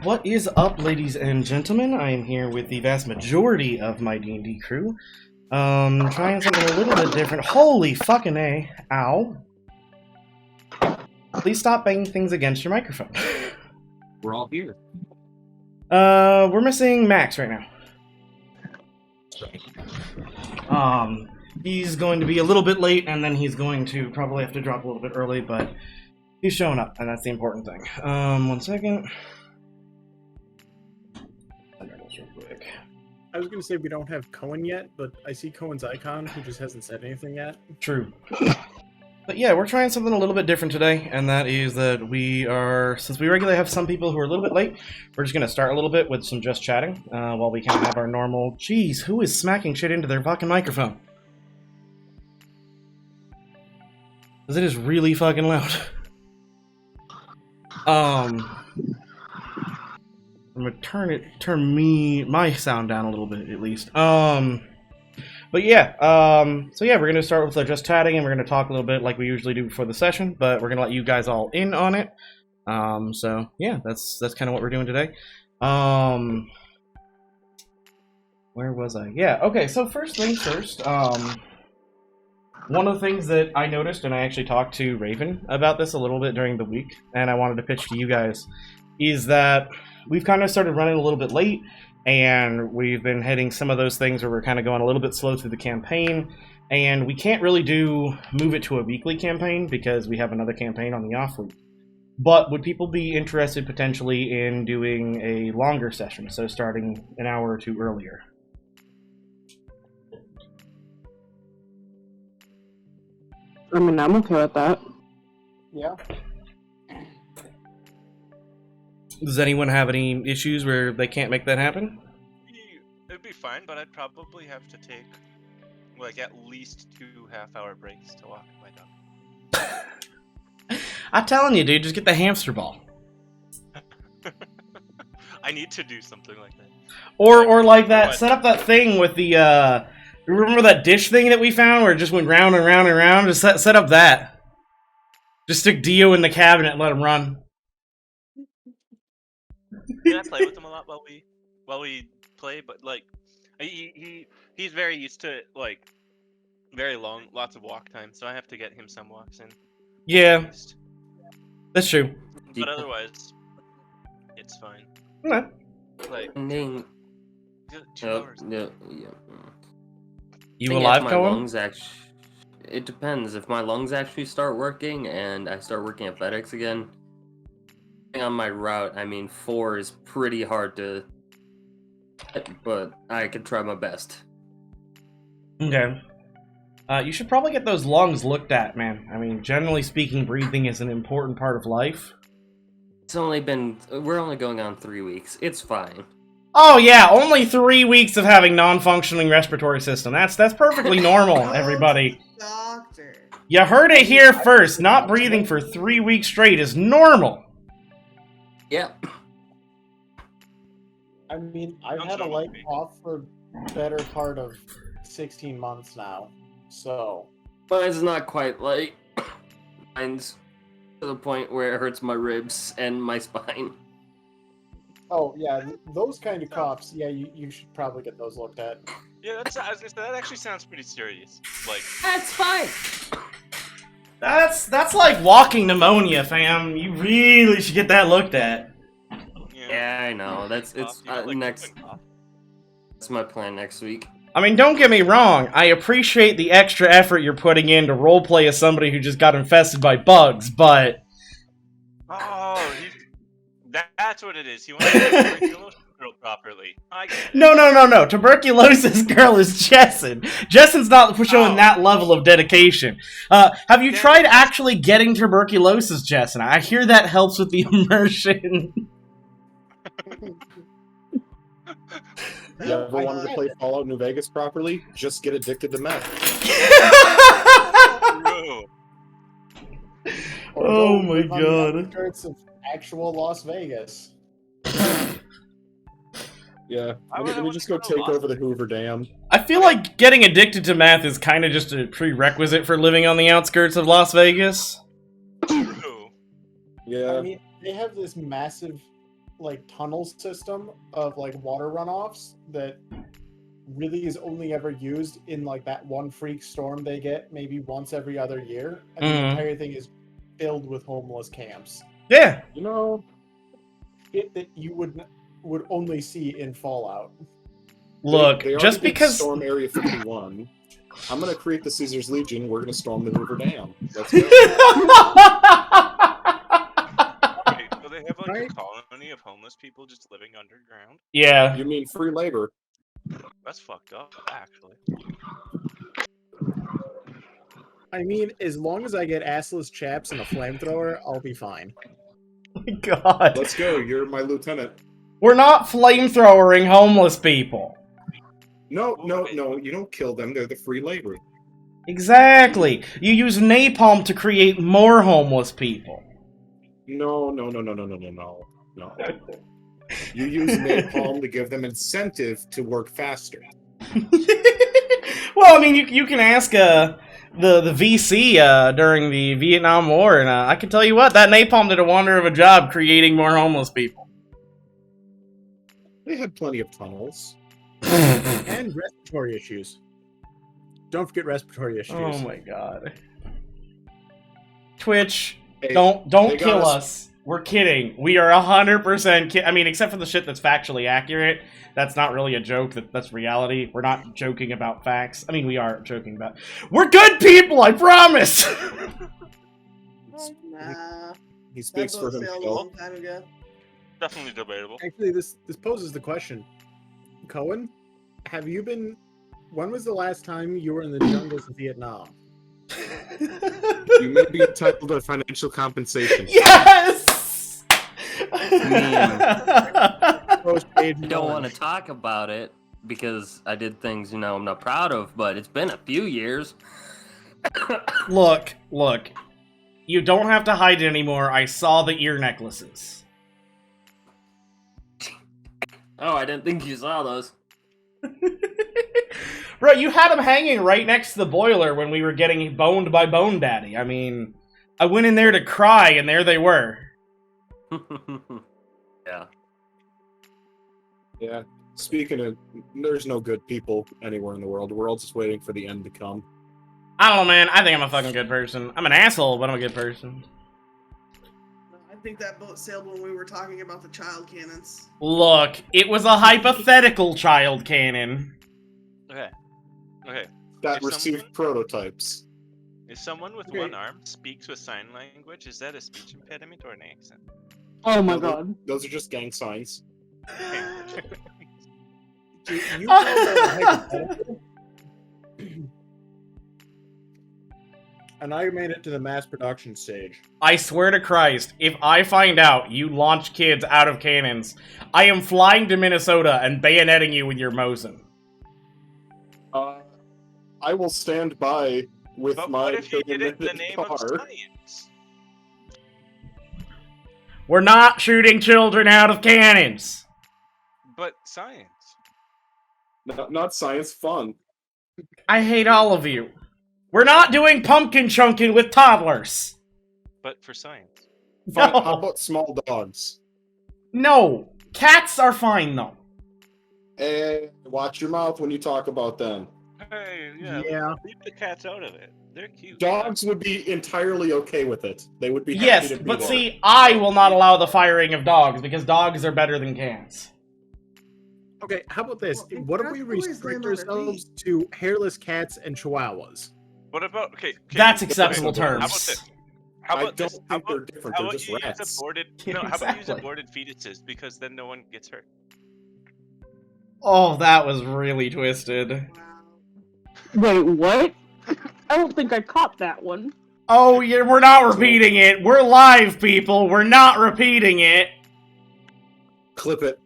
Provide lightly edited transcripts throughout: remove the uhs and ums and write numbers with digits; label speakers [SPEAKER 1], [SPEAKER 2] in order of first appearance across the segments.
[SPEAKER 1] What is up, ladies and gentlemen? I am here with the vast majority of my D&D crew. Trying something a little bit different. Holy fucking A. Ow. Please stop banging things against your microphone.
[SPEAKER 2] We're all here.
[SPEAKER 1] We're missing Max right now. He's going to be a little bit late, and then he's going to probably have to drop a little bit early, but he's showing up, and that's the important thing. 1 second. Real quick.
[SPEAKER 3] I was going to say we don't have Coen yet, but I see Coen's icon, who just hasn't said anything yet.
[SPEAKER 1] True. But yeah, we're trying something a little bit different today, and that is that we are, since we regularly have some people who are a little bit late, we're just going to start a little bit with some just chatting, while we kind of have our normal, jeez, who is smacking shit into their fucking microphone? Because it is really fucking loud. I'm gonna turn my sound down a little bit, at least. But yeah, so yeah, we're gonna start with just chatting, and we're gonna talk a little bit like we usually do before the session, but we're gonna let you guys all in on it. So yeah, that's kind of what we're doing today. Where was I? Yeah, okay, so first things first, one of the things that I noticed, and I actually talked to Raven about this a little bit during the week, and I wanted to pitch to you guys, is that we've kind of started running a little bit late, and we've been hitting some of those things where we're kind of going a little bit slow through the campaign, and we can't really move it to a weekly campaign because we have another campaign on the off week. But would people be interested potentially in doing a longer session, so starting an hour or two earlier?
[SPEAKER 4] I mean, I'm okay with that.
[SPEAKER 3] Yeah.
[SPEAKER 1] Does anyone have any issues where they can't make that happen?
[SPEAKER 5] It'd be fine, but I'd probably have to take, like, at least 2 half-hour breaks to walk my dog.
[SPEAKER 1] I'm telling you, dude, just get the hamster ball.
[SPEAKER 5] I need to do something like that.
[SPEAKER 1] Or like that, set up that thing with the, remember that dish thing that we found where it just went round and round and round? Just set up that. Just stick Dio in the cabinet and let him run.
[SPEAKER 5] I play with him a lot while we play, but like he's very used to like very long, lots of walk time, so I have to get him some walks in.
[SPEAKER 1] Yeah, that's true.
[SPEAKER 5] But otherwise, it's fine.
[SPEAKER 1] Okay.
[SPEAKER 5] Like,
[SPEAKER 2] Ding.
[SPEAKER 5] 2 hours.
[SPEAKER 2] Yeah.
[SPEAKER 1] You alive,
[SPEAKER 2] my
[SPEAKER 1] Coen?
[SPEAKER 2] lungs it depends. If my lungs actually start working and I start working at FedEx again, on my route, I mean, 4 is pretty hard to hit, but I could try my best.
[SPEAKER 1] Okay. You should probably get those lungs looked at, man. I mean, generally speaking, breathing is an important part of life.
[SPEAKER 2] We're only going on 3 weeks. It's fine.
[SPEAKER 1] Oh yeah, only 3 weeks of having non-functioning respiratory system. That's perfectly normal, everybody.
[SPEAKER 6] Doctor.
[SPEAKER 1] You heard it here first. Not breathing for 3 weeks straight is normal.
[SPEAKER 2] Yep.
[SPEAKER 3] I mean, I've had a light cough for the better part of 16 months now, so...
[SPEAKER 2] Mine's not quite light. Mine's to the point where it hurts my ribs and my spine.
[SPEAKER 3] Oh, yeah, those kind of coughs, yeah, you should probably get those looked at.
[SPEAKER 5] Yeah, I was gonna say, that actually sounds pretty serious. Like,
[SPEAKER 2] That's fine.
[SPEAKER 1] That's like walking pneumonia, fam. You really should get that looked at.
[SPEAKER 2] Yeah, I know. That's next.
[SPEAKER 5] Cough.
[SPEAKER 2] That's my plan next week.
[SPEAKER 1] I mean, don't get me wrong. I appreciate the extra effort you're putting in to roleplay as somebody who just got infested by bugs, but...
[SPEAKER 5] Oh, that's what it is. He wants to tuberculosis girl properly. I get it.
[SPEAKER 1] No. Tuberculosis girl is Jessen. Jessen's not showing that level of dedication. Have you tried actually getting tuberculosis, Jessen? I hear that helps with the immersion.
[SPEAKER 7] You ever wanted to play Fallout New Vegas properly? Just get addicted to meth.
[SPEAKER 1] Oh my god.
[SPEAKER 3] Outskirts of actual Las Vegas.
[SPEAKER 7] Yeah, let me just go take over the Hoover Dam.
[SPEAKER 1] I feel like getting addicted to meth is kind of just a prerequisite for living on the outskirts of Las Vegas.
[SPEAKER 5] True.
[SPEAKER 7] Yeah.
[SPEAKER 3] I mean, they have this massive like tunnel system of like water runoffs that really is only ever used in like that one freak storm they get maybe once every other year, and the entire thing is filled with homeless camps.
[SPEAKER 1] Yeah.
[SPEAKER 7] You know,
[SPEAKER 3] Shit that you would only see in Fallout.
[SPEAKER 1] Look,
[SPEAKER 7] they
[SPEAKER 1] just
[SPEAKER 7] already did
[SPEAKER 1] because
[SPEAKER 7] Storm Area 51. I'm gonna create the Caesar's Legion. We're gonna storm the Hoover Dam. Let's go.
[SPEAKER 5] Okay, so they have like
[SPEAKER 3] Right.
[SPEAKER 5] a colony of homeless people just living underground.
[SPEAKER 1] yeah.
[SPEAKER 7] You mean free labor?
[SPEAKER 5] That's fucked up, actually.
[SPEAKER 3] I mean, as long as I get assless chaps and a flamethrower, I'll be fine.
[SPEAKER 1] God.
[SPEAKER 7] Let's go. You're my lieutenant.
[SPEAKER 1] We're not flamethrowering homeless people.
[SPEAKER 7] No. You don't kill them. They're the free labor.
[SPEAKER 1] Exactly. You use napalm to create more homeless people.
[SPEAKER 7] No. You use napalm to give them incentive to work faster.
[SPEAKER 1] Well, I mean, you can ask the VC during the Vietnam War, and I can tell you what, that napalm did a wonder of a job creating more homeless people.
[SPEAKER 7] They had plenty of tunnels.
[SPEAKER 3] And respiratory issues. Don't forget respiratory issues.
[SPEAKER 1] Oh my god. Twitch,
[SPEAKER 7] Hey,
[SPEAKER 1] don't
[SPEAKER 7] they got
[SPEAKER 1] kill us. We're kidding. We are 100% I mean, except for the shit that's factually accurate. That's not really a joke. That's reality. We're not joking about facts. I mean, we are joking about... We're good people, I promise!
[SPEAKER 6] Nah,
[SPEAKER 7] He
[SPEAKER 6] that
[SPEAKER 7] speaks for
[SPEAKER 6] boat sailed a
[SPEAKER 7] himself.
[SPEAKER 6] long time ago.
[SPEAKER 5] Definitely debatable.
[SPEAKER 3] Actually, this poses the question. Coen, have you been... When was the last time you were in the jungles of Vietnam?
[SPEAKER 7] You may be entitled to financial compensation.
[SPEAKER 1] Yes!
[SPEAKER 2] I don't want to talk about it because I did things, I'm not proud of, but it's been a few years.
[SPEAKER 1] Look. You don't have to hide it anymore. I saw the ear necklaces.
[SPEAKER 2] Oh, I didn't think you saw those.
[SPEAKER 1] Bro, you had them hanging right next to the boiler when we were getting boned by Bone Daddy. I mean, I went in there to cry, and there they were.
[SPEAKER 2] Yeah.
[SPEAKER 7] Yeah. Speaking of, there's no good people anywhere in the world. We're all just waiting for the end to come.
[SPEAKER 1] I don't know, man. I think I'm a fucking good person. I'm an asshole, but I'm a good person.
[SPEAKER 6] I think that boat sailed when we were talking about the child cannons.
[SPEAKER 1] Look, it was a hypothetical child cannon.
[SPEAKER 5] Okay.
[SPEAKER 7] That
[SPEAKER 5] If
[SPEAKER 7] received
[SPEAKER 5] someone-
[SPEAKER 7] prototypes.
[SPEAKER 5] If someone with
[SPEAKER 3] Okay.
[SPEAKER 5] one arm speaks with sign language, is that a speech impediment or an accent?
[SPEAKER 4] Oh my
[SPEAKER 7] No,
[SPEAKER 4] god.
[SPEAKER 7] Those are just gang signs.
[SPEAKER 3] You call that hypothetical? And I made it to the mass production stage.
[SPEAKER 1] I swear to Christ, if I find out you launch kids out of cannons, I am flying to Minnesota and bayoneting you with your Mosin.
[SPEAKER 7] I will stand by with
[SPEAKER 5] But
[SPEAKER 7] my
[SPEAKER 5] what if you did it in the
[SPEAKER 7] terminated
[SPEAKER 5] name of
[SPEAKER 7] car.
[SPEAKER 5] science?
[SPEAKER 1] We're not shooting children out of cannons.
[SPEAKER 5] But science.
[SPEAKER 7] Not science, fun.
[SPEAKER 1] I hate all of you. We're not doing pumpkin chunking with toddlers.
[SPEAKER 5] But for science.
[SPEAKER 7] Fun.
[SPEAKER 1] No.
[SPEAKER 7] How about small dogs?
[SPEAKER 1] No. Cats are fine, though.
[SPEAKER 7] Hey, watch your mouth when you talk about them.
[SPEAKER 5] Hey, yeah.
[SPEAKER 3] Yeah.
[SPEAKER 5] Leave the cats out of it. They're cute.
[SPEAKER 7] Dogs would be entirely okay with it. They would be happy
[SPEAKER 1] Yes,
[SPEAKER 7] to be
[SPEAKER 1] but
[SPEAKER 7] there.
[SPEAKER 1] see, I will not allow the firing of dogs, because dogs are better than cats.
[SPEAKER 3] Okay, how about this?
[SPEAKER 6] Well,
[SPEAKER 3] What if we
[SPEAKER 6] that's always
[SPEAKER 3] restrict
[SPEAKER 6] them on their
[SPEAKER 3] ourselves to hairless cats and chihuahuas?
[SPEAKER 5] What about
[SPEAKER 1] That's acceptable
[SPEAKER 7] okay.
[SPEAKER 1] terms.
[SPEAKER 5] How about this? How
[SPEAKER 7] I
[SPEAKER 5] about
[SPEAKER 7] don't
[SPEAKER 5] this?
[SPEAKER 7] think they're different.
[SPEAKER 5] How
[SPEAKER 7] They're
[SPEAKER 5] about
[SPEAKER 7] just
[SPEAKER 5] you use
[SPEAKER 7] rats.
[SPEAKER 5] aborted?
[SPEAKER 1] Yeah,
[SPEAKER 5] No, how about you use
[SPEAKER 1] exactly.
[SPEAKER 5] aborted fetuses because then no one gets hurt.
[SPEAKER 1] Oh, that was really twisted.
[SPEAKER 6] Wow.
[SPEAKER 4] Wait, what? I don't think I caught that one.
[SPEAKER 1] Oh, yeah, we're not repeating it. We're live, people. We're not repeating it.
[SPEAKER 7] Clip it.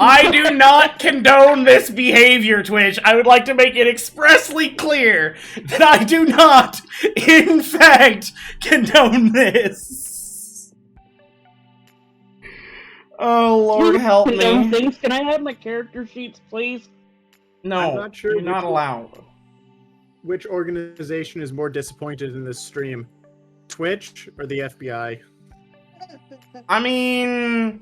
[SPEAKER 1] I do not condone this behavior, Twitch. I would like to make it expressly clear that I do not, in fact, condone this. Oh, Lord help me.
[SPEAKER 4] Things. Can I have my character sheets, please?
[SPEAKER 3] I'm
[SPEAKER 1] No,
[SPEAKER 3] not sure
[SPEAKER 1] you're not
[SPEAKER 3] which-
[SPEAKER 1] allowed.
[SPEAKER 3] Which organization is more disappointed in this stream? Twitch or the FBI?
[SPEAKER 1] I mean,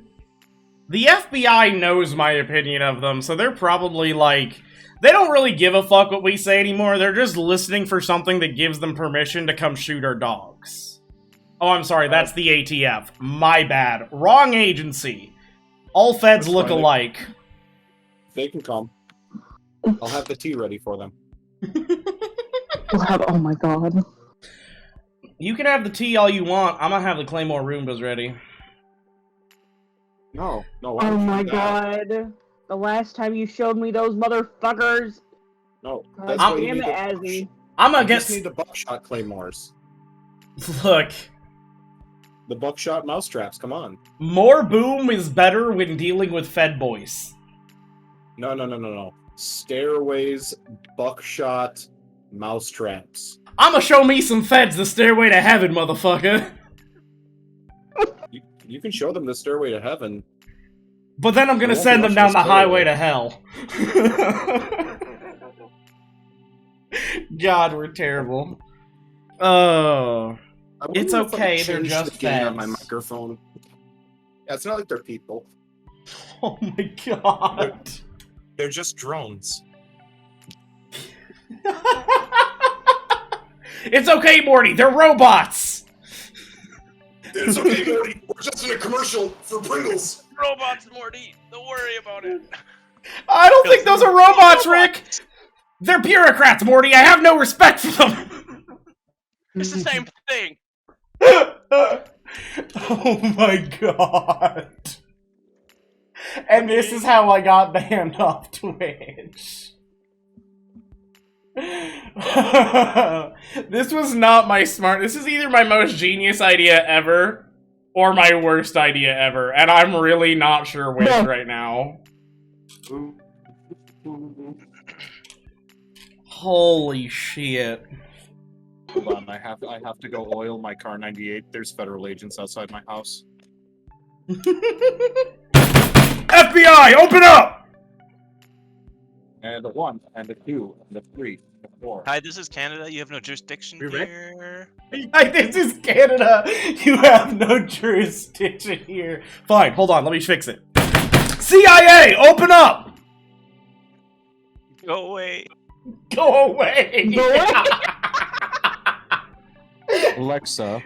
[SPEAKER 1] The FBI knows my opinion of them, so they're probably like... They don't really give a fuck what we say anymore, they're just listening for something that gives them permission to come shoot our dogs. Oh, I'm sorry, that's the ATF. My bad. Wrong agency. All feds look alike.
[SPEAKER 7] They can come. I'll have the tea ready for them.
[SPEAKER 4] Oh my god.
[SPEAKER 1] You can have the tea all you want. I'm gonna have the Claymore Roombas ready.
[SPEAKER 7] No.
[SPEAKER 4] Oh my god. The last time you showed me those motherfuckers.
[SPEAKER 7] No.
[SPEAKER 4] God
[SPEAKER 7] That's why you
[SPEAKER 4] damn
[SPEAKER 7] need
[SPEAKER 4] it, Azzy.
[SPEAKER 1] I'm
[SPEAKER 7] You
[SPEAKER 1] gonna
[SPEAKER 7] just
[SPEAKER 1] get...
[SPEAKER 7] need the buckshot claymores.
[SPEAKER 1] Look.
[SPEAKER 7] The buckshot mousetraps, come on.
[SPEAKER 1] More boom is better when dealing with Fed boys.
[SPEAKER 7] No. Stairways, buckshot, mousetraps.
[SPEAKER 1] I'ma show me some feds the stairway to heaven, motherfucker.
[SPEAKER 7] You can show them the stairway to heaven.
[SPEAKER 1] But then I'm gonna
[SPEAKER 7] There won't
[SPEAKER 1] send
[SPEAKER 7] be
[SPEAKER 1] them
[SPEAKER 7] much
[SPEAKER 1] down the
[SPEAKER 7] to stairway.
[SPEAKER 1] highway to hell. God, we're terrible. Oh.
[SPEAKER 7] I wonder
[SPEAKER 1] It's
[SPEAKER 7] if I
[SPEAKER 1] okay,
[SPEAKER 7] can
[SPEAKER 1] they're
[SPEAKER 7] change
[SPEAKER 1] just
[SPEAKER 7] the gain on my
[SPEAKER 1] feds.
[SPEAKER 7] microphone. Yeah, it's not like they're people.
[SPEAKER 1] Oh my god.
[SPEAKER 7] They're just drones.
[SPEAKER 1] It's okay, Morty, they're robots!
[SPEAKER 7] It's okay, Morty. We're just in a commercial for Pringles.
[SPEAKER 5] Robots, Morty. Don't worry about it.
[SPEAKER 1] I don't think those are robots, Rick! They're bureaucrats, Morty, I have no respect for them!
[SPEAKER 5] It's the same thing.
[SPEAKER 1] Oh my god. And this is how I got banned off Twitch. This was not my smart... This is either my most genius idea ever, or my worst idea ever, and I'm really not sure which right now. Holy shit.
[SPEAKER 7] Hold on, I have to go oil my car 98. There's federal agents outside my house.
[SPEAKER 1] FBI, open up!
[SPEAKER 7] And a 1, and a 2, and a 3, and a 4.
[SPEAKER 5] Hi, this is Canada. You have no jurisdiction here.
[SPEAKER 1] Hi, this is Canada. You have no jurisdiction here. Fine, hold on, let me fix it. CIA, open up!
[SPEAKER 5] Go away.
[SPEAKER 1] Go away!
[SPEAKER 4] Go away.
[SPEAKER 7] Alexa,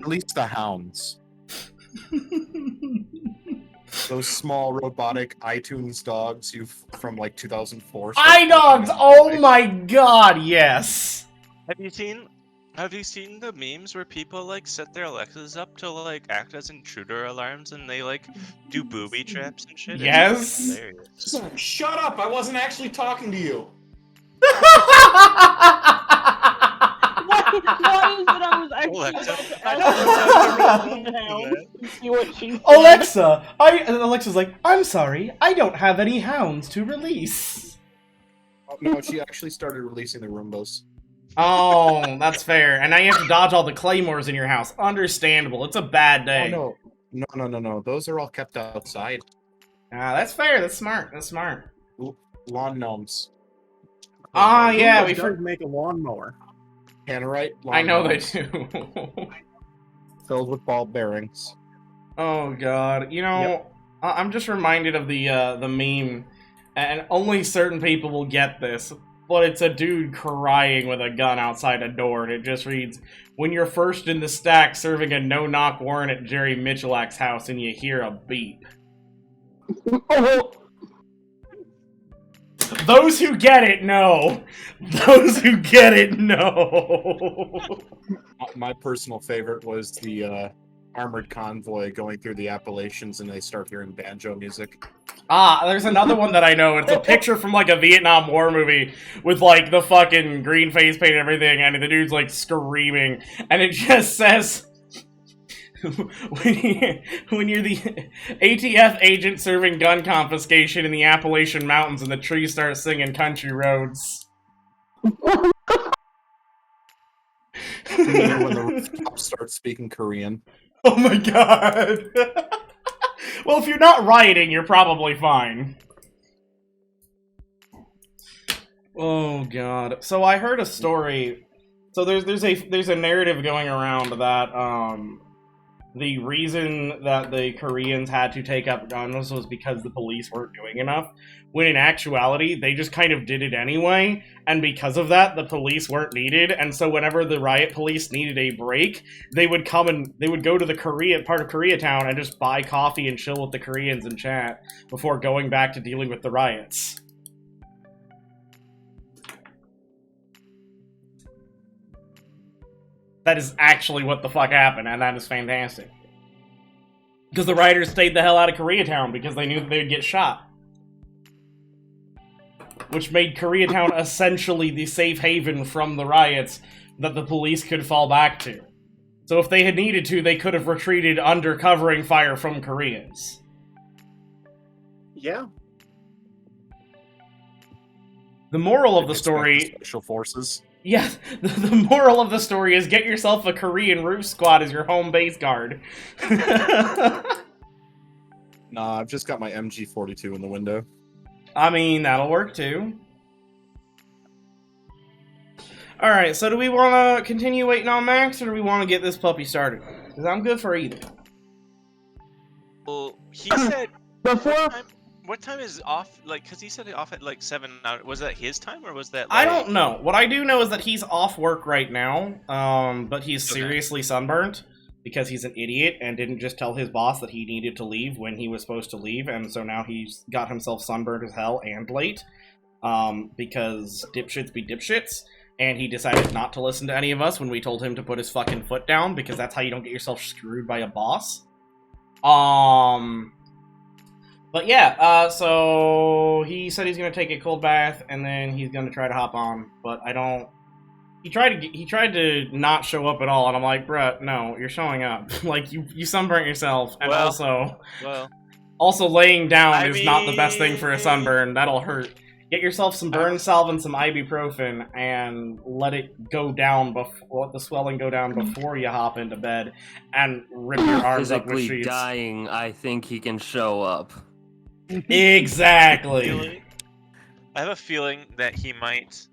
[SPEAKER 7] release the hounds. Those small robotic iTunes dogs from like 2004.
[SPEAKER 1] iDogs! Oh my god, yes!
[SPEAKER 5] Have you seen the memes where people like set their Alexas up to like act as intruder alarms and they like do booby traps and shit? It's
[SPEAKER 1] Yes?
[SPEAKER 5] hilarious.
[SPEAKER 7] Shut up! I wasn't actually talking to you.
[SPEAKER 4] Why is it I was actually
[SPEAKER 5] Alexa,
[SPEAKER 4] about to ask see what she said?
[SPEAKER 1] Alexa, Alexa's like, I'm sorry, I don't have any hounds to release.
[SPEAKER 7] Oh, no, she actually started releasing the Roombas.
[SPEAKER 1] Oh, that's fair. And now you have to dodge all the claymores in your house. Understandable. It's a bad day.
[SPEAKER 7] Oh, no. Those are all kept outside.
[SPEAKER 1] Ah, that's fair. That's smart. That's smart.
[SPEAKER 7] Lawn gnomes.
[SPEAKER 1] Ah, yeah,
[SPEAKER 3] we should make a lawnmower.
[SPEAKER 7] Tannerite. Lawn
[SPEAKER 1] I know they
[SPEAKER 7] gnomes
[SPEAKER 1] do.
[SPEAKER 7] Filled with ball bearings.
[SPEAKER 1] Oh god, you know, I'm just reminded of the meme, and only certain people will get this, but it's a dude crying with a gun outside a door, and it just reads, "When you're first in the stack serving a no-knock warrant at Jerry Michalak's house and you hear a beep." Those who get it know. Those who get it know.
[SPEAKER 7] My personal favorite was the armored convoy going through the Appalachians and they start hearing banjo music.
[SPEAKER 1] Ah, there's another one that I know. It's a picture from like a Vietnam War movie with like the fucking green face paint and everything, and the dude's like screaming, and it just says, when you're the ATF agent serving gun confiscation in the Appalachian Mountains and the trees start singing country roads.
[SPEAKER 7] When the rooftops start speaking Korean.
[SPEAKER 1] Oh my god. Well, if you're not rioting, you're probably fine. Oh god. So I heard a story. So there's a narrative going around that the reason that the Koreans had to take up guns was because the police weren't doing enough, when in actuality, they just kind of did it anyway, and because of that, the police weren't needed, and so whenever the riot police needed a break, they would come and they would go to the part of Koreatown and just buy coffee and chill with the Koreans and chat before going back to dealing with the riots. That is actually what the fuck happened, and that is fantastic. Because the rioters stayed the hell out of Koreatown because they knew that they would get shot. Which made Koreatown essentially the safe haven from the riots that the police could fall back to. So if they had needed to, they could have retreated under covering fire from Koreans.
[SPEAKER 3] Yeah.
[SPEAKER 1] The moral of the story...
[SPEAKER 7] Special forces.
[SPEAKER 1] Yeah, the moral of the story is get yourself a Korean roof squad as your home base guard.
[SPEAKER 7] Nah, I've just got my MG42 in the window.
[SPEAKER 1] I mean, that'll work too. Alright, so do we want to continue waiting on Max, or do we want to get this puppy started? Because I'm good for either.
[SPEAKER 5] Well, he said...
[SPEAKER 4] Before...
[SPEAKER 5] What time is off? Like, because he said it off at like 7 hours. Was that his time, or was that like...
[SPEAKER 1] I don't know. What I do know is that he's off work right now, but he's seriously sunburnt because he's an idiot and didn't just tell his boss that he needed to leave when he was supposed to leave, and so now he's got himself sunburned as hell and late, because dipshits be dipshits, and he decided not to listen to any of us when we told him to put his fucking foot down, because that's how you don't get yourself screwed by a boss. But yeah, so he said he's gonna take a cold bath and then he's gonna try to hop on, but I don't. He tried to not show up at all, and I'm like, bruh, no, you're showing up. Like you sunburnt yourself, and also laying down is not the best thing for a sunburn. That'll hurt. Get yourself some burn salve and some ibuprofen, and let it go down let the swelling go down before you hop into bed, and rip your arms up with
[SPEAKER 2] Physically
[SPEAKER 1] sheets.
[SPEAKER 2] dying, I think he can show up.
[SPEAKER 1] Exactly.
[SPEAKER 5] I have a feeling that he might,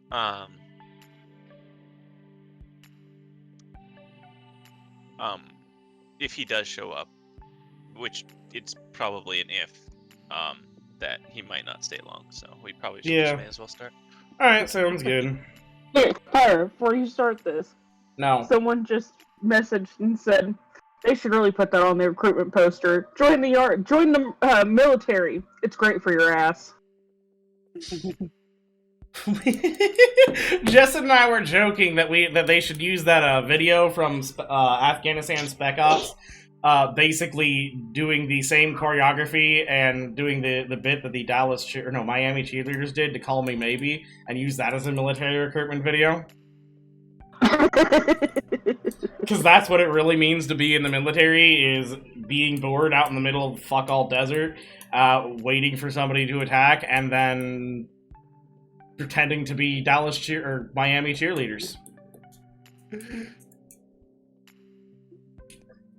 [SPEAKER 5] if he does show up, which it's probably an if, that he might not stay long, so we probably should just may as well start.
[SPEAKER 1] Alright, sounds good.
[SPEAKER 4] Hey, Pyra, before you start this,
[SPEAKER 1] No.
[SPEAKER 4] someone just messaged and said they should really put that on their recruitment poster. Join the military. It's great for your ass.
[SPEAKER 1] Jessen and I were joking that they should use that video from Afghanistan Spec Ops, basically doing the same choreography and doing the bit that the Miami cheerleaders did to Call Me Maybe, and use that as a military recruitment video. Because that's what it really means to be in the military, is being bored out in the middle of fuck-all desert, waiting for somebody to attack, and then pretending to be Miami cheerleaders.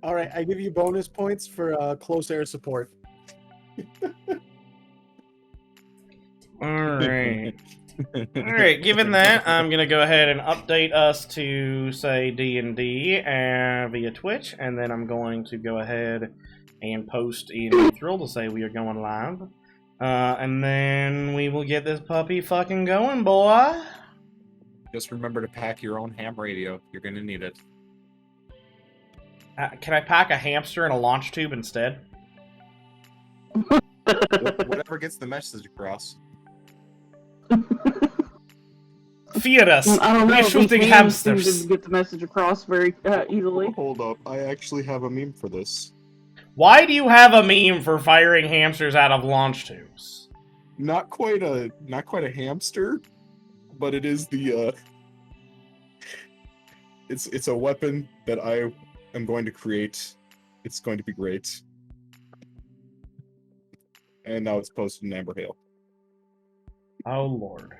[SPEAKER 3] Alright, I give you bonus points for close air support.
[SPEAKER 1] Alright. Alright, given that, I'm gonna go ahead and update us to, say, D&D via Twitch, and then I'm going to go ahead and post in Thrill to say we are going live. And then we will get this puppy fucking going, boy!
[SPEAKER 7] Just remember to pack your own ham radio. You're gonna need it.
[SPEAKER 1] Can I pack a hamster in a launch tube instead?
[SPEAKER 7] Whatever gets the message across.
[SPEAKER 1] Fear us!
[SPEAKER 4] I don't know.
[SPEAKER 1] We're shooting hamsters!
[SPEAKER 4] Seem to get the message across very easily.
[SPEAKER 7] Hold up, I actually have a meme for this.
[SPEAKER 1] Why do you have a meme for firing hamsters out of launch tubes?
[SPEAKER 7] Not quite a hamster, but it is the it's a weapon that I am going to create. It's going to be great. And now it's posted in Amberhail.
[SPEAKER 1] Oh lord.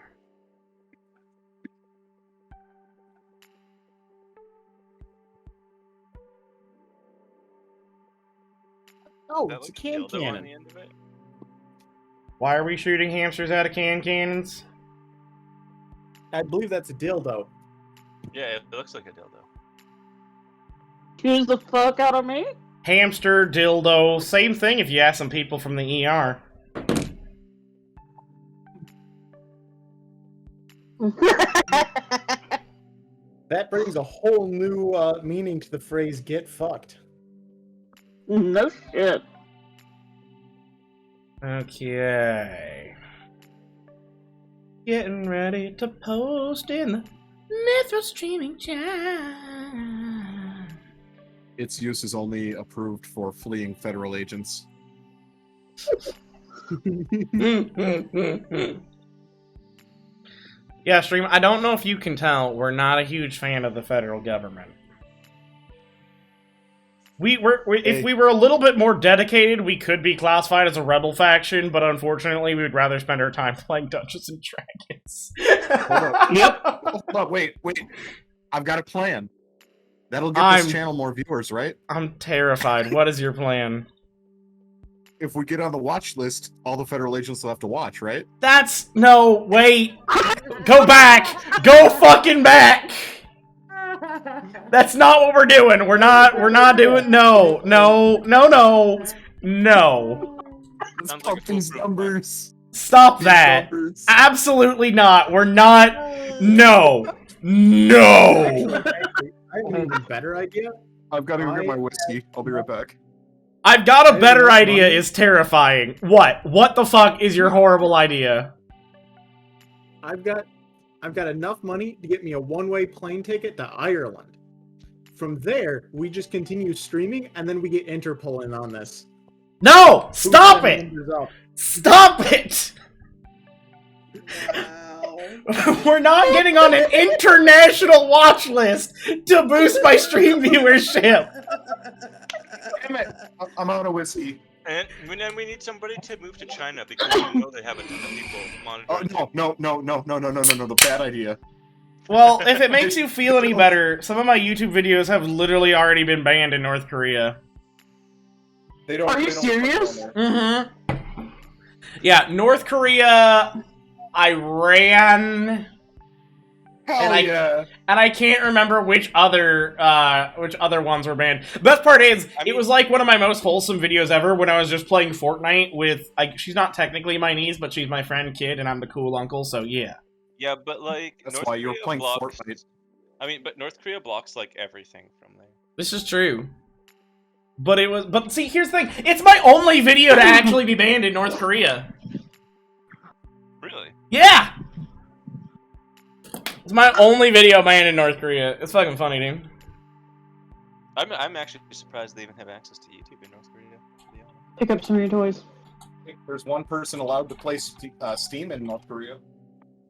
[SPEAKER 3] Oh,
[SPEAKER 5] That
[SPEAKER 3] it's a
[SPEAKER 5] looks
[SPEAKER 3] can
[SPEAKER 5] dildo on
[SPEAKER 3] cannon.
[SPEAKER 5] the end of it.
[SPEAKER 1] Why are we shooting hamsters out of cannons?
[SPEAKER 3] I believe that's a dildo.
[SPEAKER 5] Yeah, it looks like a dildo.
[SPEAKER 4] Excuse the fuck out of me?
[SPEAKER 1] Hamster, dildo, same thing if you ask some people from the ER.
[SPEAKER 3] That brings a whole new meaning to the phrase "get fucked."
[SPEAKER 4] No shit.
[SPEAKER 1] Okay. Getting ready to post in the Mythos streaming chat.
[SPEAKER 7] Its use is only approved for fleeing federal agents.
[SPEAKER 1] Yeah, Stream, I don't know if you can tell, we're not a huge fan of the federal government. If we were a little bit more dedicated, we could be classified as a rebel faction, but unfortunately, we would rather spend our time playing Dungeons and Dragons.
[SPEAKER 7] Hold up. Yep. Hold up, wait. I've got a plan. That'll get this channel more viewers, right?
[SPEAKER 1] I'm terrified. What is your plan?
[SPEAKER 7] If we get on the watch list, all the federal agents will have to watch, right?
[SPEAKER 1] No, wait. Go back. Go fucking back. That's not what we're doing. We're not doing, no.
[SPEAKER 5] Sounds like a
[SPEAKER 7] These
[SPEAKER 5] foolproof
[SPEAKER 7] numbers.
[SPEAKER 1] Stop
[SPEAKER 7] These
[SPEAKER 1] that.
[SPEAKER 7] numbers.
[SPEAKER 1] Absolutely not. We're not. No.
[SPEAKER 3] I have an even better idea.
[SPEAKER 7] I've got to go get my whiskey. I'll be right back.
[SPEAKER 1] I've got a better idea. Is terrifying. What? What the fuck is your horrible idea?
[SPEAKER 3] I've got enough money to get me a one-way plane ticket to Ireland. From there, we just continue streaming, and then we get Interpol in on this.
[SPEAKER 1] No! Stop it! Stop it! We're not getting on an international watch list to boost my stream viewership.
[SPEAKER 7] Damn it! I'm out of whiskey.
[SPEAKER 5] And then we need somebody to move to China because we know they have a ton of people monitoring.
[SPEAKER 7] Oh, no, the bad idea.
[SPEAKER 1] Well, if it makes you feel any better, some of my YouTube videos have literally already been banned in North Korea.
[SPEAKER 4] Are you serious?
[SPEAKER 1] Mm-hmm. Yeah, North Korea, Iran, and I can't remember which other ones were banned. The best part is, it was like one of my most wholesome videos ever when I was just playing Fortnite with, she's not technically my niece, but she's my friend Kid, and I'm the cool uncle, so yeah.
[SPEAKER 5] Yeah, but like
[SPEAKER 7] that's why you're playing Fortnite.
[SPEAKER 5] But North Korea blocks like everything from there.
[SPEAKER 1] This is true. But see, here's the thing. It's my only video to actually be banned in North Korea.
[SPEAKER 5] Really?
[SPEAKER 1] Yeah! It's my only video banned in North Korea. It's fucking funny, dude.
[SPEAKER 5] I'm actually surprised they even have access to YouTube in North Korea. Yeah.
[SPEAKER 4] Pick up some of your toys.
[SPEAKER 7] There's one person allowed to play Steam in North Korea.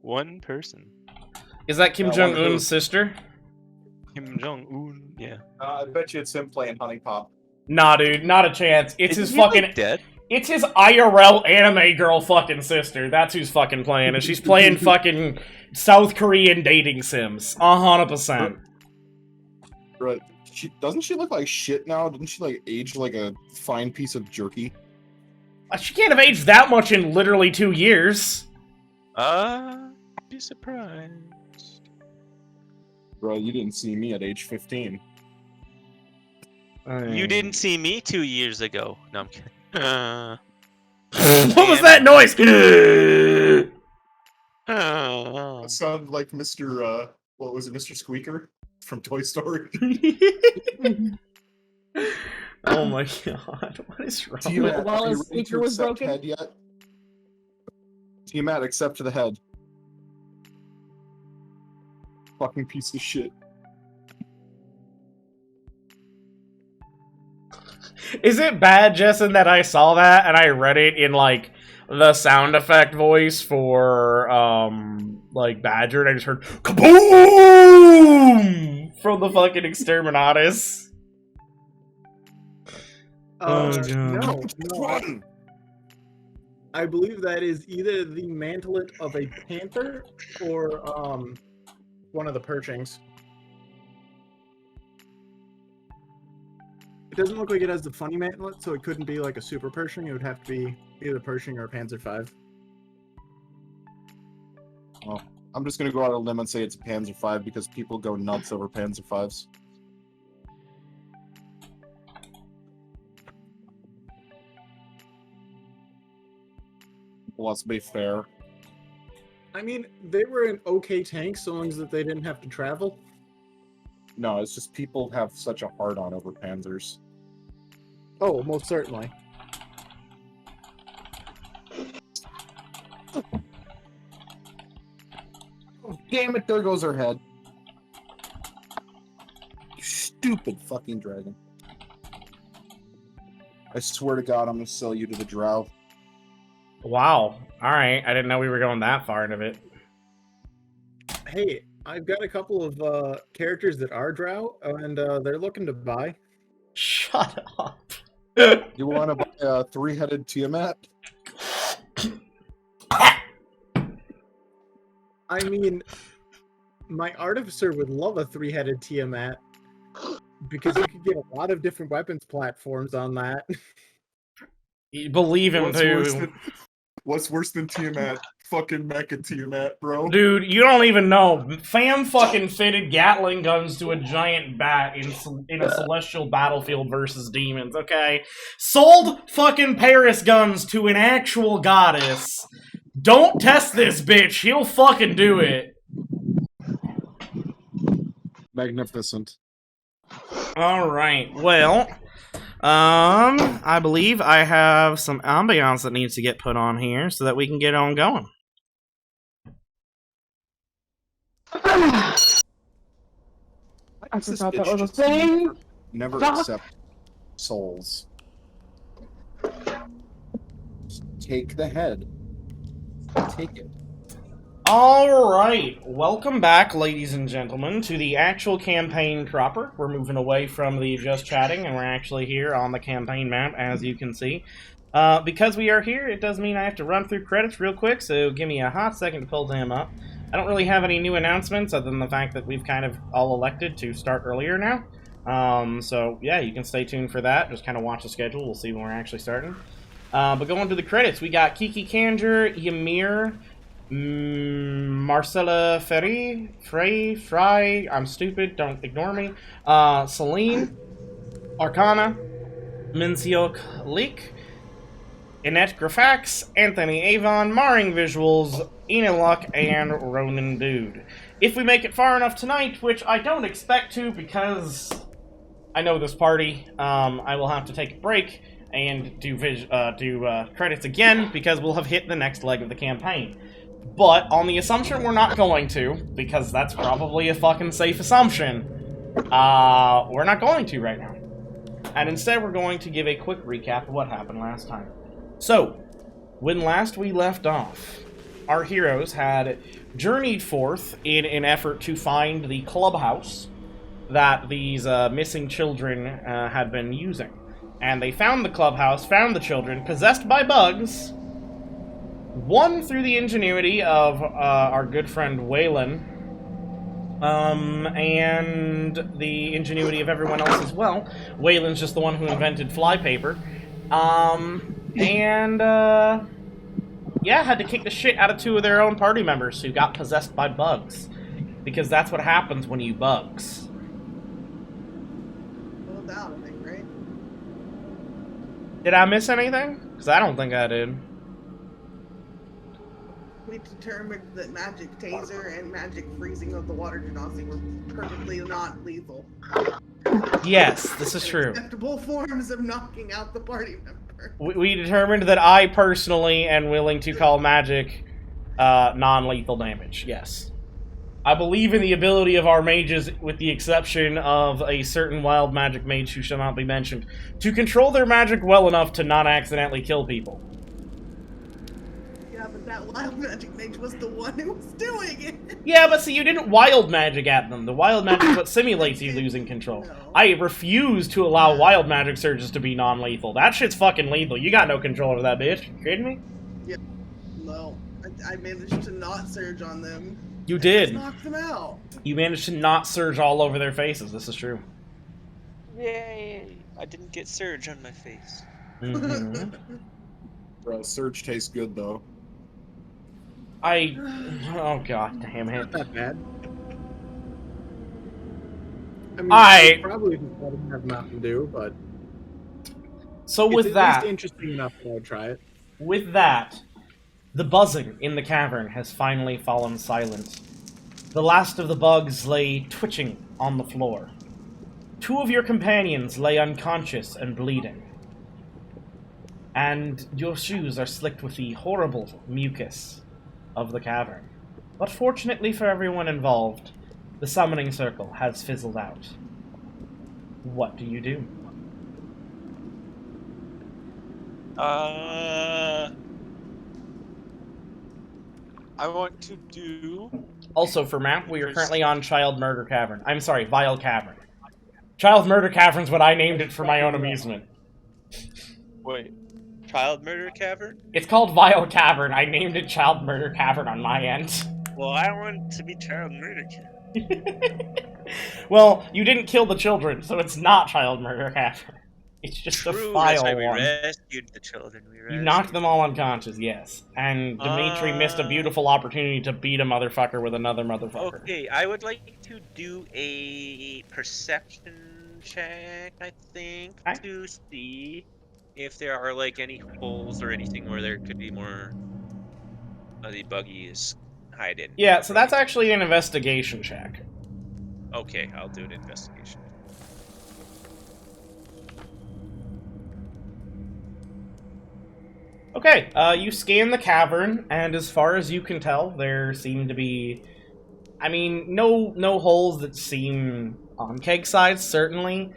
[SPEAKER 5] One person.
[SPEAKER 1] Is that Kim Jong-un's sister?
[SPEAKER 5] Kim Jong-un, yeah.
[SPEAKER 7] I bet you it's him playing Honey Pop.
[SPEAKER 1] Nah, dude, not a chance. It's his fucking
[SPEAKER 5] dead.
[SPEAKER 1] It's his IRL anime girl fucking sister. That's who's fucking playing, and she's playing fucking South Korean dating sims. 100%.
[SPEAKER 7] Right. Doesn't she look like shit now? Didn't she like age like a fine piece of jerky?
[SPEAKER 1] She can't have aged that much in literally 2 years.
[SPEAKER 5] Be surprised.
[SPEAKER 7] Bro, you didn't see me at age 15.
[SPEAKER 5] You didn't see me 2 years ago. No, I'm kidding.
[SPEAKER 1] What was that noise?
[SPEAKER 7] That sounded like Mr. What was it, Mr. Squeaker from Toy Story?
[SPEAKER 1] Oh my god, what is wrong?
[SPEAKER 7] T-Mat,
[SPEAKER 4] While
[SPEAKER 7] are you
[SPEAKER 4] his
[SPEAKER 7] ready
[SPEAKER 4] speaker
[SPEAKER 7] to
[SPEAKER 4] was
[SPEAKER 7] accept
[SPEAKER 4] broken?
[SPEAKER 7] head yet? T-Mat, accept to the head. Fucking piece of shit.
[SPEAKER 1] Is it bad, Jessen, that I saw that and I read it in, like, the sound effect voice for, like, Badger, and I just heard KABOOM! From the fucking Exterminatus. Oh, God.
[SPEAKER 3] No. I believe that is either the mantelet of a panther or, one of the Pershings. It doesn't look like it has the funny mantelet, so it couldn't be like a super Pershing. It would have to be either Pershing or a Panzer V.
[SPEAKER 7] Well, I'm just gonna go out on a limb and say it's a Panzer V because people go nuts over Panzer Vs. let's be fair.
[SPEAKER 3] I mean, they were an okay tank so long as that they didn't have to travel.
[SPEAKER 7] No, it's just people have such a hard-on over Panzers.
[SPEAKER 3] Oh, most certainly.
[SPEAKER 7] Oh, damn it, there goes her head. You stupid fucking dragon. I swear to God, I'm gonna sell you to the drow.
[SPEAKER 1] Wow. Alright, I didn't know we were going that far into it.
[SPEAKER 3] Hey, I've got a couple of characters that are drow, and they're looking to buy.
[SPEAKER 1] Shut up.
[SPEAKER 7] You want to buy a 3-headed Tiamat?
[SPEAKER 3] I mean, my artificer would love a 3-headed Tiamat because you could get a lot of different weapons platforms on that.
[SPEAKER 1] You believe him, too.
[SPEAKER 7] What's worse than Tiamat? Fucking Mecha Tiamat, bro.
[SPEAKER 1] Dude, you don't even know. Fam fucking fitted Gatling guns to a giant bat in a celestial battlefield versus demons, okay? Sold fucking Paris guns to an actual goddess. Don't test this bitch. He'll fucking do it.
[SPEAKER 7] Magnificent.
[SPEAKER 1] Alright, well, I believe I have some ambiance that needs to get put on here so that we can get on going.
[SPEAKER 4] I forgot that was a thing.
[SPEAKER 7] Never
[SPEAKER 4] Doc.
[SPEAKER 7] accept souls. Just take the head. Take it.
[SPEAKER 1] Alright, welcome back, ladies and gentlemen, to the actual campaign proper. We're moving away from the just chatting, and we're actually here on the campaign map, as you can see. Because we are here, it does mean I have to run through credits real quick, so give me a hot second to pull them up. I don't really have any new announcements, other than the fact that we've kind of all elected to start earlier now. So, yeah, you can stay tuned for that. Just kind of watch the schedule. We'll see when we're actually starting. But going to the credits, we got Kiki Kanger, Ymir, Marcella Frey, I'm stupid, don't ignore me, Celine, Arcana, Minseok Leek, Annette Graphax, Anthony Avon, Marring Visuals, Eneluk, and Ronan Dude. If we make it far enough tonight, which I don't expect to because I know this party, I will have to take a break and do credits again because we'll have hit the next leg of the campaign. But on the assumption we're not going to, because that's probably a fucking safe assumption, we're not going to right now. And instead we're going to give a quick recap of what happened last time. So, when last we left off, our heroes had journeyed forth in an effort to find the clubhouse that these missing children had been using. And they found the clubhouse, found the children, possessed by bugs, one through the ingenuity of our good friend Weilinn, and the ingenuity of everyone else as well. Wayland's just the one who invented flypaper. Yeah, had to kick the shit out of 2 of their own party members who got possessed by bugs. Because that's what happens when you bugs.
[SPEAKER 6] Well, down, I think, right?
[SPEAKER 1] Did I miss anything? Because I don't think I did.
[SPEAKER 6] We determined that magic taser and magic freezing of the water genasi were perfectly not lethal.
[SPEAKER 1] Yes, this is true.
[SPEAKER 6] Acceptable forms of knocking out the party member.
[SPEAKER 1] We determined that I personally am willing to call magic non-lethal damage, yes. I believe in the ability of our mages, with the exception of a certain wild magic mage who shall not be mentioned, to control their magic well enough to not accidentally kill people.
[SPEAKER 6] Yeah, but that wild magic mage was the one who was doing it.
[SPEAKER 1] Yeah, but see, you didn't wild magic at them. The wild magic is what simulates you losing control.
[SPEAKER 6] No.
[SPEAKER 1] I refuse to allow wild magic surges to be non-lethal. That shit's fucking lethal. You got no control over that bitch. You kidding me?
[SPEAKER 6] Yeah. No. I managed to not surge on them.
[SPEAKER 1] You did.
[SPEAKER 6] Just knock them out.
[SPEAKER 1] You managed to not surge all over their faces. This is true.
[SPEAKER 5] Yay! I didn't get surge on my face.
[SPEAKER 1] Mm-hmm.
[SPEAKER 7] Bro, Surge tastes good, though.
[SPEAKER 1] Oh god damn it.
[SPEAKER 3] Not that bad. I mean, probably doesn't have Mountain Dew, but
[SPEAKER 1] So
[SPEAKER 3] it's
[SPEAKER 1] with
[SPEAKER 3] at
[SPEAKER 1] that,
[SPEAKER 3] least interesting enough that I'd try it.
[SPEAKER 1] with that, The buzzing in the cavern has finally fallen silent. The last of the bugs lay twitching on the floor. 2 of your companions lay unconscious and bleeding. And your shoes are slicked with the horrible mucus of the cavern. But fortunately for everyone involved, the summoning circle has fizzled out. What do you do?
[SPEAKER 5] I want to do...
[SPEAKER 1] Also, for map, we are currently on Child Murder Cavern. I'm sorry, Vile Cavern. Child Murder Cavern's what I named it for my own amusement.
[SPEAKER 5] Wait. Child Murder Cavern?
[SPEAKER 1] It's called Vile Cavern. I named it Child Murder Cavern on my end.
[SPEAKER 5] Well, I want it to be Child Murder Cavern.
[SPEAKER 1] Well, you didn't kill the children, so it's not Child Murder Cavern. It's just
[SPEAKER 5] True,
[SPEAKER 1] a vile
[SPEAKER 5] that's why we
[SPEAKER 1] one.
[SPEAKER 5] rescued the children.
[SPEAKER 1] You knocked them all unconscious, yes. And Dimetri missed a beautiful opportunity to beat a motherfucker with another motherfucker.
[SPEAKER 5] Okay, I would like to do a perception check, I think, to see if there are, like, any holes or anything where there could be more of the buggies hiding.
[SPEAKER 1] Yeah, so that's actually an investigation check.
[SPEAKER 5] Okay, I'll do an investigation.
[SPEAKER 1] Okay, you scan the cavern, and as far as you can tell, there seem to be... I mean, no holes that seem on keg size, certainly.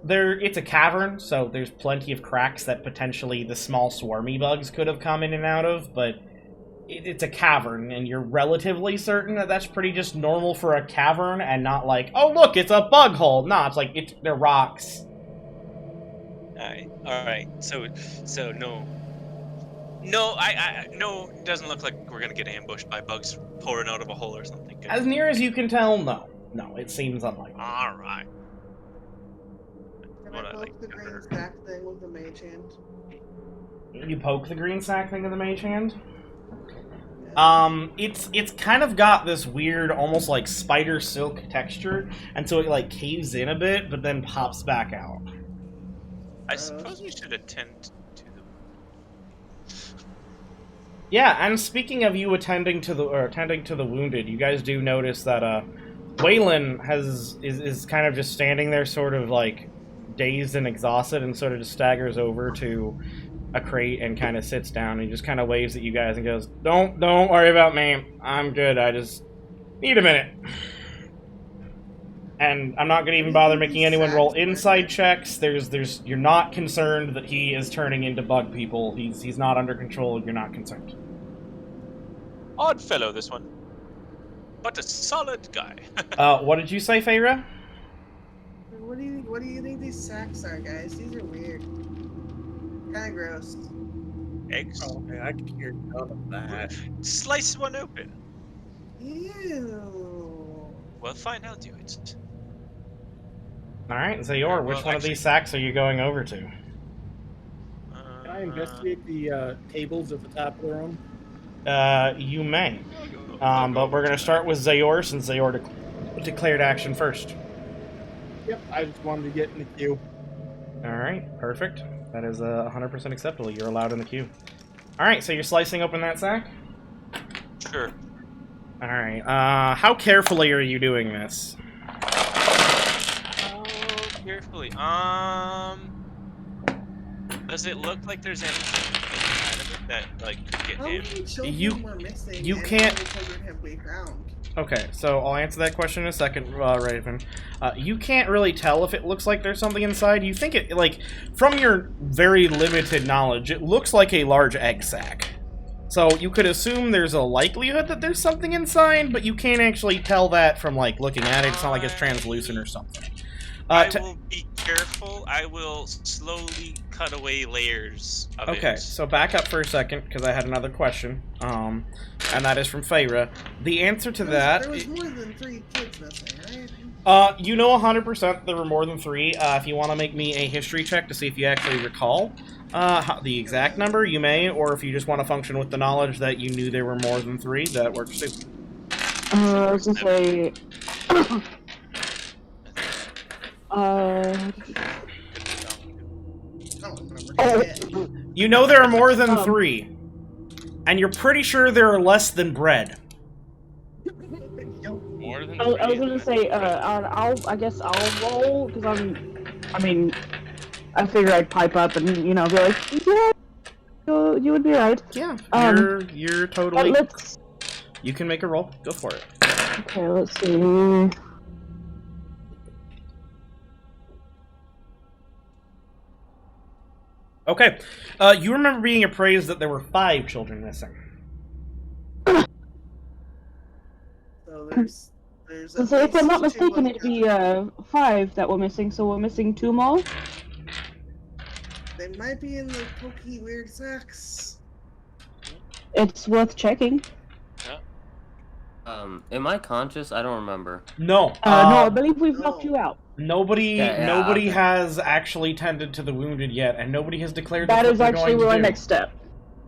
[SPEAKER 1] It's a cavern, so there's plenty of cracks that potentially the small swarmy bugs could have come in and out of, but it's a cavern, and you're relatively certain that that's pretty just normal for a cavern, and not like, oh look, it's a bug hole. No, it's like, they're rocks.
[SPEAKER 5] Alright, so no. No, no, it doesn't look like we're gonna get ambushed by bugs pouring out of a hole or something. Good.
[SPEAKER 1] As near as you can tell, no. No, it seems unlikely.
[SPEAKER 5] Alright.
[SPEAKER 6] Can I poke the green stack thing with the mage hand?
[SPEAKER 1] You poke the green sack thing in the mage hand? It's kind of got this weird, almost like spider silk texture, and so it like caves in a bit, but then pops back out.
[SPEAKER 5] I suppose we should attend to the...
[SPEAKER 1] Yeah, and speaking of you attending to the wounded, you guys do notice that Weilinn is kind of just standing there, sort of like dazed and exhausted, and sort of just staggers over to a crate and kind of sits down. And he just kind of waves at you guys and goes, "Don't worry about me. I'm good. I just need a minute." And I'm not gonna even bother making anyone roll inside checks. You're not concerned that he is turning into bug people. He's not under control. You're not concerned.
[SPEAKER 5] Odd fellow, this one. But a solid guy.
[SPEAKER 1] What did you say, Faeyra?
[SPEAKER 6] What do you think these sacks are, guys? These are weird. Kinda gross.
[SPEAKER 5] Eggs?
[SPEAKER 7] Oh man, I can hear none of that.
[SPEAKER 5] Slice one open.
[SPEAKER 6] Ew.
[SPEAKER 5] Well, fine, I'll do it.
[SPEAKER 1] Alright, Zaor, which
[SPEAKER 5] Well,
[SPEAKER 1] one of these sacks are you going over to?
[SPEAKER 3] Can I investigate the tables at the top of the room?
[SPEAKER 1] You may. But we're gonna start with Zaor, since Zaor declared action first.
[SPEAKER 3] Yep, I just wanted to get in the queue.
[SPEAKER 1] Alright, perfect. That is 100% acceptable. You're allowed in the queue. Alright, so you're slicing open that sack?
[SPEAKER 5] Sure.
[SPEAKER 1] Alright, how carefully are you doing this?
[SPEAKER 5] Carefully. Does it look like there's anything inside of it that, like, could get
[SPEAKER 6] How
[SPEAKER 5] damaged?
[SPEAKER 6] many children were missing?
[SPEAKER 1] you
[SPEAKER 6] and
[SPEAKER 1] can't-
[SPEAKER 6] How many children have we found?
[SPEAKER 1] Okay, so I'll answer that question in a second, Raven. You can't really tell if it looks like there's something inside. You think it, like, from your very limited knowledge, it looks like a large egg sack. So you could assume there's a likelihood that there's something inside, but you can't actually tell that from, like, looking at it. It's not like it's translucent or something.
[SPEAKER 5] I will be careful. I will slowly cut away layers of it.
[SPEAKER 1] Okay, so back up for a second, because I had another question, and that is from Faeyra. The answer to that...
[SPEAKER 6] There was more than 3 kids missing, right?
[SPEAKER 1] You know 100% there were more than 3. If you want to make me a history check to see if you actually recall the exact number, you may, or if you just want to function with the knowledge that you knew there were more than 3, that works too.
[SPEAKER 4] I was gonna say...
[SPEAKER 6] Oh,
[SPEAKER 1] You know there are more than 3. And you're pretty sure there are less than bread.
[SPEAKER 5] More than
[SPEAKER 4] I was
[SPEAKER 5] three,
[SPEAKER 4] gonna
[SPEAKER 5] and
[SPEAKER 4] say,
[SPEAKER 5] then-
[SPEAKER 4] I guess I'll roll, because I figure I'd pipe up and, be like, yeah, you would be right.
[SPEAKER 1] Yeah, you're
[SPEAKER 4] But
[SPEAKER 1] totally...
[SPEAKER 4] let's...
[SPEAKER 1] You can make a roll. Go for it.
[SPEAKER 4] Okay, let's see.
[SPEAKER 1] Okay. You remember being appraised that there were 5 children missing.
[SPEAKER 6] So there's
[SPEAKER 4] So if I'm not
[SPEAKER 6] at least two
[SPEAKER 4] mistaken, it'd be 5 that were missing, so we're missing 2 more?
[SPEAKER 6] They might be in the pokey weird sacks.
[SPEAKER 4] It's worth checking.
[SPEAKER 2] Am I conscious? I don't remember.
[SPEAKER 1] No.
[SPEAKER 4] No, I believe we've knocked you out.
[SPEAKER 1] Nobody
[SPEAKER 2] Yeah.
[SPEAKER 1] has actually tended to the wounded yet, and nobody has declared
[SPEAKER 4] That
[SPEAKER 1] that's
[SPEAKER 4] is
[SPEAKER 1] what they're
[SPEAKER 4] actually
[SPEAKER 1] going to
[SPEAKER 4] our
[SPEAKER 1] do.
[SPEAKER 4] next step.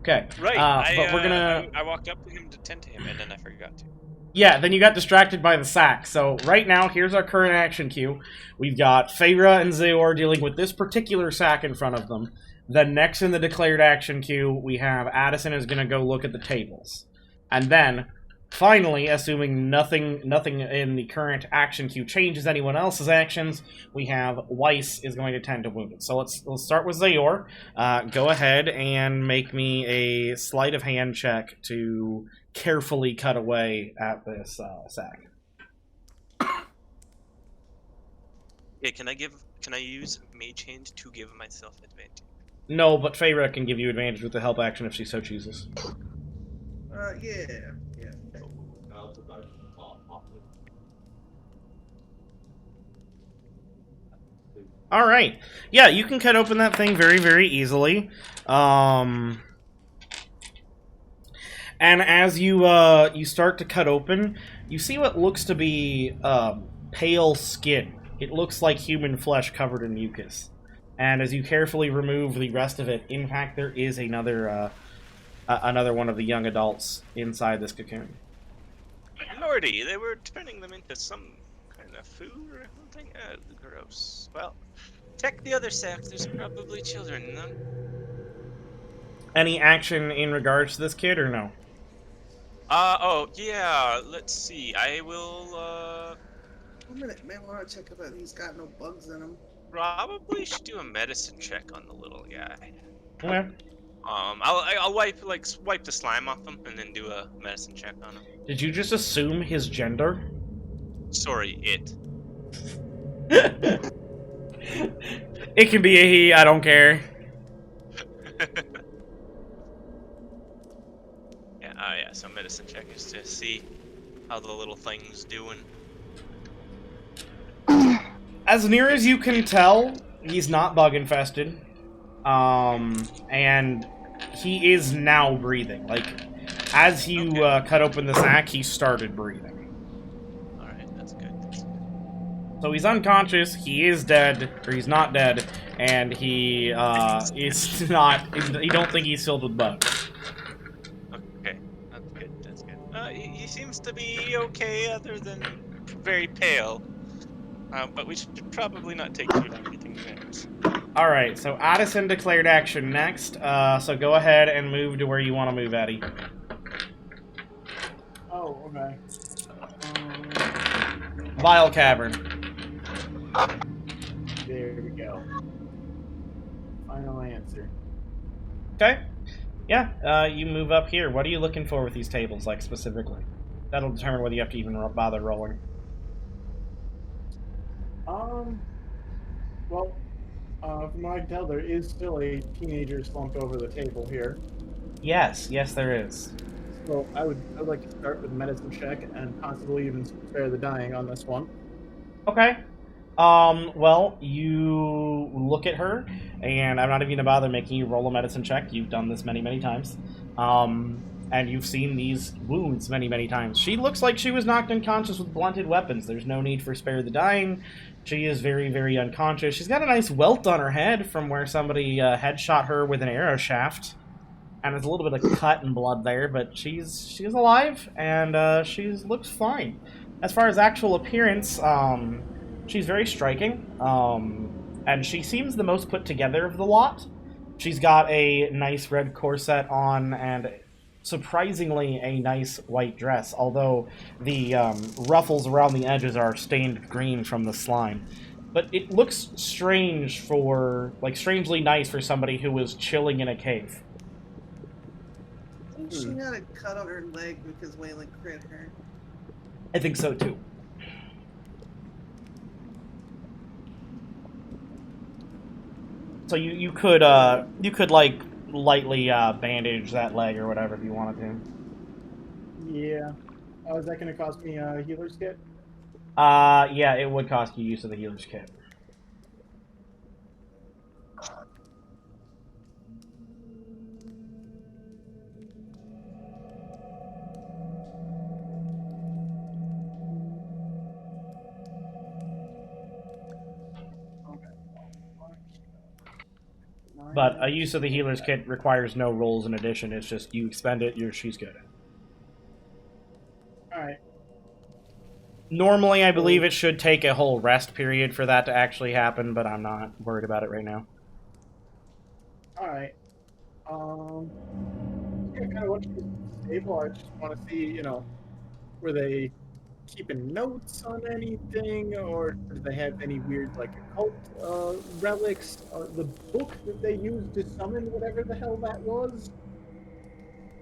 [SPEAKER 1] Okay.
[SPEAKER 5] Right.
[SPEAKER 1] But we're gonna...
[SPEAKER 5] I walked up to him to tend to him, and then I forgot to.
[SPEAKER 1] Yeah, then you got distracted by the sack. So right now, here's our current action queue. We've got Faeyra and Zaor dealing with this particular sack in front of them. Then next in the declared action queue, we have Addison is going to go look at the tables. And then, finally, assuming nothing in the current action queue changes anyone else's actions, we have Wiess is going to tend to wounded. So let's start with Zaor. Go ahead and make me a sleight of hand check to carefully cut away at this sack.
[SPEAKER 5] Yeah, can I use Mage Hand to give myself advantage?
[SPEAKER 1] No, but Faeyra can give you advantage with the help action if she so chooses.
[SPEAKER 6] Yeah.
[SPEAKER 1] All right. Yeah, you can cut open that thing very, very easily. And as you start to cut open, you see what looks to be pale skin. It looks like human flesh covered in mucus. And as you carefully remove the rest of it, in fact, there is another one of the young adults inside this cocoon.
[SPEAKER 5] Lordy, they were turning them into some kind of food or something? Gross. Well, check the other sacks. There's probably children in them.
[SPEAKER 1] Any action in regards to this kid, or no?
[SPEAKER 5] Oh, yeah, let's see. I will,
[SPEAKER 6] 1 minute, man, I want to check if he's got no bugs in him.
[SPEAKER 5] probably should do a medicine check on the little guy.
[SPEAKER 1] Okay.
[SPEAKER 5] I'll wipe the slime off him and then do a medicine check on him.
[SPEAKER 1] Did you just assume his gender?
[SPEAKER 5] Sorry, it.
[SPEAKER 1] It can be a he, I don't care.
[SPEAKER 5] Yeah, so medicine check is to see how the little thing's doing.
[SPEAKER 1] As near as you can tell, he's not bug infested. And he is now breathing. Like, as you cut open the sack, he started breathing.
[SPEAKER 5] Alright, that's good.
[SPEAKER 1] So he's unconscious, he is dead, or he's not dead, and he is not, you don't think he's filled with bugs.
[SPEAKER 5] Okay, that's good. He seems to be okay other than very pale. But we should probably not take too long getting things.
[SPEAKER 1] Alright, so Addison declared action next, so go ahead and move to where you want to move, Eddie.
[SPEAKER 3] Oh, okay.
[SPEAKER 1] Vile Cavern.
[SPEAKER 3] There we go. Final answer.
[SPEAKER 1] Okay. Yeah, you move up here. What are you looking for with these tables, like, specifically? That'll determine whether you have to even bother rolling.
[SPEAKER 3] Well, from what I can tell, there is still a teenager slumped over the table here.
[SPEAKER 1] Yes, there is.
[SPEAKER 3] So I would like to start with medicine check and possibly even spare the dying on this one.
[SPEAKER 1] Okay. Well, you look at her, and I'm not even gonna bother making you roll a medicine check. You've done this many, many times. And you've seen these wounds many, many times. She looks like she was knocked unconscious with blunted weapons. There's no need for spare the dying. She is very, very unconscious. She's got a nice welt on her head from where somebody headshot her with an arrow shaft. And there's a little bit of cut and blood there, but she's alive, and she looks fine. As far as actual appearance, she's very striking, and she seems the most put together of the lot. She's got a nice red corset on, and surprisingly a nice white dress, although the ruffles around the edges are stained green from the slime. But it looks strange strangely nice for somebody who was chilling in a cave.
[SPEAKER 6] I think she had a cut on her leg because Weilinn crit her.
[SPEAKER 1] I think so too. So you could like lightly bandage that leg or whatever if you wanted to.
[SPEAKER 3] Yeah. Oh, is that going to cost me a healer's kit?
[SPEAKER 1] Yeah, it would cost you use of the healer's kit. But a use of the healer's kit requires no rolls in addition. It's just you expend it, she's good.
[SPEAKER 3] Alright.
[SPEAKER 1] Normally, I believe it should take a whole rest period for that to actually happen, but I'm not worried about it right now.
[SPEAKER 3] Alright. Yeah, kind of what you stable. I just want to see, were they keeping notes on anything, or do they have any weird, like, occult relics? The book that they used to summon whatever the hell that was?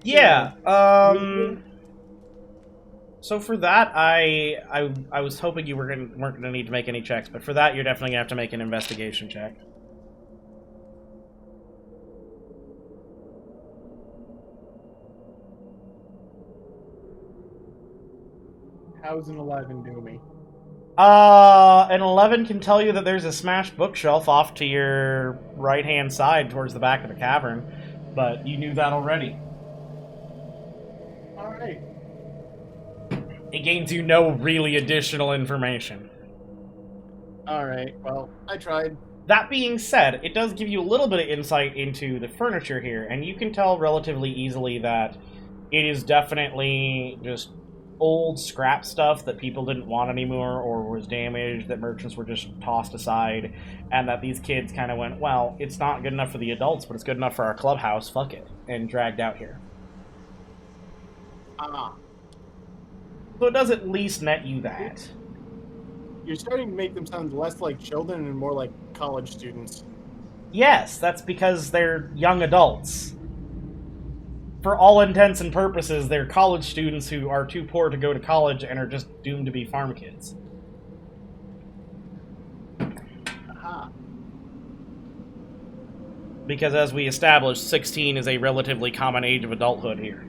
[SPEAKER 1] Yeah, so for that, I was hoping you weren't gonna need to make any checks, but for that, you're definitely gonna have to make an investigation check.
[SPEAKER 3] How's an 11 do me?
[SPEAKER 1] An 11 can tell you that there's a smashed bookshelf off to your right-hand side towards the back of the cavern, but you knew that already.
[SPEAKER 3] Alright.
[SPEAKER 1] It gains you no really additional information.
[SPEAKER 3] Alright, well, I tried.
[SPEAKER 1] That being said, it does give you a little bit of insight into the furniture here, and you can tell relatively easily that it is definitely just old scrap stuff that people didn't want anymore or was damaged, that merchants were just tossed aside, and that these kids kind of went, well, it's not good enough for the adults, but it's good enough for our clubhouse, fuck it, and dragged out here. So it does at least net you that.
[SPEAKER 3] You're starting to make them sound less like children and more like college students.
[SPEAKER 1] Yes, that's because they're young adults. For all intents and purposes, they're college students who are too poor to go to college and are just doomed to be farm kids.
[SPEAKER 3] Aha.
[SPEAKER 1] Because as we established, 16 is a relatively common age of adulthood here.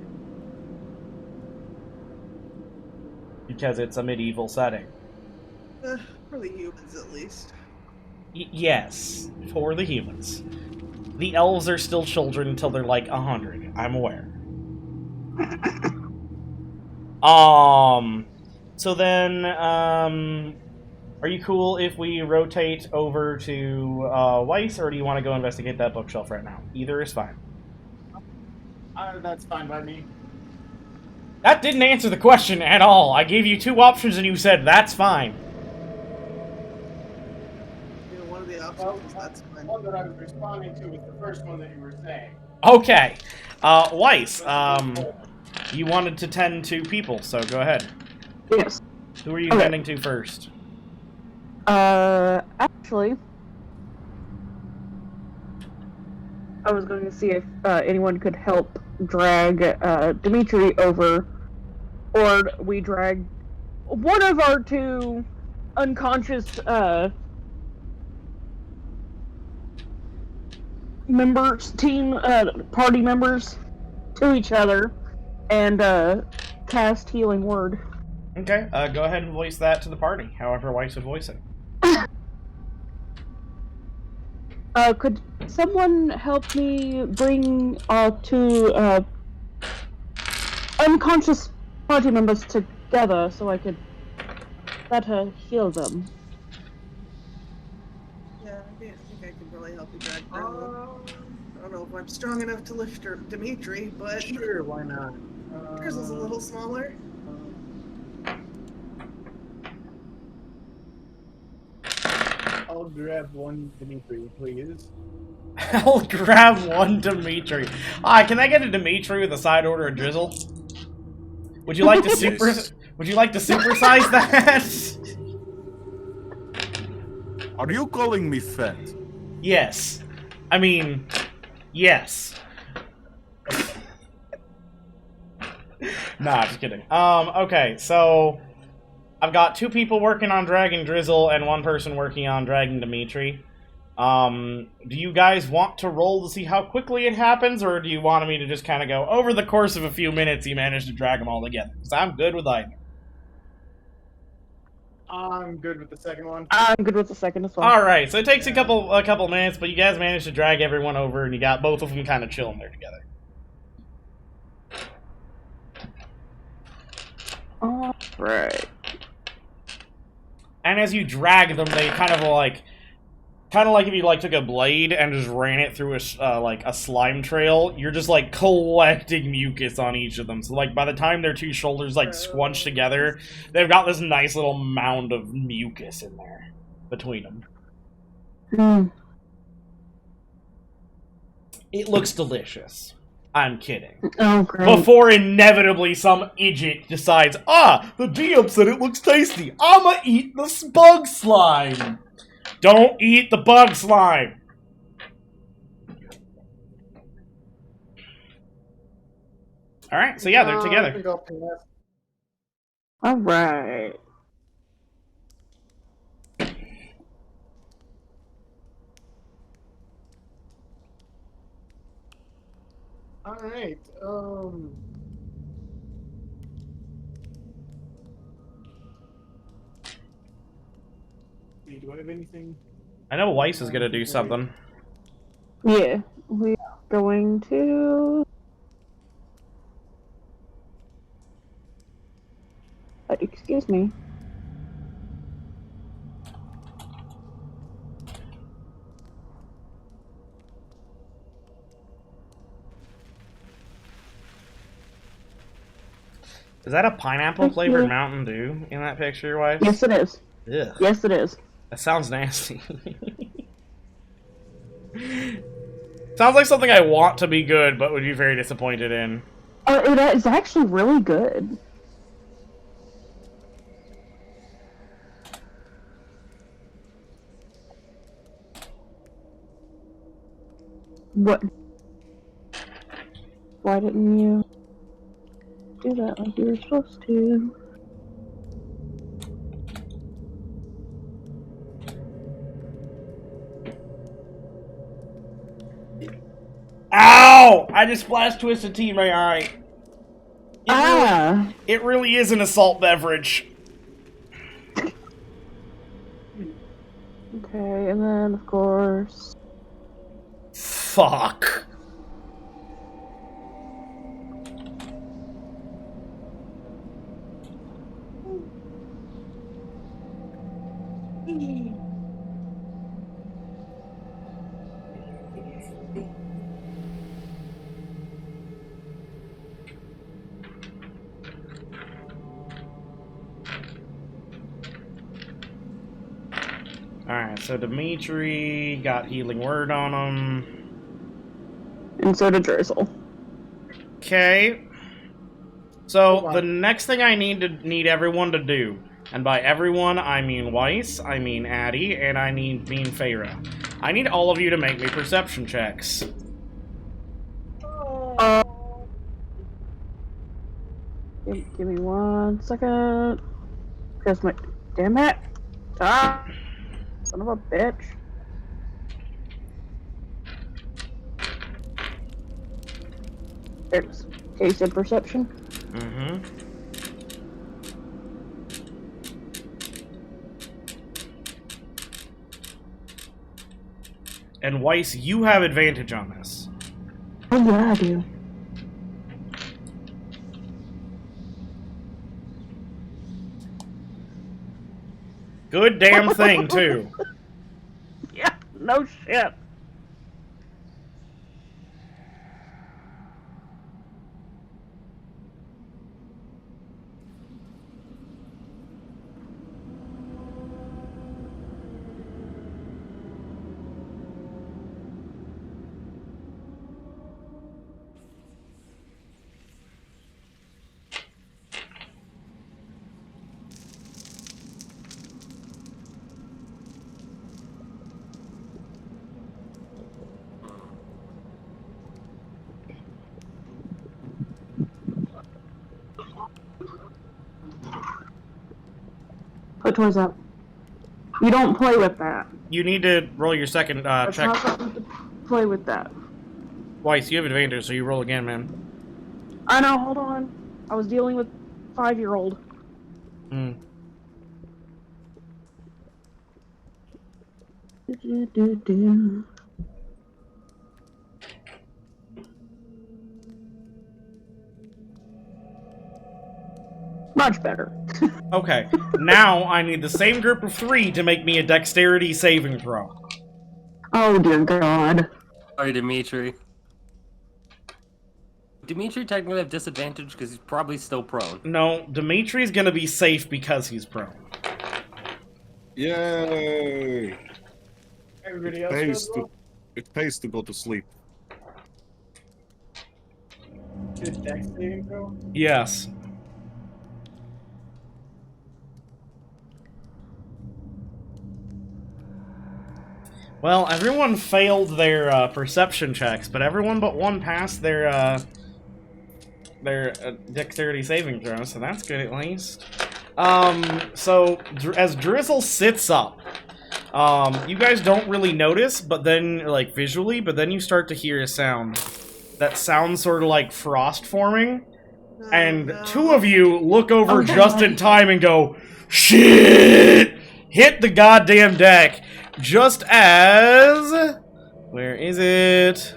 [SPEAKER 1] Because it's a medieval setting.
[SPEAKER 6] For the humans, at least.
[SPEAKER 1] Yes, for the humans. The elves are still children until they're like 100. I'm aware. So then, are you cool if we rotate over to Wiess, or do you want to go investigate that bookshelf right now? Either is fine.
[SPEAKER 3] That's fine by me.
[SPEAKER 1] That didn't answer the question at all. I gave you two options and you said, that's fine.
[SPEAKER 6] One of the options, that's fine.
[SPEAKER 3] The one that I was responding to was the first one that you were saying.
[SPEAKER 1] Okay. Wiess, you wanted to tend to people, so go ahead.
[SPEAKER 4] Yes.
[SPEAKER 1] Who are you tending to first?
[SPEAKER 4] Actually, I was going to see if anyone could help drag Dimetri over, or we drag one of our two unconscious party members to each other and cast Healing Word.
[SPEAKER 1] Okay, go ahead and voice that to the party, however Wiess would voice it.
[SPEAKER 4] Could someone help me bring two unconscious party members together so I could better heal them?
[SPEAKER 6] Yeah, I think I could really help you drag Drizzle. I don't know if I'm strong enough to lift Dimetri, but
[SPEAKER 3] Sure, why not?
[SPEAKER 6] Drizzle's a little smaller.
[SPEAKER 3] I'll grab one Dimitri, please.
[SPEAKER 1] I'll grab one Dimetri. Can I get a Dimetri with a side order of Drizzle? Would you like to Would you like to supersize that?
[SPEAKER 7] Are you calling me fat?
[SPEAKER 1] Yes. I mean, yes. Nah, just kidding. Okay, so I've got 2 people working on dragging Drizzle and 1 person working on dragging Dimetri. Do you guys want to roll to see how quickly it happens, or do you want me to just kind of go, over the course of a few minutes, you managed to drag them all together? Because I'm good with either.
[SPEAKER 3] I'm good with the second one.
[SPEAKER 4] I'm good with the second as well.
[SPEAKER 1] Alright, so it takes a couple minutes, but you guys managed to drag everyone over, and you got both of them kind of chilling there together.
[SPEAKER 4] Alright.
[SPEAKER 1] And as you drag them, they kind of like if you like took a blade and just ran it through a slime trail. You're just like collecting mucus on each of them. So like by the time their 2 shoulders like squunched together, they've got this nice little mound of mucus in there between them. It looks delicious. I'm kidding.
[SPEAKER 4] Oh, great.
[SPEAKER 1] Before inevitably some idiot decides, the DM said it looks tasty. I'ma eat the bug slime. Don't eat the bug slime. Alright, so yeah, they're together.
[SPEAKER 3] I think I'll pass.
[SPEAKER 4] Alright.
[SPEAKER 3] Alright, do I have anything?
[SPEAKER 1] I know Wiess is gonna do something.
[SPEAKER 4] Yeah, we are going to... excuse me.
[SPEAKER 1] Is that a pineapple flavored Mountain Dew in that picture, Wiess?
[SPEAKER 4] Yes, it is.
[SPEAKER 1] Ugh.
[SPEAKER 4] Yes, it is.
[SPEAKER 1] That sounds nasty. Sounds like something I want to be good, but would be very disappointed in.
[SPEAKER 4] It is actually really good. What? Why didn't you do that like you were supposed to?
[SPEAKER 1] Ow! I just splashed Twisted Tea in my eye. It really is an assault beverage.
[SPEAKER 4] Okay, and then of course...
[SPEAKER 1] Fuck. Alright, so Dimetri got Healing Word on him.
[SPEAKER 4] And so did Drizzle.
[SPEAKER 1] Okay. So, the next thing I need everyone to do, and by everyone, I mean Wiess, I mean Addie, and I mean Faeyra. I need all of you to make me perception checks.
[SPEAKER 4] Give me 1 second. Cause my... Damn it! Ah! Son of a bitch. There's case of perception.
[SPEAKER 1] Mm-hmm. And Wiess, you have advantage on this.
[SPEAKER 4] Oh yeah, I do.
[SPEAKER 1] Good damn thing, too.
[SPEAKER 4] Yeah, no shit. put toys up. You don't play with that.
[SPEAKER 1] You need to roll your second
[SPEAKER 4] That's
[SPEAKER 1] check.
[SPEAKER 4] not something to play with that.
[SPEAKER 1] Weiss, you have advantage, so you roll again, man.
[SPEAKER 4] I know, hold on. I was dealing with 5-year-old.
[SPEAKER 1] Hmm.
[SPEAKER 4] Much better.
[SPEAKER 1] Okay, now I need the same group of 3 to make me a dexterity saving throw.
[SPEAKER 4] Oh dear God.
[SPEAKER 2] Sorry, Dimitri. Dimitri technically have disadvantage because he's probably still prone.
[SPEAKER 1] No, Dimitri's gonna be safe because he's prone.
[SPEAKER 7] Yay!
[SPEAKER 3] Everybody else
[SPEAKER 7] It pays to go to sleep.
[SPEAKER 3] Did Dex saving throw?
[SPEAKER 1] Yes. Well, everyone failed their perception checks, but everyone but one passed their dexterity saving throw, so that's good at least. So as Drizzle sits up, you guys don't really notice, but then, like, visually, but then you start to hear a sound. That sounds sort of like frost forming, and 2 of you look over just in time and go, shit! Hit the goddamn deck, just as... Where is it?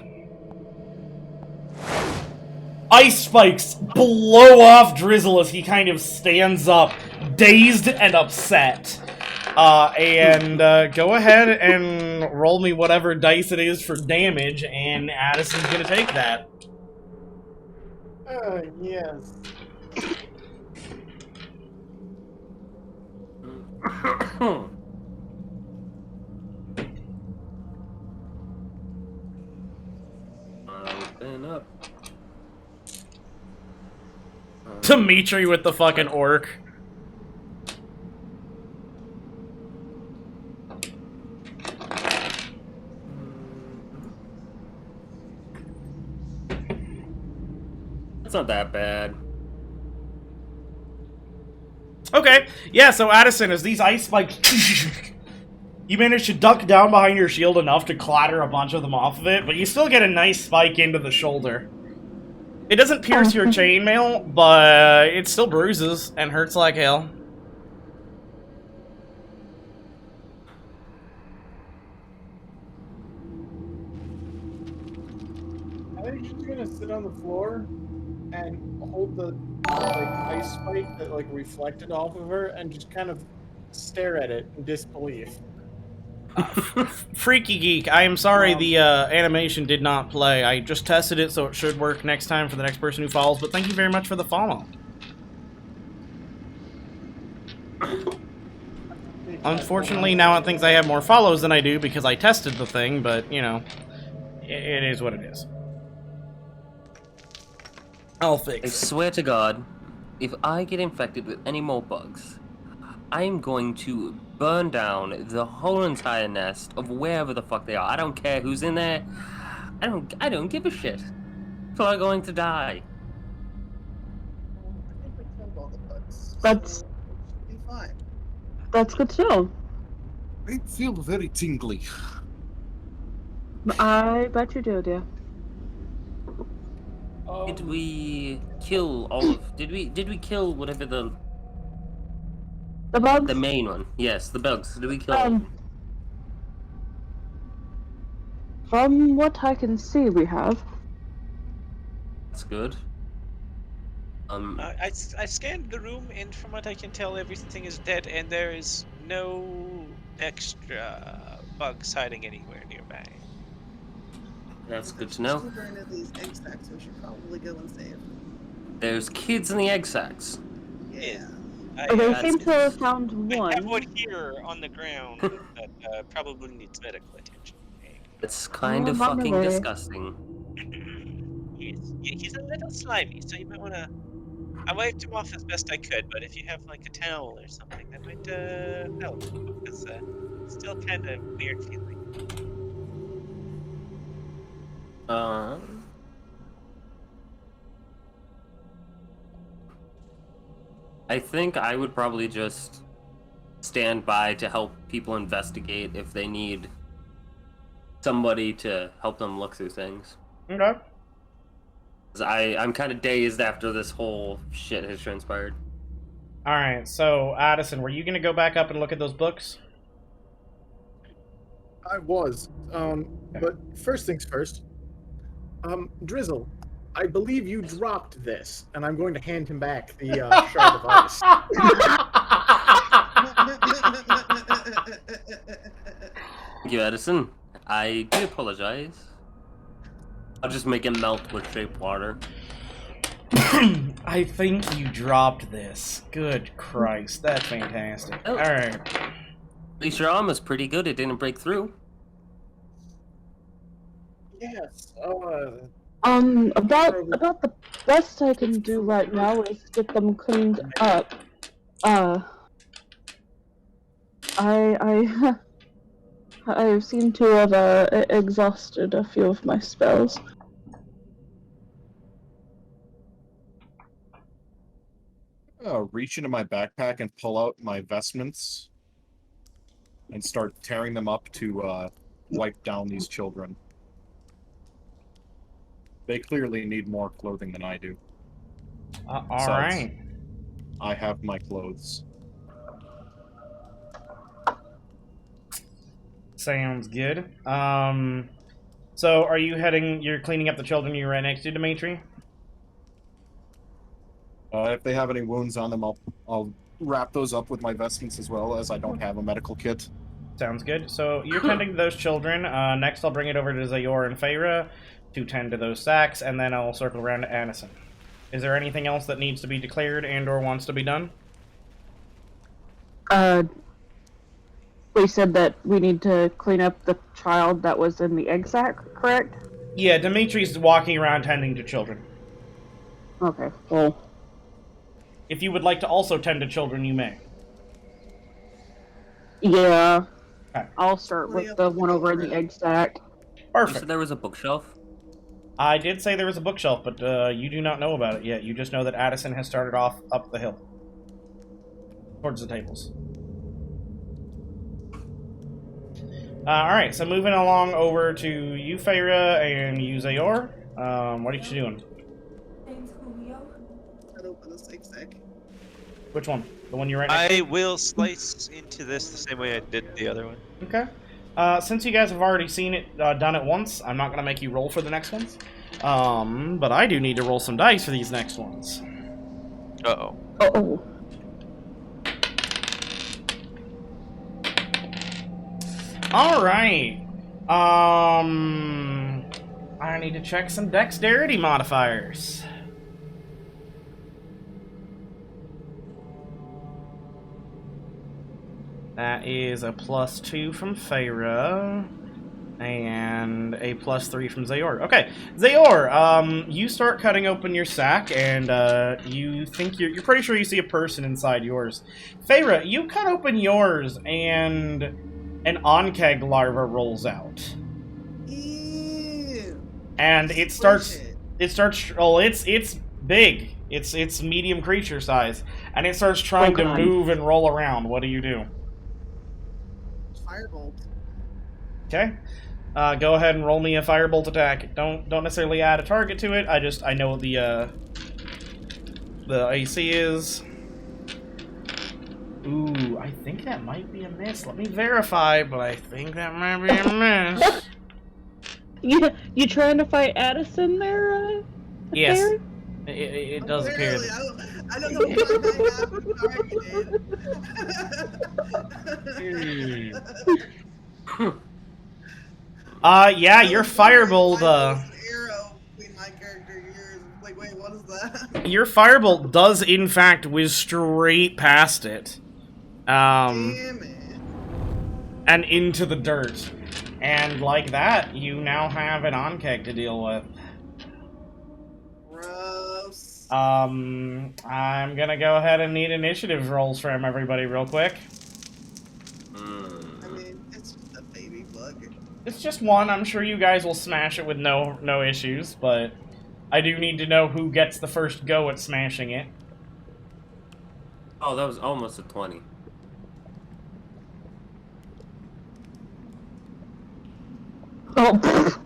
[SPEAKER 1] Ice spikes blow off Drizzle as he kind of stands up, dazed and upset. Go ahead and roll me whatever dice it is for damage, and Addison's gonna take that.
[SPEAKER 3] Yes.
[SPEAKER 2] Open up.
[SPEAKER 1] Dimitri with the fucking orc.
[SPEAKER 2] It's not that bad.
[SPEAKER 1] Okay, yeah, so Addison, as these ice spikes... You manage to duck down behind your shield enough to clatter a bunch of them off of it, but you still get a nice spike into the shoulder. It doesn't pierce your chainmail, but it still bruises and hurts like hell.
[SPEAKER 3] I think she's gonna sit on the floor and hold the ice spike that reflected off of her and just kind of stare at it in disbelief.
[SPEAKER 1] Freaky Geek, I am sorry the animation did not play. I just tested it, so it should work next time for the next person who follows, but thank you very much for the follow. Unfortunately, now it thinks I have more follows than I do because I tested the thing, but, you know, it is what it is. I'll fix
[SPEAKER 2] I
[SPEAKER 1] it.
[SPEAKER 2] swear to God, if I get infected with any more bugs, I'm going to burn down the whole entire nest of wherever the fuck they are. I don't care who's in there. I don't give a shit. People are going to die.
[SPEAKER 6] I think we killed all the bugs.
[SPEAKER 4] That's-
[SPEAKER 6] So it should be fine.
[SPEAKER 4] That's good to know.
[SPEAKER 7] I feel very tingly.
[SPEAKER 4] I bet you do, dear.
[SPEAKER 2] Did we kill all of? Did we kill whatever the
[SPEAKER 4] The bugs?
[SPEAKER 2] main one? Yes, the bugs. Did we kill? All of them?
[SPEAKER 4] From what I can see, we have.
[SPEAKER 2] That's good.
[SPEAKER 5] I scanned the room, and from what I can tell, everything is dead, and there is no extra bugs hiding anywhere nearby.
[SPEAKER 2] That's good to
[SPEAKER 6] There's
[SPEAKER 2] know.
[SPEAKER 6] children in these egg sacs we should probably go and save.
[SPEAKER 2] There's kids in the egg sacs.
[SPEAKER 6] Yeah.
[SPEAKER 4] They
[SPEAKER 2] that's-
[SPEAKER 4] seem to have found
[SPEAKER 5] I have
[SPEAKER 4] one.
[SPEAKER 5] one here on the ground that probably needs medical attention.
[SPEAKER 2] It's kind of
[SPEAKER 4] Oh,
[SPEAKER 2] fucking
[SPEAKER 4] bummer.
[SPEAKER 2] disgusting.
[SPEAKER 5] He's a little slimy, so you might want to. I wiped him off as best I could, but if you have like a towel or something, that might help. Because it's still kind of weird feeling.
[SPEAKER 2] I think I would probably just stand by to help people investigate if they need somebody to help them look through things.
[SPEAKER 1] Okay.
[SPEAKER 2] 'Cause I'm kind of dazed after this whole shit has transpired.
[SPEAKER 1] Alright, so Addison, were you gonna go back up and look at those books?
[SPEAKER 3] I was. But first things first. Drizzle, I believe you dropped this, and I'm going to hand him back the shard of ice.
[SPEAKER 2] Thank you, Addison. I do apologize. I'll just make it melt with shape water.
[SPEAKER 1] I think you dropped this. Good Christ, that's fantastic.
[SPEAKER 2] Oh.
[SPEAKER 1] Alright.
[SPEAKER 2] At least your arm was pretty good. It didn't break through.
[SPEAKER 3] Yes.
[SPEAKER 4] About the best I can do right now is get them cleaned up. I seem to have exhausted a few of my spells.
[SPEAKER 7] Reach into my backpack and pull out my vestments and start tearing them up to wipe down these children. They clearly need more clothing than I do.
[SPEAKER 1] Alright.
[SPEAKER 7] I have my clothes.
[SPEAKER 1] Sounds good. So are you you're cleaning up the children you were right next to, Dimetri?
[SPEAKER 7] If they have any wounds on them, I'll wrap those up with my vestments as well, as I don't have a medical kit.
[SPEAKER 1] Sounds good. So you're tending to those children. Next I'll bring it over to Zaor and Faeyra to tend to those sacks, and then I'll circle around to Addison. Is there anything else that needs to be declared and or wants to be done?
[SPEAKER 4] We said that we need to clean up the child that was in the egg sack, correct?
[SPEAKER 1] Yeah, Dimitri's walking around tending to children.
[SPEAKER 4] Okay, well...
[SPEAKER 1] If you would like to also tend to children, you may.
[SPEAKER 4] Yeah.
[SPEAKER 1] Okay.
[SPEAKER 4] I'll start with the one over in the egg sack.
[SPEAKER 2] You
[SPEAKER 1] Perfect.
[SPEAKER 2] said there was a bookshelf?
[SPEAKER 1] I did say there was a bookshelf, but you do not know about it yet. You just know that Addison has started off up the hill. Towards the tables. Alright, so moving along over to you, Faeyra, and you, Zaor. What are you doing?
[SPEAKER 6] I'd open the zigzag.
[SPEAKER 1] Which one? The one you're right next
[SPEAKER 5] I will slice into this the same way I did the other one.
[SPEAKER 1] to? Okay. Since you guys have already seen it done it once, I'm not going to make you roll for the next ones. But I do need to roll some dice for these next ones.
[SPEAKER 5] Uh-oh.
[SPEAKER 4] Uh-oh.
[SPEAKER 1] Alright. I need to check some dexterity modifiers. That is a +2 from Faeyra, and a +3 from Zaor. Okay, Zaor, you start cutting open your sack, and you think you're pretty sure you see a person inside yours. Faeyra, you cut open yours, and an onkeg larva rolls out,
[SPEAKER 6] Ew.
[SPEAKER 1] and it starts.
[SPEAKER 6] Bullshit.
[SPEAKER 1] Oh, it's big. It's medium creature size, and it starts trying to
[SPEAKER 4] God.
[SPEAKER 1] move and roll around. What do you do?
[SPEAKER 6] Firebolt.
[SPEAKER 1] Okay. Go ahead and roll me a firebolt attack. Don't necessarily add a target to it. I know what the AC is. Ooh, I think that might be a miss. Let me verify, but I think that might be a miss.
[SPEAKER 4] You trying to fight Addison there?
[SPEAKER 1] Yes.
[SPEAKER 4] Faeyra?
[SPEAKER 1] It does appear.
[SPEAKER 6] Apparently, I don't know why I have
[SPEAKER 1] Yeah, your firebolt,
[SPEAKER 6] Arrow between my character and yours. Like, wait, what is that?
[SPEAKER 1] your firebolt does in fact whiz straight past it.
[SPEAKER 6] Damn it.
[SPEAKER 1] And into the dirt. And like that, you now have an onkeg to deal with.
[SPEAKER 6] Gross.
[SPEAKER 1] I'm gonna go ahead and need initiative rolls from everybody real quick.
[SPEAKER 6] I mean, it's just a baby bug.
[SPEAKER 1] It's just one. I'm sure you guys will smash it with no issues, but I do need to know who gets the first go at smashing it.
[SPEAKER 2] Oh, that was almost a 20.
[SPEAKER 4] Oh.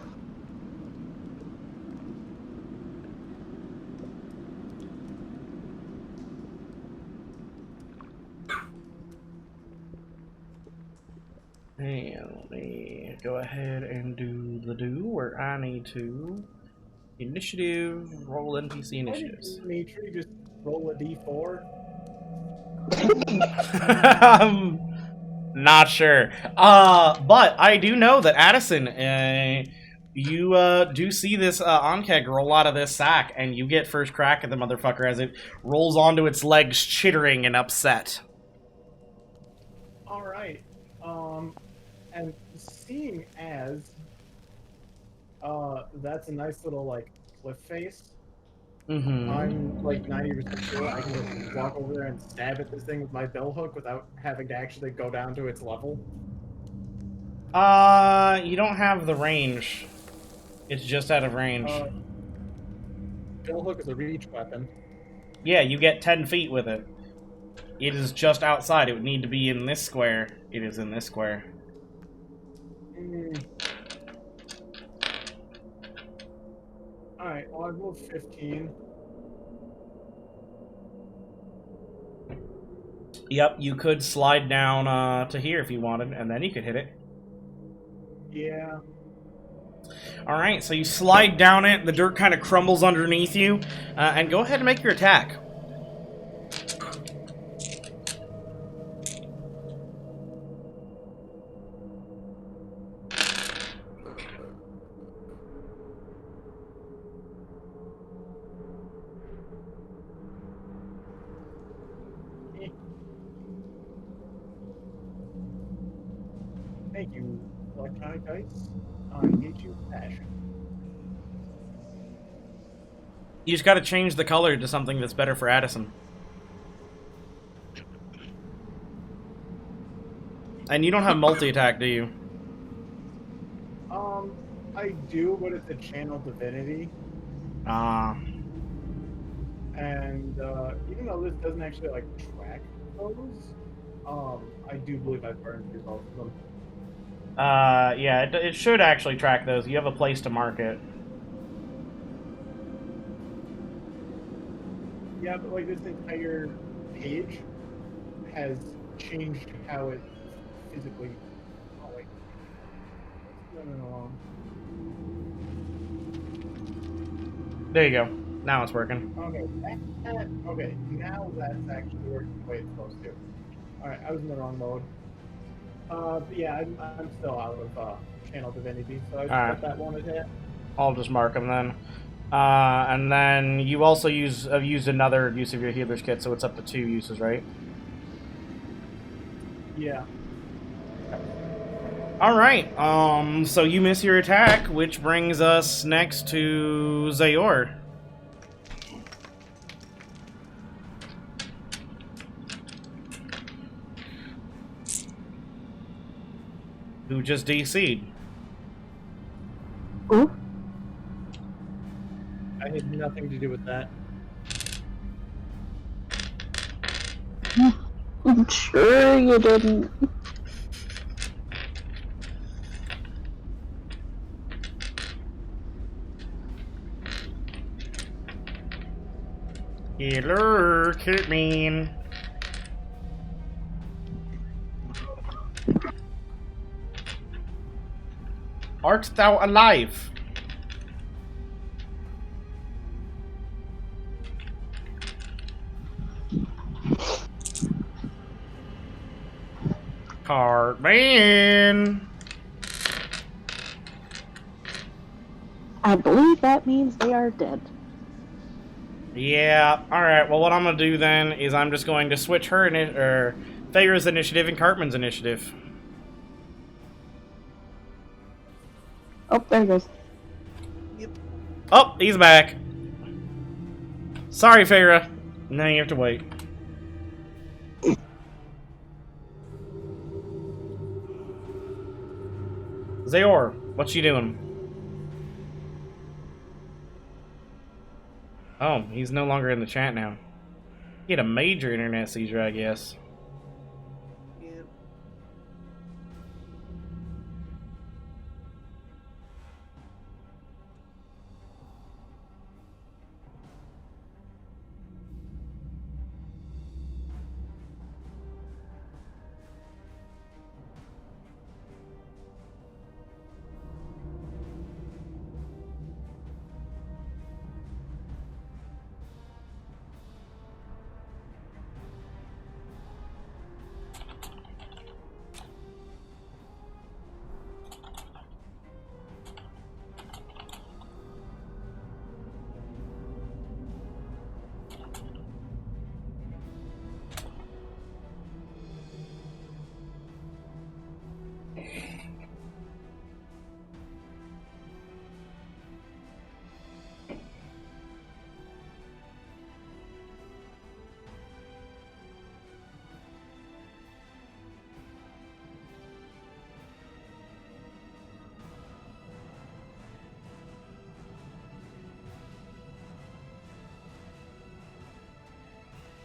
[SPEAKER 1] And let me go ahead and do where I need to. Initiative, roll NPC initiatives.
[SPEAKER 3] Dimitri, just roll a d4.
[SPEAKER 1] I'm not sure. But I do know that Addison, you do see this Onkeg roll out of this sack, and you get first crack at the motherfucker as it rolls onto its legs, chittering and upset.
[SPEAKER 3] All right. And seeing as that's a nice little like cliff face.
[SPEAKER 1] Mm-hmm.
[SPEAKER 3] I'm like 90% sure I can just walk over there and stab at this thing with my bell hook without having to actually go down to its level.
[SPEAKER 1] You don't have the range. It's just out of range.
[SPEAKER 3] Bell hook is a reach weapon.
[SPEAKER 1] Yeah, you get 10 feet with it. It is just outside. It would need to be in this square. It is in this square.
[SPEAKER 3] Alright, well, I rolled 15.
[SPEAKER 1] Yep, you could slide down to here if you wanted, and then you could hit it.
[SPEAKER 3] Yeah.
[SPEAKER 1] Alright, so you slide down it, the dirt kind of crumbles underneath you, and go ahead and make your attack.
[SPEAKER 3] Thank you, electronic dice. I hate you, passion.
[SPEAKER 1] You just gotta change the color to something that's better for Addison. And you don't have multi-attack, do you?
[SPEAKER 3] I do, but it's a channel divinity.
[SPEAKER 1] Ah.
[SPEAKER 3] And even though this doesn't actually like track those, I do believe I burned through both of them.
[SPEAKER 1] Yeah, it should actually track those. You have a place to mark it.
[SPEAKER 3] Yeah, but like this entire page has changed how it physically. Oh wait. No.
[SPEAKER 1] There you go. Now it's working.
[SPEAKER 3] Okay. Okay. Now that's actually working the way it's supposed to. All right. I was in the wrong mode. But yeah, I'm still out of channel divinity, so I just got that one attack.
[SPEAKER 1] I'll just mark them then. And then you also have used another use of your healer's kit, so it's up to 2 uses, right?
[SPEAKER 3] Yeah.
[SPEAKER 1] Alright, so you miss your attack, which brings us next to Zaor. Who just DC'd.
[SPEAKER 4] Ooh.
[SPEAKER 3] I had nothing to do with that.
[SPEAKER 4] I'm sure you didn't.
[SPEAKER 1] Healer, Cartman. Art thou alive? Cartman.
[SPEAKER 4] I believe that means they are dead.
[SPEAKER 1] Yeah, alright, well what I'm gonna do then is I'm just going to switch her Faeyra's initiative and Cartman's initiative.
[SPEAKER 4] Oh, there he goes.
[SPEAKER 6] Yep.
[SPEAKER 1] Oh, he's back. Sorry, Faeyra. Now you have to wait. Zaor, what you doing? Oh, he's no longer in the chat now. He had a major internet seizure, I guess.
[SPEAKER 6] Yep.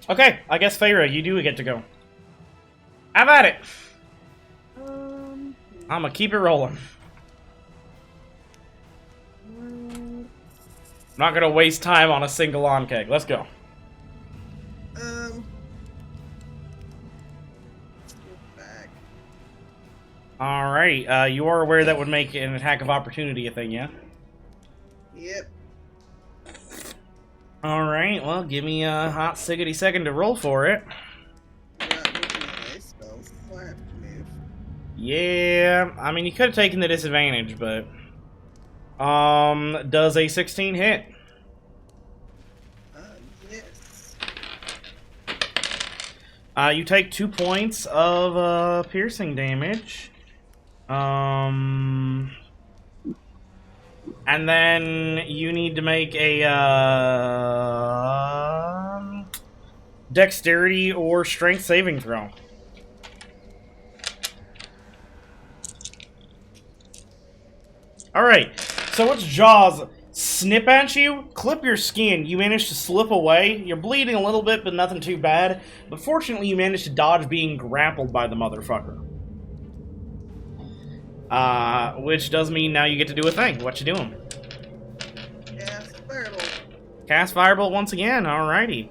[SPEAKER 1] Okay, I guess Faeyra, you do get to go. Have at it! I'ma keep it rolling. I'm not gonna waste time on a single on-keg. Let's go.
[SPEAKER 6] Back.
[SPEAKER 1] Alrighty, you are aware that would make an attack of opportunity a thing, yeah?
[SPEAKER 6] Yep.
[SPEAKER 1] Alright, well, give me a hot siggity second to roll for it. Yeah, I mean, you could have taken the disadvantage, but... does a 16 hit?
[SPEAKER 6] Yes.
[SPEAKER 1] You take 2 points of, piercing damage. And then you need to make a, dexterity or strength saving throw. Alright, so its jaws snip at you, clip your skin, you manage to slip away. You're bleeding a little bit, but nothing too bad. But fortunately, you managed to dodge being grappled by the motherfucker. Which does mean now you get to do a thing. What you doing?
[SPEAKER 6] Cast Firebolt.
[SPEAKER 1] Cast Firebolt once again, alrighty.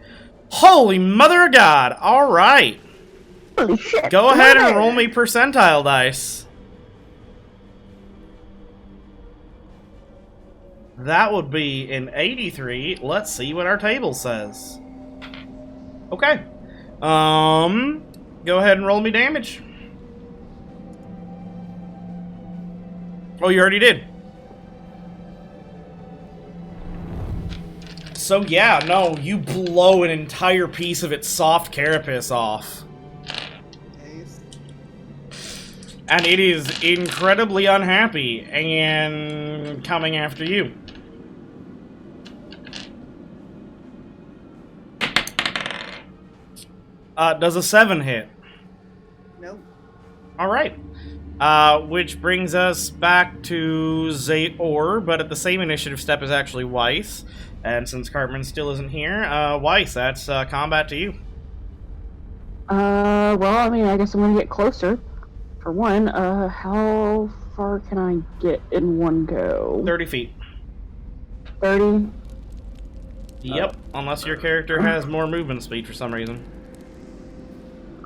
[SPEAKER 1] Holy mother of God, alright.
[SPEAKER 4] Holy shit.
[SPEAKER 1] Go ahead and roll me percentile dice. That would be an 83. Let's see what our table says. Okay. Go ahead and roll me damage. Oh, you already did. So yeah, no, you blow an entire piece of its soft carapace off.
[SPEAKER 6] Nice.
[SPEAKER 1] And it is incredibly unhappy and coming after you. Does a 7 hit?
[SPEAKER 6] Nope.
[SPEAKER 1] Alright. Which brings us back to Zaor, but at the same initiative step is actually Wiess. And since Cartman still isn't here, Wiess, that's combat to you.
[SPEAKER 4] Well, I mean, I guess I'm gonna get closer. For one, how far can I get in one go?
[SPEAKER 1] 30 feet.
[SPEAKER 4] 30?
[SPEAKER 1] Yep, unless your character has more movement speed for some reason.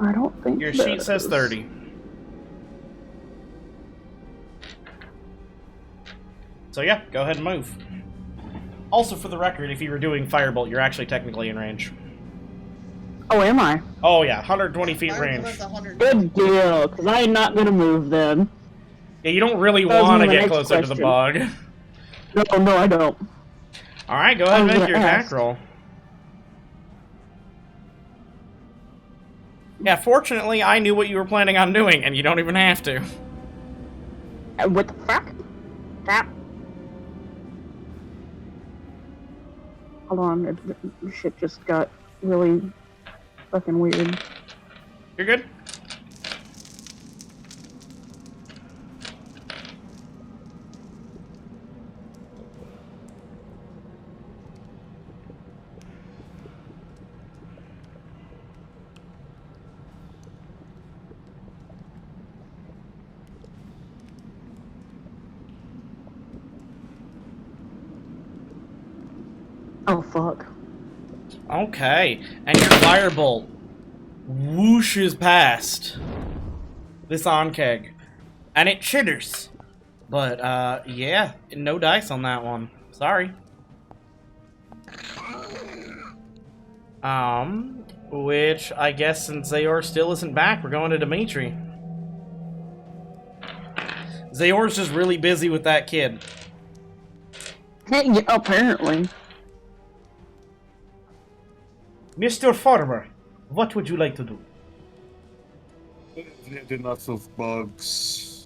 [SPEAKER 4] I don't think
[SPEAKER 1] Your
[SPEAKER 4] it
[SPEAKER 1] sheet
[SPEAKER 4] does.
[SPEAKER 1] says 30. So yeah, go ahead and move. Also, for the record, if you were doing Firebolt, you're actually technically in range.
[SPEAKER 4] Oh, am I?
[SPEAKER 1] Oh yeah, 120 feet
[SPEAKER 6] Firebolt
[SPEAKER 1] range.
[SPEAKER 6] has 100.
[SPEAKER 4] Good deal, because I'm not gonna move then.
[SPEAKER 1] Yeah, you don't really
[SPEAKER 4] That was
[SPEAKER 1] want to
[SPEAKER 4] my
[SPEAKER 1] get
[SPEAKER 4] next
[SPEAKER 1] closer to the bug.
[SPEAKER 4] No, I don't.
[SPEAKER 1] Alright, go ahead and
[SPEAKER 4] I was
[SPEAKER 1] make your
[SPEAKER 4] gonna
[SPEAKER 1] attack
[SPEAKER 4] ask.
[SPEAKER 1] roll. Yeah, fortunately, I knew what you were planning on doing, and you don't even have to.
[SPEAKER 4] What the fuck? Tap. Hold on, shit just got really fucking weird.
[SPEAKER 1] You're good?
[SPEAKER 4] Oh fuck.
[SPEAKER 1] Okay, and your firebolt whooshes past this on-keg, and it chitters. But, yeah, no dice on that one. Sorry. Which, I guess since Zaor still isn't back, we're going to Dimetri. Zaor's just really busy with that kid.
[SPEAKER 4] Hey, yeah, apparently.
[SPEAKER 1] Mr. Farmer, what would you like to do?
[SPEAKER 7] Enough of bugs.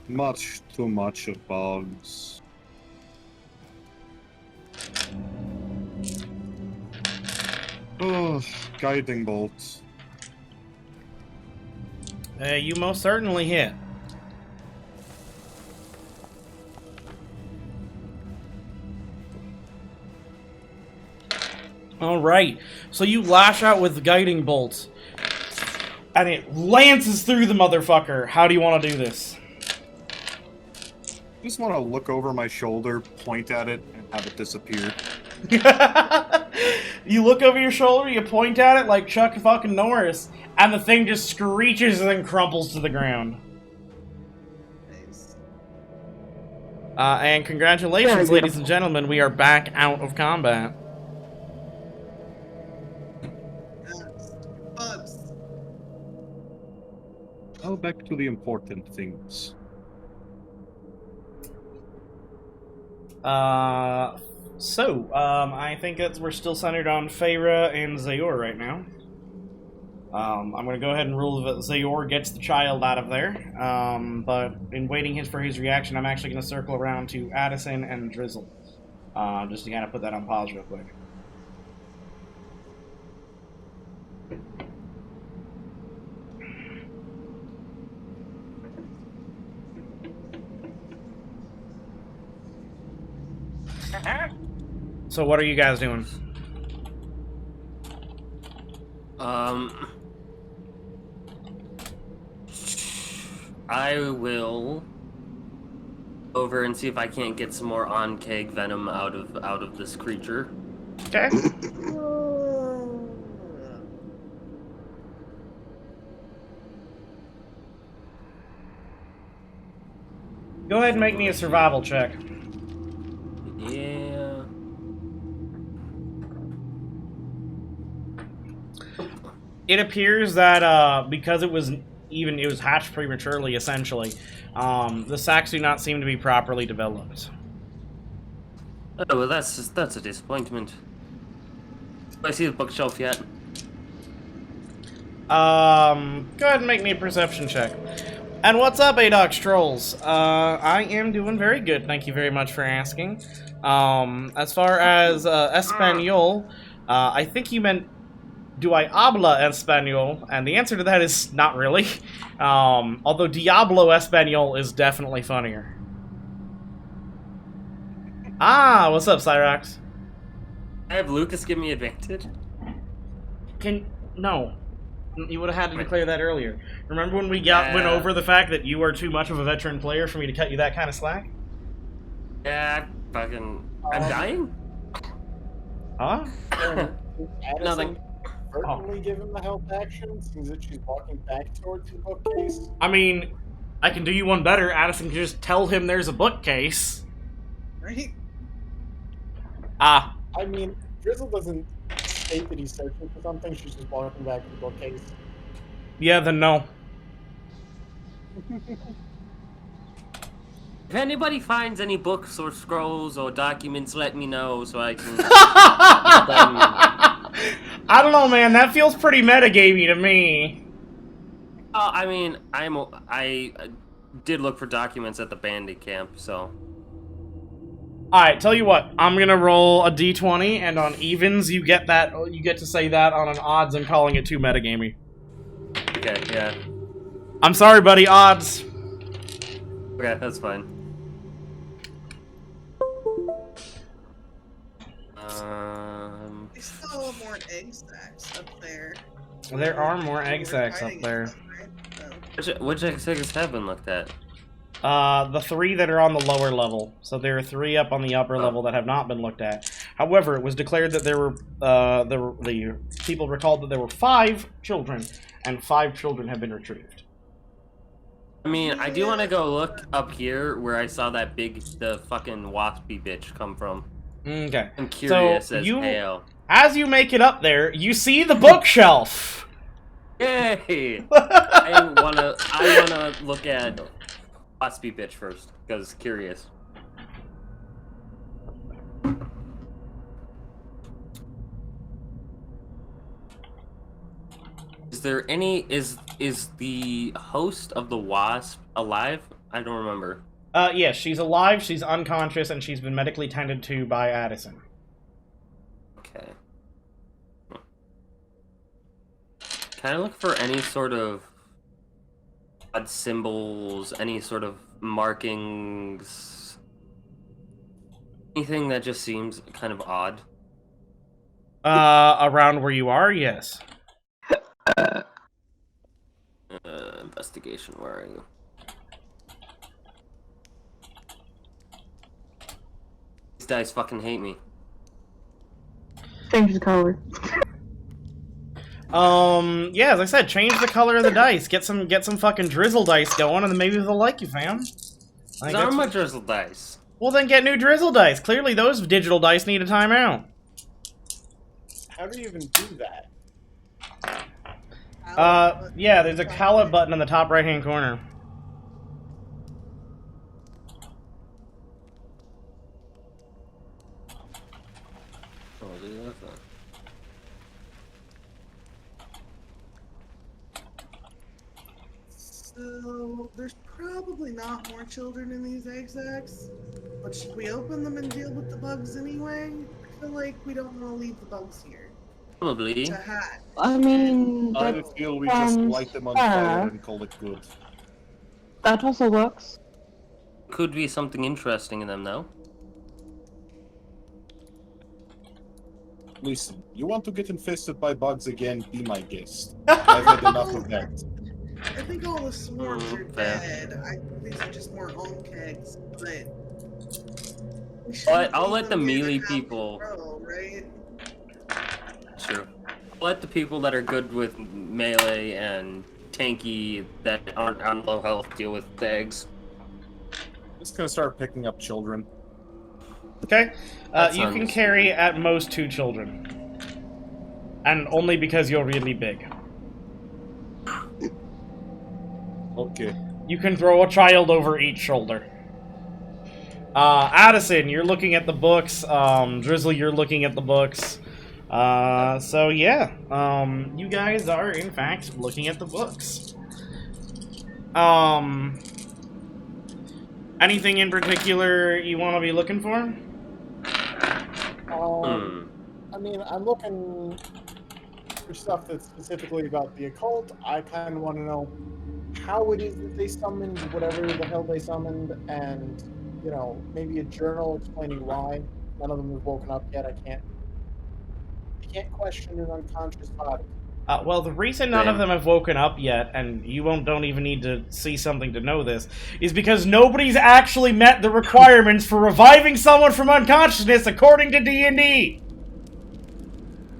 [SPEAKER 7] Much too much of bugs. Oh, guiding bolt.
[SPEAKER 1] You most certainly hit. Alright, so you lash out with guiding bolts, and it lances through the motherfucker. How do you want to do this?
[SPEAKER 7] I just want to look over my shoulder, point at it, and have it disappear.
[SPEAKER 1] You look over your shoulder, you point at it like Chuck fucking Norris, and the thing just screeches and then crumples to the ground.
[SPEAKER 6] Nice.
[SPEAKER 1] And congratulations, ladies and gentlemen, we are back out of combat.
[SPEAKER 6] Bugs.
[SPEAKER 7] Now back to the important things.
[SPEAKER 1] I think we're still centered on Faeyra and Zaor right now. I'm going to go ahead and rule that Zaor gets the child out of there. But in waiting for his reaction, I'm actually going to circle around to Addison and Drizzle. Just to kind of put that on pause real quick. So what are you guys doing?
[SPEAKER 2] I will over and see if I can't get some more on-keg venom out of this creature.
[SPEAKER 1] Okay. Go ahead and make me a survival check.
[SPEAKER 2] Yeah.
[SPEAKER 1] It appears that because it was hatched prematurely, essentially, the sacs do not seem to be properly developed.
[SPEAKER 2] Oh well, that's a disappointment. Do I see the bookshelf yet?
[SPEAKER 1] Go ahead and make me a perception check. And what's up, Adox Trolls? I am doing very good, thank you very much for asking. As far as Espanol, I think you meant, do I habla Espanol? And the answer to that is not really. Although Diablo Espanol is definitely funnier. Ah, what's up, Cyrax?
[SPEAKER 2] I have Lucas give me advantage.
[SPEAKER 1] No. You would have had to declare that earlier. Remember when we went over the fact that you are too much of a veteran player for me to cut you that kind of slack?
[SPEAKER 2] Yeah, I'm dying?
[SPEAKER 1] Huh?
[SPEAKER 2] Nothing.
[SPEAKER 3] Certainly give him the help action, seems that she's walking back towards the bookcase.
[SPEAKER 1] I mean, I can do you one better. Addison can just tell him there's a bookcase.
[SPEAKER 6] Right?
[SPEAKER 1] Ah.
[SPEAKER 3] I mean, Drizzle doesn't state that he's searching for something, she's just walking back to the bookcase.
[SPEAKER 1] Yeah, then no.
[SPEAKER 2] If anybody finds any books or scrolls or documents, let me know so I can...
[SPEAKER 1] I don't know, man. That feels pretty metagamey to me.
[SPEAKER 2] I mean, I did look for documents at the bandit camp, so...
[SPEAKER 1] Alright, tell you what. I'm gonna roll a d20, and on evens, you get to say that. On an odds, I'm calling it too metagamey.
[SPEAKER 2] Okay, yeah.
[SPEAKER 1] I'm sorry, buddy. Odds.
[SPEAKER 2] Okay, that's fine.
[SPEAKER 6] There's still more egg sacks up there.
[SPEAKER 1] There are more egg sacks up there.
[SPEAKER 2] Which egg sacks have been looked at?
[SPEAKER 1] The 3 that are on the lower level. So there are 3 up on the upper level that have not been looked at. However, it was declared that the people recalled that there were 5 children, and 5 children have been retrieved.
[SPEAKER 2] I mean, I do want to go look up here where I saw the fucking waspy bitch come from.
[SPEAKER 1] Okay.
[SPEAKER 2] I'm curious as hell.
[SPEAKER 1] As you make it up there, you see the bookshelf!
[SPEAKER 2] Yay! I wanna look at waspy bitch first, because curious. Is there any is the host of the wasp alive? I don't remember.
[SPEAKER 1] Yes, she's alive, she's unconscious, and she's been medically tended to by Addison.
[SPEAKER 2] Okay. Can I look for any sort of odd symbols, any sort of markings? Anything that just seems kind of odd?
[SPEAKER 1] Around where you are, yes.
[SPEAKER 2] Investigation, where are you? These dice fucking hate me.
[SPEAKER 4] Change the color.
[SPEAKER 1] Yeah, as I said, change the color of the dice. Get some fucking drizzle dice going, and then maybe they'll like you, fam.
[SPEAKER 2] These are my drizzle dice.
[SPEAKER 1] Well, then get new drizzle dice. Clearly, those digital dice need a timeout.
[SPEAKER 3] How do you even do that?
[SPEAKER 1] Yeah, there's a call button in the top right-hand corner.
[SPEAKER 2] Oh, dude, that's not...
[SPEAKER 6] So, there's probably not more children in these egg sacs, but should we open them and deal with the bugs anyway? I feel like we don't want to leave the bugs here.
[SPEAKER 2] Probably.
[SPEAKER 6] To hatch.
[SPEAKER 4] I mean,
[SPEAKER 7] I
[SPEAKER 4] that,
[SPEAKER 7] feel we just light them on fire and call it good.
[SPEAKER 4] that also works.
[SPEAKER 2] Could be something interesting in them, though.
[SPEAKER 7] Listen, you want to get infested by bugs again, be my guest. I've had enough of that.
[SPEAKER 6] I think all the swarms are
[SPEAKER 2] fair.
[SPEAKER 6] dead. These are just more home kegs, but...
[SPEAKER 2] I'll let the melee people...
[SPEAKER 6] Grow, right?
[SPEAKER 2] Sure. I'll let the people that are good with melee and tanky that aren't on low health deal with the eggs.
[SPEAKER 7] Just gonna start picking up children.
[SPEAKER 1] Okay?
[SPEAKER 2] That
[SPEAKER 1] You can
[SPEAKER 2] sounds-
[SPEAKER 1] carry at most 2 children. And only because you're really big.
[SPEAKER 7] Okay.
[SPEAKER 1] You can throw a child over each shoulder. Addison, you're looking at the books. Drizzle, you're looking at the books. So yeah. You guys are, in fact, looking at the books. Anything in particular you want to be looking for?
[SPEAKER 3] I mean, I'm looking for stuff that's specifically about the occult. I kind of want to know how it is that they summoned whatever the hell they summoned, and, you know, maybe a journal explaining why. None of them have woken up yet. I can't question an unconscious body.
[SPEAKER 1] Well, the reason none of them have woken up yet, and you don't even need to see something to know this, is because nobody's actually met the requirements for reviving someone from unconsciousness according to D&D.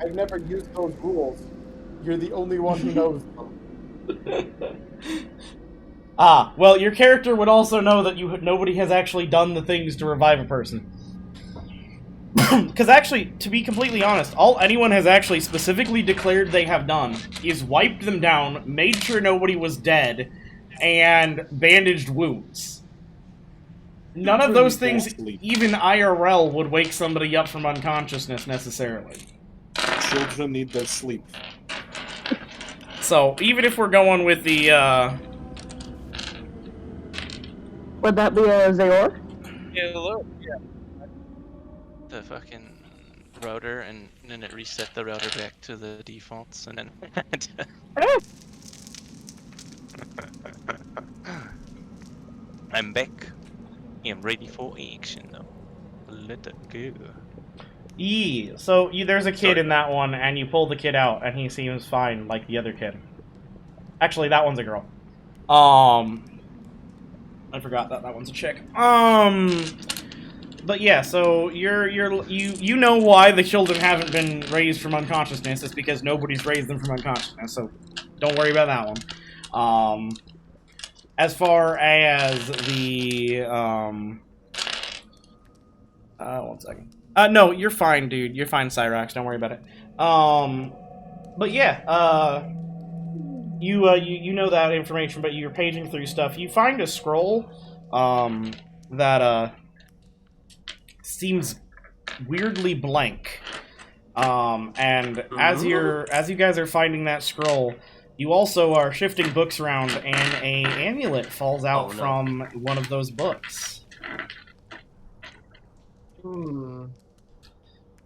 [SPEAKER 3] I've never used those rules. You're the only one who knows them.
[SPEAKER 1] Well, your character would also know that nobody has actually done the things to revive a person. Because actually, to be completely honest, all anyone has actually specifically declared they have done is wiped them down, made sure nobody was dead, and bandaged wounds. None of those things, even IRL, would wake somebody up from unconsciousness necessarily.
[SPEAKER 7] Children need their sleep.
[SPEAKER 1] So, even if we're going with the,
[SPEAKER 4] Would that be a Zaor?
[SPEAKER 5] Yeah, hello. Yeah. The fucking router, and then it reset the router back to the defaults, and then. I'm back. I'm ready for action now. Let it go.
[SPEAKER 1] So there's a kid in that one, and you pull the kid out, and he seems fine, like the other kid. Actually, that one's a girl. I forgot that one's a chick. But yeah, so you know why the children haven't been raised from unconsciousness. It's because nobody's raised them from unconsciousness, so don't worry about that one. As far as the one second. No, you're fine, dude. You're fine, Cyrax. Don't worry about it. But yeah, you know that information, but you're paging through stuff. You find a scroll, that seems weirdly blank. And as you guys are finding that scroll, you also are shifting books around, and a amulet falls out from one of those books. Give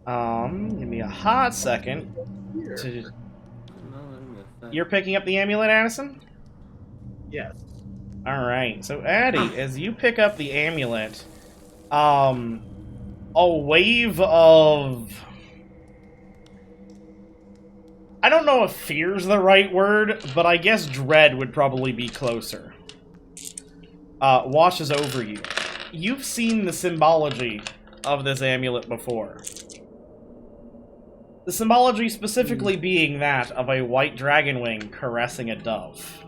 [SPEAKER 1] me a hot second. You're picking up the amulet, Addison?
[SPEAKER 3] Yes.
[SPEAKER 1] Alright, so Addie, as you pick up the amulet, a wave of I don't know if fear's the right word, but I guess dread would probably be closer. Washes over you. You've seen the symbology of this amulet before. The symbology specifically being that of a white dragon wing caressing a dove.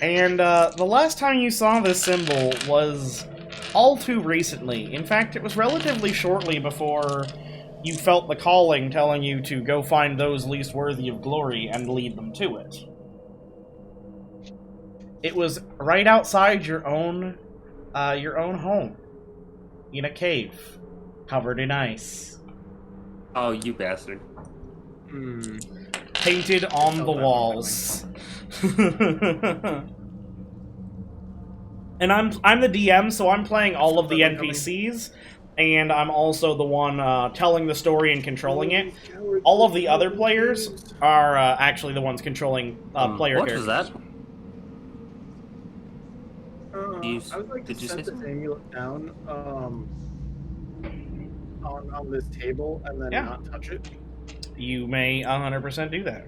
[SPEAKER 1] And the last time you saw this symbol was all too recently. In fact, it was relatively shortly before you felt the calling telling you to go find those least worthy of glory and lead them to it. It was right outside your own home, in a cave, covered in ice.
[SPEAKER 2] Oh, you bastard.
[SPEAKER 1] Painted on the walls. And I'm the DM, so I'm playing all of the NPCs, and I'm also the one telling the story and controlling it. All of the other players are actually the ones controlling player characters.
[SPEAKER 2] What was that?
[SPEAKER 3] I would like to set this amulet down on this table and then not touch it.
[SPEAKER 1] You may 100% do that.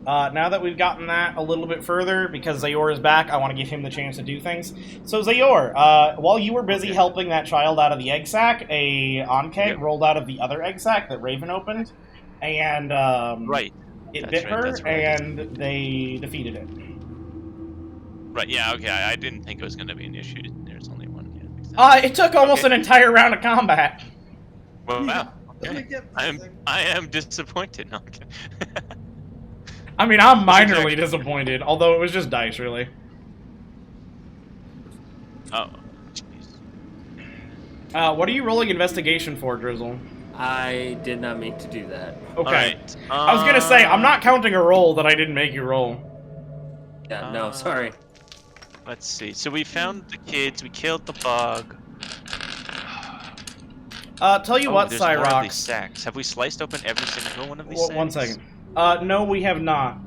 [SPEAKER 1] Now that we've gotten that a little bit further, because Zaor is back, I want to give him the chance to do things. So Zaor, while you were busy helping that child out of the egg sack, a Ankeg rolled out of the other egg sack that Raven opened, and it bit her, and they defeated it.
[SPEAKER 5] Right, yeah, okay, I didn't think it was going to be an issue. There's only one.
[SPEAKER 1] It took almost an entire round of combat.
[SPEAKER 5] Well, wow. Okay. I am disappointed. No, okay.
[SPEAKER 1] I mean, I'm minorly disappointed, although it was just dice, really.
[SPEAKER 5] Oh,
[SPEAKER 1] jeez. What are you rolling investigation for, Drizzle?
[SPEAKER 2] I did not mean to do that.
[SPEAKER 1] Okay.
[SPEAKER 5] Right.
[SPEAKER 1] I was gonna say, I'm not counting a roll that I didn't make you roll.
[SPEAKER 2] Yeah, no, sorry.
[SPEAKER 5] Let's see. So we found the kids, we killed the bug.
[SPEAKER 1] Tell you what,
[SPEAKER 5] there's more of
[SPEAKER 1] Cyrox.
[SPEAKER 5] these sacks. Have we sliced open every single one of these
[SPEAKER 1] Well,
[SPEAKER 5] sacks?
[SPEAKER 1] one second. No, we have not.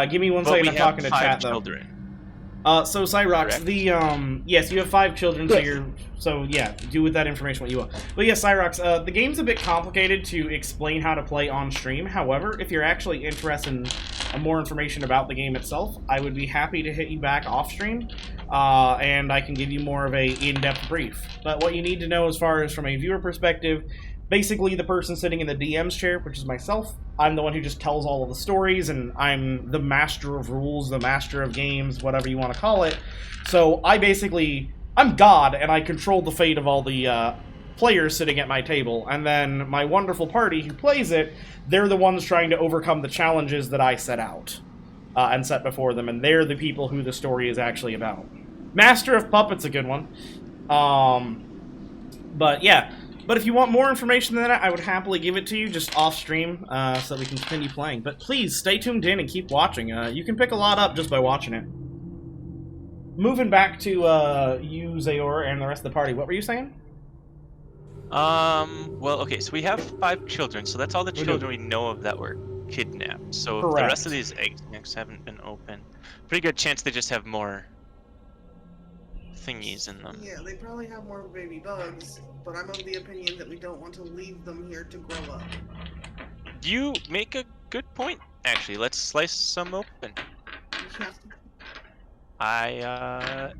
[SPEAKER 1] Give me one second, I'm talking to chat, though.
[SPEAKER 5] Children.
[SPEAKER 1] So Cyrox,
[SPEAKER 5] Correct.
[SPEAKER 1] yes, you have 5 children, so yeah, do with that information what you will. But yeah, Cyrox, the game's a bit complicated to explain how to play on stream. However, if you're actually interested in more information about the game itself, I would be happy to hit you back off stream, and I can give you more of a in-depth brief. But what you need to know as far as from a viewer perspective, basically the person sitting in the DM's chair, which is myself, I'm the one who just tells all of the stories, and I'm the master of rules, the master of games, whatever you want to call it. So I'm God, and I control the fate of all the players sitting at my table. And then my wonderful party who plays it, they're the ones trying to overcome the challenges that I set out and set before them, and they're the people who the story is actually about. Master of Puppets, a good one. But yeah. But if you want more information than that, I would happily give it to you just off stream so that we can continue playing. But please, stay tuned in and keep watching. You can pick a lot up just by watching it. Moving back to you, Zaor, and the rest of the party, what were you saying?
[SPEAKER 5] Well, okay, so we have 5 children, so that's all the children we know of that were kidnapped. So if the rest of these eggs haven't been opened, pretty good chance they just have more thingies in them.
[SPEAKER 6] Yeah, they probably have more baby bugs, but I'm of the opinion that we don't want to leave them here to grow up.
[SPEAKER 5] You make a good point, actually. Let's slice some open.
[SPEAKER 6] Yeah.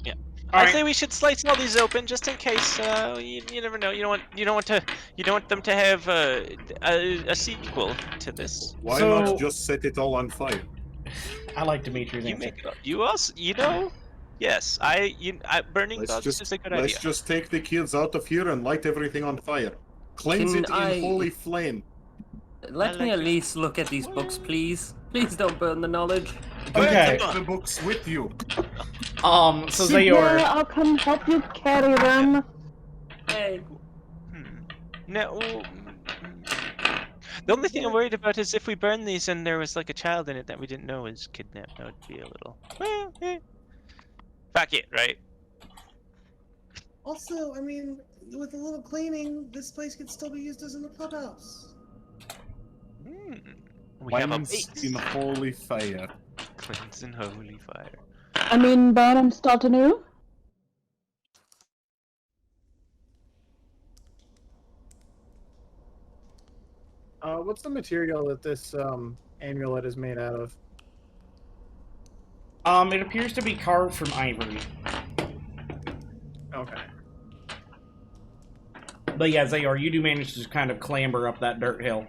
[SPEAKER 5] Yeah. I say we should slice all these open just in case. You never know. You don't want them to have a sequel to this.
[SPEAKER 7] Why not just set it all on fire?
[SPEAKER 1] I like Dimetri's
[SPEAKER 5] You
[SPEAKER 1] answer.
[SPEAKER 5] make it. You also, yes. Burning bugs is a good idea.
[SPEAKER 7] Let's just take the kids out of here and light everything on fire. Cleanse it in holy flame.
[SPEAKER 2] Let me at least look at these books, please. Please don't burn the knowledge.
[SPEAKER 1] Okay.
[SPEAKER 7] Take the books with you.
[SPEAKER 1] So Zaor.
[SPEAKER 4] Yeah, I'll come help you carry them.
[SPEAKER 2] Hey.
[SPEAKER 5] No. The only thing I'm worried about is if we burn these and there was like a child in it that we didn't know was kidnapped, that would be a little. Fuck it, right?
[SPEAKER 6] Also, I mean, with a little cleaning, this place could still be used as a clubhouse.
[SPEAKER 5] We have a
[SPEAKER 7] Cleanse in holy fire.
[SPEAKER 5] Cleanse in holy fire.
[SPEAKER 4] I mean, Brann starten nu.
[SPEAKER 3] What's the material that this amulet is made out of?
[SPEAKER 1] It appears to be carved from ivory.
[SPEAKER 3] Okay.
[SPEAKER 1] But yeah, Zaor, you do manage to just kind of clamber up that dirt hill.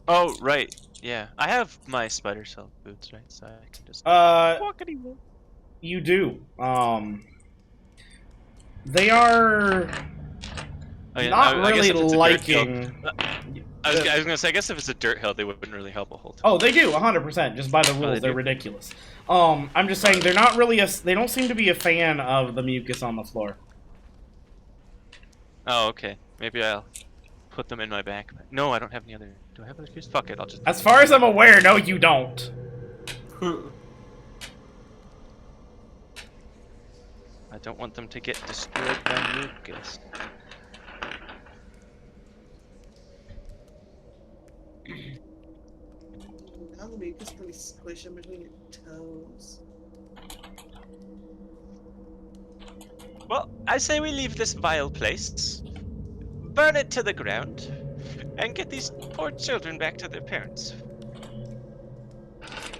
[SPEAKER 8] Oh, right. Yeah. I have my spider silk boots, right? So I can just walk anywhere.
[SPEAKER 1] You do. They are not really liking...
[SPEAKER 8] I was gonna say, I guess if it's a dirt hill, they wouldn't really help a whole ton.
[SPEAKER 1] Oh, they do, 100%. Just by the rules, they're ridiculous. I'm just saying, they're not really they don't seem to be a fan of the mucus on the floor.
[SPEAKER 8] Oh, okay. Maybe I'll put them in my backpack. No, I don't have any other... Do I have other shoes? Fuck it, I'll just...
[SPEAKER 1] As far as I'm aware, no, you don't.
[SPEAKER 8] I don't want them to get destroyed by mucus.
[SPEAKER 6] Now the mucus really squish in between your toes.
[SPEAKER 8] Well, I say we leave this vile place, burn it to the ground, and get these poor children back to their parents.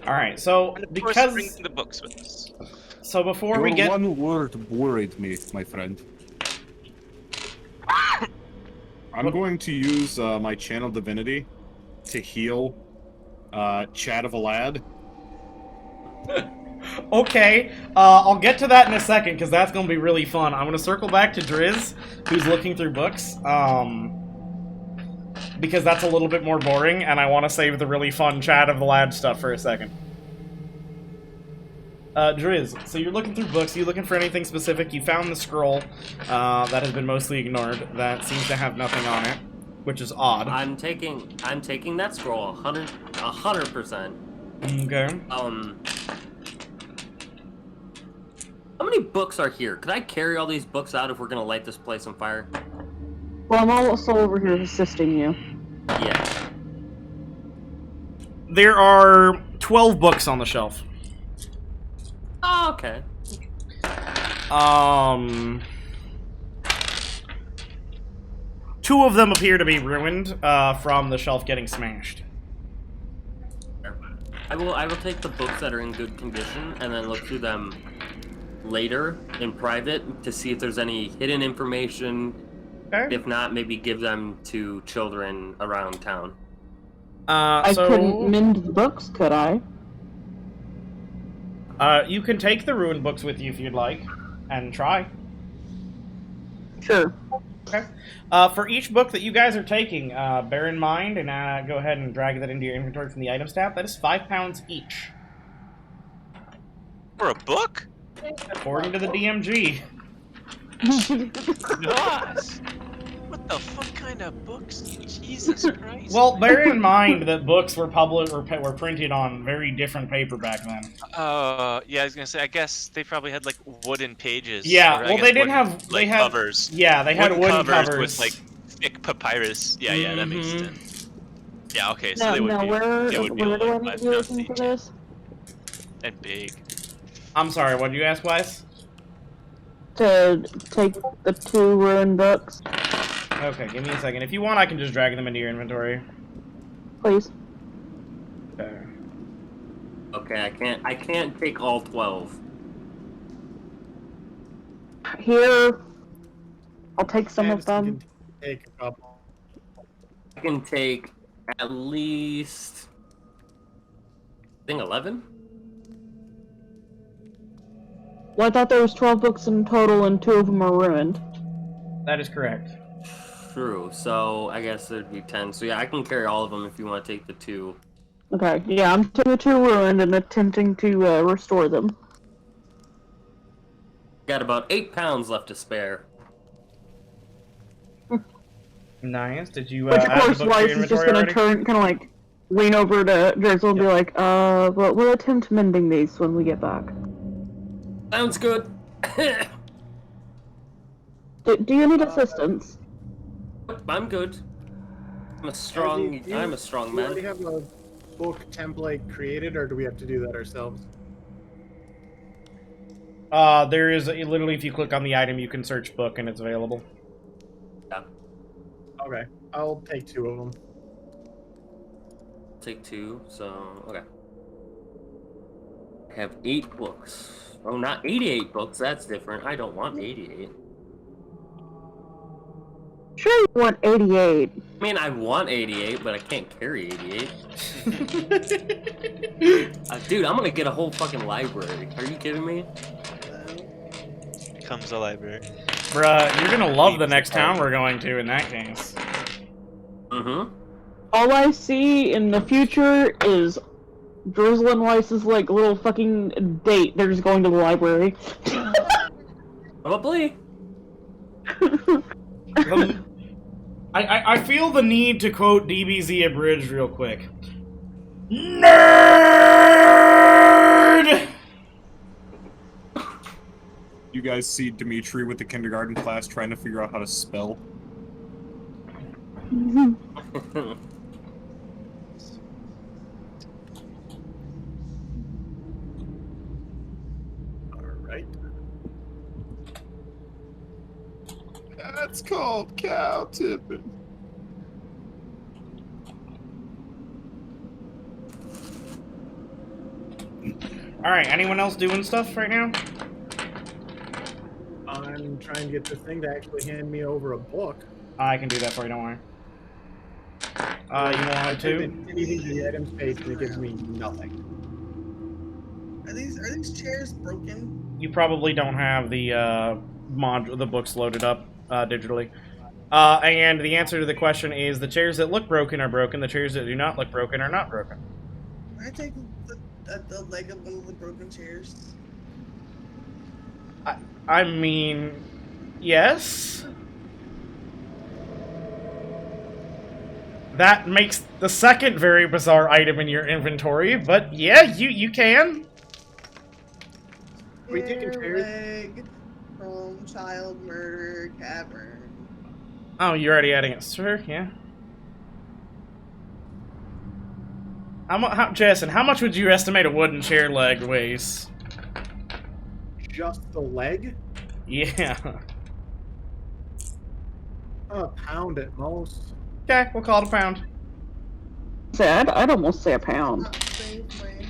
[SPEAKER 1] Alright, so
[SPEAKER 8] And of
[SPEAKER 1] because...
[SPEAKER 8] course, bring the books with us.
[SPEAKER 1] So before
[SPEAKER 7] Your
[SPEAKER 1] we get...
[SPEAKER 7] one word worried me, my friend. I'm going to use my channel divinity to heal Chad of a Lad.
[SPEAKER 1] Okay, I'll get to that in a second, because that's going to be really fun. I'm going to circle back to Driz, who's looking through books, because that's a little bit more boring, and I want to save the really fun Chat of the Lad stuff for a second. Driz, so you're looking through books, you looking for anything specific, you found the scroll that has been mostly ignored, that seems to have nothing on it, which is odd.
[SPEAKER 2] I'm taking that scroll 100%.
[SPEAKER 1] Okay.
[SPEAKER 2] How many books are here? Could I carry all these books out if we're gonna light this place on fire?
[SPEAKER 4] Well, I'm also over here assisting you.
[SPEAKER 2] Yeah.
[SPEAKER 1] There are 12 books on the shelf.
[SPEAKER 2] Oh, okay.
[SPEAKER 1] Two of them appear to be ruined from the shelf getting smashed.
[SPEAKER 2] I will take the books that are in good condition and then look through them later in private to see if there's any hidden information.
[SPEAKER 1] Okay.
[SPEAKER 2] If not, maybe give them to children around town.
[SPEAKER 4] I couldn't mend the books, could I?
[SPEAKER 1] You can take the ruined books with you if you'd like, and try.
[SPEAKER 4] Sure.
[SPEAKER 1] Okay. For each book that you guys are taking, bear in mind, and go ahead and drag that into your inventory from the items tab, that is 5 pounds each.
[SPEAKER 8] For a book?
[SPEAKER 1] According to the DMG.
[SPEAKER 8] Gosh! What the fuck kind of books? Jesus Christ.
[SPEAKER 1] Well, bear in mind that books were were printed on very different paper back then.
[SPEAKER 8] Yeah, I was gonna say, I guess they probably had, like, wooden pages.
[SPEAKER 1] Yeah,
[SPEAKER 8] or,
[SPEAKER 1] well, they didn't have... They had
[SPEAKER 8] covers.
[SPEAKER 1] Yeah, they had wooden covers.
[SPEAKER 8] with, like, thick papyrus. Yeah, that makes sense. Yeah, okay, so
[SPEAKER 4] No,
[SPEAKER 8] they would
[SPEAKER 4] no,
[SPEAKER 8] be...
[SPEAKER 4] where
[SPEAKER 8] they would be
[SPEAKER 4] do I
[SPEAKER 8] like
[SPEAKER 4] need
[SPEAKER 8] 5
[SPEAKER 4] to be
[SPEAKER 8] pounds
[SPEAKER 4] looking for
[SPEAKER 8] each.
[SPEAKER 4] this?
[SPEAKER 8] And big.
[SPEAKER 1] I'm sorry, what did you ask, Wiess?
[SPEAKER 4] To take the 2 ruined books,
[SPEAKER 1] Okay, give me a second. If you want, I can just drag them into your inventory.
[SPEAKER 4] please.
[SPEAKER 1] Okay.
[SPEAKER 2] Okay, I can't take all 12.
[SPEAKER 4] Here, I'll take some of
[SPEAKER 3] Addison
[SPEAKER 4] them.
[SPEAKER 3] can take a couple.
[SPEAKER 2] I can take at least, I think 11?
[SPEAKER 4] Well, I thought there was 12 books in total and 2 of them are ruined.
[SPEAKER 1] That is correct.
[SPEAKER 2] True, so I guess there'd be 10. So yeah, I can carry all of them if you want to take the 2.
[SPEAKER 4] Okay, yeah, I'm taking the 2 ruined and attempting to restore them.
[SPEAKER 2] Got about 8 pounds left to spare.
[SPEAKER 1] Nice. Did you
[SPEAKER 4] Which, of
[SPEAKER 1] add
[SPEAKER 4] course,
[SPEAKER 1] the book to your
[SPEAKER 4] Wiess is just
[SPEAKER 1] inventory
[SPEAKER 4] gonna
[SPEAKER 1] already?
[SPEAKER 4] turn, kind of like, lean over to Drizzle and be like, but we'll attempt mending these when we get back.
[SPEAKER 2] Sounds good.
[SPEAKER 4] Do you need assistance?
[SPEAKER 2] I'm good. I'm a strong
[SPEAKER 3] Do you already
[SPEAKER 2] man.
[SPEAKER 3] have a book template created, or do we have to do that ourselves?
[SPEAKER 1] There is literally, if you click on the item, you can search book and it's available.
[SPEAKER 2] Yeah.
[SPEAKER 3] Okay, I'll take 2 of them.
[SPEAKER 2] Take 2, so, okay. I have 8 books. Oh, not 88 books, that's different. I don't want 88.
[SPEAKER 4] Sure you want 88.
[SPEAKER 2] I mean, I want 88, but I can't carry 88. Dude, I'm gonna get a whole fucking library. Are you kidding me?
[SPEAKER 5] Comes a library.
[SPEAKER 1] Bruh, you're gonna love the next town we're going to in that case.
[SPEAKER 2] Mm-hmm.
[SPEAKER 4] All I see in the future is Drizzle and Weiss's, like, little fucking date. They're just going to the library.
[SPEAKER 2] Probably.
[SPEAKER 1] I feel the need to quote DBZ Abridged real quick. Nerd!
[SPEAKER 7] You guys see Dimetri with the kindergarten class trying to figure out how to spell?
[SPEAKER 3] Alright.
[SPEAKER 7] That's called cow tipping.
[SPEAKER 1] Alright, anyone else doing stuff right now?
[SPEAKER 3] I'm trying to get this thing to actually hand me over a book.
[SPEAKER 1] I can do that for you, don't worry. You want to?
[SPEAKER 3] Anything to the items page and it gives me nothing.
[SPEAKER 6] Are these chairs broken?
[SPEAKER 1] You probably don't have the the books loaded up digitally. And the answer to the question is the chairs that look broken are broken, the chairs that do not look broken are not broken.
[SPEAKER 6] Can I take the leg of one of the broken chairs?
[SPEAKER 1] I mean, yes. That makes the second very bizarre item in your inventory, but yeah, you can.
[SPEAKER 3] We taking chairs?
[SPEAKER 6] Leg from child murder cavern.
[SPEAKER 1] Oh, you're already adding it, sir? Yeah. Jessen, how much would you estimate a wooden chair leg weighs?
[SPEAKER 3] Just the leg?
[SPEAKER 1] Yeah.
[SPEAKER 3] A pound at most.
[SPEAKER 1] Okay, we'll call it a pound.
[SPEAKER 4] Sad, I'd almost say a pound.
[SPEAKER 6] Not safely.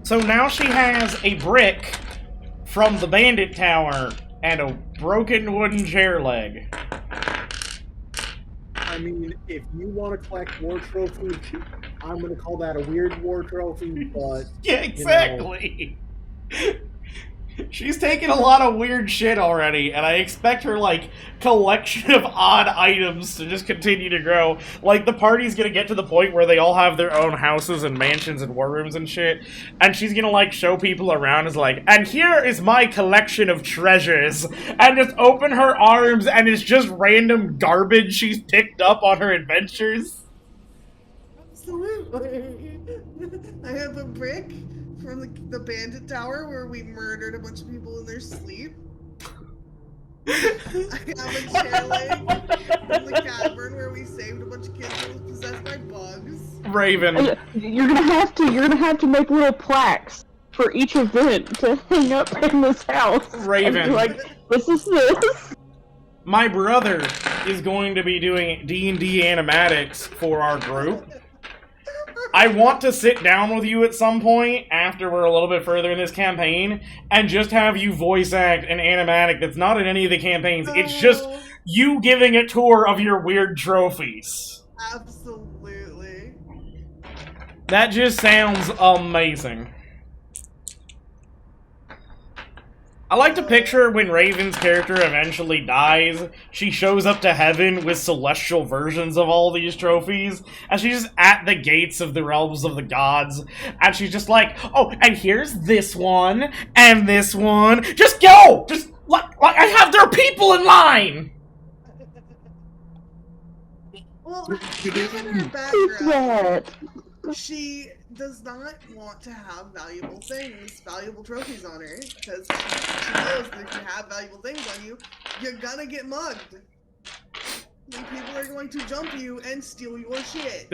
[SPEAKER 1] So now she has a brick from the bandit tower and a broken wooden chair leg.
[SPEAKER 3] I mean, if you want to collect war trophies, I'm going to call that a weird war trophy, but...
[SPEAKER 1] Yeah, exactly. She's taken a lot of weird shit already, and I expect her, like, collection of odd items to just continue to grow. Like, the party's gonna get to the point where they all have their own houses and mansions and war rooms and shit, and she's gonna, like, show people around as, like, and here is my collection of treasures, and just open her arms, and it's just random garbage she's picked up on her adventures.
[SPEAKER 6] Absolutely. I have a brick from the bandit tower where we murdered a bunch of people in their sleep. I have a chair leg from the cavern where we saved a bunch of kids that was possessed by bugs.
[SPEAKER 1] Raven.
[SPEAKER 4] You're gonna have to make little plaques for each event to hang up in this house.
[SPEAKER 1] Raven.
[SPEAKER 4] And be like, this is this.
[SPEAKER 1] My brother is going to be doing D&D animatics for our group. I want to sit down with you at some point after we're a little bit further in this campaign and just have you voice act an animatic that's not in any of the campaigns. It's just you giving a tour of your weird trophies.
[SPEAKER 6] Absolutely.
[SPEAKER 1] That just sounds amazing. I like to picture when Raven's character eventually dies, she shows up to heaven with celestial versions of all these trophies, and she's just at the gates of the realms of the gods, and she's just like, oh, and here's this one, and this one. Just go! Just, like there are people in line!
[SPEAKER 6] Well, given her background, she does not want to have valuable trophies on her, because she knows that if you have valuable things on you, you're gonna get mugged. And people are going to jump you and steal your shit.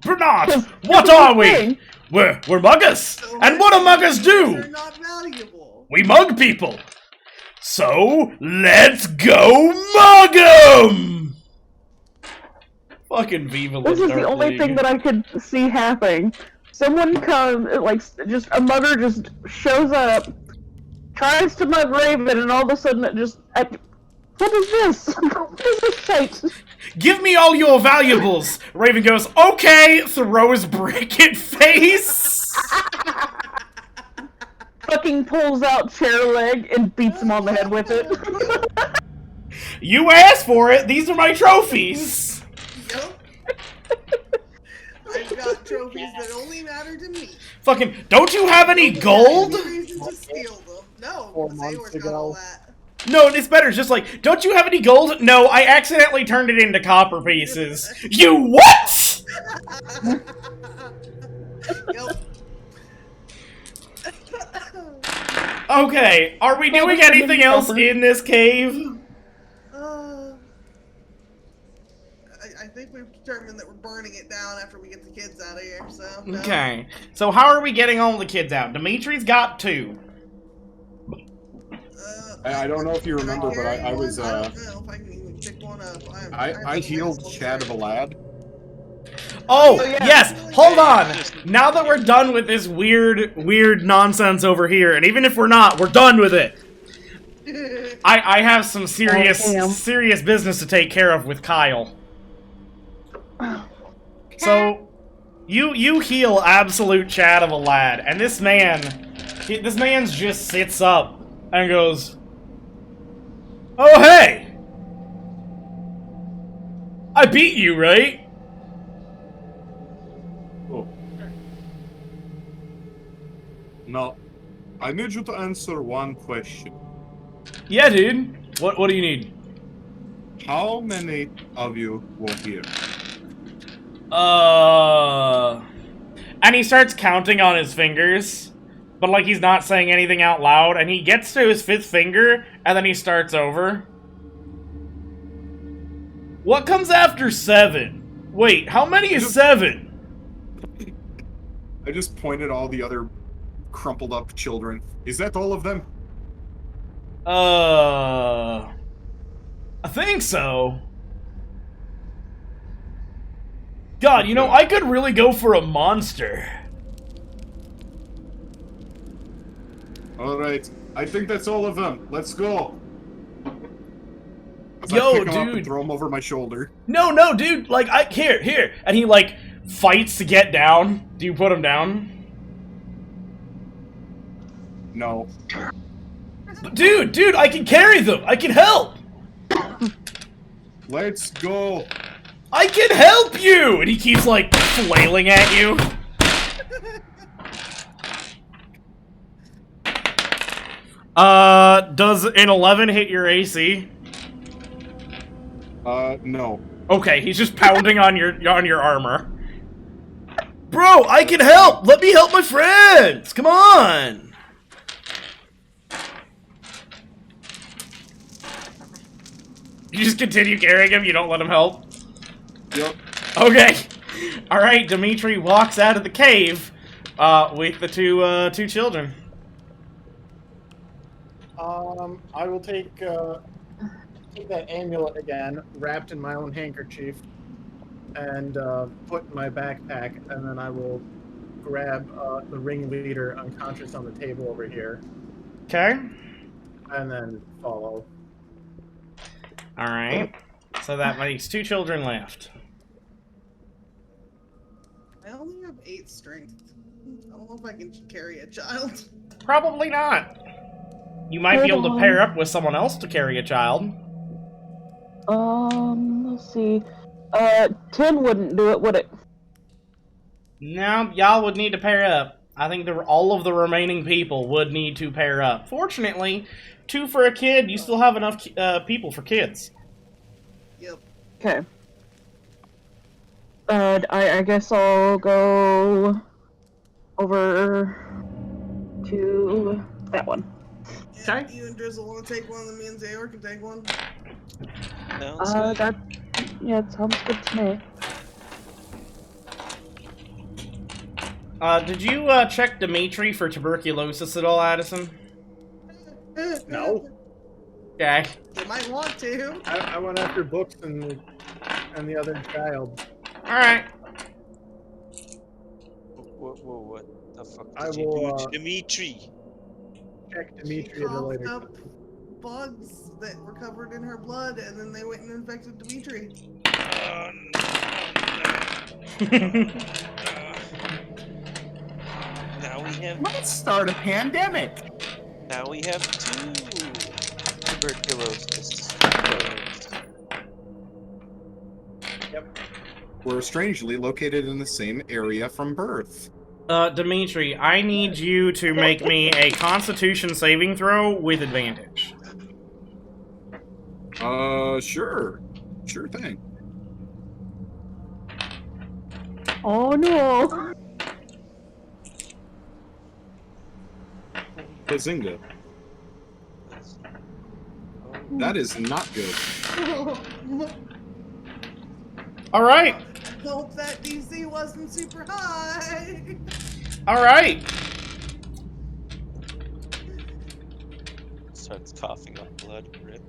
[SPEAKER 1] Bernard, what are we? We're muggers!
[SPEAKER 6] So
[SPEAKER 1] And what do muggers
[SPEAKER 6] they're
[SPEAKER 1] do?
[SPEAKER 6] not valuable.
[SPEAKER 1] We mug people! So, let's go mug 'em! Fucking Viva La
[SPEAKER 4] This is the
[SPEAKER 1] Dark
[SPEAKER 4] only
[SPEAKER 1] League.
[SPEAKER 4] thing that I could see happening. Someone comes, like, just a mugger just shows up, tries to mug Raven, and all of a sudden it just... what is this? What is this shite?
[SPEAKER 1] Give me all your valuables! Raven goes, okay, throws brick at face!
[SPEAKER 4] Fucking pulls out chair leg and beats him on the head with it.
[SPEAKER 1] You asked for it, these are my trophies!
[SPEAKER 6] Yep. I've got trophies that only matter to me.
[SPEAKER 1] Fucking, don't you have any gold?
[SPEAKER 6] No reason to steal them. No,
[SPEAKER 3] 4
[SPEAKER 6] because
[SPEAKER 3] months
[SPEAKER 6] Zaor's got all
[SPEAKER 3] ago.
[SPEAKER 6] that.
[SPEAKER 1] No, it's better, it's just like, don't you have any gold? No, I accidentally turned it into copper pieces. You what?!
[SPEAKER 6] Yep.
[SPEAKER 1] Okay, are we doing anything else in this cave?
[SPEAKER 6] I think we've determined that we're burning it down after we get the kids out of here, so... No.
[SPEAKER 1] Okay, so how are we getting all the kids out? Dimitri's got 2.
[SPEAKER 7] I don't know if you remember, but I was,
[SPEAKER 6] I don't know if I can even pick one up.
[SPEAKER 7] I healed Chad of a lad.
[SPEAKER 1] Oh,
[SPEAKER 4] yeah.
[SPEAKER 1] yes! Hold on! Now that we're done with this weird nonsense over here, and even if we're not, we're done with it! I have some serious business to take care of with Kyle. So, you heal absolute Chad of a lad, and this man's just sits up and goes, oh hey! I beat you, right?
[SPEAKER 7] Oh. No. I need you to answer one question.
[SPEAKER 1] Yeah, dude. What do you need?
[SPEAKER 7] How many of you were here?
[SPEAKER 1] And he starts counting on his fingers, but like he's not saying anything out loud, and he gets to his 5th finger, and then he starts over. What comes after 7? Wait, how many is 7?
[SPEAKER 7] I just pointed all the other crumpled up children. Is that all of them?
[SPEAKER 1] I think so. God, you know, I could really go for a monster.
[SPEAKER 7] Alright, I think that's all of them. Let's go. As
[SPEAKER 1] Yo,
[SPEAKER 7] I pick 'em up and
[SPEAKER 1] dude.
[SPEAKER 7] throw them over my shoulder.
[SPEAKER 1] No, dude, like, here. And he, like, fights to get down. Do you put him down?
[SPEAKER 7] No.
[SPEAKER 1] Dude, I can carry them. I can help.
[SPEAKER 7] Let's go.
[SPEAKER 1] I can help you! And he keeps, like, flailing at you. Does an 11 hit your AC?
[SPEAKER 7] No.
[SPEAKER 1] Okay, he's just pounding on your armor. Bro, I can help! Let me help my friends! Come on! You just continue carrying him, you don't let him help?
[SPEAKER 7] Yep.
[SPEAKER 1] Okay. Alright, Dimitri walks out of the cave with the two children.
[SPEAKER 3] I will take that amulet again, wrapped in my own handkerchief, and put in my backpack, and then I will grab the ringleader unconscious on the table over here.
[SPEAKER 1] Okay.
[SPEAKER 3] And then follow.
[SPEAKER 1] Alright. So that makes 2 children left.
[SPEAKER 6] I only have 8 strength. I don't know if I can carry a child.
[SPEAKER 1] Probably not. You might be able to pair up with someone else to carry a child.
[SPEAKER 4] Let's see. 10 wouldn't do it, would it?
[SPEAKER 1] No, y'all would need to pair up. I think all of the remaining people would need to pair up. Fortunately, 2 for a kid, you still have enough people for kids.
[SPEAKER 6] Yep.
[SPEAKER 4] Okay. I guess I'll go over to that one.
[SPEAKER 6] Yeah,
[SPEAKER 1] Okay.
[SPEAKER 6] you and Drizzle want to take one, and me and Zaor can take one.
[SPEAKER 8] Sounds good.
[SPEAKER 4] That sounds good to me.
[SPEAKER 1] Did you check Dimetri for tuberculosis at all, Addison?
[SPEAKER 3] No.
[SPEAKER 1] Okay.
[SPEAKER 6] They might want to.
[SPEAKER 3] I went after books and the other child.
[SPEAKER 1] Alright.
[SPEAKER 5] What the fuck
[SPEAKER 3] I
[SPEAKER 5] did you
[SPEAKER 3] will,
[SPEAKER 5] do to Dimitri?
[SPEAKER 3] Check
[SPEAKER 6] She
[SPEAKER 3] Dimitri at a later.
[SPEAKER 6] coughed up bugs that were covered in her blood, and then they went and infected Dimitri.
[SPEAKER 5] Oh, no. Now we have.
[SPEAKER 7] Let's start a pandemic.
[SPEAKER 5] Now we have 2 tuberculosis.
[SPEAKER 3] Yep.
[SPEAKER 7] We're strangely located in the same area from birth.
[SPEAKER 1] Dimitri, I need you to make me a Constitution saving throw with advantage.
[SPEAKER 7] Sure. Sure thing.
[SPEAKER 4] Oh no!
[SPEAKER 7] Bladesinger. That is not good.
[SPEAKER 1] Alright!
[SPEAKER 6] Hope that DC wasn't super high.
[SPEAKER 1] Alright!
[SPEAKER 5] Starts coughing up blood. Rip.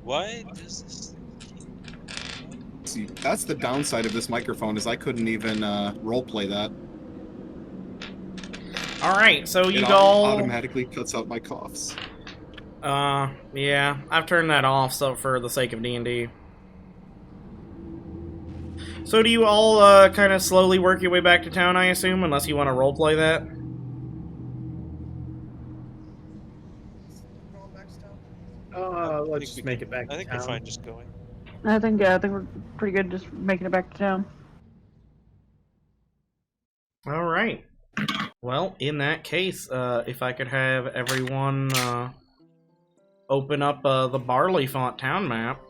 [SPEAKER 5] Why does this thing
[SPEAKER 7] See, that's the downside of this microphone, is I couldn't even roleplay that.
[SPEAKER 1] Alright, so you
[SPEAKER 7] It
[SPEAKER 1] all...
[SPEAKER 7] automatically cuts out my coughs.
[SPEAKER 1] Yeah, I've turned that off so for the sake of D&D. So do you all, kind of slowly work your way back to town, I assume, unless you want to roleplay that?
[SPEAKER 6] Going back to town.
[SPEAKER 3] Let's just make it back to
[SPEAKER 5] I think
[SPEAKER 3] town.
[SPEAKER 5] we're fine just going.
[SPEAKER 4] I think we're pretty good just making it back to town.
[SPEAKER 1] Alright. Well, in that case, if I could have everyone, open up, the Barley Font town map.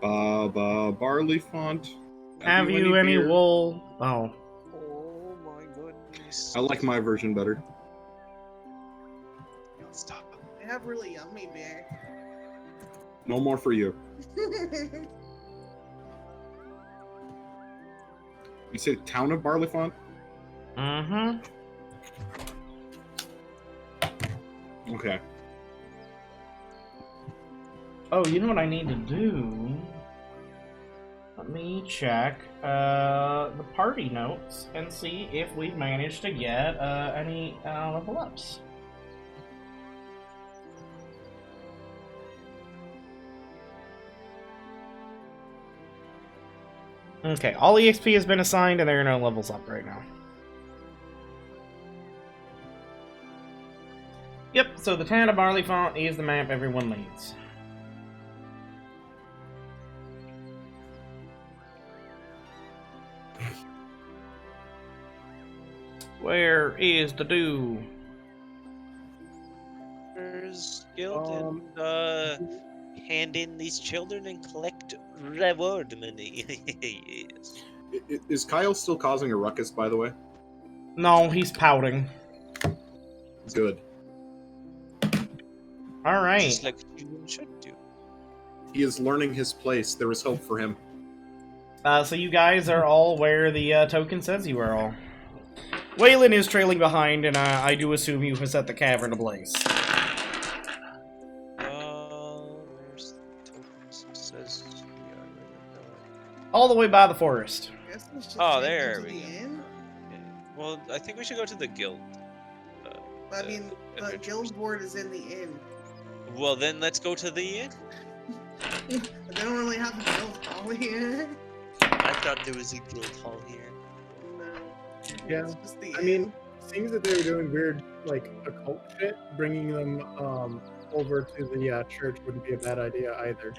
[SPEAKER 7] Barley font.
[SPEAKER 1] Have you any
[SPEAKER 7] beer?
[SPEAKER 1] wool? Oh.
[SPEAKER 5] Oh my goodness.
[SPEAKER 7] I like my version better.
[SPEAKER 5] Stop.
[SPEAKER 6] They have really yummy beer.
[SPEAKER 7] No more for you. You say town of Barley Font?
[SPEAKER 1] Mm-hmm.
[SPEAKER 7] Okay.
[SPEAKER 1] Oh, you know what I need to do? Let me check the party notes and see if we've managed to get any level ups. Okay, all EXP has been assigned and there are no levels up right now. Yep, so the town of Barley Font is the map everyone needs. Where is the do?
[SPEAKER 5] There's guild and hand in these children and collect reward money. Yes.
[SPEAKER 7] Is Kyle still causing a ruckus, by the way?
[SPEAKER 1] No, he's pouting.
[SPEAKER 7] Good.
[SPEAKER 1] Alright.
[SPEAKER 5] Just like human should do.
[SPEAKER 7] He is learning his place. There is hope for him.
[SPEAKER 1] So you guys are all where the token says you are all. Weilinn is trailing behind, and I do assume you have set the cavern ablaze.
[SPEAKER 5] Where's the tokens? It says
[SPEAKER 1] All the way by the forest.
[SPEAKER 6] I guess we should
[SPEAKER 5] Oh,
[SPEAKER 6] take
[SPEAKER 5] there
[SPEAKER 6] them to
[SPEAKER 5] we
[SPEAKER 6] the
[SPEAKER 5] go.
[SPEAKER 6] inn.
[SPEAKER 5] Well, I think we should go to the guild.
[SPEAKER 6] I mean, the
[SPEAKER 5] adventurers.
[SPEAKER 6] guild board is in the inn.
[SPEAKER 5] Well, then let's go to the inn.
[SPEAKER 6] They don't really have a guild hall here.
[SPEAKER 8] I thought there was a guild hall here.
[SPEAKER 6] No.
[SPEAKER 3] Yeah,
[SPEAKER 6] It's just the
[SPEAKER 3] I
[SPEAKER 6] inn.
[SPEAKER 3] mean, seems that they were doing weird, like, occult shit. Bringing them over to the church wouldn't be a bad idea either.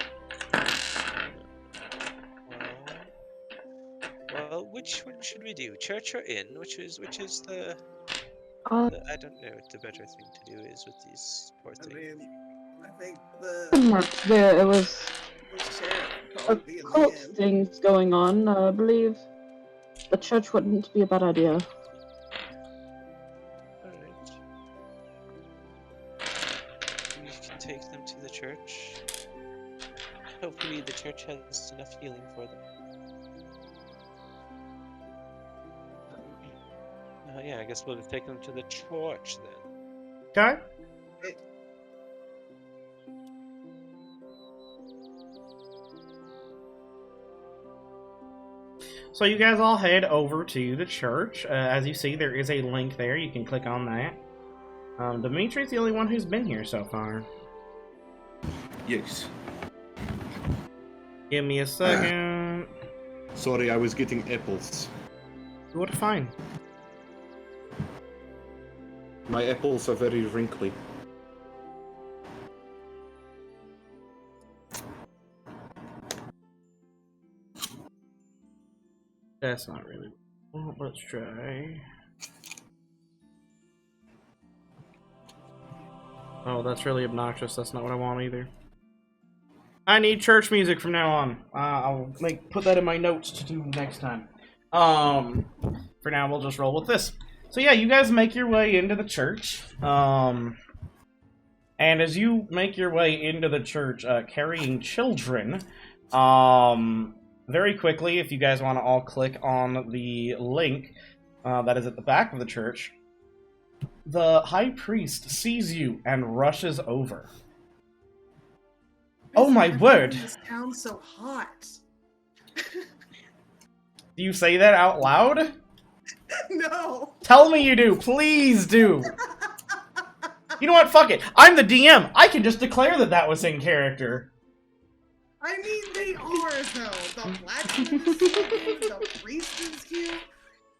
[SPEAKER 5] Well, which one should we do? Church or inn? Which is the I don't know what the better thing to do is with these poor
[SPEAKER 6] I
[SPEAKER 5] things.
[SPEAKER 6] mean, I think the
[SPEAKER 4] It was
[SPEAKER 6] sheriff would probably be in the
[SPEAKER 4] occult
[SPEAKER 6] inn.
[SPEAKER 4] things going on. I believe the church wouldn't be a bad idea.
[SPEAKER 5] Alright. We can take them to the church. Hopefully the church has enough healing for them. Yeah, I guess we'll just take them to the church then.
[SPEAKER 1] Okay. So you guys all head over to the church. As you see, there is a link there. You can click on that. Dimitri's the only one who's been here so far.
[SPEAKER 7] Yes.
[SPEAKER 1] Give me a second.
[SPEAKER 7] Sorry, I was getting apples.
[SPEAKER 1] What fine.
[SPEAKER 7] My apples are very wrinkly.
[SPEAKER 1] That's not really. Well, let's try. Oh, that's really obnoxious. That's not what I want either. I need church music from now on. I'll put that in my notes to do next time. For now, we'll just roll with this. So yeah, you guys make your way into the church. And as you make your way into the church, carrying children, very quickly, if you guys want to all click on the link that is at the back of the church, the high priest sees you and rushes over. Oh my word!
[SPEAKER 6] This town's so hot.
[SPEAKER 1] Do you say that out loud?
[SPEAKER 6] No.
[SPEAKER 1] Tell me you do. Please do. You know what? Fuck it. I'm the DM. I can just declare that that was in character.
[SPEAKER 6] I mean, they are, though. The blacksmith is cute, the priest is cute.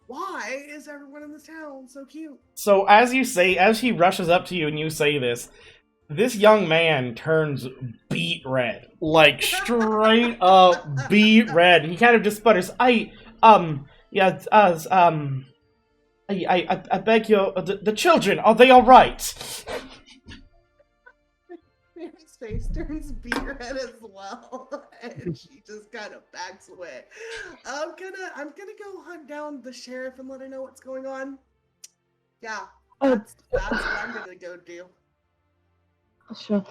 [SPEAKER 6] Why is everyone in this town so cute?
[SPEAKER 1] So as he rushes up to you and you say this young man turns beet red. Like, straight up beet red. He kind of just sputters. I beg your, the children, are they alright?
[SPEAKER 6] Mary's face turns beet red as well, and she just kind of backs away. I'm gonna go hunt down the sheriff and let her know what's going on. Yeah, that's what I'm gonna go do.
[SPEAKER 4] Sure.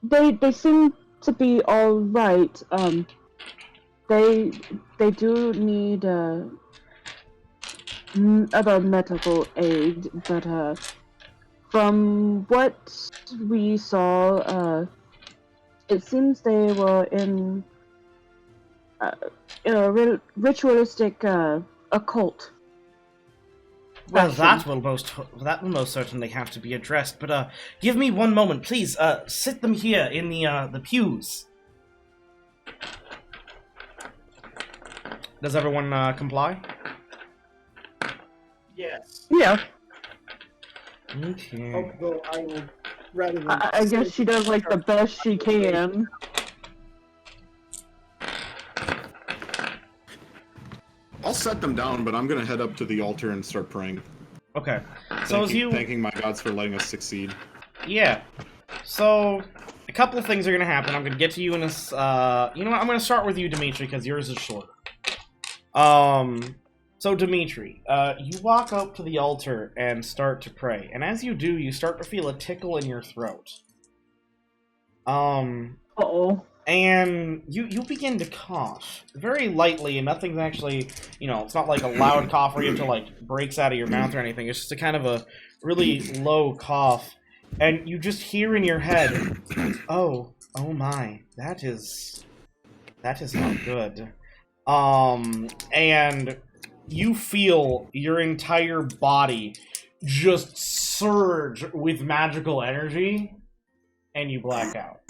[SPEAKER 4] They seem to be all right. They do need other medical aid, but from what we saw, it seems they were in a ritualistic occult.
[SPEAKER 1] Well, that will most certainly have to be addressed. But give me one moment, please. Sit them here in the pews. Does everyone comply?
[SPEAKER 3] Yes.
[SPEAKER 4] Yeah.
[SPEAKER 1] Okay.
[SPEAKER 3] Although I will, rather than
[SPEAKER 4] I guess she does like the best she can.
[SPEAKER 7] I'll set them down, but I'm gonna head up to the altar and start praying.
[SPEAKER 1] Okay. So
[SPEAKER 7] thanking my gods for letting us succeed.
[SPEAKER 1] Yeah. So a couple of things are gonna happen. I'm gonna get to you in this. You know what? I'm gonna start with you, Dimitri, because yours is shorter. So Dimitri, you walk up to the altar and start to pray, and as you do, you start to feel a tickle in your throat.
[SPEAKER 4] Uh-oh.
[SPEAKER 1] And you begin to cough very lightly, and nothing's actually, it's not like a loud cough where you have to like breaks out of your mouth or anything. It's just a kind of a really low cough, and you just hear in your head, oh my, that is not good. And you feel your entire body just surge with magical energy, and you black out.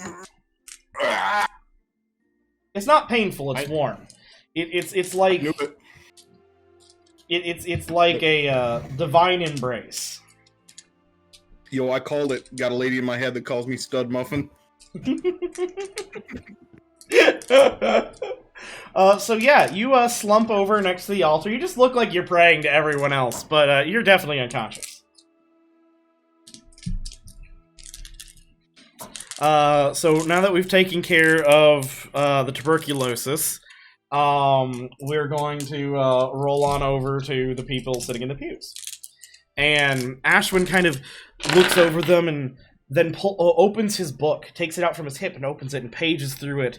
[SPEAKER 1] It's not painful, it's warm. It's like it's like a divine embrace.
[SPEAKER 7] Yo, I called it. Got a lady in my head that calls me Stud Muffin.
[SPEAKER 1] So yeah, you slump over next to the altar. You just look like you're praying to everyone else, but you're definitely unconscious. So now that we've taken care of the tuberculosis, we're going to roll on over to the people sitting in the pews. And Ashwin kind of looks over them and then opens his book, takes it out from his hip and opens it and pages through it,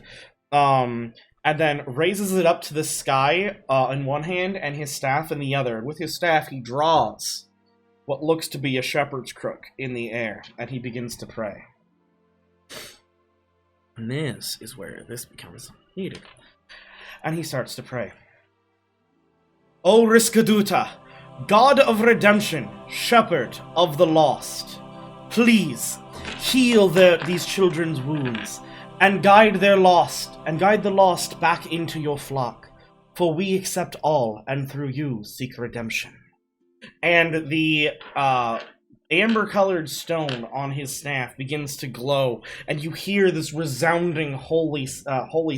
[SPEAKER 1] and then raises it up to the sky in one hand and his staff in the other. With his staff, he draws what looks to be a shepherd's crook in the air, and he begins to pray. And this is where this becomes heated. And he starts to pray. O Riskaduta, God of redemption, shepherd of the lost, please heal these children's wounds and guide the lost back into your flock, for we accept all and through you seek redemption. And the amber-colored stone on his staff begins to glow, and you hear this resounding holy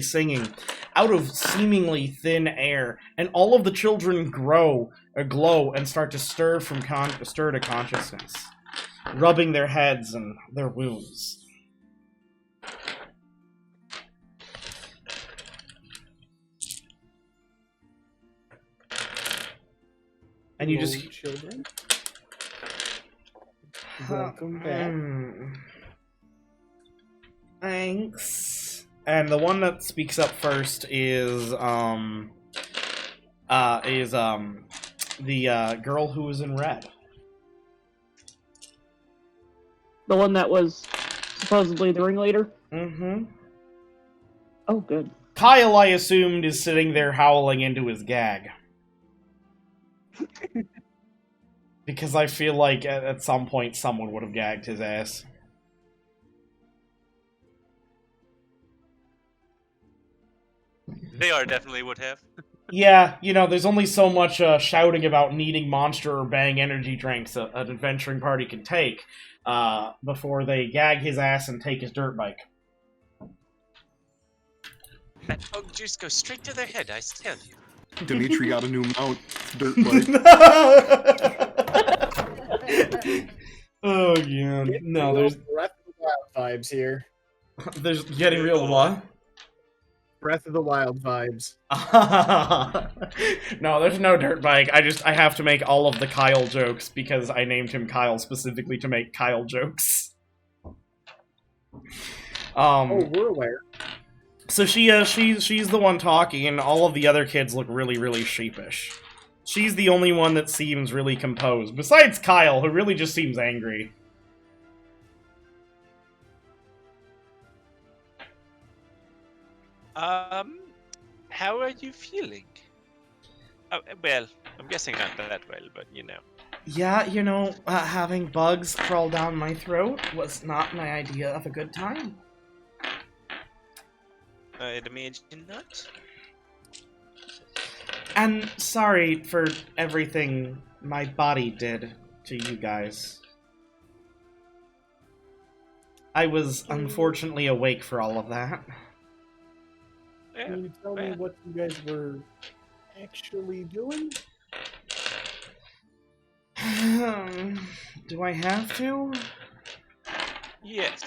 [SPEAKER 1] singing out of seemingly thin air, and all of the children glow and start to stir to consciousness, rubbing their heads and their wounds. And you just
[SPEAKER 3] children. Welcome back.
[SPEAKER 1] Thanks. And the one that speaks up first is the girl who was in red.
[SPEAKER 4] The one that was supposedly the ringleader?
[SPEAKER 1] Mm-hmm.
[SPEAKER 4] Oh, good.
[SPEAKER 1] Kyle, I assumed, is sitting there howling into his gag. Because I feel like at some point someone would have gagged his ass.
[SPEAKER 5] They definitely would have.
[SPEAKER 1] Yeah, there's only so much shouting about needing monster or bang energy drinks an adventuring party can take before they gag his ass and take his dirt bike.
[SPEAKER 5] That bug juice goes straight to their head, I tell you.
[SPEAKER 7] Dimitri got a new mount. Dirt bike.
[SPEAKER 1] Oh, yeah. No, there's...
[SPEAKER 3] Breath of the Wild vibes here.
[SPEAKER 1] There's getting real what?
[SPEAKER 3] Breath of the Wild vibes.
[SPEAKER 1] No, there's no dirt bike. I have to make all of the Kyle jokes because I named him Kyle specifically to make Kyle jokes.
[SPEAKER 3] Oh, we're aware.
[SPEAKER 1] So she's the one talking, and all of the other kids look really, really sheepish. She's the only one that seems really composed, besides Kyle, who really just seems angry.
[SPEAKER 5] How are you feeling? Well, I'm guessing not that well, but
[SPEAKER 1] Yeah, having bugs crawl down my throat was not my idea of a good time.
[SPEAKER 5] I'd imagine not.
[SPEAKER 1] And sorry for everything my body did to you guys. I was unfortunately awake for all of that.
[SPEAKER 3] Can you tell me what you guys were actually doing?
[SPEAKER 1] Do I have to?
[SPEAKER 5] Yes.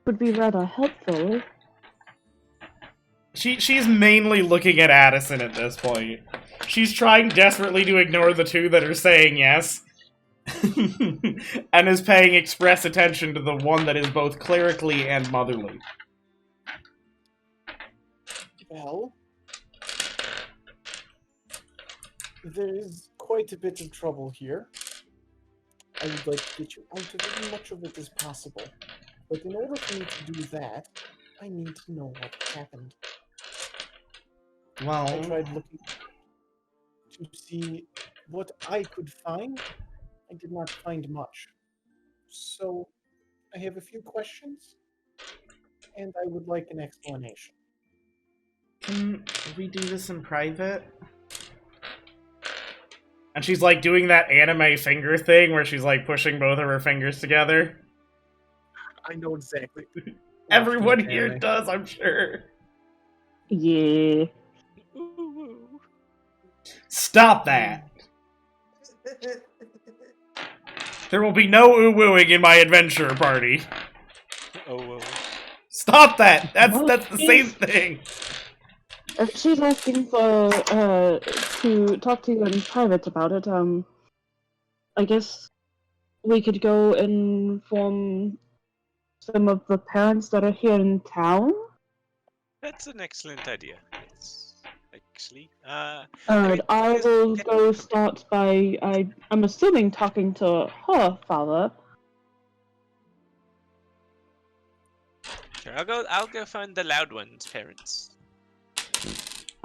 [SPEAKER 4] Would be rather helpful.
[SPEAKER 1] She's mainly looking at Addison at this point. She's trying desperately to ignore the two that are saying yes. And is paying express attention to the one that is both clerically and motherly.
[SPEAKER 3] Well, there's quite a bit of trouble here. I would like to get you out of as much of it as possible. But in order for me to do that, I need to know what happened.
[SPEAKER 1] Well,
[SPEAKER 3] I tried looking to see what I could find. I did not find much. So, I have a few questions, and I would like an explanation.
[SPEAKER 1] can we do this in private? And she's like doing that anime finger thing where she's like pushing both of her fingers together.
[SPEAKER 3] I know exactly.
[SPEAKER 1] Everyone here does, I'm sure.
[SPEAKER 4] Yeah.
[SPEAKER 1] Stop that! There will be no ooh-wooing in my adventure party.
[SPEAKER 5] Oh,
[SPEAKER 1] Stop that! That's the same thing!
[SPEAKER 4] If she's asking for, to talk to you in private about it, I guess we could go and inform some of the parents that are here in town.
[SPEAKER 5] That's an excellent idea. Yes, actually.
[SPEAKER 4] I
[SPEAKER 5] because-
[SPEAKER 4] will go start by, I'm assuming, talking to her father.
[SPEAKER 5] Sure, I'll go find the loud one's parents.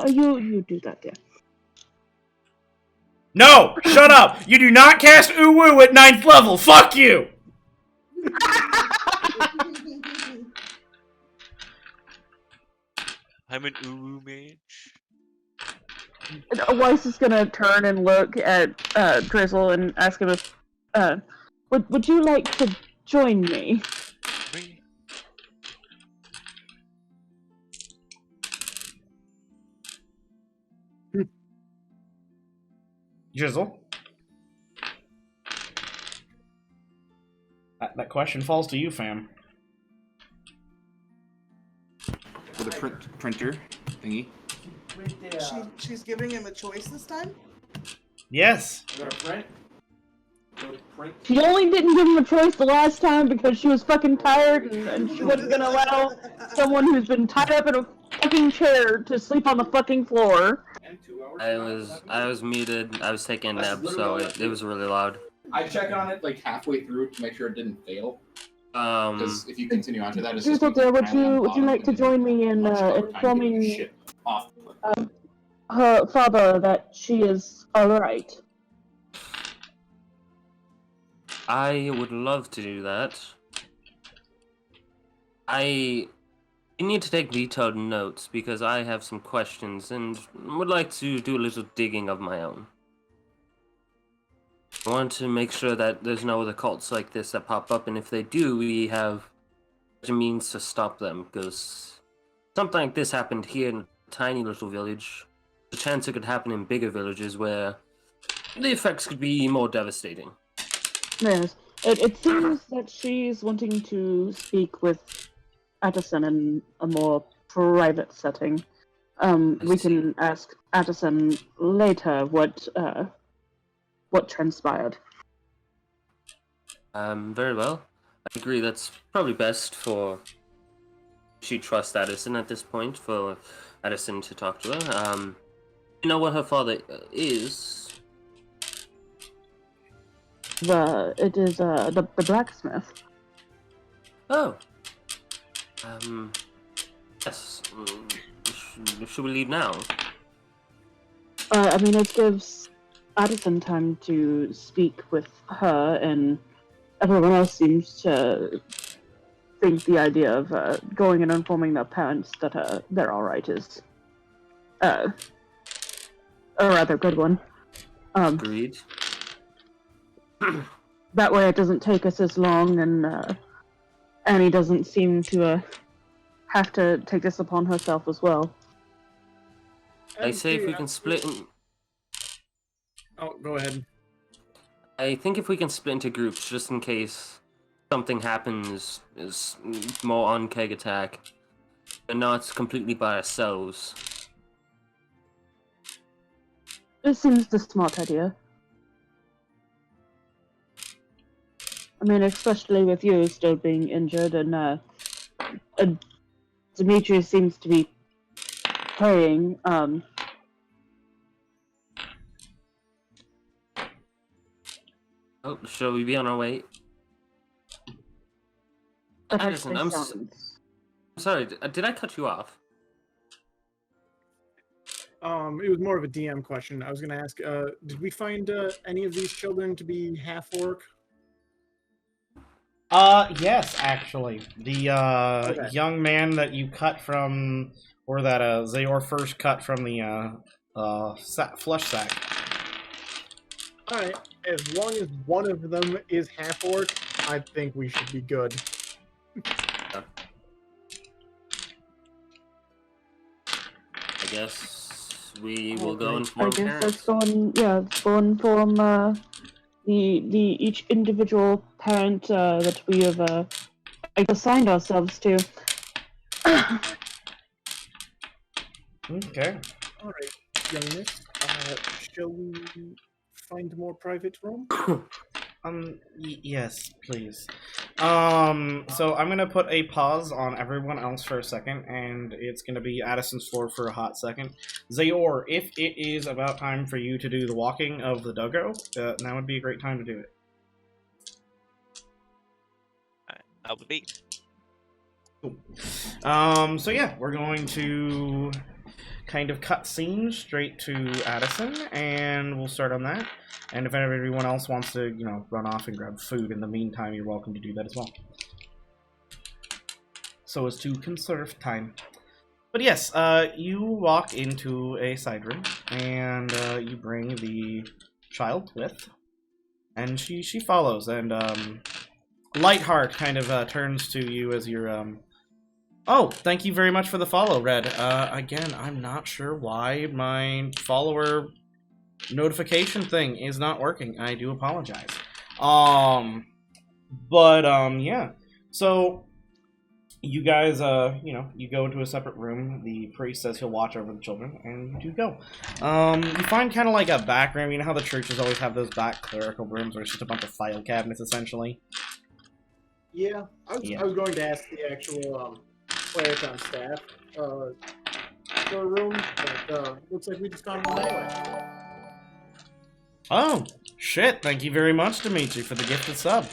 [SPEAKER 4] You do that, yeah.
[SPEAKER 1] No! Shut up! You do not cast Uwu at 9th level! Fuck you!
[SPEAKER 5] I'm an Uwu mage.
[SPEAKER 4] Weiss is gonna turn and look at Drizzle and ask him if, would you like to join me?
[SPEAKER 5] Me?
[SPEAKER 1] Drizzle? That question falls to you, fam.
[SPEAKER 9] For the printer thingy.
[SPEAKER 6] She's giving him a choice this time?
[SPEAKER 1] Yes.
[SPEAKER 4] She only didn't give him a choice the last time because she was fucking tired and she wasn't gonna allow someone who's been tied up in a fucking chair to sleep on the fucking floor.
[SPEAKER 2] I was muted. I was taking a nap, so it was really loud.
[SPEAKER 9] I check on it like halfway through to make sure it didn't fail. Because if you continue on to that, it's just
[SPEAKER 4] Drizzle, would you like to join me in informing her father that she is alright?
[SPEAKER 2] I would love to do that. I need to take detailed notes because I have some questions and would like to do a little digging of my own. I want to make sure that there's no other cults like this that pop up, and if they do, we have a means to stop them, because something like this happened here in a tiny little village. There's a chance it could happen in bigger villages where the effects could be more devastating.
[SPEAKER 4] Yes. It seems that she's wanting to speak with Addison in a more private setting. We can ask Addison later what transpired.
[SPEAKER 2] Very well. I agree that's probably best for... She trusts Addison at this point, for Addison to talk to her. You know what her father is?
[SPEAKER 4] It is the blacksmith.
[SPEAKER 2] Oh. Yes. Should we leave now?
[SPEAKER 4] I mean, it gives Addison time to speak with her, and everyone else seems to think the idea of going and informing their parents that they're alright is a rather good one.
[SPEAKER 2] Agreed.
[SPEAKER 4] That way it doesn't take us as long, and Annie doesn't seem to have to take this upon herself as well.
[SPEAKER 2] I say if we can split in...
[SPEAKER 3] Oh, go ahead.
[SPEAKER 2] I think if we can split into groups, just in case something happens, is more on keg attack, but not completely by ourselves.
[SPEAKER 4] It seems the smart idea. I mean, especially with you still being injured, and Dimetri seems to be praying.
[SPEAKER 2] Oh, shall we be on our way? Addison, I'm sorry, did I cut you off?
[SPEAKER 3] It was more of a DM question. I was going to ask, did we find any of these children to be half-orc?
[SPEAKER 1] Yes, actually. The,
[SPEAKER 3] Okay.
[SPEAKER 1] young man that you cut from, or that, Zaor first cut from the, flush sack.
[SPEAKER 3] Alright, as long as one of them is half-orc, I think we should be good.
[SPEAKER 2] I guess we will go inform parents.
[SPEAKER 4] Let's go inform the each individual parent that we have assigned ourselves to.
[SPEAKER 1] Okay.
[SPEAKER 3] Alright, young miss, shall we find more private room?
[SPEAKER 1] Yes, please. So I'm gonna put a pause on everyone else for a second, and it's gonna be Addison's floor for a hot second. Zaor, if it is about time for you to do the walking of the doggo, now would be a great time to do it.
[SPEAKER 5] I'll be.
[SPEAKER 1] Cool. So yeah, we're going to kind of cut scenes straight to Addison, and we'll start on that. And if everyone else wants to, run off and grab food in the meantime, you're welcome to do that as well. So as to conserve time. But yes, you walk into a side room, and you bring the child with, and she follows, and Lightheart kind of turns to you as you're, Oh, thank you very much for the follow, Red. Again, I'm not sure why my follower notification thing is not working. I do apologize. Yeah. So, you guys, you go into a separate room. The priest says he'll watch over the children, and you do go. You find kind of like a back room. You know how the churches always have those back clerical rooms where it's just a bunch of file cabinets, essentially?
[SPEAKER 3] Yeah, I was going to ask the actual, Cleric on staff, for a room, but, looks like we just gone one anyway.
[SPEAKER 1] Oh, shit. Thank you very much, Dimetri, for the gifted sub.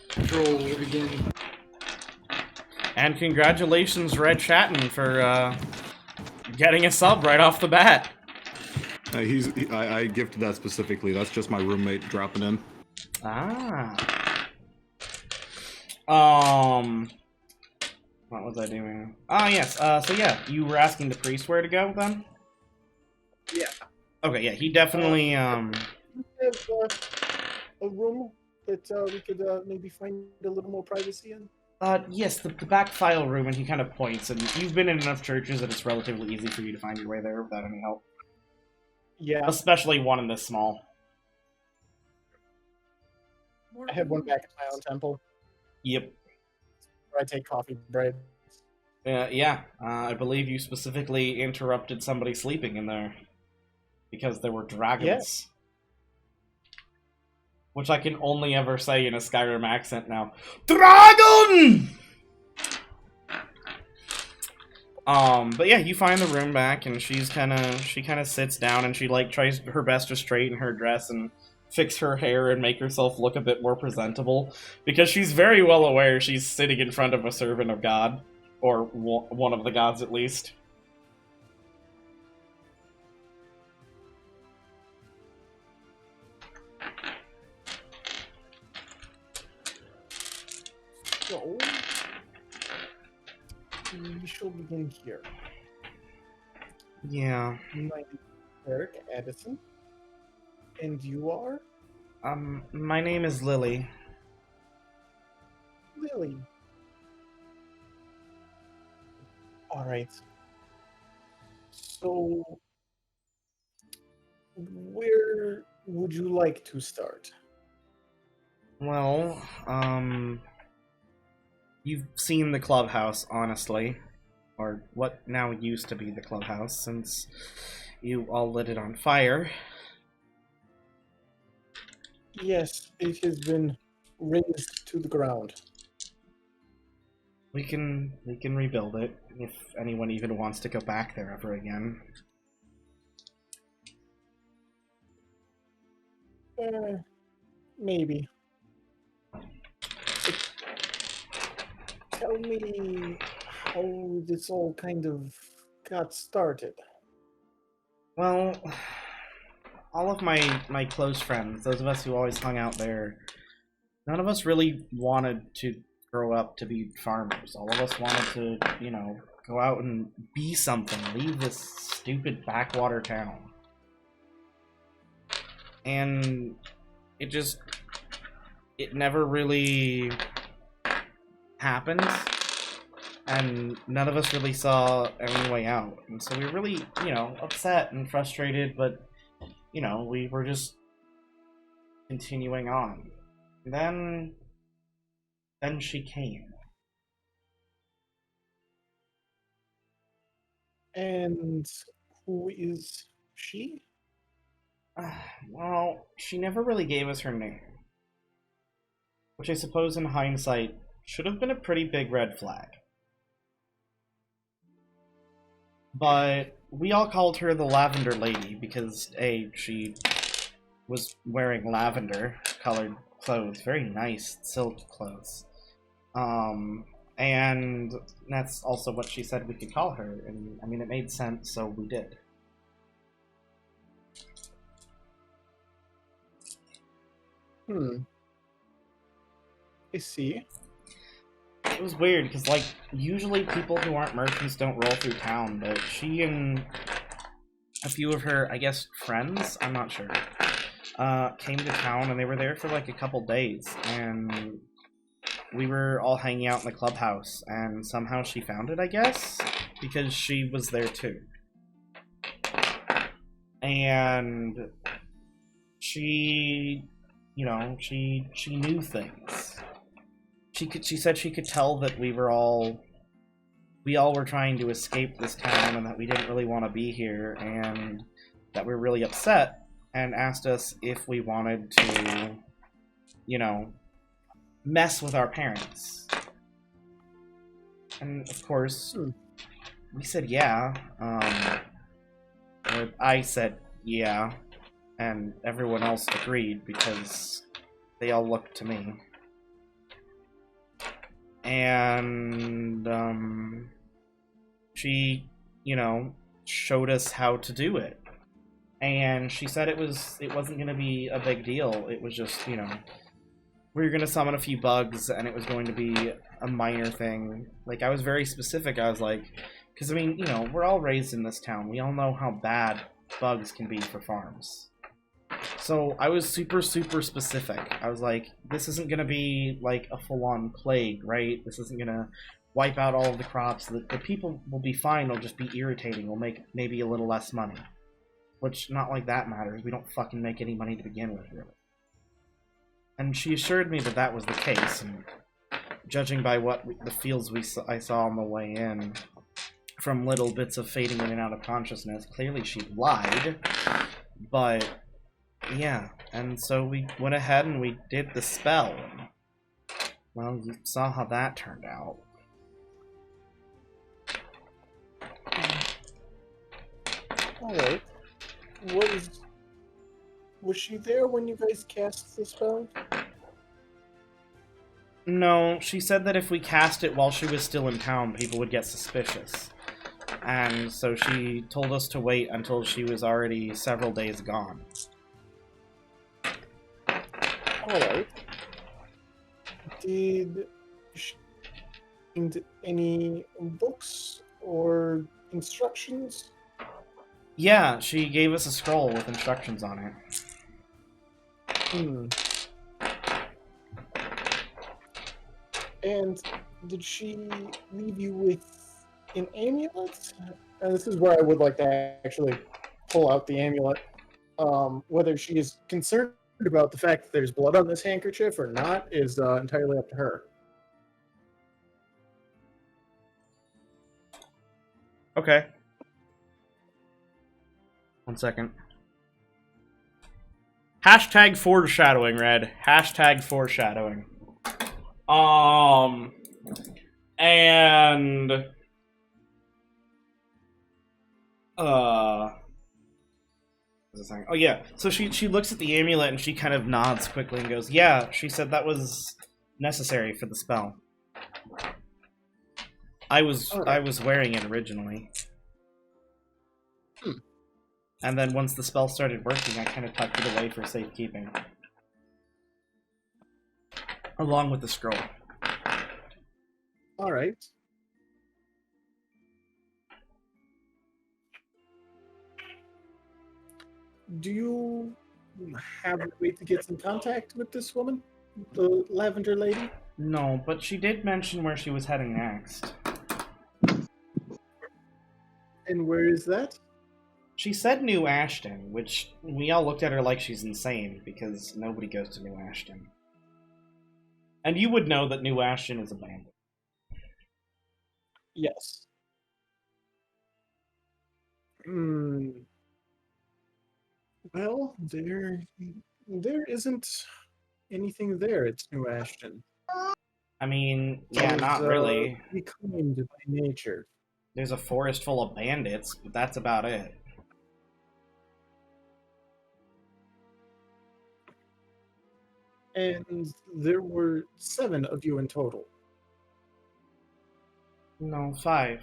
[SPEAKER 9] Control begin.
[SPEAKER 1] And congratulations, Red Chatton, for getting a sub right off the bat.
[SPEAKER 7] I gifted that specifically. That's just my roommate dropping in.
[SPEAKER 1] Ah. What was I doing? Ah, yes. So yeah, you were asking the priest where to go then?
[SPEAKER 3] Yeah.
[SPEAKER 1] Okay, yeah, he definitely,
[SPEAKER 3] We have, a room that, we could, maybe find a little more privacy in?
[SPEAKER 1] Yes, the back file room, and he kind of points, and you've been in enough churches that it's relatively easy for you to find your way there without any help.
[SPEAKER 3] Yeah.
[SPEAKER 1] Especially one in this small.
[SPEAKER 3] I have one back at my own temple,
[SPEAKER 1] Yep.
[SPEAKER 3] where I take coffee break.
[SPEAKER 1] Yeah, I believe you specifically interrupted somebody sleeping in there. Because there were dragons.
[SPEAKER 3] Yes.
[SPEAKER 1] Which I can only ever say in a Skyrim accent now. Dragon! But yeah, you find the room back, and she kind of sits down, and she tries her best to straighten her dress and fix her hair and make herself look a bit more presentable, because she's very well aware she's sitting in front of a servant of God, or one of the gods at least.
[SPEAKER 3] So, we shall begin here.
[SPEAKER 1] Yeah.
[SPEAKER 3] My name is Cleric Addison. And you are?
[SPEAKER 1] My name is Lily.
[SPEAKER 3] Lily. Alright. So, where would you like to start?
[SPEAKER 1] Well, you've seen the clubhouse, honestly. Or what now used to be the clubhouse, since you all lit it on fire.
[SPEAKER 3] Yes, it has been razed to the ground.
[SPEAKER 1] We can rebuild it, if anyone even wants to go back there ever again.
[SPEAKER 3] Maybe. Tell me how this all kind of got started.
[SPEAKER 1] Well, all of my close friends, those of us who always hung out there, none of us really wanted to grow up to be farmers. All of us wanted to, go out and be something, leave this stupid backwater town. And it never really happened, and none of us really saw any way out. And so we were really, upset and frustrated, but, we were just continuing on. And then she came.
[SPEAKER 3] And who is she?
[SPEAKER 1] Well, she never really gave us her name. Which I suppose in hindsight should have been a pretty big red flag. But we all called her the Lavender Lady because, A, she was wearing lavender-colored clothes. Very nice silk clothes. And that's also what she said we could call her. And, I mean, it made sense, so we did.
[SPEAKER 3] I see.
[SPEAKER 1] It was weird, because, like, usually people who aren't merchants don't roll through town, but she and a few of her, I guess, friends, I'm not sure, came to town, and they were there for, like, a couple days, and we were all hanging out in the clubhouse, and somehow she found it, I guess, because she was there too. And she, you know, she knew things. She said she could tell that we all were trying to escape this town and that we didn't really want to be here and that we were really upset and asked us if we wanted to, you know, mess with our parents. And of course, we said yeah. Or I said yeah, and everyone else agreed because they all looked to me. And she, you know, showed us how to do it. And she said it wasn't going to be a big deal. It was just, you know, we were going to summon a few bugs and it was going to be a minor thing. Like, I was very specific. I was like, because, I mean, you know, we're all raised in this town. We all know how bad bugs can be for farms. So I was super, super specific. I was like, this isn't going to be like a full-on plague, right? This isn't going to wipe out all of the crops. The people will be fine. They'll just be irritating. We'll make maybe a little less money. Which, not like that matters. We don't fucking make any money to begin with, really. And she assured me that that was the case. And judging by what the fields I saw on the way in, from little bits of fading in and out of consciousness, clearly she lied. But yeah, and so we went ahead and we did the spell. Well, you saw how that turned out.
[SPEAKER 3] Alright. Was she there when you guys cast the spell?
[SPEAKER 1] No, she said that if we cast it while she was still in town, people would get suspicious. And so she told us to wait until she was already several days gone.
[SPEAKER 3] Alright. Did she find any books or instructions?
[SPEAKER 1] Yeah, she gave us a scroll with instructions on it.
[SPEAKER 3] And did she leave you with an amulet? And this is where I would like to actually pull out the amulet. Whether she is concerned about the fact that there's blood on this handkerchief or not is entirely up to her.
[SPEAKER 1] Okay. 1 second. Hashtag foreshadowing, Red. Hashtag foreshadowing. And what was I saying? Oh yeah. So she looks at the amulet and she kind of nods quickly and goes, "Yeah, she said that was necessary for the spell. I was wearing it originally." And then once the spell started working, I kind of tucked it away for safekeeping. Along with the scroll.
[SPEAKER 3] Alright. Do you have a way to get in contact with this woman? The Lavender Lady?
[SPEAKER 1] No, but she did mention where she was heading next.
[SPEAKER 3] And where is that?
[SPEAKER 1] She said New Ashton, which we all looked at her like she's insane, because nobody goes to New Ashton. And you would know that New Ashton is abandoned.
[SPEAKER 3] Yes. Well, there isn't anything there. It's New Ashton.
[SPEAKER 1] I mean, yeah, not really.
[SPEAKER 3] Reclaimed by nature.
[SPEAKER 1] There's a forest full of bandits, but that's about it.
[SPEAKER 3] And there were 7 of you in total.
[SPEAKER 1] No, 5.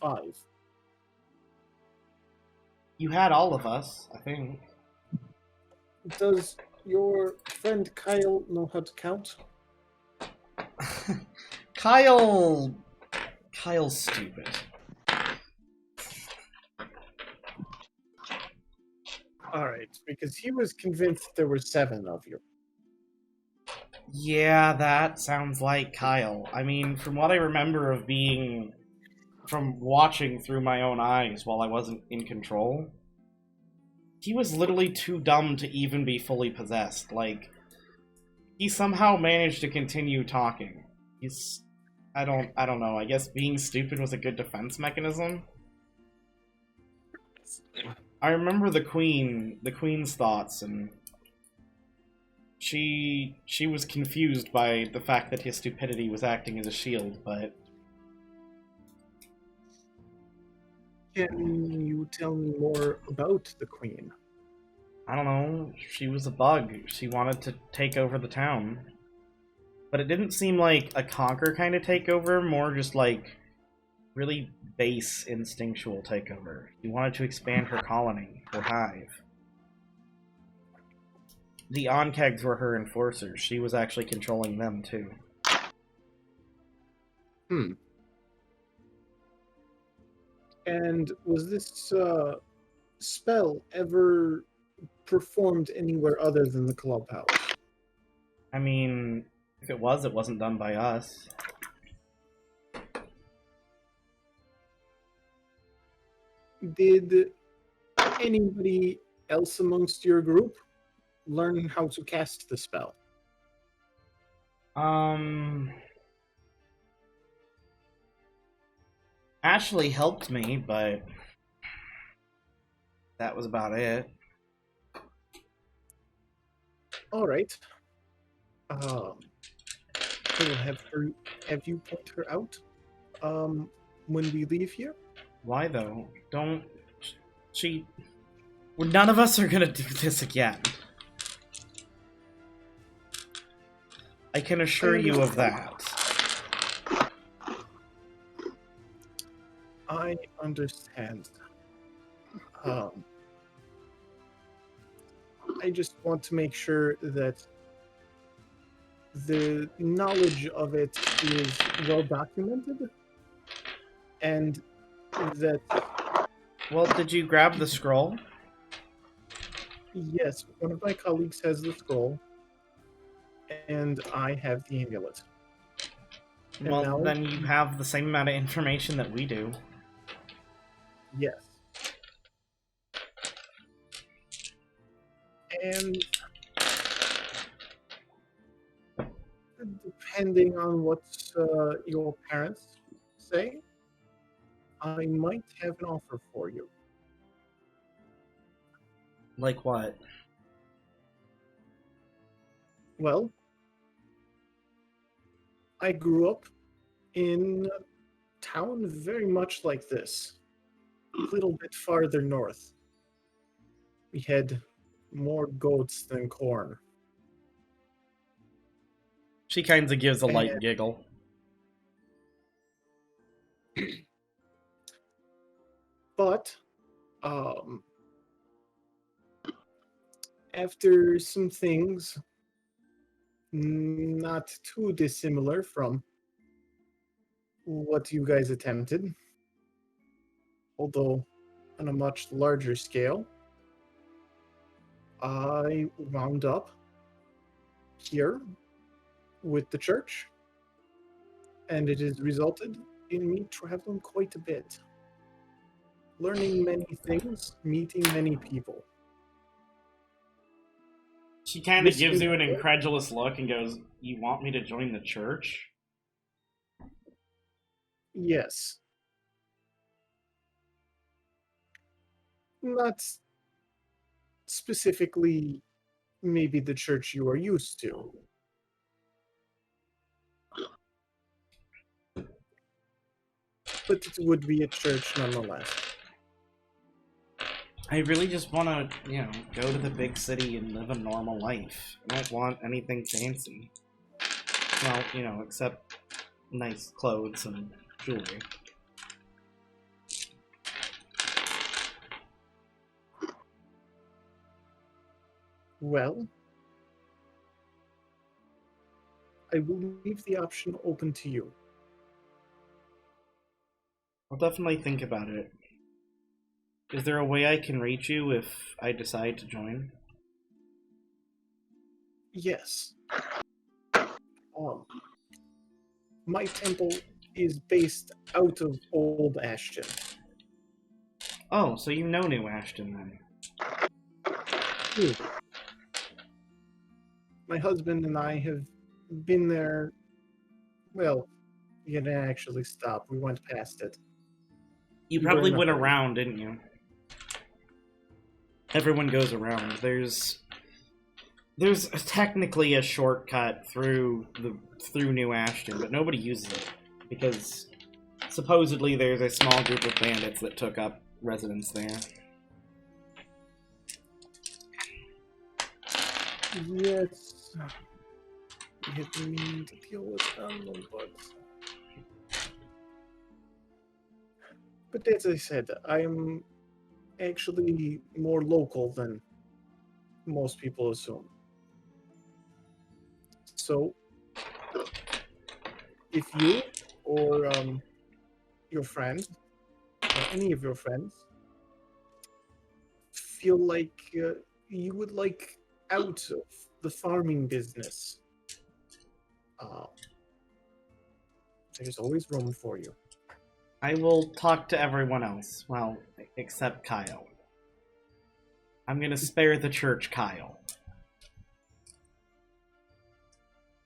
[SPEAKER 3] 5.
[SPEAKER 1] You had all of us, I think.
[SPEAKER 3] Does your friend Kyle know how to count?
[SPEAKER 1] Kyle's stupid.
[SPEAKER 3] Alright, because he was convinced there were 7 of you.
[SPEAKER 1] Yeah, that sounds like Kyle. I mean, from what I remember of from watching through my own eyes while I wasn't in control, he was literally too dumb to even be fully possessed. Like, he somehow managed to continue talking. I don't know, I guess being stupid was a good defense mechanism? I remember the Queen's thoughts, and she was confused by the fact that his stupidity was acting as a shield, but...
[SPEAKER 3] Can you tell me more about the Queen?
[SPEAKER 1] I don't know, she was a bug. She wanted to take over the town. But it didn't seem like a conquer kind of takeover, more just like really base instinctual takeover. She wanted to expand her colony, her hive. The Onkegs were her enforcers. She was actually controlling them too.
[SPEAKER 3] And was this spell ever performed anywhere other than the clubhouse?
[SPEAKER 1] I mean, if it was, it wasn't done by us.
[SPEAKER 3] Did anybody else amongst your group learn how to cast the spell?
[SPEAKER 1] Ashley helped me, but that was about it.
[SPEAKER 3] All right. We'll have you point her out when we leave here.
[SPEAKER 1] Why though? None of us are gonna do this again. I can assure you of that.
[SPEAKER 3] I understand. I just want to make sure that the knowledge of it is well documented, and that...
[SPEAKER 1] Well, did you grab the scroll?
[SPEAKER 3] Yes, one of my colleagues has the scroll, and I have the amulet. And
[SPEAKER 1] Well,
[SPEAKER 3] now...
[SPEAKER 1] then you have the same amount of information that we do.
[SPEAKER 3] Yes. And depending on what your parents say, I might have an offer for you.
[SPEAKER 1] Like what?
[SPEAKER 3] Well, I grew up in a town very much like this, a little bit farther north. We had more goats than corn.
[SPEAKER 1] She kind of gives a light giggle.
[SPEAKER 3] But, after some things not too dissimilar from what you guys attempted, although on a much larger scale, I wound up here with the church, and it has resulted in me traveling quite a bit, learning many things, meeting many people.
[SPEAKER 1] She kind of gives you an incredulous look and goes, "You want me to join the church?"
[SPEAKER 3] Yes. Not specifically maybe the church you are used to. But it would be a church nonetheless.
[SPEAKER 1] I really just want to, go to the big city and live a normal life. I don't want anything fancy. Well, except nice clothes and jewelry.
[SPEAKER 3] Well, I will leave the option open to you.
[SPEAKER 1] I'll definitely think about it. Is there a way I can reach you if I decide to join?
[SPEAKER 3] Yes. My temple is based out of Old Ashton.
[SPEAKER 1] Oh, so you know New Ashton then?
[SPEAKER 3] My husband and I have been there. Well, we didn't actually stop. We went past it.
[SPEAKER 1] You probably went around, didn't you? Everyone goes around. There's technically a shortcut through New Ashton, but nobody uses it because supposedly there's a small group of bandits that took up residence there.
[SPEAKER 3] Yes. We have been meaning to deal with them, but as I said, I'm actually more local than most people assume. So, if you or your friend, or any of your friends, feel like you would like out of the farming business, there's always room for you.
[SPEAKER 1] I will talk to everyone else. Well, except Kyle. I'm gonna spare the church Kyle.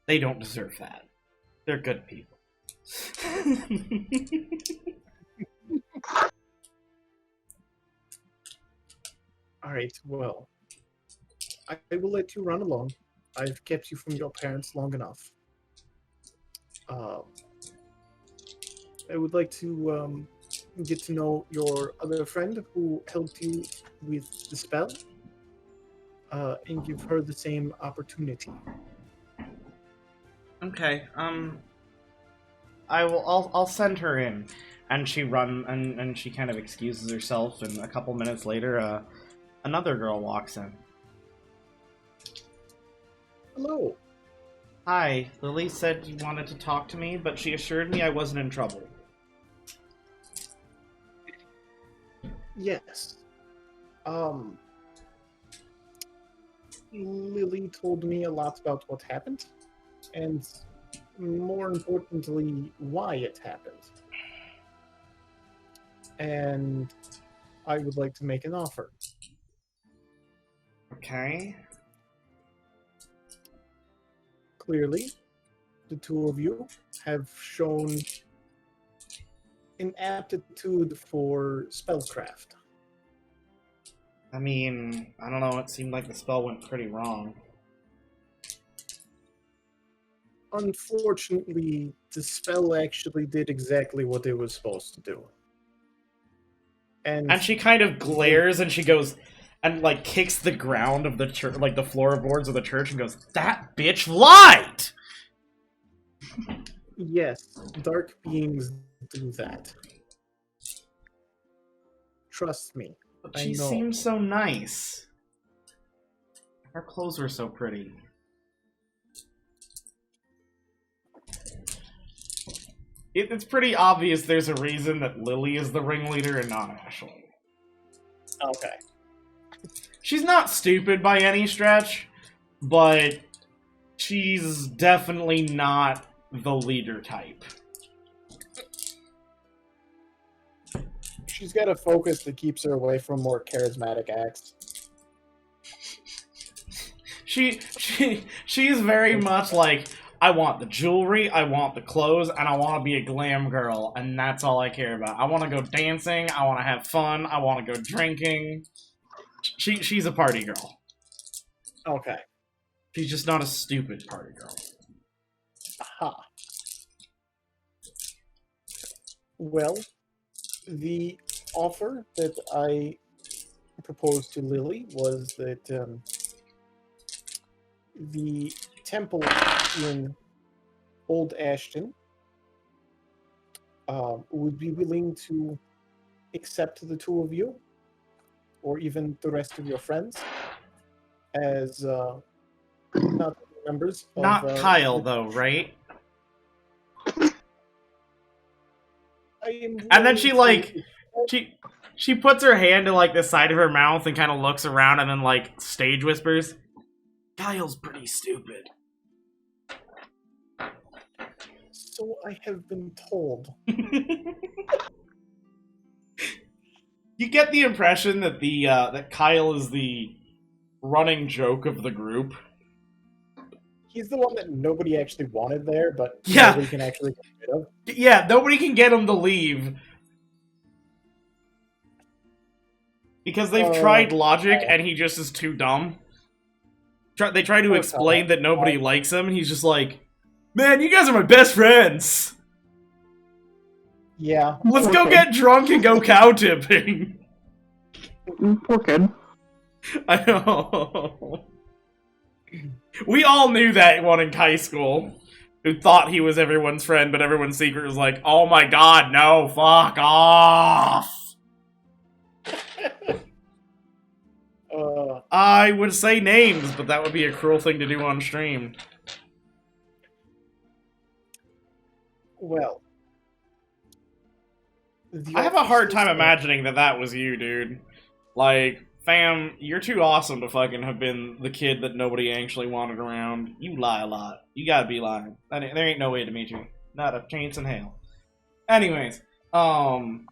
[SPEAKER 1] They don't deserve that. They're good people.
[SPEAKER 3] Alright, well, I will let you run along. I've kept you from your parents long enough. I would like to get to know your other friend who helped you with the spell, and give her the same opportunity.
[SPEAKER 1] Okay, I'll send her in. And she and she kind of excuses herself, and a couple minutes later, another girl walks in.
[SPEAKER 3] Hello.
[SPEAKER 1] Hi, Lily said you wanted to talk to me, but she assured me I wasn't in trouble.
[SPEAKER 3] Yes. Lily told me a lot about what happened, and more importantly, why it happened. And I would like to make an offer.
[SPEAKER 1] Okay.
[SPEAKER 3] Clearly, the two of you have shown an aptitude for spellcraft.
[SPEAKER 1] I mean, I don't know, it seemed like the spell went pretty wrong.
[SPEAKER 3] Unfortunately, the spell actually did exactly what it was supposed to do.
[SPEAKER 1] And she kind of glares and she goes and like kicks the ground of the church, like the floorboards of the church, and goes, "That bitch lied!"
[SPEAKER 3] Yes, dark beings do that. Trust me.
[SPEAKER 1] But she seems so nice. Her clothes were so pretty. It's pretty obvious there's a reason that Lily is the ringleader and not Ashley.
[SPEAKER 3] Okay.
[SPEAKER 1] She's not stupid by any stretch, but she's definitely not the leader type.
[SPEAKER 3] She's got a focus that keeps her away from more charismatic acts.
[SPEAKER 1] She's very much like, I want the jewelry, I want the clothes, and I want to be a glam girl, and that's all I care about. I want to go dancing, I want to have fun, I want to go drinking. She's a party girl.
[SPEAKER 3] Okay.
[SPEAKER 1] She's just not a stupid party girl.
[SPEAKER 3] Aha. Well, the offer that I proposed to Lily was that the temple in Old Ashton would be willing to accept the two of you, or even the rest of your friends, as not members of...
[SPEAKER 1] Not Kyle, though, right? And then she, like... She puts her hand to, like, the side of her mouth and kind of looks around and then, like, stage whispers, Kyle's pretty stupid.
[SPEAKER 3] So I have been told.
[SPEAKER 1] You get the impression that that Kyle is the running joke of the group.
[SPEAKER 3] He's the one that nobody actually wanted there, but
[SPEAKER 1] yeah.
[SPEAKER 3] nobody can actually get rid of.
[SPEAKER 1] Yeah, nobody can get him to leave. Because they've tried logic, and he just is too dumb. They try to explain that nobody likes him, and he's just like, man, you guys are my best friends!
[SPEAKER 3] Yeah.
[SPEAKER 1] Let's go get drunk and go cow tipping!
[SPEAKER 4] Poor kid.
[SPEAKER 1] I know. We all knew that one in high school, who thought he was everyone's friend, but everyone's secret was like, oh my god, no, fuck off! I would say names, but that would be a cruel thing to do on stream.
[SPEAKER 3] Well,
[SPEAKER 1] I have a hard time imagining that that was you, dude. Like, fam, you're too awesome to fucking have been the kid that nobody actually wanted around. You lie a lot. You gotta be lying. There ain't no way to meet you. Not a chance in hell. Anyways,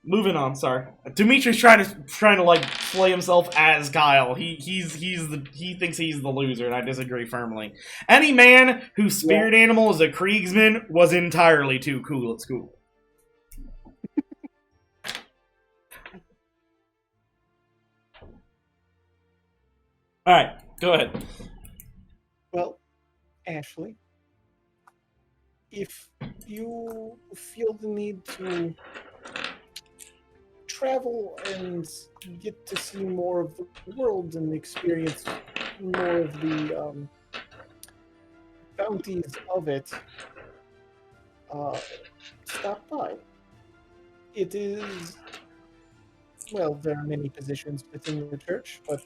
[SPEAKER 1] moving on. Sorry, Dimitri's trying to like play himself as Kyle. He thinks he's the loser, and I disagree firmly. Any man whose spirit animal is a Kriegsman was entirely too cool at school. All right, go ahead.
[SPEAKER 3] Well, Ashley, if you feel the need to travel and get to see more of the world and experience more of the bounties of it, stop by. It is, well, there are many positions within the church, but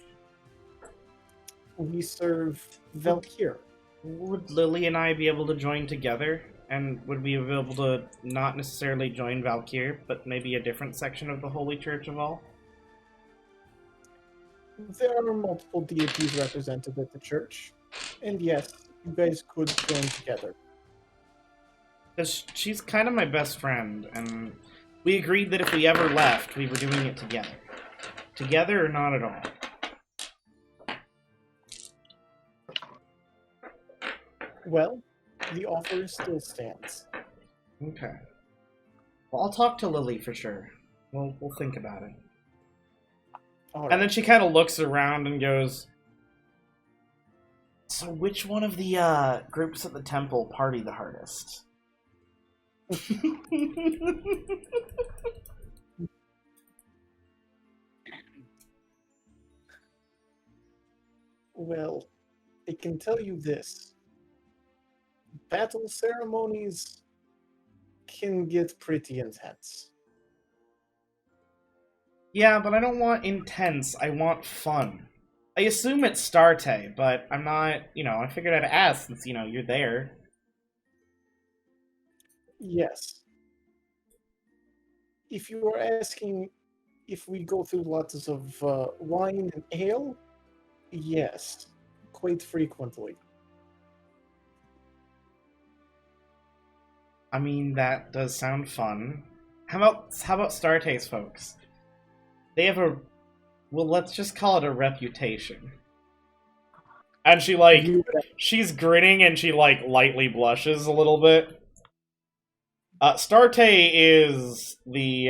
[SPEAKER 3] we serve Valkyr.
[SPEAKER 1] Would Lily and I be able to join together? And would we be able to not necessarily join Valkyr, but maybe a different section of the Holy Church of all?
[SPEAKER 3] There are multiple deities represented at the church. And yes, you guys could join together.
[SPEAKER 1] Because she's kind of my best friend, and we agreed that if we ever left, we were doing it together. Together or not at all.
[SPEAKER 3] Well, the offer still stands.
[SPEAKER 1] Okay. Well, I'll talk to Lily for sure. We'll think about it.
[SPEAKER 3] Right.
[SPEAKER 1] And then she kind of looks around and goes, so which one of the groups at the temple party the hardest?
[SPEAKER 3] Well, I can tell you this. Battle ceremonies can get pretty intense.
[SPEAKER 1] Yeah, but I don't want intense, I want fun. I assume it's Starte, but I'm not, I figured I'd ask since, you're there.
[SPEAKER 3] Yes. If you are asking if we go through lots of wine and ale, yes, quite frequently.
[SPEAKER 1] I mean, that does sound fun. How about Starte's folks? They have let's just call it a reputation. And she's grinning and she, lightly blushes a little bit. Starte is the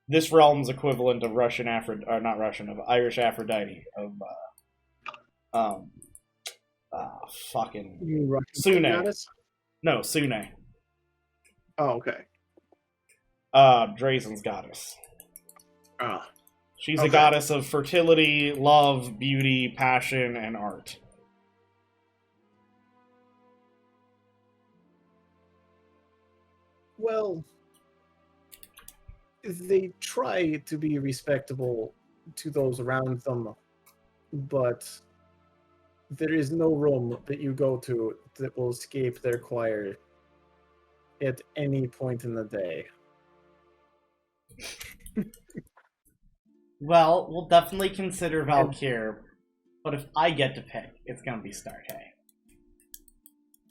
[SPEAKER 1] this realm's equivalent of Irish Aphrodite of fucking
[SPEAKER 3] You Russian
[SPEAKER 1] Sune.
[SPEAKER 3] goddess?
[SPEAKER 1] No, Sune.
[SPEAKER 3] Oh, okay.
[SPEAKER 1] Drazen's goddess.
[SPEAKER 3] Ah.
[SPEAKER 1] She's
[SPEAKER 3] Okay.
[SPEAKER 1] a goddess of fertility, love, beauty, passion, and art.
[SPEAKER 3] Well, they try to be respectable to those around them, but there is no room that you go to that will escape their choir at any point in the day.
[SPEAKER 1] Well, we'll definitely consider Valkyr, but if I get to pick, it's gonna be Starte.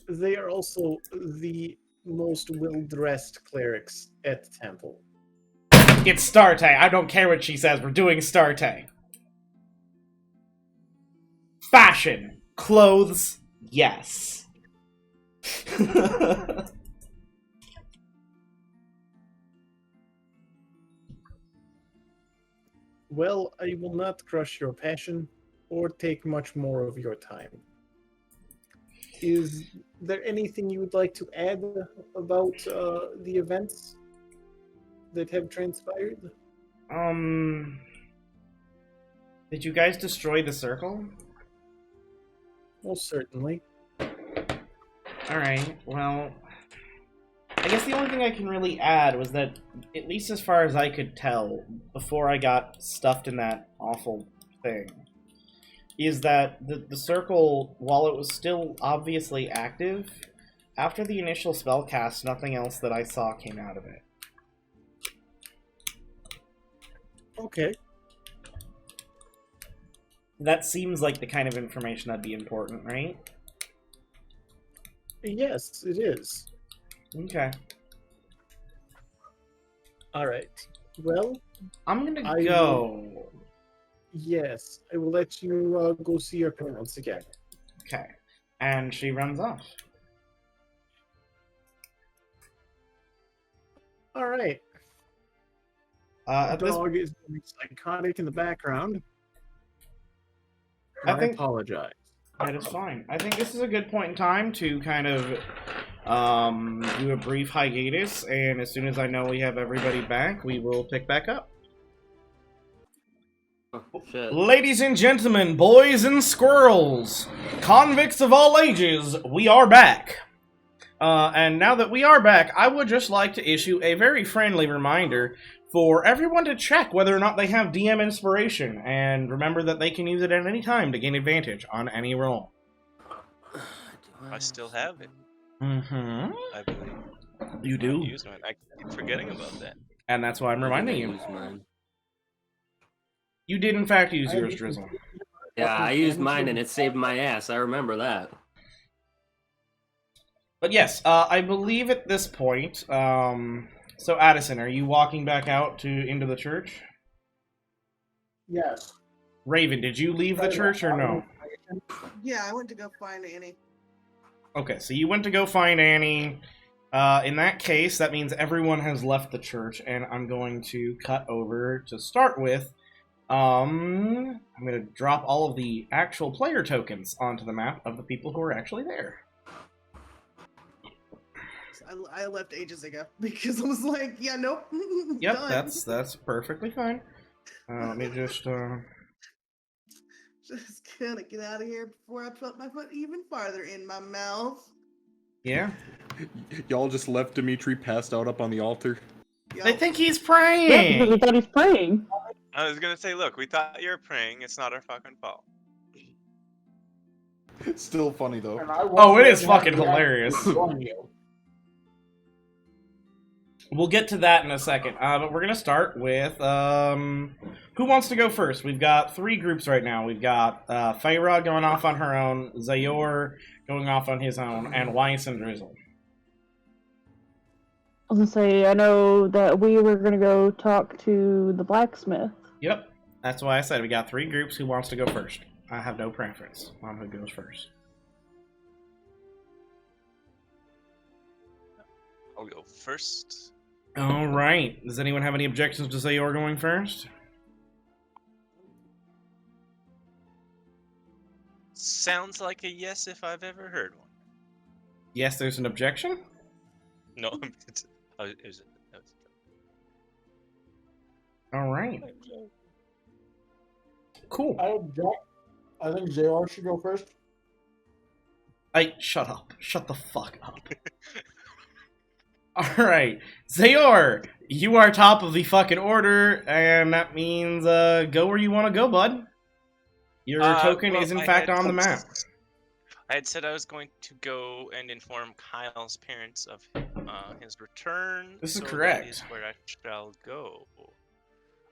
[SPEAKER 3] They are also the most well-dressed clerics at the temple.
[SPEAKER 1] It's Starte. I don't care what she says. We're doing Starte. Fashion. Clothes. Yes.
[SPEAKER 3] Well, I will not crush your passion or take much more of your time. Is there anything you would like to add about the events that have transpired?
[SPEAKER 1] Did you guys destroy the circle?
[SPEAKER 3] Most certainly.
[SPEAKER 1] Alright, well, I guess the only thing I can really add was that, at least as far as I could tell, before I got stuffed in that awful thing, is that the circle, while it was still obviously active, after the initial spell cast, nothing else that I saw came out of it.
[SPEAKER 3] Okay.
[SPEAKER 1] That seems like the kind of information that'd be important, right?
[SPEAKER 3] Yes, it is.
[SPEAKER 1] Okay.
[SPEAKER 3] Alright. Well,
[SPEAKER 1] I'm gonna
[SPEAKER 3] I
[SPEAKER 1] go.
[SPEAKER 3] yes, I will let you go see your parents again.
[SPEAKER 1] Okay. And she runs off.
[SPEAKER 3] Alright. The
[SPEAKER 1] At this
[SPEAKER 3] dog is going psychotic in the background.
[SPEAKER 1] I
[SPEAKER 3] I
[SPEAKER 1] think-
[SPEAKER 3] apologize.
[SPEAKER 1] That is fine. I think this is a good point in time to kind of do a brief hiatus, and as soon as I know we have everybody back, we will pick back up.
[SPEAKER 2] Oh, shit.
[SPEAKER 1] Ladies and gentlemen, boys and squirrels, convicts of all ages, we are back. And now that we are back, I would just like to issue a very friendly reminder for everyone to check whether or not they have DM Inspiration, and remember that they can use it at any time to gain advantage on any roll.
[SPEAKER 5] I still have it,
[SPEAKER 1] Mm-hmm.
[SPEAKER 5] I believe.
[SPEAKER 1] You
[SPEAKER 5] I
[SPEAKER 1] do,
[SPEAKER 5] use mine. I keep forgetting about that.
[SPEAKER 1] and that's why I'm reminding you.
[SPEAKER 2] Use mine.
[SPEAKER 1] You did, in fact, use yours, Drizzle.
[SPEAKER 2] Yeah, I used mine and it saved my ass. I remember that.
[SPEAKER 1] But yes, I believe at this point, so Addison, are you walking back out into the church?
[SPEAKER 3] Yes.
[SPEAKER 1] Raven, did you leave the church or no?
[SPEAKER 6] Yeah, I went to go find Annie.
[SPEAKER 1] Okay, so you went to go find Annie. In that case, that means everyone has left the church, and I'm going to cut over to start with. I'm going to drop all of the actual player tokens onto the map of the people who are actually there.
[SPEAKER 6] I left ages ago because I was like, yeah, nope.
[SPEAKER 1] Yep,
[SPEAKER 6] done.
[SPEAKER 1] that's perfectly fine. Let me just
[SPEAKER 6] Just gonna get out of here before I put my foot even farther in my mouth.
[SPEAKER 1] yeah.
[SPEAKER 7] Y'all just left Dimitri passed out up on the altar.
[SPEAKER 1] I think he's
[SPEAKER 4] Yeah,
[SPEAKER 1] praying.
[SPEAKER 4] because he thought he's praying.
[SPEAKER 5] I was gonna say, look, we thought you were praying. It's not our fucking fault.
[SPEAKER 7] It's still funny though.
[SPEAKER 1] Oh, it is fucking hilarious. We'll get to that in a second, but we're gonna start with who wants to go first? We've got three groups right now. We've got Faeyra going off on her own, Zaor going off on his own, and Wiess and Drizzle.
[SPEAKER 4] I was gonna say, I know that we were gonna go talk to the blacksmith.
[SPEAKER 1] Yep, that's why I said we got three groups. Who wants to go first? I have no preference on who goes first.
[SPEAKER 5] I'll go first.
[SPEAKER 1] Alright. Does anyone have any objections to Zaor going first?
[SPEAKER 5] Sounds like a yes if I've ever heard one.
[SPEAKER 1] Yes, there's an objection?
[SPEAKER 5] No, it was
[SPEAKER 1] Alright. Cool.
[SPEAKER 3] I object. I think Zaor should go first.
[SPEAKER 1] Shut up. Shut the fuck up. Alright. Zaor, you are top of the fucking order, and that means, go where you want to go, bud. Your token is, in fact, on the map.
[SPEAKER 5] I had said I was going to go and inform Kyle's parents of his return.
[SPEAKER 1] This is
[SPEAKER 5] so
[SPEAKER 1] correct.
[SPEAKER 5] That is where I shall go.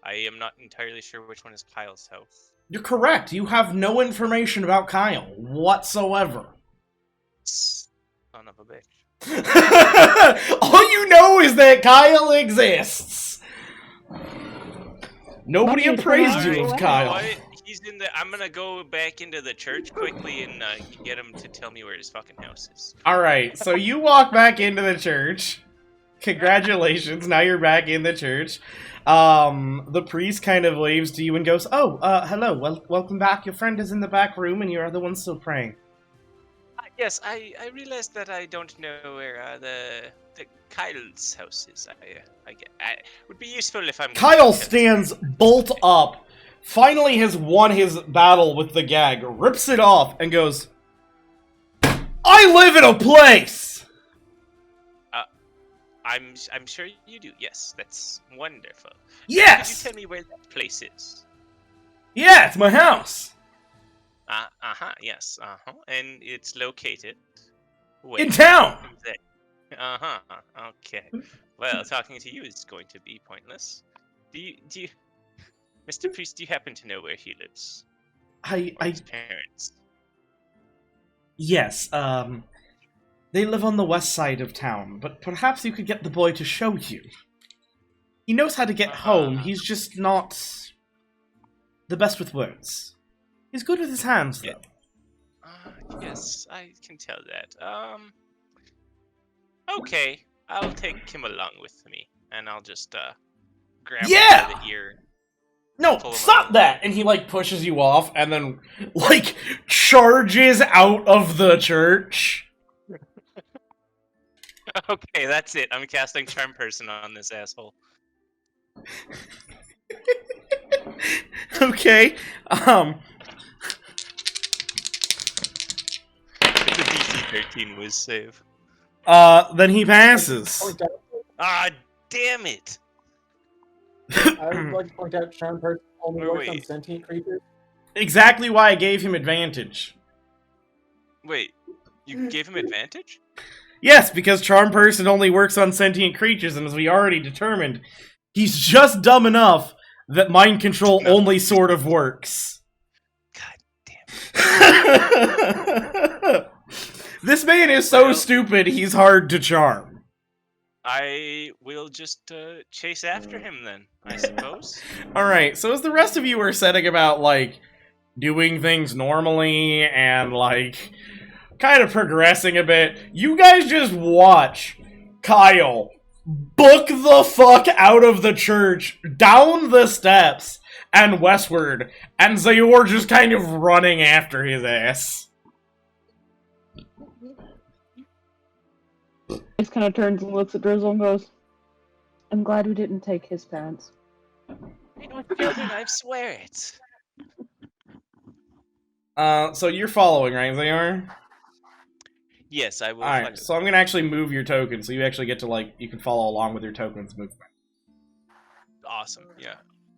[SPEAKER 5] I am not entirely sure which one is Kyle's house.
[SPEAKER 1] You're correct. You have no information about Kyle whatsoever.
[SPEAKER 5] Son of a bitch.
[SPEAKER 1] All you know is that Kyle exists. Nobody appraised you of Kyle.
[SPEAKER 5] What? He's in the. I'm gonna go back into the church quickly and get him to tell me where his fucking house is.
[SPEAKER 1] Alright, so you walk back into the church. Congratulations, now you're back in the church. The priest kind of waves to you and goes, "Oh, hello, welcome back. Your friend is in the back room and you're the one still praying."
[SPEAKER 5] Yes, I realized that I don't know where the Kyle's house is. I would be useful if I'm.
[SPEAKER 1] Kyle stands bolt up, finally has won his battle with the gag, rips it off, and goes, "I live in a place!"
[SPEAKER 5] I'm sure you do. Yes, that's wonderful.
[SPEAKER 1] Yes!
[SPEAKER 5] Could you tell me where that place is?
[SPEAKER 1] Yeah, it's my house.
[SPEAKER 5] Yes, and it's located
[SPEAKER 1] in town.
[SPEAKER 5] Okay. Well, talking to you is going to be pointless. Do you, Mr. Priest? Do you happen to know where he lives? His parents.
[SPEAKER 1] Yes. They live on the west side of town, but perhaps you could get the boy to show you. He knows how to get home. He's just not the best with words. He's good with his hands, though.
[SPEAKER 5] Yes, I can tell that. Okay, I'll take him along with me, and I'll just grab him by the ear.
[SPEAKER 1] No, stop that! And he, like, pushes you off, and then, like, charges out of the church.
[SPEAKER 5] Okay, that's it. I'm casting Charm Person on this asshole.
[SPEAKER 1] Okay,
[SPEAKER 5] The DC 13 was save.
[SPEAKER 1] Then he passes.
[SPEAKER 5] Damn it!
[SPEAKER 3] I would like to point out Charm Person only works on
[SPEAKER 5] Wait.
[SPEAKER 3] sentient creatures.
[SPEAKER 1] Exactly why I gave him advantage.
[SPEAKER 5] Wait, you gave him advantage?
[SPEAKER 1] Yes, because Charm Person only works on sentient creatures, and as we already determined, he's just dumb enough that mind control only sort of works.
[SPEAKER 5] God damn it.
[SPEAKER 1] This man is so stupid, he's hard to charm.
[SPEAKER 5] I will just chase after him then, I suppose.
[SPEAKER 1] Alright, so as the rest of you are setting about, like, doing things normally and, like, kind of progressing a bit, you guys just watch Kyle book the fuck out of the church, down the steps, and westward, and Zaor just kind of running after his ass.
[SPEAKER 4] He just kind of turns and looks at Drizzle and goes, "I'm glad we didn't take his parents."
[SPEAKER 5] I don't children, I swear it.
[SPEAKER 1] So you're following, right, Zaor?
[SPEAKER 5] Yes, I will.
[SPEAKER 1] Alright, so I'm gonna actually move your token, so you actually get to, like, you can follow along with your token's movement.
[SPEAKER 5] Awesome, yeah.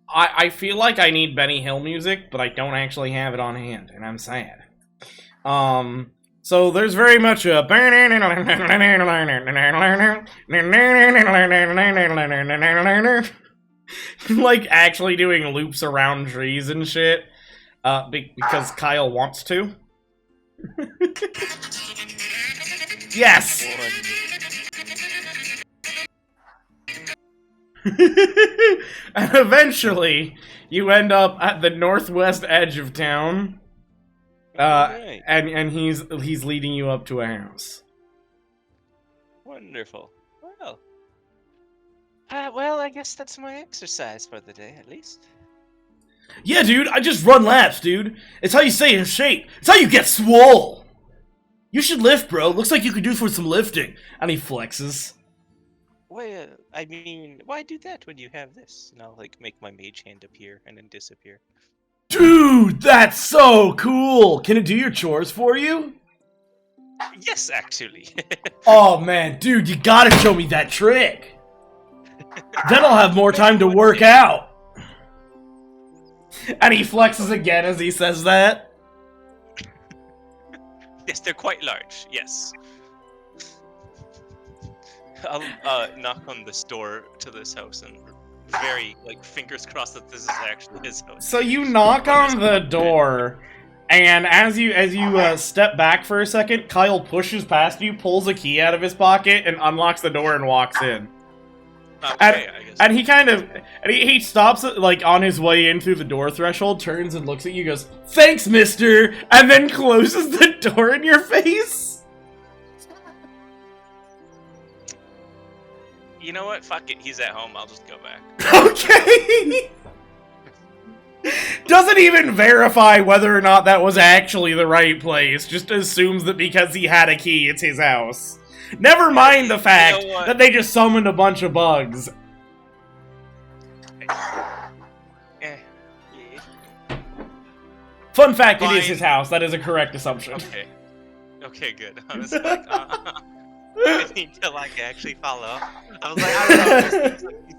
[SPEAKER 1] I feel like I need Benny Hill music, but I don't actually have it on hand, and I'm sad. So there's very much a like actually doing loops around trees and shit, because Kyle wants to. Yes! And eventually, you end up at the northwest edge of town.
[SPEAKER 5] Right.
[SPEAKER 1] And he's leading you up to a house.
[SPEAKER 5] Wonderful. Well,
[SPEAKER 8] Well, I guess that's my exercise for the day, at least.
[SPEAKER 1] Yeah, dude, I just run laps, dude. It's how you stay in shape. It's how you get swole. You should lift, bro. Looks like you could do for some lifting. And he flexes.
[SPEAKER 8] Well, I mean, why do that when you have this? And I'll, like, make my mage hand appear and then disappear.
[SPEAKER 1] Dude, that's so cool. Can it do your chores for you?
[SPEAKER 8] Yes, actually.
[SPEAKER 1] Oh, man, dude, you gotta show me that trick. Then I'll have more time to work out. And he flexes again as he says that.
[SPEAKER 8] Yes, they're quite large, yes. I'll knock on this door to this house and very, like, fingers crossed that this is actually his house.
[SPEAKER 1] So you knock on the door, and as you step back for a second, Kyle pushes past you, pulls a key out of his pocket, and unlocks the door and walks in.
[SPEAKER 8] Okay, I guess.
[SPEAKER 1] And he kind of, he stops, like, on his way in through the door threshold, turns and looks at you, goes, "Thanks, mister," and then closes the door in your face.
[SPEAKER 8] You know what? Fuck it. He's at home. I'll just go back.
[SPEAKER 1] Okay! Doesn't even verify whether or not that was actually the right place, just assumes that because he had a key, it's his house. Never mind the fact that they just summoned a bunch of bugs. Fun fact, it is his house. That is a correct assumption.
[SPEAKER 8] Okay. Okay, good. I was like, until I can actually follow up. I was like, I don't know if this like he's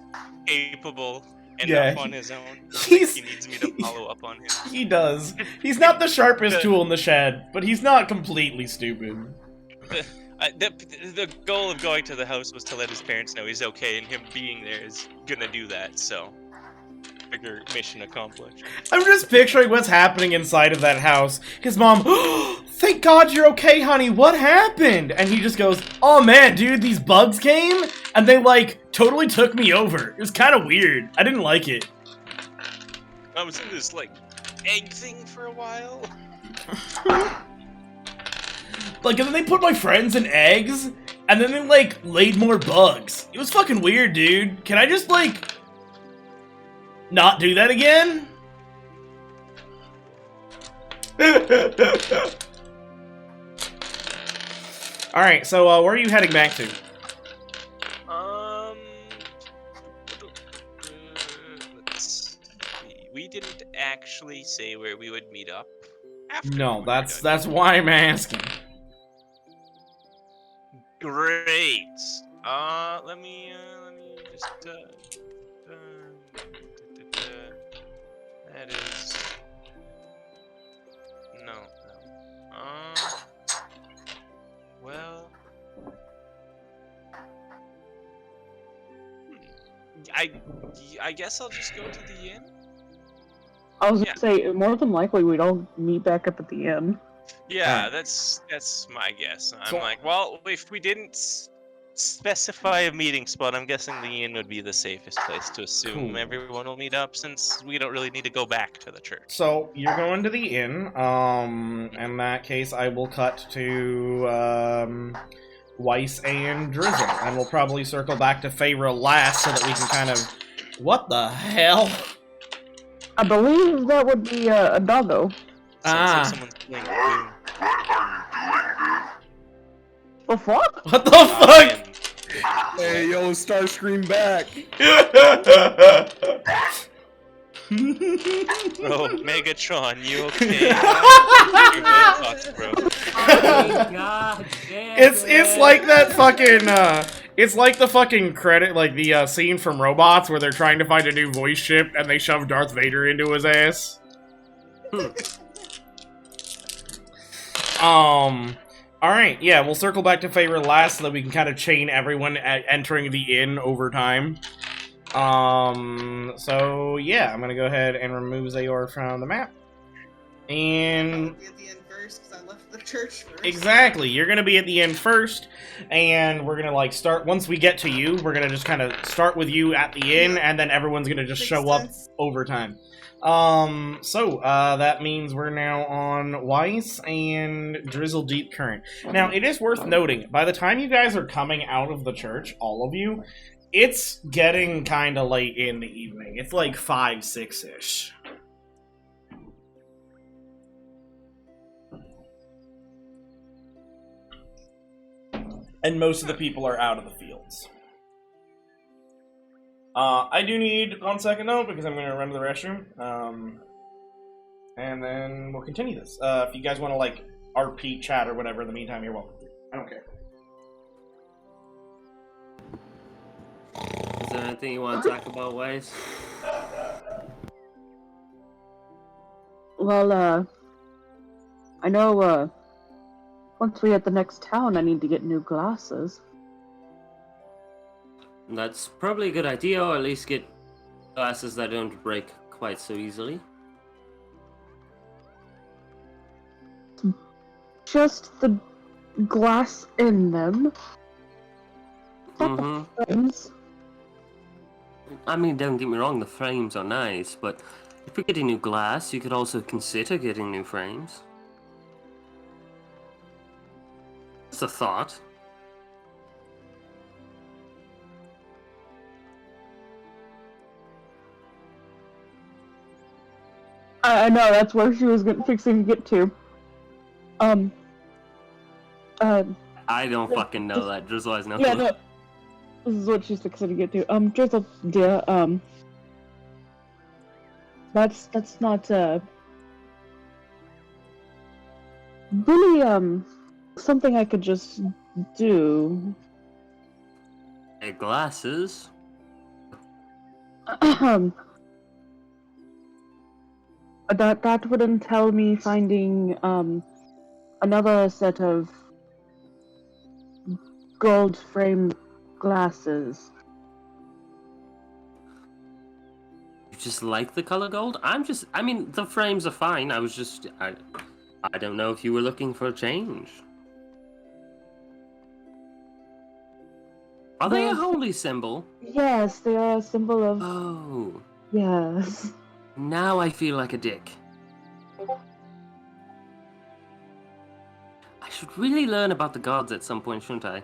[SPEAKER 8] capable enough on his own. He needs me to follow up on him.
[SPEAKER 1] He does. He's not the sharpest tool in the shed, but he's not completely stupid.
[SPEAKER 8] The goal of going to the house was to let his parents know he's okay, and him being there is gonna do that, so... Bigger mission accomplished.
[SPEAKER 1] I'm just picturing what's happening inside of that house. His mom, "Oh, thank God you're okay, honey, what happened?" And he just goes, "Oh man, dude, these bugs came, and they, like, totally took me over. It was kind of weird. I didn't like it."
[SPEAKER 8] I was in this, like, egg thing for a while.
[SPEAKER 1] Like, and then they put my friends in eggs, and then they, like, laid more bugs. It was fucking weird, dude. Can I just, like, not do that again? Alright, so, where are you heading back to?
[SPEAKER 8] Let's see. We didn't actually say where we would meet up.
[SPEAKER 1] No, that's why I'm asking.
[SPEAKER 8] Great. Let me just that is no. Well, I guess I'll just go to the inn.
[SPEAKER 4] I was gonna say, more than likely we'd all meet back up at the inn.
[SPEAKER 8] Yeah, that's my guess. I'm like, well, if we didn't specify a meeting spot, I'm guessing the inn would be the safest place to assume everyone will meet up, since we don't really need to go back to the church.
[SPEAKER 1] So, you're going to the inn. In that case, I will cut to, Wiess and Drizzle, and we'll probably circle back to Faeyra last so that we can kind of... What the hell?
[SPEAKER 4] I believe that would be a doggo.
[SPEAKER 8] Like someone's playing Doom.
[SPEAKER 4] The fuck?
[SPEAKER 1] What the fuck?
[SPEAKER 7] Hey, yo, Starscream back!
[SPEAKER 8] Bro, Megatron, you okay? Your voice box, bro.
[SPEAKER 10] Oh, God damn
[SPEAKER 1] it's like that fucking, it's like the fucking credit, like the, scene from Robots where they're trying to find a new voice chip and they shove Darth Vader into his ass. Alright, yeah, we'll circle back to Faeyra last so that we can kind of chain everyone entering the inn over time. So, yeah, I'm gonna go ahead and remove Zaor from the map. And...
[SPEAKER 6] I'll be at the end first, because I left the church first.
[SPEAKER 1] Exactly, you're gonna be at the end first, and we're gonna, like, start... Once we get to you, we're gonna just kind of start with you at the inn, and then everyone's gonna just show up over time. That means we're now on Wiess and Drizzle Deepcurrent. Now, it is worth noting, by the time you guys are coming out of the church, all of you, It's getting kind of late in the evening. It's like 5, 6-ish. And most of the people are out of the fields. I do need 1 second though, because I'm going to run to the restroom. And then we'll continue this. If you guys want to like RP chat or whatever in the meantime, you're welcome. I don't care.
[SPEAKER 2] Is there anything you want to talk about, Wiess?
[SPEAKER 4] Well, I know, once we hit the next town, I need to get new glasses.
[SPEAKER 2] That's probably a good idea, or at least get glasses that don't break quite so easily.
[SPEAKER 4] Just the glass in them.
[SPEAKER 2] Mm-hmm.
[SPEAKER 4] Frames.
[SPEAKER 2] I mean, don't get me wrong, the frames are nice, but if you're getting new glass, you could also consider getting new frames. It's a thought.
[SPEAKER 4] I know, that's where she was fixing to get to.
[SPEAKER 2] I don't fucking know that. Drizzle has no
[SPEAKER 4] Yeah,
[SPEAKER 2] clue.
[SPEAKER 4] no. This is what she's fixing to get to. Drizzle, dear, that's not, really, something I could just do.
[SPEAKER 2] Hey, glasses?
[SPEAKER 4] That would entail me finding, another set of gold frame glasses.
[SPEAKER 2] You just like the color gold? I mean, the frames are fine. I don't know if you were looking for a change. Are they a holy symbol?
[SPEAKER 4] Yes, they are a symbol of...
[SPEAKER 2] Oh.
[SPEAKER 4] Yes.
[SPEAKER 2] Now I feel like a dick. I should really learn about the gods at some point, shouldn't I?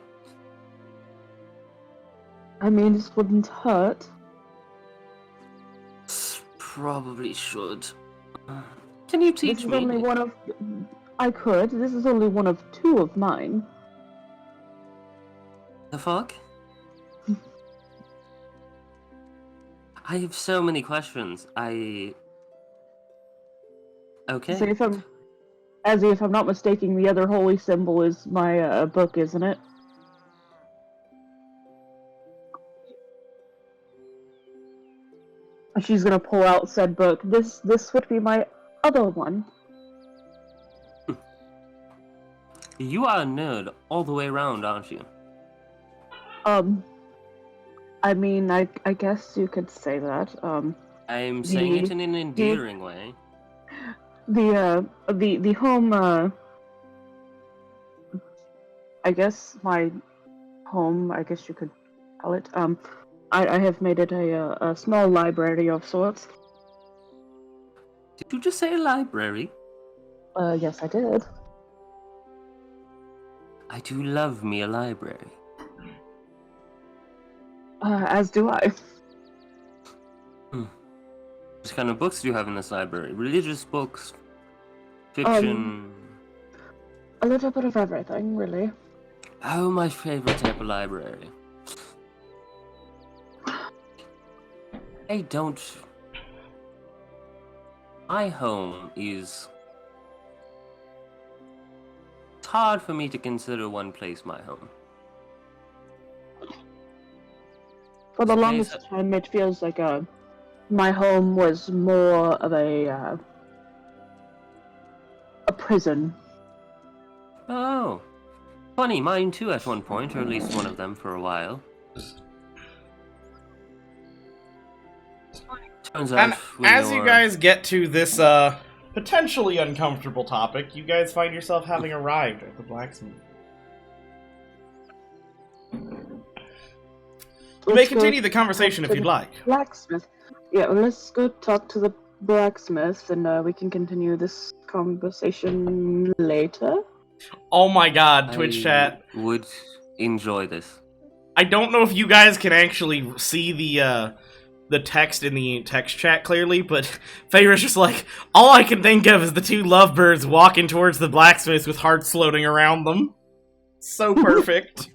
[SPEAKER 4] I mean, this wouldn't hurt.
[SPEAKER 2] Probably should. Can you teach
[SPEAKER 4] This is
[SPEAKER 2] me?
[SPEAKER 4] only one of... I could. This is only one of 2 of mine.
[SPEAKER 2] The fuck? I have so many questions. Okay.
[SPEAKER 4] So if I'm not mistaken, the other holy symbol is my book, isn't it? She's gonna pull out said book. This would be my other one.
[SPEAKER 2] You are a nerd all the way around, aren't you?
[SPEAKER 4] I mean, I guess you could say that.
[SPEAKER 2] I'm saying it in an endearing way.
[SPEAKER 4] The home, I guess my home, I guess you could call it, I have made it a small library of sorts.
[SPEAKER 2] Did you just say a library?
[SPEAKER 4] Yes, I did.
[SPEAKER 2] I do love me a library.
[SPEAKER 4] As do I.
[SPEAKER 2] What kind of books do you have in this library? Religious books? Fiction?
[SPEAKER 4] A little bit of everything, really.
[SPEAKER 2] Oh, my favorite type of library. I don't... My home is... It's hard for me to consider one place my home.
[SPEAKER 4] For the longest time, it feels like my home was more of a prison.
[SPEAKER 2] Oh. Funny, mine too at one point, or at least one of them for a while. Turns out
[SPEAKER 1] And as you guys get to this potentially uncomfortable topic, you guys find yourself having arrived at the blacksmith. You may continue the conversation if you'd like.
[SPEAKER 4] Blacksmith. Yeah, well, let's go talk to the blacksmith, and we can continue this conversation later.
[SPEAKER 1] Oh my god, Twitch chat.
[SPEAKER 2] Would enjoy this.
[SPEAKER 1] I don't know if you guys can actually see the text in the text chat clearly, but Faeyra's just like, all I can think of is the two lovebirds walking towards the blacksmith with hearts floating around them. So perfect.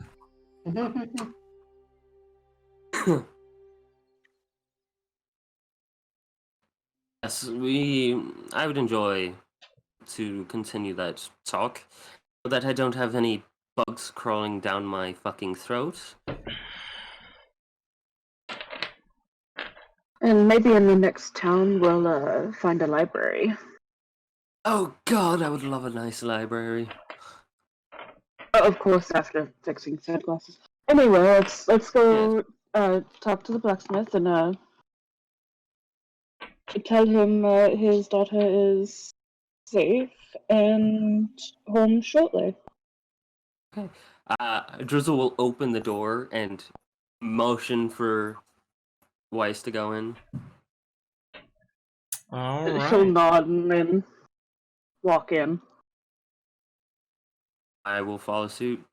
[SPEAKER 2] Yes, I would enjoy to continue that talk, so that I don't have any bugs crawling down my fucking throat.
[SPEAKER 4] And maybe in the next town we'll find a library.
[SPEAKER 2] Oh god, I would love a nice library.
[SPEAKER 4] Of course, after fixing sunglasses. Anyway, let's go talk to the blacksmith and tell him his daughter is safe and home shortly.
[SPEAKER 2] Okay. Drizzle will open the door and motion for Wiess to go in.
[SPEAKER 1] Alright.
[SPEAKER 4] She'll nod and then walk in.
[SPEAKER 2] I will follow suit.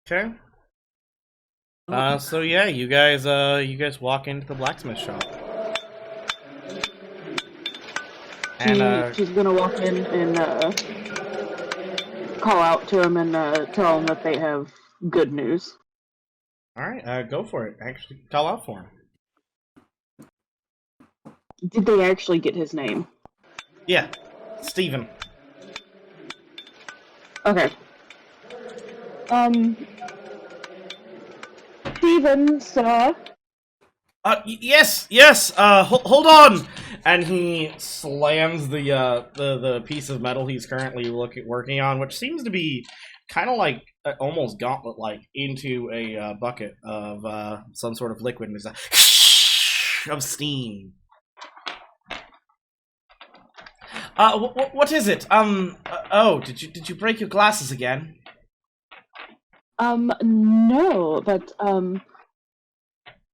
[SPEAKER 1] Okay. So yeah, you guys walk into the blacksmith shop. And
[SPEAKER 4] She's gonna walk in and call out to him and tell him that they have good news.
[SPEAKER 1] Alright, go for it. Actually, call out for him.
[SPEAKER 4] Did they actually get his name?
[SPEAKER 1] Yeah, Steven.
[SPEAKER 4] Okay. Steven, sir.
[SPEAKER 1] Yes. Hold on. And he slams the piece of metal he's currently working on, which seems to be kind of like almost gauntlet-like, into a bucket of some sort of liquid, and there's a of steam. What is it? Oh, did you break your glasses again?
[SPEAKER 4] No, but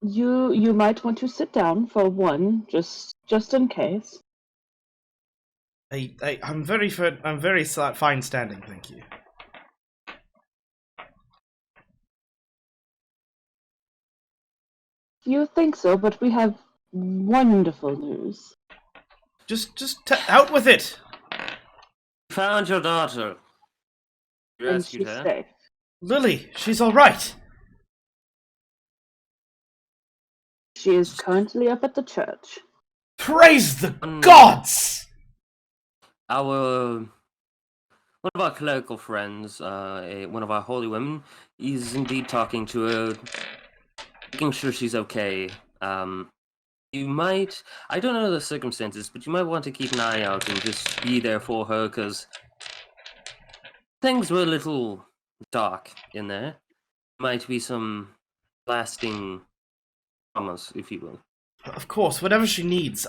[SPEAKER 4] you might want to sit down for one, just in case.
[SPEAKER 1] I'm very fine standing, thank you.
[SPEAKER 4] You think so, but we have wonderful news.
[SPEAKER 1] Just out with it.
[SPEAKER 2] Found your daughter. You
[SPEAKER 4] And
[SPEAKER 2] rescued
[SPEAKER 4] she's
[SPEAKER 2] her.
[SPEAKER 4] safe.
[SPEAKER 1] Lily, she's all right.
[SPEAKER 4] She is currently up at the church.
[SPEAKER 1] Praise the gods!
[SPEAKER 2] One of our clerical friends, one of our holy women, is indeed talking to her, making sure she's okay. You might, I don't know the circumstances, but you might want to keep an eye out and just be there for her, because things were a little dark in there. Might be some lasting traumas, if you will.
[SPEAKER 1] Of course, whatever she needs.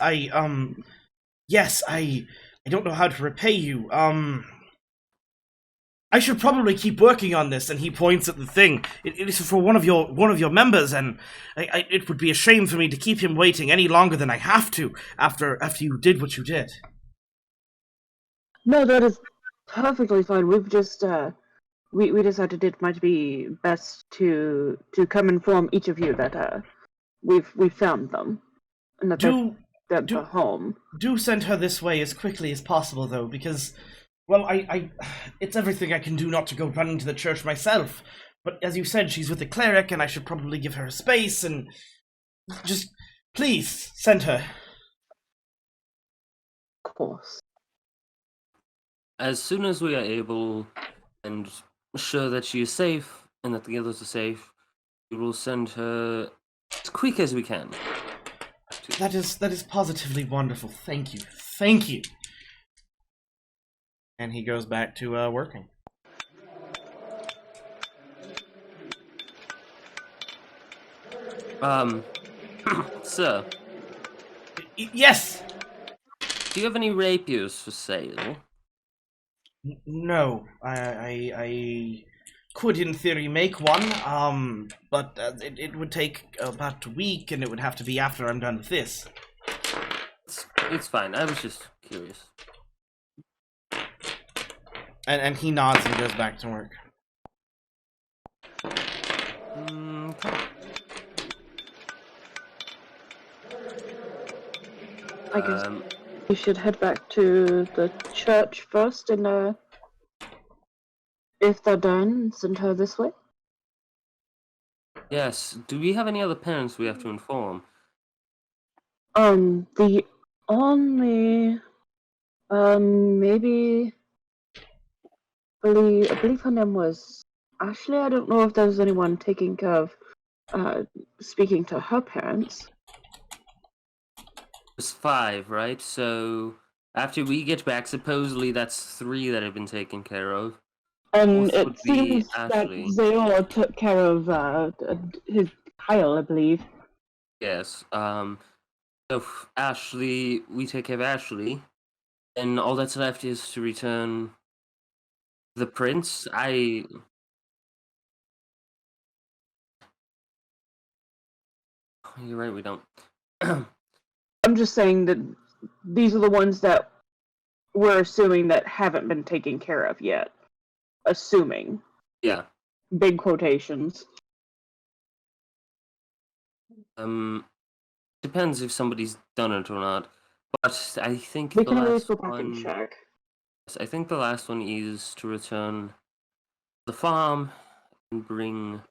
[SPEAKER 1] Yes, I don't know how to repay you. I should probably keep working on this. And he points at the thing. It is for one of your members, and it would be a shame for me to keep him waiting any longer than I have to after you did what you did.
[SPEAKER 4] No, that is perfectly fine. We've just we decided it might be best to come inform each of you that we found them and that they're home.
[SPEAKER 1] Do send her this way as quickly as possible, though, because, well, it's everything I can do not to go running to the church myself. But as you said, she's with the cleric, and I should probably give her a space, and just, please, send her.
[SPEAKER 4] Of course.
[SPEAKER 2] As soon as we are able and sure that she is safe and that the others are safe, we will send her as quick as we can.
[SPEAKER 1] That is positively wonderful. Thank you. And he goes back to working.
[SPEAKER 2] Sir.
[SPEAKER 1] Yes.
[SPEAKER 2] Do you have any rapiers for sale?
[SPEAKER 1] No, I could in theory make one, but it would take about a week, and it would have to be after I'm done with this.
[SPEAKER 2] It's fine. I was just curious.
[SPEAKER 1] And he nods and goes back to work.
[SPEAKER 2] Okay.
[SPEAKER 4] I guess we should head back to the church first and, if they're done, send her this way.
[SPEAKER 2] Yes. Do we have any other parents we have to inform?
[SPEAKER 4] The only, maybe, I believe her name was Ashley. I don't know if there's anyone taking care of, speaking to her parents.
[SPEAKER 2] It's 5, right? So after we get back, supposedly that's 3 that have been taken care of.
[SPEAKER 4] And
[SPEAKER 2] Fourth
[SPEAKER 4] it
[SPEAKER 2] would be
[SPEAKER 4] seems that
[SPEAKER 2] Ashley.
[SPEAKER 4] Zaor took care of his Kyle, I believe.
[SPEAKER 2] Yes. So if Ashley, we take care of Ashley, and all that's left is to return the prince. You're right. We don't.
[SPEAKER 4] I'm just saying that these are the ones that we're assuming that haven't been taken care of yet. Assuming.
[SPEAKER 2] Yeah.
[SPEAKER 4] Big quotations.
[SPEAKER 2] Depends if somebody's done it or not. But I think
[SPEAKER 4] We
[SPEAKER 2] the
[SPEAKER 4] can always
[SPEAKER 2] last
[SPEAKER 4] go back and
[SPEAKER 2] one.
[SPEAKER 4] check.
[SPEAKER 2] I think the last one is to return the farm and bring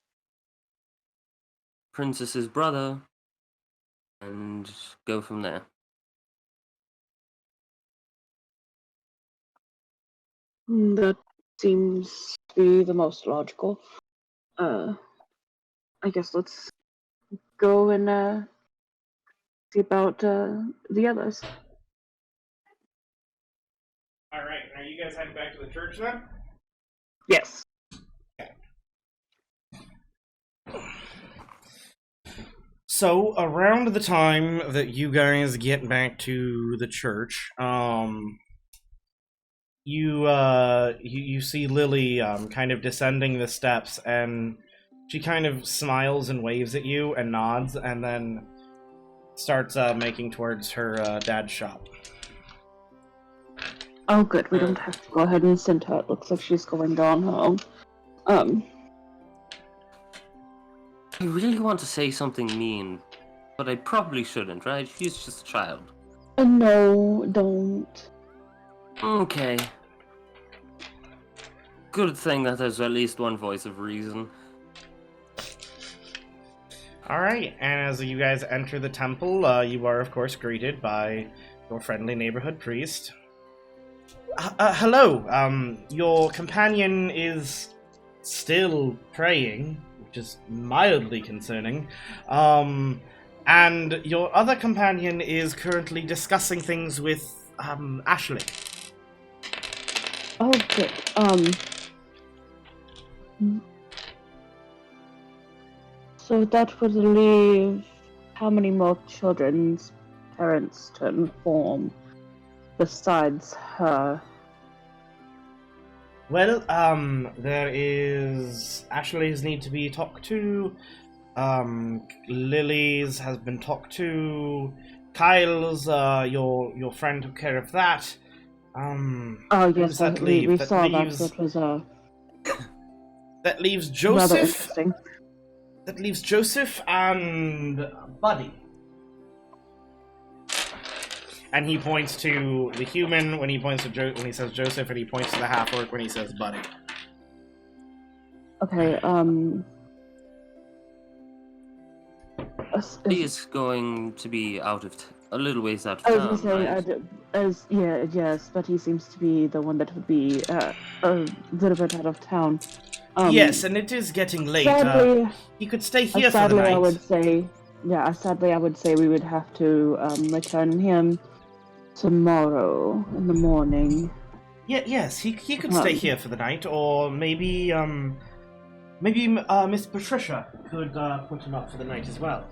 [SPEAKER 2] Princess's brother and go from there.
[SPEAKER 4] That seems to be the most logical. I guess let's go and see about the others.
[SPEAKER 1] Alright, are you guys heading back to the church then?
[SPEAKER 4] Yes.
[SPEAKER 1] So, around the time that you guys get back to the church, you see Lily kind of descending the steps, and she kind of smiles and waves at you and nods, and then starts making towards her dad's shop.
[SPEAKER 4] Oh, good. We don't have to go ahead and send her. It looks like she's going down home.
[SPEAKER 2] I really want to say something mean, but I probably shouldn't, right? She's just a child.
[SPEAKER 4] No, don't.
[SPEAKER 2] Okay. Good thing that there's at least one voice of reason.
[SPEAKER 1] Alright, and as you guys enter the temple, you are of course greeted by your friendly neighborhood priest. Hello, your companion is still praying, which is mildly concerning. And your other companion is currently discussing things with, Ashley.
[SPEAKER 4] Oh, good. So that would leave how many more children's parents to inform besides her?
[SPEAKER 1] Well, there is Ashley's need to be talked to, Lily's has been talked to, Kyle's, your friend took care of that.
[SPEAKER 4] Oh yes, we saw that. That was
[SPEAKER 1] that leaves
[SPEAKER 4] rather
[SPEAKER 1] Joseph.
[SPEAKER 4] interesting.
[SPEAKER 1] That leaves Joseph and Buddy. And he points to the human when he points to when he says Joseph, and he points to the half-orc when he says Buddy.
[SPEAKER 4] Okay,
[SPEAKER 2] He is going to be out of a little ways out
[SPEAKER 4] I
[SPEAKER 2] of
[SPEAKER 4] was
[SPEAKER 2] town,
[SPEAKER 4] gonna say,
[SPEAKER 2] right?
[SPEAKER 4] yes, but he seems to be the one that would be a little bit out of town.
[SPEAKER 1] Yes, and it is getting late.
[SPEAKER 4] Sadly,
[SPEAKER 1] he could stay here for the
[SPEAKER 4] sadly,
[SPEAKER 1] night.
[SPEAKER 4] I would say, sadly, I would say we would have to return him tomorrow in the morning.
[SPEAKER 1] Yes, he could stay here for the night, or maybe Miss Patricia could put him up for the night as well.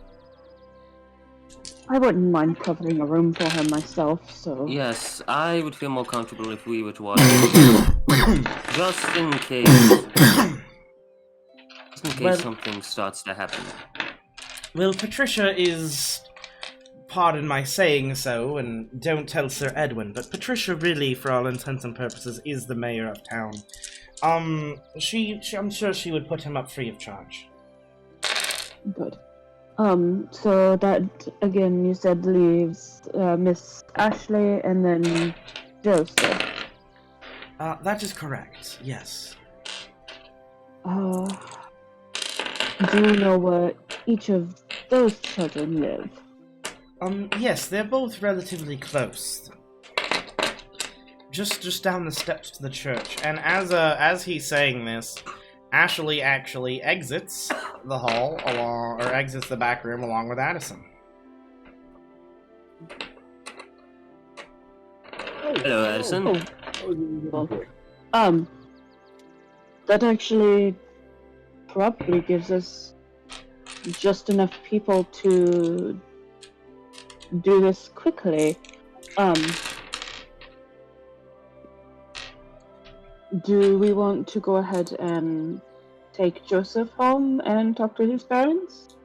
[SPEAKER 4] I wouldn't mind covering a room for him myself, so...
[SPEAKER 2] Yes, I would feel more comfortable if we were to watch it. Just in case something starts to happen.
[SPEAKER 1] Well, Patricia is pardon my saying so, and don't tell Sir Edwin, but Patricia really, for all intents and purposes, is the mayor of town. I'm sure she would put him up free of charge.
[SPEAKER 4] Good. So that, again, you said leaves Miss Ashley and then Joseph.
[SPEAKER 1] That is correct, yes.
[SPEAKER 4] Do you know where each of those children live?
[SPEAKER 1] Yes, they're both relatively close. Just down the steps to the church. And as he's saying this, Ashley actually exits the hall or exits the back room along with Addison.
[SPEAKER 2] Hello, Addison.
[SPEAKER 4] That actually probably gives us just enough people to do this quickly. Do we want to go ahead and take Joseph home and talk to his parents?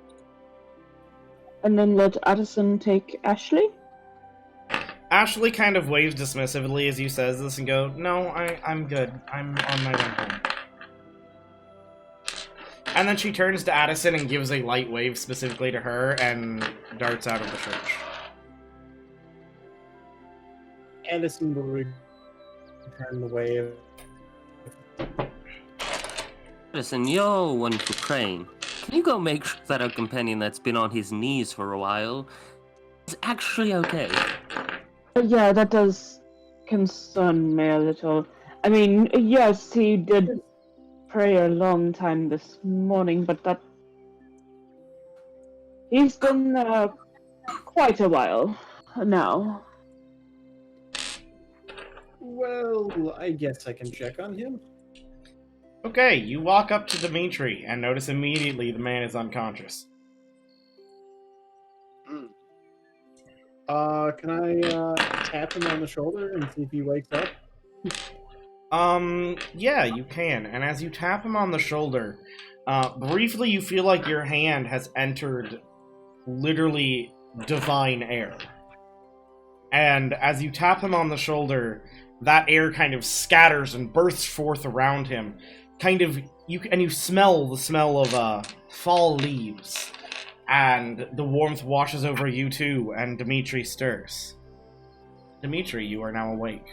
[SPEAKER 4] And then let Addison take Ashley?
[SPEAKER 1] Ashley kind of waves dismissively as he says this and go, "No, I'm good. I'm on my way home." And then she turns to Addison and gives a light wave specifically to her and darts out of the church.
[SPEAKER 3] Addison will return the wave.
[SPEAKER 2] Addison, you're one for praying. Can you go make sure that our companion that's been on his knees for a while is actually okay?
[SPEAKER 4] Yeah, that does concern me a little. I mean, yes, he did pray a long time this morning, but that... He's been quite a while now.
[SPEAKER 3] Well, I guess I can check on him.
[SPEAKER 1] Okay, you walk up to Dimetri and notice immediately the man is unconscious.
[SPEAKER 3] Can I tap him on the shoulder and see if he wakes up?
[SPEAKER 1] Yeah, you can. And as you tap him on the shoulder, briefly you feel like your hand has entered literally divine air. And as you tap him on the shoulder, that air kind of scatters and bursts forth around him. You smell the smell of fall leaves. And the warmth washes over you too, and Dimetri stirs. Dimetri, you are now awake.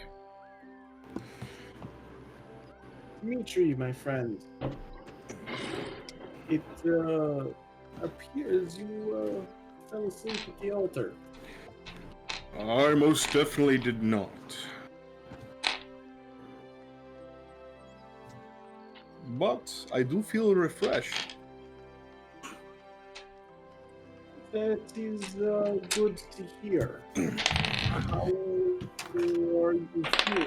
[SPEAKER 3] Dimitri, my friend. It appears you fell asleep at the altar.
[SPEAKER 11] I most definitely did not. But I do feel refreshed.
[SPEAKER 3] That is good to hear. How are you feeling?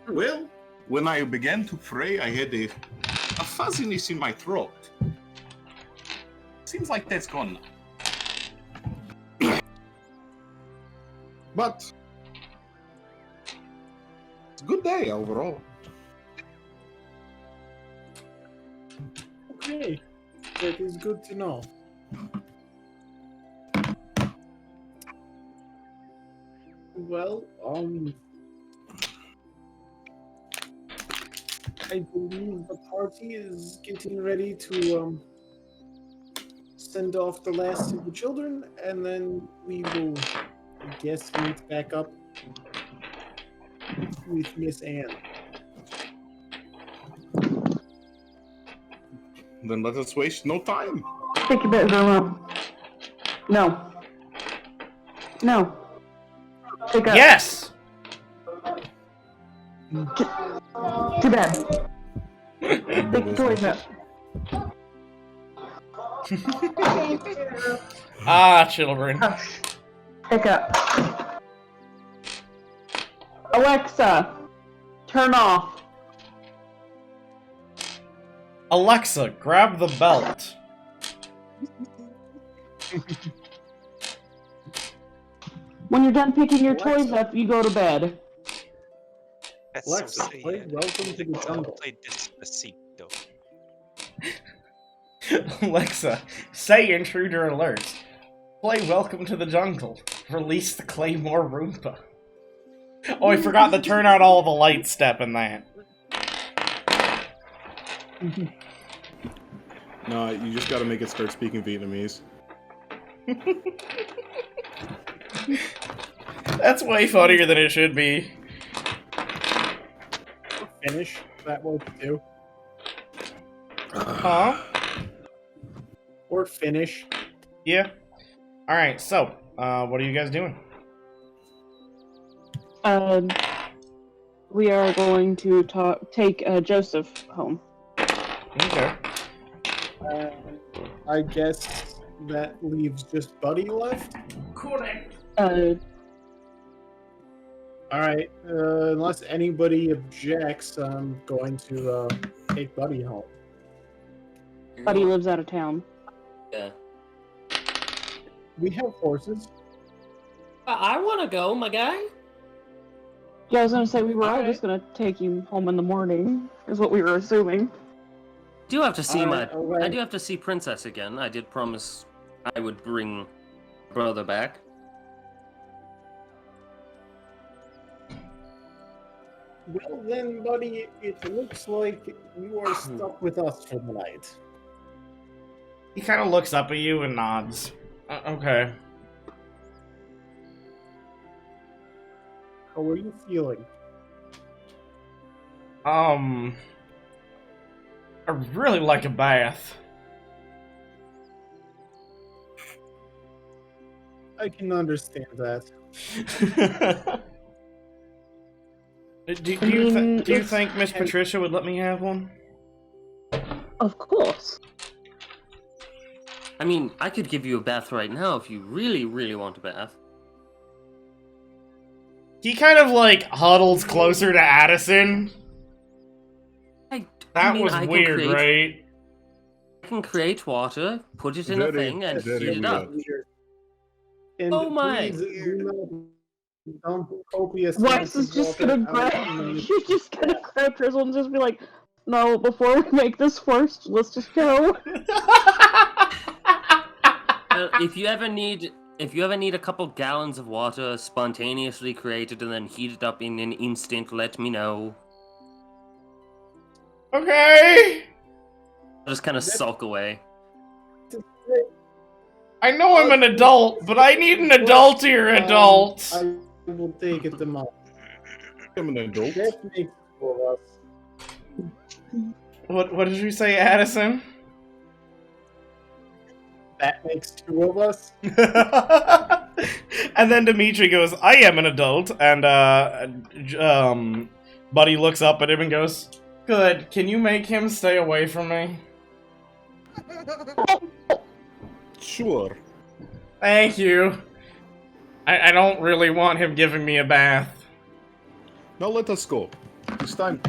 [SPEAKER 11] Well, when I began to pray, I had a fuzziness in my throat. Seems like that's gone now. But it's a good day overall.
[SPEAKER 3] Okay, that is good to know. Well, I believe the party is getting ready to send off the last of the children, and then we will, I guess, meet back up with Miss Anne.
[SPEAKER 11] Then let us waste no time.
[SPEAKER 4] Take your bed, Zoro. No. No. Take up.
[SPEAKER 1] Yes!
[SPEAKER 4] To bed. Take the toys up.
[SPEAKER 1] Children.
[SPEAKER 4] Hush. Pick up. Alexa, turn off.
[SPEAKER 1] Alexa, grab the belt.
[SPEAKER 4] When you're done picking your toys up, you go to bed.
[SPEAKER 5] That's
[SPEAKER 3] Alexa,
[SPEAKER 5] so sad.
[SPEAKER 3] play Welcome to the Jungle.
[SPEAKER 5] Play Despacito.
[SPEAKER 1] Alexa, say intruder alert. Play Welcome to the Jungle. Release the Claymore Roomba. Oh, I forgot to turn out all the light step in that.
[SPEAKER 12] No, you just gotta make it start speaking Vietnamese.
[SPEAKER 1] That's way funnier than it should be.
[SPEAKER 3] Finish that work too.
[SPEAKER 1] Huh?
[SPEAKER 3] Or finish.
[SPEAKER 1] Yeah. Alright, so, what are you guys doing?
[SPEAKER 4] We are going to take Joseph home.
[SPEAKER 1] Okay.
[SPEAKER 3] I guess that leaves just Buddy left.
[SPEAKER 1] Correct.
[SPEAKER 3] Alright, unless anybody objects, I'm going to take Buddy home.
[SPEAKER 4] Buddy lives out of town.
[SPEAKER 2] Yeah.
[SPEAKER 3] We have horses.
[SPEAKER 10] I want to go, my guy.
[SPEAKER 4] Yeah, I was gonna say we were all just gonna take you home in the morning, is what we were assuming.
[SPEAKER 2] I do have to see
[SPEAKER 3] okay.
[SPEAKER 2] I do have to see Princess again. I did promise I would bring brother back.
[SPEAKER 3] Well then, Buddy, it looks like you are stuck with us for the night.
[SPEAKER 1] He kind of looks up at you and nods. Okay.
[SPEAKER 3] How are you feeling?
[SPEAKER 1] I really like a bath.
[SPEAKER 3] I can understand that.
[SPEAKER 1] do you think Miss Patricia would let me have one?
[SPEAKER 4] Of course.
[SPEAKER 2] I mean, I could give you a bath right now if you really, really want a bath.
[SPEAKER 1] He kind of, like, huddles closer to Addison. That was weird, right?
[SPEAKER 2] I can create water, put it in a thing, and heat it up.
[SPEAKER 3] And
[SPEAKER 2] Oh my!
[SPEAKER 3] do not dump copious
[SPEAKER 4] Weiss is just gonna grab. She's just gonna grab Drizzle and just be like, "No, before we make this first, let's just go."
[SPEAKER 2] If you ever need a couple gallons of water spontaneously created and then heated up in an instant, let me know.
[SPEAKER 1] Okay.
[SPEAKER 2] I'll just kind of sulk away.
[SPEAKER 1] I know I'm an adult, but I need an adultier adult.
[SPEAKER 3] I will take it tomorrow.
[SPEAKER 12] I'm an adult.
[SPEAKER 3] That makes two of us.
[SPEAKER 1] What did you say, Addison?
[SPEAKER 3] That makes two of us.
[SPEAKER 1] And then Dimitri goes, "I am an adult," and Buddy looks up at him and goes, "Good. Can you make him stay away from me?"
[SPEAKER 12] Sure.
[SPEAKER 1] Thank you. I don't really want him giving me a bath.
[SPEAKER 12] Now let us go. It's time.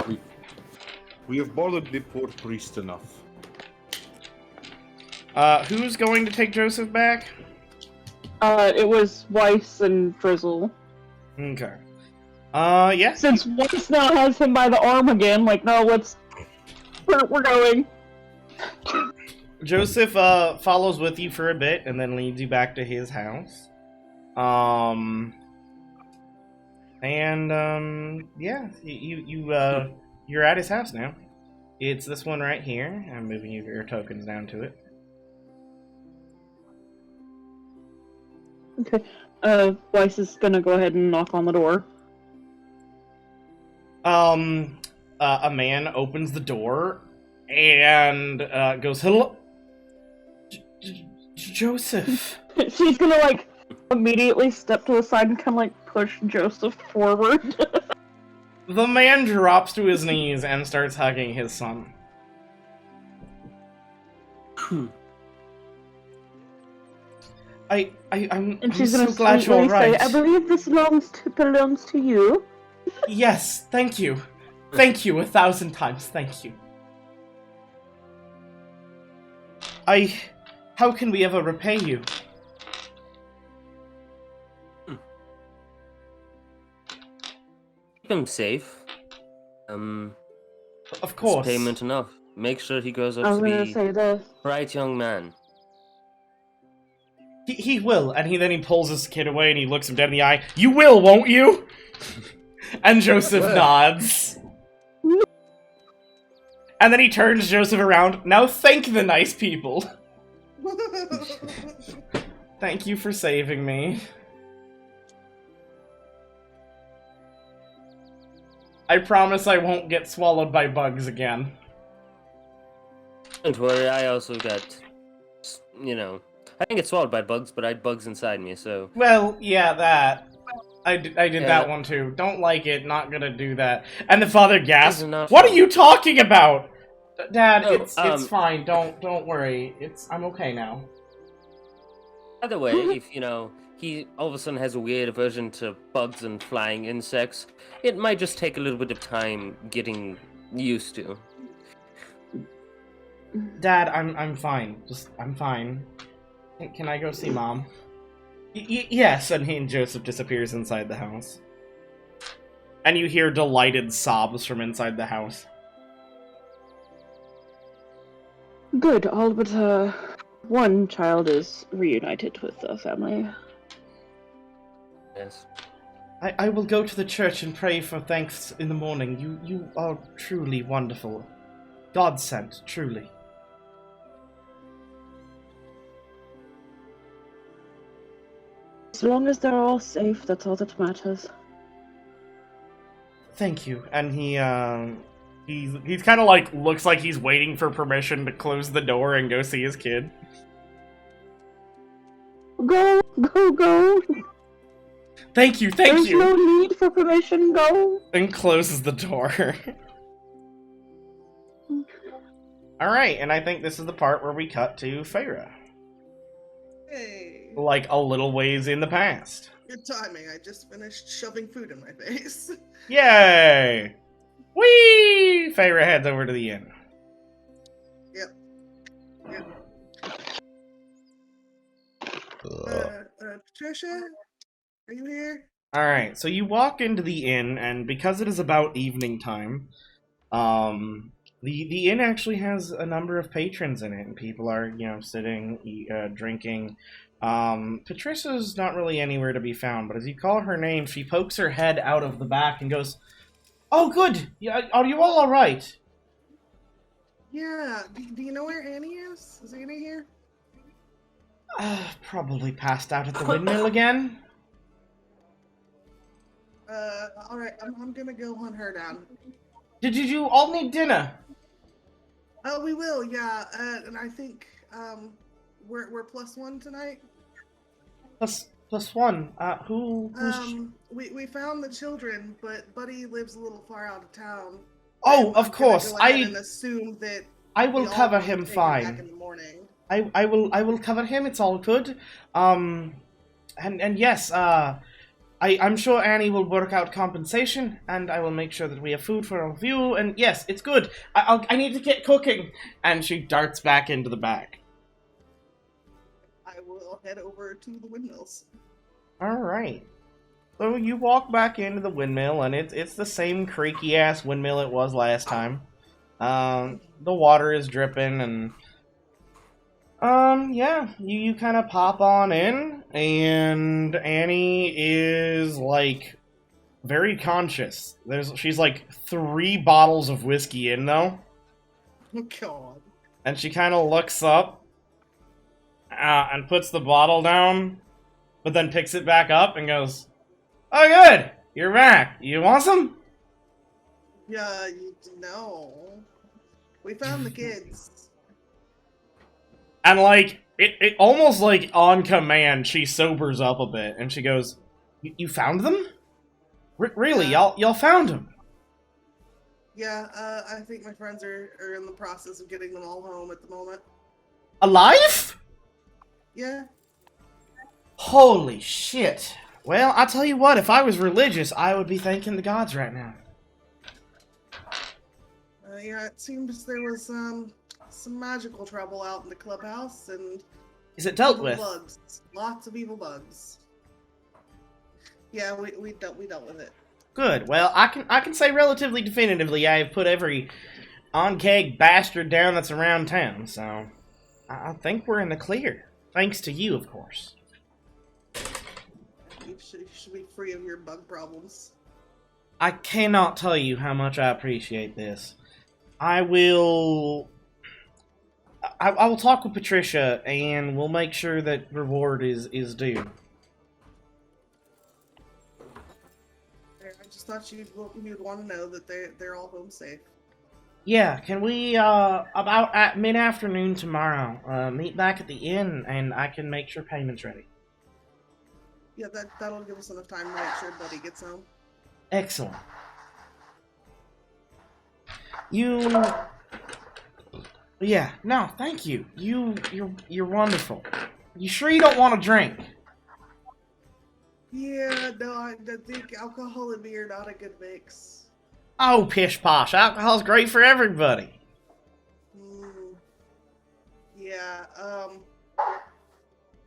[SPEAKER 12] We have bothered the poor priest enough.
[SPEAKER 1] Who's going to take Joseph back?
[SPEAKER 4] It was Weiss and Drizzle.
[SPEAKER 1] Okay. Yeah.
[SPEAKER 4] Since Weiss now has him by the arm again, like, no, we're going.
[SPEAKER 1] Joseph, follows with you for a bit and then leads you back to his house. Yeah, you're at his house now. It's this one right here. I'm moving your tokens down to it.
[SPEAKER 4] Okay. Weiss is gonna go ahead and knock on the door.
[SPEAKER 1] A man opens the door and goes, "Hello, Joseph."
[SPEAKER 4] She's gonna, like, immediately step to the side and kind of, like, push Joseph forward.
[SPEAKER 1] The man drops to his knees and starts hugging his son. I'm
[SPEAKER 4] she's
[SPEAKER 1] so
[SPEAKER 4] gonna
[SPEAKER 1] glad you're
[SPEAKER 4] sweetly
[SPEAKER 1] right.
[SPEAKER 4] say, "I believe this belongs to you."
[SPEAKER 1] Yes, thank you. Thank you 1,000 times, thank you. How can we ever repay you?
[SPEAKER 2] Keep him safe.
[SPEAKER 1] Of course.
[SPEAKER 2] Is payment enough. Make sure he grows up
[SPEAKER 4] I was
[SPEAKER 2] to
[SPEAKER 4] gonna
[SPEAKER 2] be
[SPEAKER 4] say the
[SPEAKER 2] a bright young man.
[SPEAKER 1] He will, and then he pulls his kid away and he looks him dead in the eye. You will, won't you? And Joseph nods. And then he turns Joseph around. Now thank the nice people. Thank you for saving me. I promise I won't get swallowed by bugs again.
[SPEAKER 2] Don't worry, I also got, you know, I didn't get swallowed by bugs, but I had bugs inside me, so...
[SPEAKER 1] Well, yeah, that. I did that one too. Don't like it, not gonna do that. And the father gasps, what are you talking about? Dad, it's fine, don't worry. I'm okay now.
[SPEAKER 2] By the way, if, you know, he all of a sudden has a weird aversion to bugs and flying insects, it might just take a little bit of time getting used to.
[SPEAKER 1] Dad, I'm fine. I'm fine. Can I go see Mom? Yes, and he and Joseph disappears inside the house. And you hear delighted sobs from inside the house.
[SPEAKER 4] Good, all but one child is reunited with the family.
[SPEAKER 2] Yes.
[SPEAKER 1] I will go to the church and pray for thanks in the morning. You are truly wonderful. God sent, truly.
[SPEAKER 4] As long as they're all safe, that's all that matters.
[SPEAKER 1] Thank you. And he's kind of like, looks like he's waiting for permission to close the door and go see his kid.
[SPEAKER 4] Go!
[SPEAKER 1] Thank you.
[SPEAKER 4] There's no need for permission, go!
[SPEAKER 1] And closes the door. Alright, and I think this is the part where we cut to Faeyra.
[SPEAKER 6] Hey.
[SPEAKER 1] Like a little ways in the past.
[SPEAKER 6] Good timing. I just finished shoving food in my face.
[SPEAKER 1] Yay! Whee! Faeyra heads over to the inn.
[SPEAKER 6] Yep. Patricia? Are you here?
[SPEAKER 1] Alright, so you walk into the inn, and because it is about evening time, the inn actually has a number of patrons in it, and people are, you know, sitting, drinking. Patricia's not really anywhere to be found, but as you call her name, she pokes her head out of the back and goes, "Oh, good! Yeah, are you all alright?"
[SPEAKER 6] Yeah. Do you know where Annie is? Is Annie here?
[SPEAKER 1] Probably passed out at the windmill again.
[SPEAKER 6] Alright, I'm gonna go hunt her down.
[SPEAKER 1] Did you all need dinner?
[SPEAKER 6] Oh, we will, yeah. And I think, we're +1 tonight.
[SPEAKER 1] Plus one. Who's...
[SPEAKER 6] We found the children, but Buddy lives a little far out of town.
[SPEAKER 1] Oh, of course.
[SPEAKER 6] I assume that
[SPEAKER 1] I will cover him fine.
[SPEAKER 6] Back in the morning.
[SPEAKER 1] I will cover him. It's all good. And yes, I'm sure Annie will work out compensation, and I will make sure that we have food for all of you. And yes, it's good. I need to get cooking. And she darts back into the bag.
[SPEAKER 6] I will head over to the windmills.
[SPEAKER 1] All right. So you walk back into the windmill, and it's the same creaky ass windmill it was last time. The water is dripping, and yeah, you kind of pop on in, and Annie is like very conscious. She's like 3 bottles of whiskey in though.
[SPEAKER 6] Oh God.
[SPEAKER 1] And she kind of looks up and puts the bottle down, but then picks it back up and goes, "Oh, good, you're back. You want some?"
[SPEAKER 6] Yeah, no. We found the kids.
[SPEAKER 1] And like, it almost like on command, she sobers up a bit, and she goes, You found them? Really? Y'all found them?
[SPEAKER 6] Yeah, I think my friends are in the process of getting them all home at the moment.
[SPEAKER 1] Alive?
[SPEAKER 6] Yeah.
[SPEAKER 1] Holy shit. Well, I'll tell you what, if I was religious, I would be thanking the gods right now.
[SPEAKER 6] Yeah, it seems there was some magical trouble out in the clubhouse, and
[SPEAKER 1] is it dealt
[SPEAKER 6] evil
[SPEAKER 1] with?
[SPEAKER 6] Bugs. Lots of evil bugs. Yeah, we dealt with it.
[SPEAKER 1] Good. Well, I can say relatively definitively I have put every on-keg bastard down that's around town, so I think we're in the clear. Thanks to you, of course.
[SPEAKER 6] You should be free of your bug problems.
[SPEAKER 1] I cannot tell you how much I appreciate this. I will talk with Patricia, and we'll make sure that reward is due.
[SPEAKER 6] I just thought you'd want to know that they're all home safe.
[SPEAKER 1] Yeah, can we, about at mid-afternoon tomorrow, meet back at the inn, and I can make sure payment's ready?
[SPEAKER 6] Yeah, that'll give us enough time to make sure Buddy gets home.
[SPEAKER 1] Excellent. Yeah, no, thank you. You're wonderful. You sure you don't want a drink?
[SPEAKER 6] Yeah, no, I think alcohol and beer are not a good mix.
[SPEAKER 1] Oh, pish posh. Alcohol's great for everybody.
[SPEAKER 6] Yeah,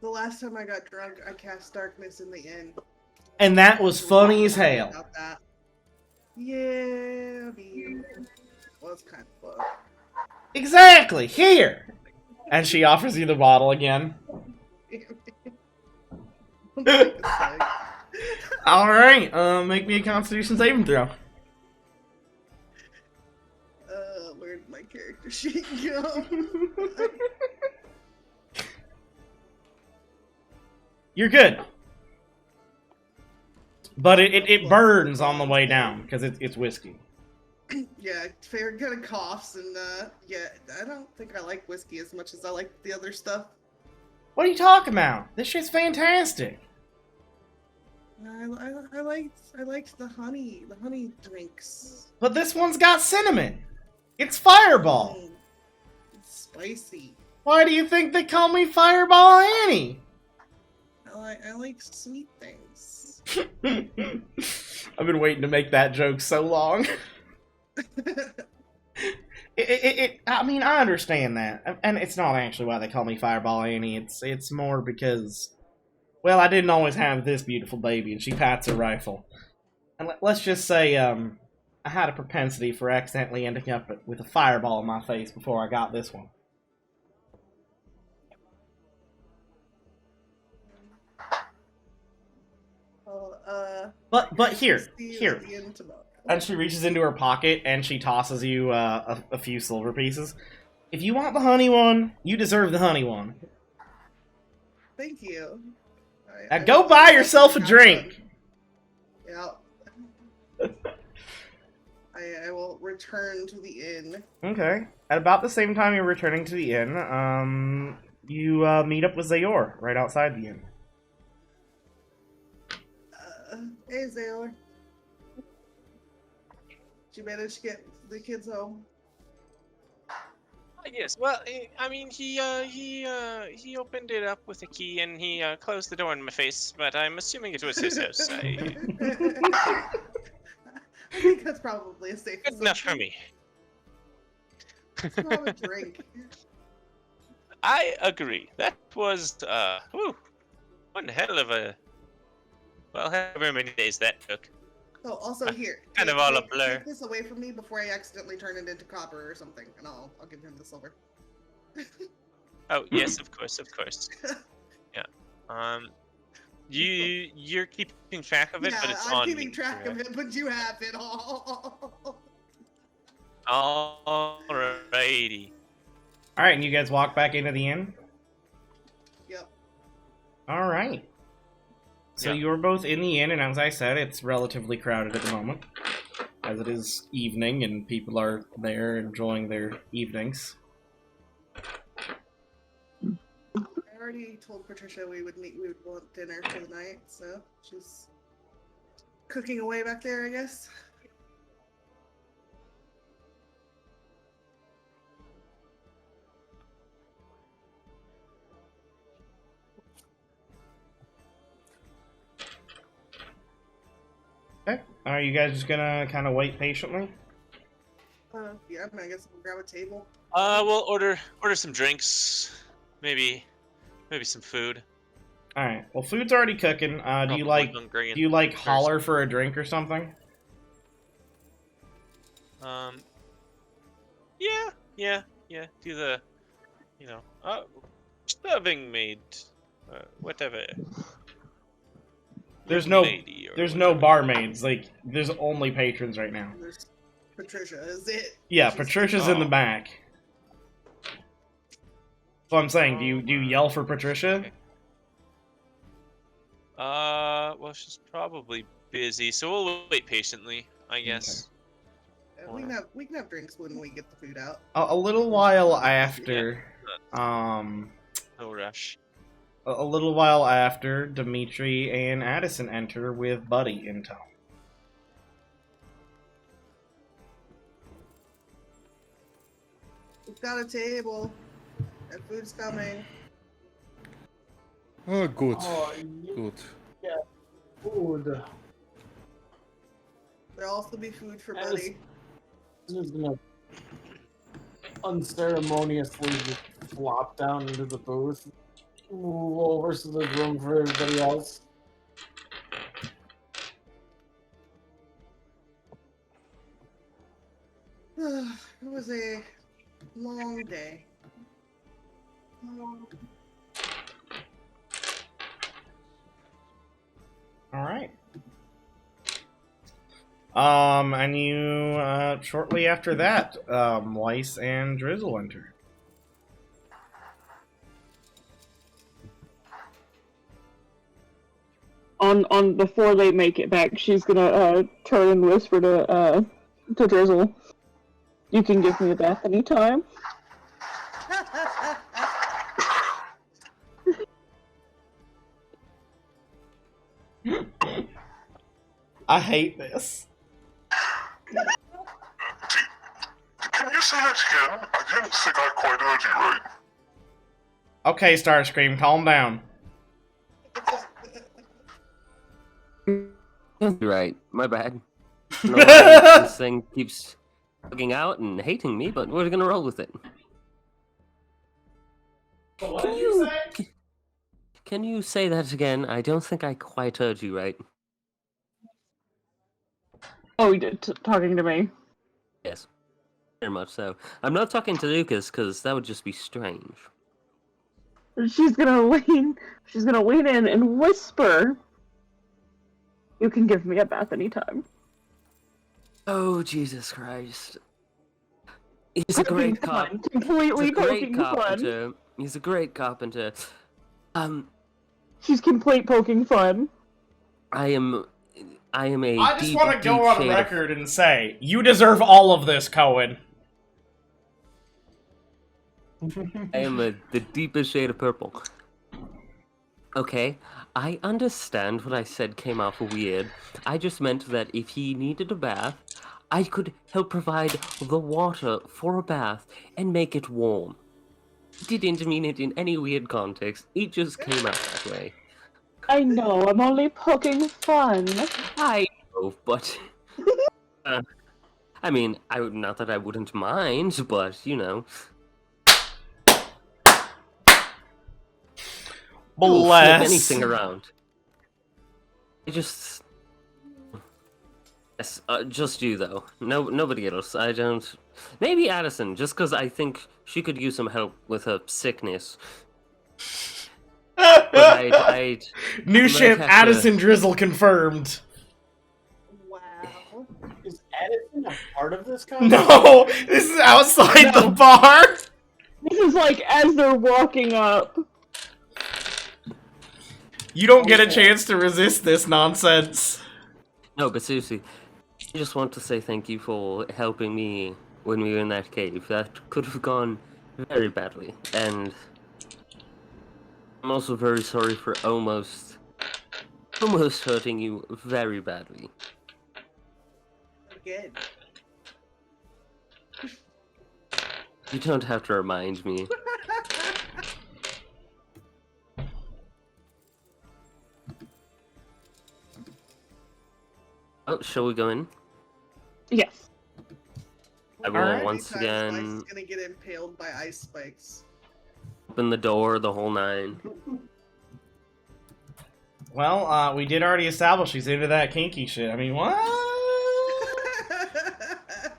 [SPEAKER 6] the last time I got drunk, I cast darkness in the inn.
[SPEAKER 1] And that was funny as hell.
[SPEAKER 6] About that. Yeah, I mean, well, it's kind of fun.
[SPEAKER 1] Exactly, here! And she offers you the bottle again. Alright, make me a Constitution saving throw.
[SPEAKER 6] Where did my character sheet go?
[SPEAKER 1] You're good. But it burns on the way down, because it's whiskey.
[SPEAKER 6] Yeah, Faeyra kind of coughs, and yeah, I don't think I like whiskey as much as I like the other stuff.
[SPEAKER 1] What are you talking about? This shit's fantastic.
[SPEAKER 6] I liked the honey drinks.
[SPEAKER 1] But this one's got cinnamon. It's Fireball.
[SPEAKER 6] It's spicy.
[SPEAKER 1] Why do you think they call me Fireball Annie?
[SPEAKER 6] I like sweet things.
[SPEAKER 1] I've been waiting to make that joke so long. I mean, I understand that, and it's not actually why they call me Fireball Annie. It's more because, well, I didn't always have this beautiful baby, and she pats her rifle. And let's just say, I had a propensity for accidentally ending up with a fireball in my face before I got this one. But here. And she reaches into her pocket and she tosses you a few silver pieces. If you want the honey one, you deserve the honey one.
[SPEAKER 6] Thank you.
[SPEAKER 1] Now go buy yourself a drink.
[SPEAKER 6] Yeah. I will return to the inn.
[SPEAKER 1] Okay. At about the same time you're returning to the inn, you meet up with Zaor right outside the inn.
[SPEAKER 6] Hey, Zaor. Did you manage to get the kids home?
[SPEAKER 8] Yes. Well, I mean, he opened it up with a key and he closed the door in my face. But I'm assuming it was his house.
[SPEAKER 6] I think that's probably a safe.
[SPEAKER 8] Good enough for me.
[SPEAKER 6] Let's have a drink.
[SPEAKER 8] I agree. That was one hell of a. Well, however many days that took.
[SPEAKER 6] Oh, also here.
[SPEAKER 8] Kind of all a blur.
[SPEAKER 6] Take this away from me before I accidentally turn it into copper or something, and I'll give him the silver.
[SPEAKER 8] Oh yes, of course. Yeah. You're keeping track of it,
[SPEAKER 6] yeah,
[SPEAKER 8] but it's
[SPEAKER 6] I'm
[SPEAKER 8] on
[SPEAKER 6] keeping
[SPEAKER 8] me,
[SPEAKER 6] track
[SPEAKER 8] correct?
[SPEAKER 6] of it, but you have it all.
[SPEAKER 8] Alrighty.
[SPEAKER 1] Alright, and you guys walk back into the inn?
[SPEAKER 6] Yep.
[SPEAKER 1] Alright. So you're both in the inn, and as I said, it's relatively crowded at the moment, as it is evening and people are there enjoying their evenings.
[SPEAKER 6] I already told Patricia we would want dinner for the night, so she's cooking away back there, I guess.
[SPEAKER 1] Okay. Are you guys just gonna kind of wait patiently?
[SPEAKER 6] Yeah, I guess we'll grab a table.
[SPEAKER 8] We'll order some drinks, maybe some food.
[SPEAKER 1] All right. Well, food's already cooking. Do you like holler for a drink or something?
[SPEAKER 8] Yeah. Do the, serving maid, whatever.
[SPEAKER 1] There's no
[SPEAKER 5] lady or
[SPEAKER 1] there's no barmaids. Like there's only patrons right now.
[SPEAKER 6] There's Patricia, is it?
[SPEAKER 1] Yeah,
[SPEAKER 6] She's-
[SPEAKER 1] Patricia's in the back. So I'm saying, do you yell for Patricia?
[SPEAKER 5] Okay. Well, she's probably busy, so we'll wait patiently, I guess.
[SPEAKER 6] We can have drinks when we get the food out.
[SPEAKER 1] A little while after,
[SPEAKER 5] No rush.
[SPEAKER 1] a little while after, Dimetri and Addison enter with Buddy in tow.
[SPEAKER 6] We've got a table. And food's coming.
[SPEAKER 12] Oh, good.
[SPEAKER 3] Oh,
[SPEAKER 12] Good.
[SPEAKER 3] yeah. Food.
[SPEAKER 6] There'll also be food for
[SPEAKER 3] Addison-
[SPEAKER 6] Buddy.
[SPEAKER 3] I'm just gonna unceremoniously just flop down into the booth. Move over to the room for everybody else.
[SPEAKER 6] It was a long day.
[SPEAKER 1] Alright. And you, shortly after that, Wiess and Drizzle enter.
[SPEAKER 4] On before they make it back, she's gonna turn and whisper to Drizzle. You can give me a bath anytime.
[SPEAKER 1] I hate this.
[SPEAKER 13] Can you say that again? I didn't think I quite heard you right.
[SPEAKER 1] Okay, Starscream, calm down.
[SPEAKER 2] Right, my bad. No, this thing keeps bugging out and hating me, but we're gonna roll with it. Can you say that again? I don't think I quite heard you right.
[SPEAKER 4] Oh, you did talking to me.
[SPEAKER 2] Yes, very much so. I'm not talking to Lucas because that would just be strange.
[SPEAKER 4] She's gonna lean in and whisper. You can give me a bath anytime.
[SPEAKER 2] Oh, Jesus Christ. He's a great cop.
[SPEAKER 4] Completely
[SPEAKER 2] He's a great
[SPEAKER 4] poking fun.
[SPEAKER 2] carpenter. He's a great carpenter.
[SPEAKER 4] She's complete poking fun.
[SPEAKER 2] I am a
[SPEAKER 1] I just
[SPEAKER 2] deep,
[SPEAKER 1] want to
[SPEAKER 2] deep
[SPEAKER 1] go on
[SPEAKER 2] shade of-
[SPEAKER 1] record and say, you deserve all of this, Coen.
[SPEAKER 2] I am the deepest shade of purple. Okay, I understand what I said came off weird. I just meant that if he needed a bath, I could help provide the water for a bath and make it warm. Didn't mean it in any weird context. It just came out that way.
[SPEAKER 4] I know, I'm only poking fun.
[SPEAKER 2] I know, but... I mean, not that I wouldn't mind, but, you know... We'll flip anything around. I just... Yes, just you, though. No, nobody else. I don't... Maybe Addison, just because I think she could use some help with her sickness. But
[SPEAKER 1] New ship, Addison Drizzle confirmed.
[SPEAKER 6] Wow.
[SPEAKER 3] Is Addison a part of this conversation?
[SPEAKER 1] No! This is outside the bar!
[SPEAKER 4] This is like as they're walking up.
[SPEAKER 1] You don't get a chance to resist this nonsense.
[SPEAKER 2] No, but seriously, I just want to say thank you for helping me when we were in that cave. That could have gone very badly, and I'm also very sorry for almost hurting you very badly.
[SPEAKER 6] Good.
[SPEAKER 2] You don't have to remind me. Oh, shall we go in?
[SPEAKER 4] Yes.
[SPEAKER 2] I will
[SPEAKER 1] Alright.
[SPEAKER 2] once again
[SPEAKER 6] He's gonna get impaled by ice spikes.
[SPEAKER 2] open the door, the whole nine.
[SPEAKER 1] Well, we did already establish she's into that kinky shit. I mean, what?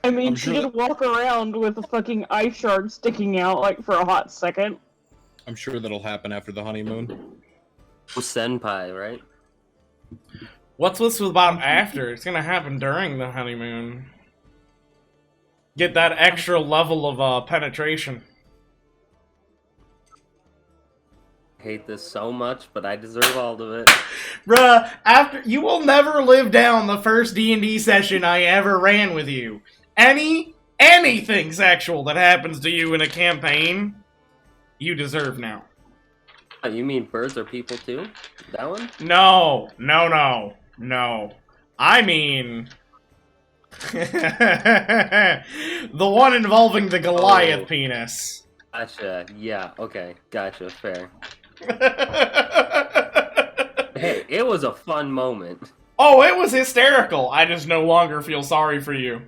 [SPEAKER 4] I mean, she did walk around with a fucking ice shard sticking out, like, for a hot second.
[SPEAKER 7] I'm sure that'll happen after the honeymoon.
[SPEAKER 2] Senpai, right?
[SPEAKER 1] What's this about after? It's gonna happen during the honeymoon. Get that extra level of penetration.
[SPEAKER 2] I hate this so much, but I deserve all of it.
[SPEAKER 1] Bruh, after you will never live down the first D&D session I ever ran with you. Anything sexual that happens to you in a campaign, you deserve now.
[SPEAKER 2] Oh, you mean birds are people too? That one?
[SPEAKER 1] No. I mean... the one involving the Goliath penis.
[SPEAKER 2] Gotcha. Yeah, okay. Gotcha. Fair. Hey, it was a fun moment.
[SPEAKER 1] Oh, it was hysterical. I just no longer feel sorry for you.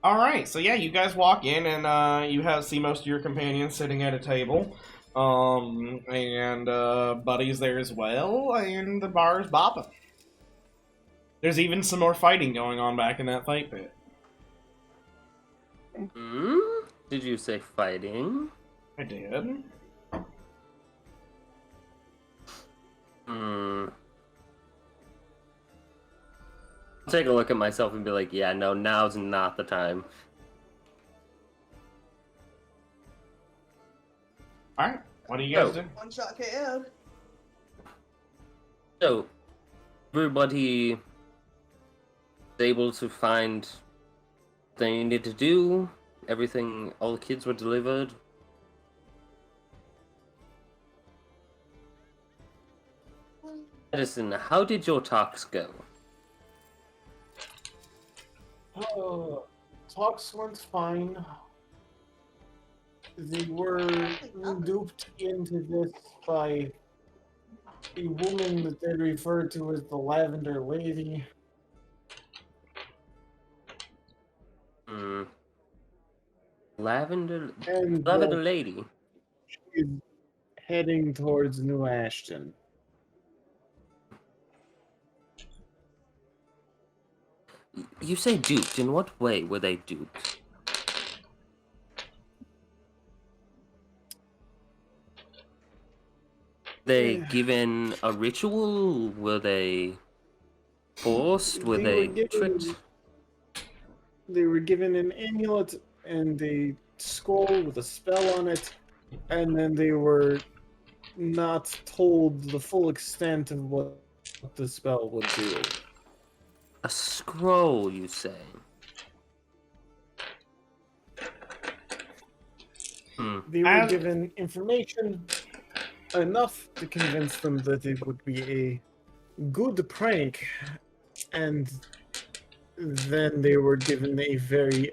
[SPEAKER 1] Alright, so yeah, you guys walk in and you see most of your companions sitting at a table. And Buddy's there as well, and the bar is bopping. There's even some more fighting going on back in that fight pit.
[SPEAKER 2] Did you say fighting?
[SPEAKER 1] I did.
[SPEAKER 2] Take a look at myself and be like, yeah, no, now's not the time.
[SPEAKER 1] Alright, what do you guys do?
[SPEAKER 6] One shot KO.
[SPEAKER 2] So, everybody is able to find what they needed to do. Everything, all the kids were delivered. Addison, how did your talks go?
[SPEAKER 3] Talks went fine. They were duped into this by a woman that they refer to as the Lavender Lady.
[SPEAKER 2] Lavender
[SPEAKER 3] And
[SPEAKER 2] Lady.
[SPEAKER 3] She's heading towards New Ashton.
[SPEAKER 2] You say duped. In what way were they duped? They given a ritual? Were they forced? Were they tricked?
[SPEAKER 3] They were given an amulet and a scroll with a spell on it, and then they were not told the full extent of what the spell would do.
[SPEAKER 2] A scroll, you say?
[SPEAKER 3] They were given information enough to convince them that it would be a good prank, and then they were given a very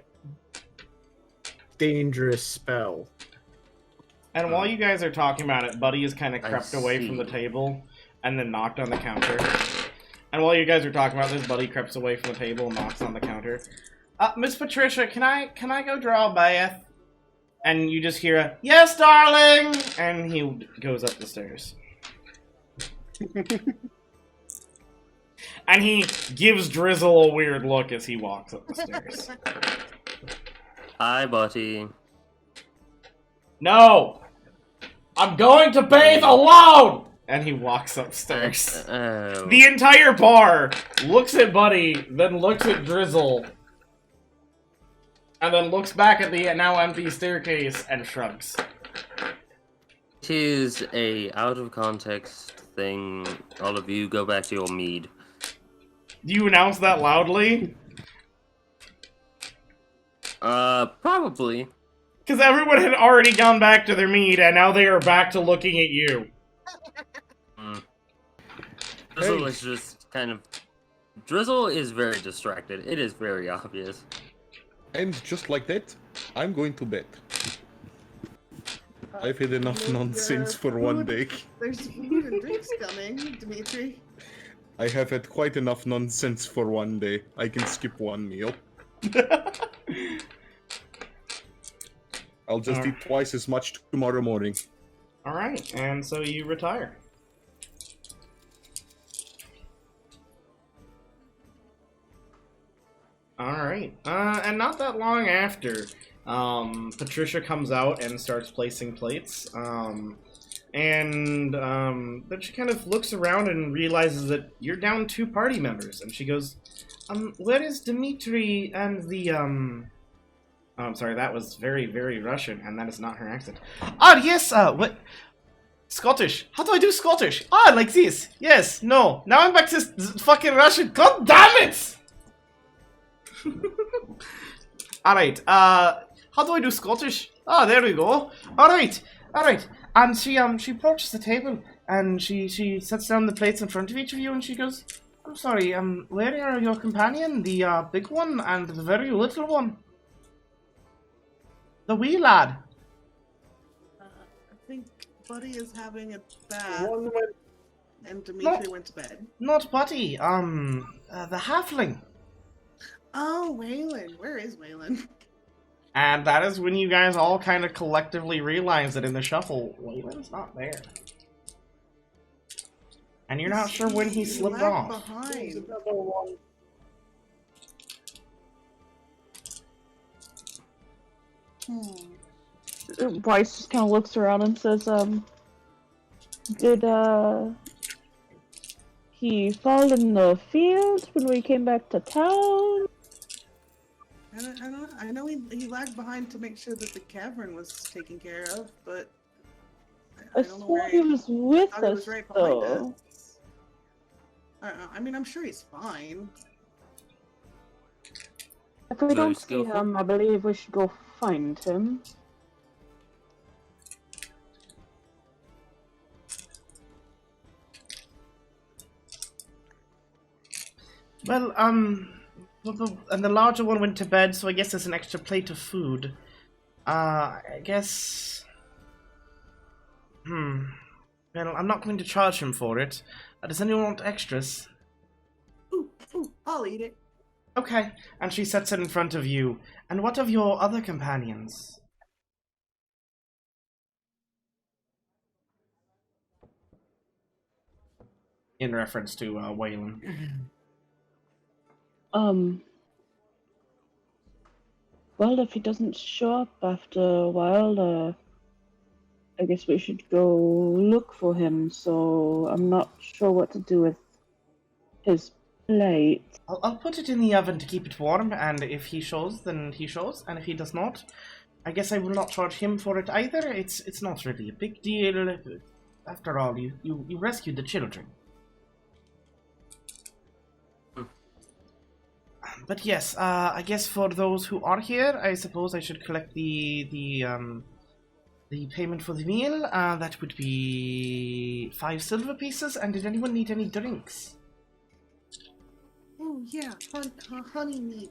[SPEAKER 3] dangerous spell.
[SPEAKER 1] And while you guys are talking about it, Buddy has kind of crept away from the table and then knocked on the counter. And while you guys are talking about this, Buddy creeps away from the table and knocks on the counter. Miss Patricia, can I go draw a bath? And you just hear a, yes, darling! And he goes up the stairs. And he gives Drizzle a weird look as he walks up the stairs.
[SPEAKER 2] Hi, Buddy.
[SPEAKER 1] No! I'm going to bathe alone! And he walks upstairs. The entire bar looks at Buddy, then looks at Drizzle, and then looks back at the now empty staircase and shrugs.
[SPEAKER 2] It is a out of context thing. All of you go back to your mead.
[SPEAKER 1] Do you announce that loudly?
[SPEAKER 2] Probably.
[SPEAKER 1] Because everyone had already gone back to their mead, and now they are back to looking at you.
[SPEAKER 2] Drizzle is just kind of... Drizzle is very distracted. It is very obvious.
[SPEAKER 12] And just like that, I'm going to bed. I've had enough nonsense for one day.
[SPEAKER 6] There's food and drinks coming, Dimitri.
[SPEAKER 12] I have had quite enough nonsense for one day. I can skip one meal. I'll just eat twice as much tomorrow morning.
[SPEAKER 1] Alright, and so you retire. Alright, and not that long after, Patricia comes out and starts placing plates. And then she kind of looks around and realizes that you're down 2 party members. And she goes, where is Dimetri and the, Oh, I'm sorry, that was very, very Russian, and that is not her accent. Ah, yes, what? Scottish. How do I do Scottish? Ah, like this. Yes, no. Now I'm back to fucking Russian. God damn it! Alright, how do I do Scottish? Ah, there we go. Alright. And she approaches the table, and she sets down the plates in front of each of you, and she goes, I'm sorry, where are your companion? The, big one and the very little one? The wee lad.
[SPEAKER 6] I think Buddy is having a bath, and Dimitri went to bed.
[SPEAKER 1] Not Buddy, the halfling.
[SPEAKER 6] Oh, Weilinn. Where is Weilinn?
[SPEAKER 1] And that is when you guys all kind of collectively realize that in the shuffle, Wayland's not there. And you're not sure when he slipped off.
[SPEAKER 3] Behind.
[SPEAKER 4] Bryce just kind of looks around and says, did, he fall in the field when we came back to town?
[SPEAKER 6] I know he lagged behind to make sure that the cavern was taken care of, but I don't know where
[SPEAKER 4] he was with
[SPEAKER 6] us, was right behind us. I don't know. I mean, I'm sure he's fine.
[SPEAKER 4] If we don't see him, I believe we should go find him.
[SPEAKER 1] Well, and the larger one went to bed, so I guess there's an extra plate of food. I guess... Well, I'm not going to charge him for it. Does anyone want extras?
[SPEAKER 6] Ooh, I'll eat it.
[SPEAKER 1] Okay, and she sets it in front of you. And what of your other companions? In reference to Weilinn.
[SPEAKER 4] Well, if he doesn't show up after a while, I guess we should go look for him, so I'm not sure what to do with his plate.
[SPEAKER 1] I'll put it in the oven to keep it warm, and if he shows, then he shows, and if he does not, I guess I will not charge him for it either. It's not really a big deal. After all, you rescued the children. But yes, I guess for those who are here, I suppose I should collect the payment for the meal. That would be 5 silver pieces. And did anyone need any drinks?
[SPEAKER 6] Oh yeah, honey mead,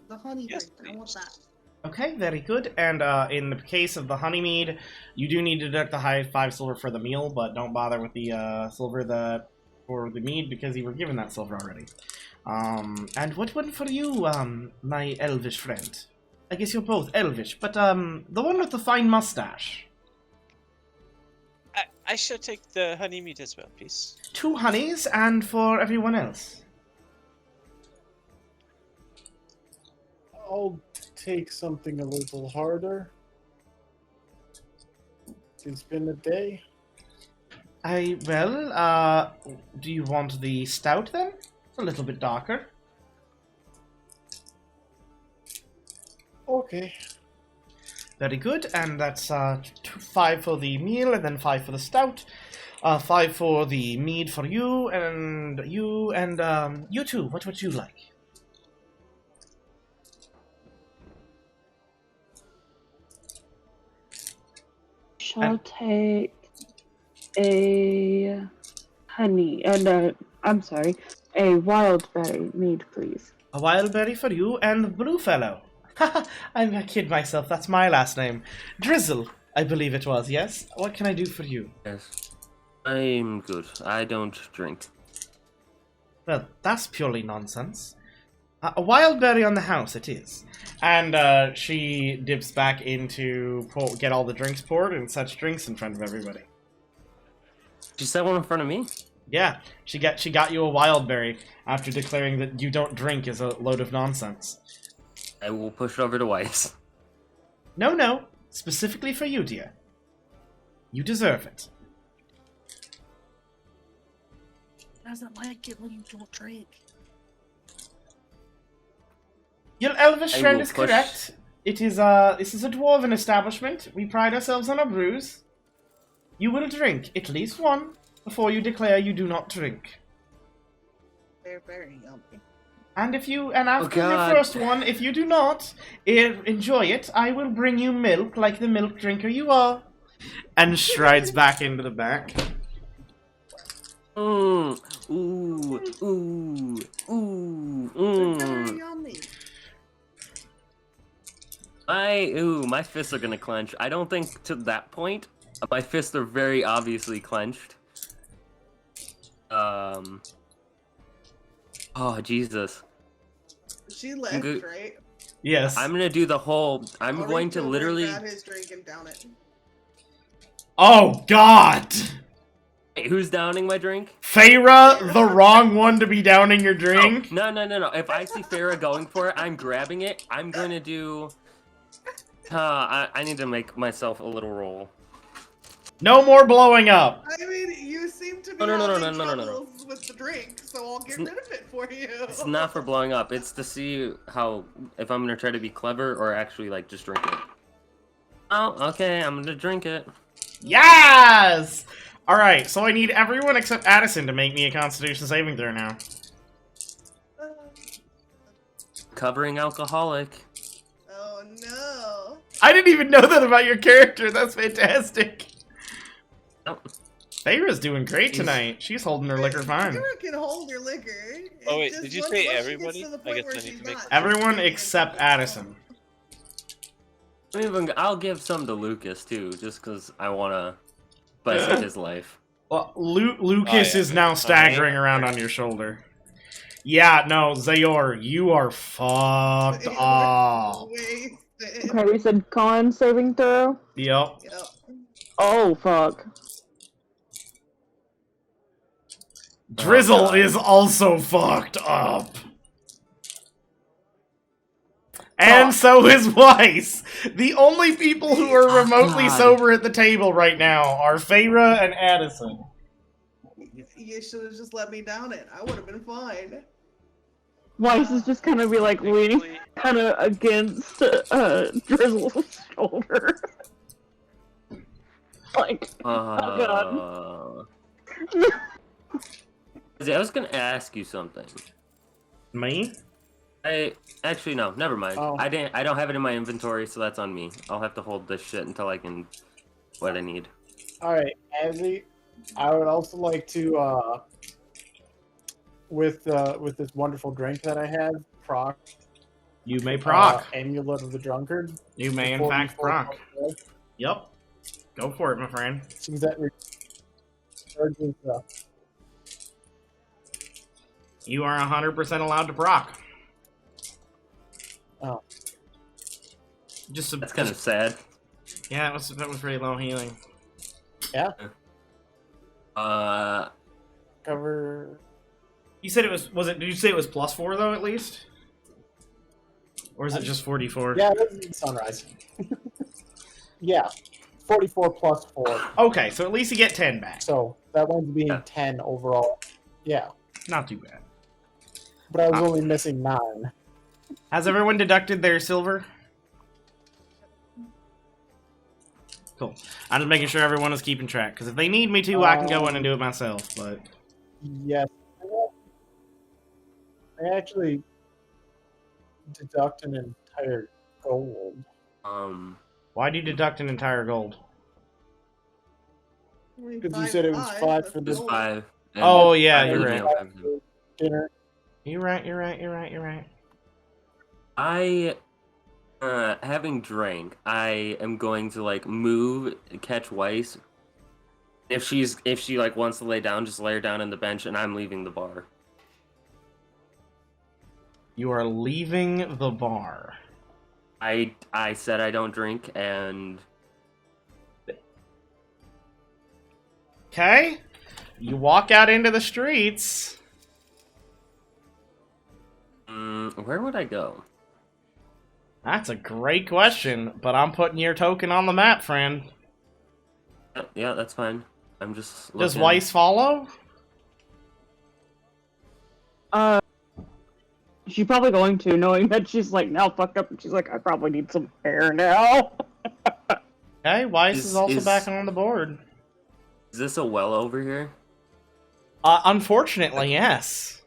[SPEAKER 6] the honey drink. I want that.
[SPEAKER 1] Okay, very good. And in the case of the honey mead, you do need to deduct the 5 silver for the meal, but don't bother with the silver for the mead because you were given that silver already. And what one for you, my elvish friend? I guess you're both elvish, but the one with the fine mustache.
[SPEAKER 8] I shall take the honey meat as well, please.
[SPEAKER 1] 2 honeys, and for everyone else.
[SPEAKER 3] I'll take something a little harder. It's been a day.
[SPEAKER 1] Well, do you want the stout then? It's a little bit darker.
[SPEAKER 3] Okay.
[SPEAKER 1] Very good, and that's 5 for the meal, and then 5 for the stout. 5 for the mead for you, and you too. What would you like?
[SPEAKER 4] Shall take a honey, I'm sorry, a wild berry mead, please.
[SPEAKER 1] A wild berry for you, and blue fellow. Haha, I'm a kid myself, that's my last name. Drizzle, I believe it was, yes? What can I do for you?
[SPEAKER 2] Yes. I'm good. I don't drink.
[SPEAKER 1] Well, that's purely nonsense. A wild berry on the house, it is. And she dips back into get all the drinks poured and sets drinks in front of everybody.
[SPEAKER 2] She set one in front of me?
[SPEAKER 1] Yeah, she got you a wild berry after declaring that you don't drink is a load of nonsense.
[SPEAKER 2] I will push it over to Wiess.
[SPEAKER 1] No, no. Specifically for you, dear. You deserve it.
[SPEAKER 6] Doesn't like it when you don't drink.
[SPEAKER 1] Your elvish
[SPEAKER 2] I
[SPEAKER 1] friend
[SPEAKER 2] will
[SPEAKER 1] is
[SPEAKER 2] push-
[SPEAKER 1] correct. This is a dwarven establishment. We pride ourselves on our brews. You will drink at least one before you declare you do not drink.
[SPEAKER 6] They're very yummy.
[SPEAKER 1] And after your
[SPEAKER 2] God.
[SPEAKER 1] first one, if you do not enjoy it, I will bring you milk like the milk drinker you are. And strides back into the back.
[SPEAKER 2] Ooh, ooh, ooh, ooh,
[SPEAKER 6] They're very yummy.
[SPEAKER 2] My fists are gonna clench. I don't think to that point. My fists are very obviously clenched. Oh, Jesus.
[SPEAKER 6] She left,
[SPEAKER 2] good.
[SPEAKER 6] right?
[SPEAKER 1] Yes.
[SPEAKER 2] I'm gonna do the whole... I'm
[SPEAKER 6] I'll
[SPEAKER 2] going
[SPEAKER 6] reach
[SPEAKER 2] to
[SPEAKER 6] over,
[SPEAKER 2] literally...
[SPEAKER 6] grab his drink and down it.
[SPEAKER 1] Oh, God!
[SPEAKER 2] Hey, who's downing my drink?
[SPEAKER 1] Faeyra, the wrong one to be downing your drink?
[SPEAKER 2] No. If I see Faeyra going for it, I'm grabbing it. I'm gonna do... I need to make myself a little roll.
[SPEAKER 1] No more blowing up!
[SPEAKER 6] I mean, you seem to be
[SPEAKER 2] No.
[SPEAKER 6] having troubles with the drink, so I'll get rid of it for you.
[SPEAKER 2] It's not for blowing up. It's to see how... If I'm gonna try to be clever or actually, like, just drink it. Oh, okay, I'm gonna drink it.
[SPEAKER 1] Yes! Alright, so I need everyone except Addison to make me a Constitution saving throw now.
[SPEAKER 2] Covering alcoholic.
[SPEAKER 6] Oh no.
[SPEAKER 1] I didn't even know that about your character. That's fantastic.
[SPEAKER 2] Oh.
[SPEAKER 1] Faeyra's doing great tonight. She's holding her liquor fine.
[SPEAKER 6] You can hold your liquor.
[SPEAKER 5] Oh wait,
[SPEAKER 6] It's
[SPEAKER 5] did
[SPEAKER 6] just
[SPEAKER 5] you
[SPEAKER 6] once
[SPEAKER 5] say
[SPEAKER 6] she gets
[SPEAKER 5] everybody?
[SPEAKER 6] to the
[SPEAKER 5] I
[SPEAKER 6] point
[SPEAKER 5] guess
[SPEAKER 6] where
[SPEAKER 5] I need
[SPEAKER 6] she's
[SPEAKER 5] to make.
[SPEAKER 6] not
[SPEAKER 1] Everyone except Addison.
[SPEAKER 2] I'll give some to Lucas, too, just because I want to spice up his life.
[SPEAKER 1] Well, Lucas
[SPEAKER 5] Oh, yeah.
[SPEAKER 1] is now staggering around on your shoulder. Yeah, no, Zaor, you are fucked up.
[SPEAKER 4] Okay, we said con saving throw?
[SPEAKER 1] Yep.
[SPEAKER 4] Oh, fuck.
[SPEAKER 1] Drizzle is also fucked up. And so is Wiess. The only people who are remotely sober at the table right now are Faeyra and Addison.
[SPEAKER 6] You should have just let me down it. I would have been fine.
[SPEAKER 4] Weiss is just kind of be like leaning kind of against Drizzle's shoulder. Like, oh god.
[SPEAKER 2] I was gonna ask you something.
[SPEAKER 1] Me?
[SPEAKER 2] Actually no, never mind.
[SPEAKER 3] Oh.
[SPEAKER 2] I don't have it in my inventory, so that's on me. I'll have to hold this shit until I can what I need.
[SPEAKER 3] Alright, Azzy, I would also like to with this wonderful drink that I have, proc.
[SPEAKER 1] You may proc.
[SPEAKER 3] Amulet of the Drunkard.
[SPEAKER 1] You may in fact proc. Yep. Go for it, my friend.
[SPEAKER 3] Seems that recharges
[SPEAKER 1] You are 100% allowed to proc.
[SPEAKER 3] Oh.
[SPEAKER 2] That's kind of sad.
[SPEAKER 1] Yeah, that was pretty low healing.
[SPEAKER 3] Yeah.
[SPEAKER 6] Cover.
[SPEAKER 1] You said it was did you say it was +4 though at least? Or is it just 44?
[SPEAKER 3] Yeah, this is sunrise. Yeah. 44 plus 4.
[SPEAKER 1] Okay, so at least you get 10 back.
[SPEAKER 3] So that one's being 10 overall. Yeah.
[SPEAKER 1] Not too bad.
[SPEAKER 3] But I was only missing 9.
[SPEAKER 1] Has everyone deducted their silver? Cool. I'm just making sure everyone is keeping track, because if they need me to, I can go in and do it myself, but...
[SPEAKER 3] Yes. I actually deduct an entire gold.
[SPEAKER 1] Why do you deduct an entire gold?
[SPEAKER 3] Because you said it was 5 for this.
[SPEAKER 2] 5.
[SPEAKER 1] Oh, yeah, you're right.
[SPEAKER 3] Dinner.
[SPEAKER 1] You're right.
[SPEAKER 2] I, having drank, I am going to, like, move, catch Weiss. If she, like, wants to lay down, just lay her down on the bench, and I'm leaving the bar.
[SPEAKER 1] You are leaving the bar.
[SPEAKER 2] I said I don't drink, and...
[SPEAKER 1] Okay. You walk out into the streets.
[SPEAKER 2] Where would I go?
[SPEAKER 1] That's a great question, but I'm putting your token on the map, friend.
[SPEAKER 2] Yeah, that's fine. I'm just
[SPEAKER 1] Does
[SPEAKER 2] looking.
[SPEAKER 1] Wiess follow?
[SPEAKER 4] She's probably going to, knowing that she's like now fucked up, and she's like, I probably need some air now.
[SPEAKER 1] Okay, Wiess is also back on the board.
[SPEAKER 2] Is this a well over here?
[SPEAKER 1] Unfortunately, yes.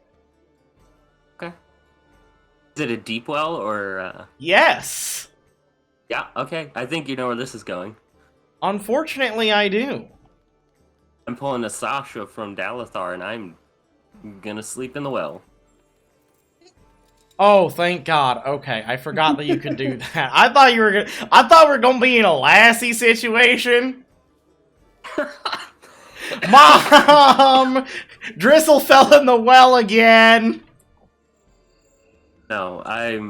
[SPEAKER 2] Okay. Is it a deep well or?
[SPEAKER 1] Yes.
[SPEAKER 2] Yeah. Okay. I think you know where this is going.
[SPEAKER 1] Unfortunately, I do.
[SPEAKER 2] I'm pulling a Sasha from Dalithar, and I'm gonna sleep in the well.
[SPEAKER 1] Oh, thank God. Okay, I forgot that you could do that. I thought we were gonna be in a Lassie situation. Mom! Drizzle fell in the well again!
[SPEAKER 2] No,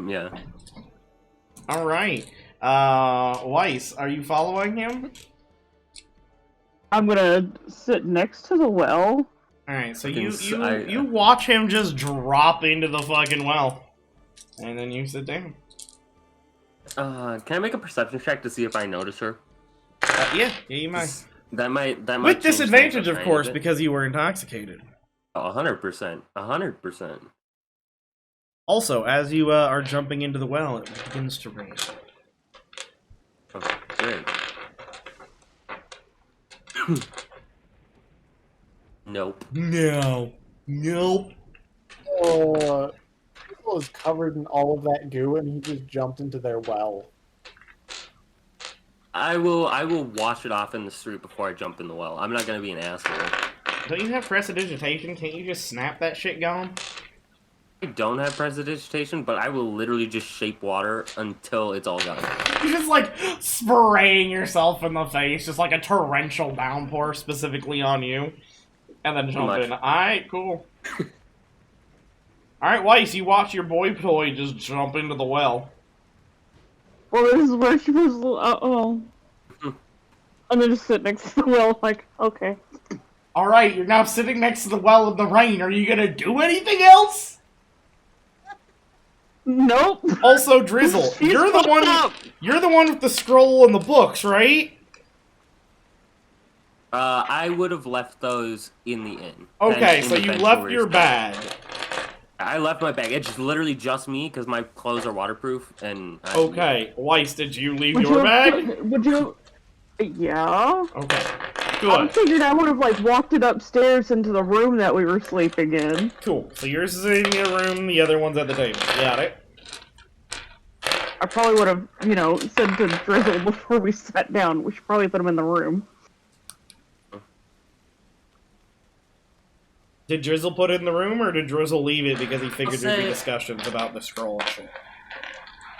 [SPEAKER 2] yeah.
[SPEAKER 1] Alright. Wiess, are you following him?
[SPEAKER 4] I'm gonna sit next to the well.
[SPEAKER 1] Alright, so you watch him just drop into the fucking well. And then you sit down.
[SPEAKER 2] Can I make a perception check to see if I notice her?
[SPEAKER 1] Yeah, you might.
[SPEAKER 2] That might
[SPEAKER 1] with disadvantage, of course, because you were intoxicated.
[SPEAKER 2] 100%. 100%.
[SPEAKER 1] Also, as you are jumping into the well, it begins to rain.
[SPEAKER 2] Okay, great. Nope.
[SPEAKER 1] No. Nope.
[SPEAKER 3] People is covered in all of that goo, and he just jumped into their well.
[SPEAKER 2] I will wash it off in the street before I jump in the well. I'm not gonna be an asshole.
[SPEAKER 1] Don't you have prestidigitation? Can't you just snap that shit gone?
[SPEAKER 2] I don't have prestidigitation, but I will literally just shape water until it's all gone.
[SPEAKER 1] You're just like spraying yourself in the face, just like a torrential downpour specifically on you. And then jump in. Alright, cool. Alright, Wiess, you watch your boy toy just jump into the well.
[SPEAKER 4] Well, this is where she was, and then just sit next to the well, like, okay.
[SPEAKER 1] Alright, you're now sitting next to the well in the rain. Are you gonna do anything else?
[SPEAKER 4] Nope.
[SPEAKER 1] Also, Drizzle, you're the one with the scroll and the books, right?
[SPEAKER 2] I would have left those in the inn.
[SPEAKER 1] Okay, so you left your bag.
[SPEAKER 2] I left my bag. It's literally just me because my clothes are waterproof. And
[SPEAKER 1] okay, Wiess, did you leave your bag?
[SPEAKER 4] Would you? Yeah.
[SPEAKER 1] Okay. Good.
[SPEAKER 4] I figured I would have like walked it upstairs into the room that we were sleeping in.
[SPEAKER 1] Cool. So yours is in your room, the other one's at the table. Got it.
[SPEAKER 4] I probably would have, said to Drizzle before we sat down. We should probably put him in the room.
[SPEAKER 1] Did Drizzle put it in the room, or did Drizzle leave it because he figured there'd be discussions about the scroll and shit?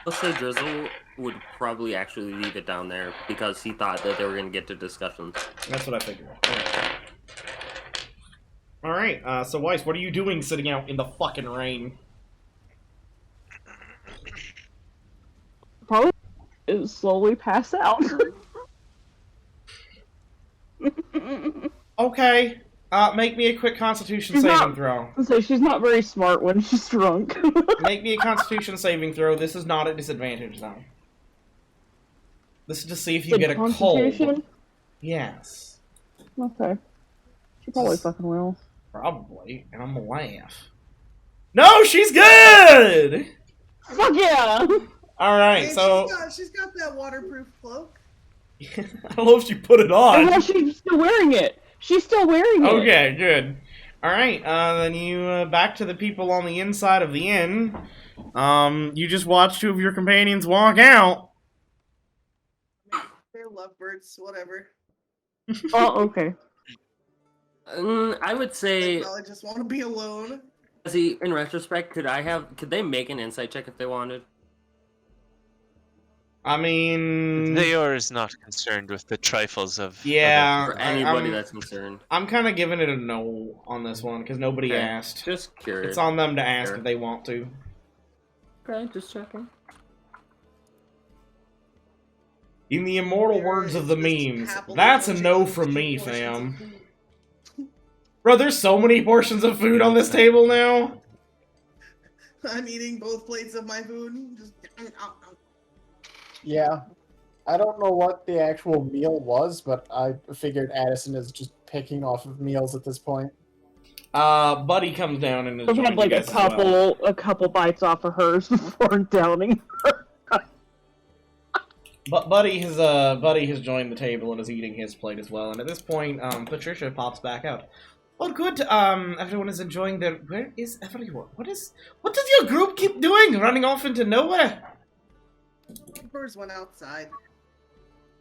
[SPEAKER 2] Let's say Drizzle would probably actually leave it down there because he thought that they were going to get to discussions.
[SPEAKER 1] That's what I figured. Alright, so Wiess, what are you doing sitting out in the fucking rain?
[SPEAKER 4] Probably slowly pass out.
[SPEAKER 1] Okay. Make me a quick Constitution saving throw.
[SPEAKER 4] So she's not very smart when she's drunk.
[SPEAKER 1] Make me a Constitution saving throw. This is not a disadvantage, though. This is to see if you get a cold. Yes.
[SPEAKER 4] Okay. She probably fucking will.
[SPEAKER 1] Probably, and I'm gonna laugh. No, she's good!
[SPEAKER 4] Fuck yeah!
[SPEAKER 1] Alright, so...
[SPEAKER 6] She's got that waterproof cloak.
[SPEAKER 1] I don't know if she put it on.
[SPEAKER 4] Well, she's still wearing it. She's still wearing it.
[SPEAKER 1] Okay, good. Alright, then you, back to the people on the inside of the inn. You just watch two of your companions walk out.
[SPEAKER 6] They're lovebirds, whatever.
[SPEAKER 4] Oh, okay.
[SPEAKER 2] I would say...
[SPEAKER 6] I just want to be alone.
[SPEAKER 2] See, in retrospect, could they make an insight check if they wanted?
[SPEAKER 1] I mean...
[SPEAKER 8] Zaor is not concerned with the trifles of...
[SPEAKER 1] Yeah.
[SPEAKER 2] For anybody that's concerned.
[SPEAKER 1] I'm kind of giving it a no on this one, because nobody asked.
[SPEAKER 2] Just curious.
[SPEAKER 1] It's on them to ask if they want to.
[SPEAKER 2] Okay, just checking.
[SPEAKER 1] In the immortal words of the memes, that's a no from me, fam. Bro, there's so many portions of food on this table now.
[SPEAKER 6] I'm eating both plates of my food. Just...
[SPEAKER 3] Yeah. I don't know what the actual meal was, but I figured Addison is just picking off of meals at this point.
[SPEAKER 1] Buddy comes down and is
[SPEAKER 4] We've had
[SPEAKER 1] joining
[SPEAKER 4] like
[SPEAKER 1] you
[SPEAKER 4] a
[SPEAKER 1] guys as well.
[SPEAKER 4] couple bites off of hers before downing her.
[SPEAKER 1] But Buddy has joined the table and is eating his plate as well. And at this point, Patricia pops back out. Oh, good. Everyone is enjoying their. Where is everyone? What does your group keep doing? Running off into nowhere?
[SPEAKER 6] Birds went outside.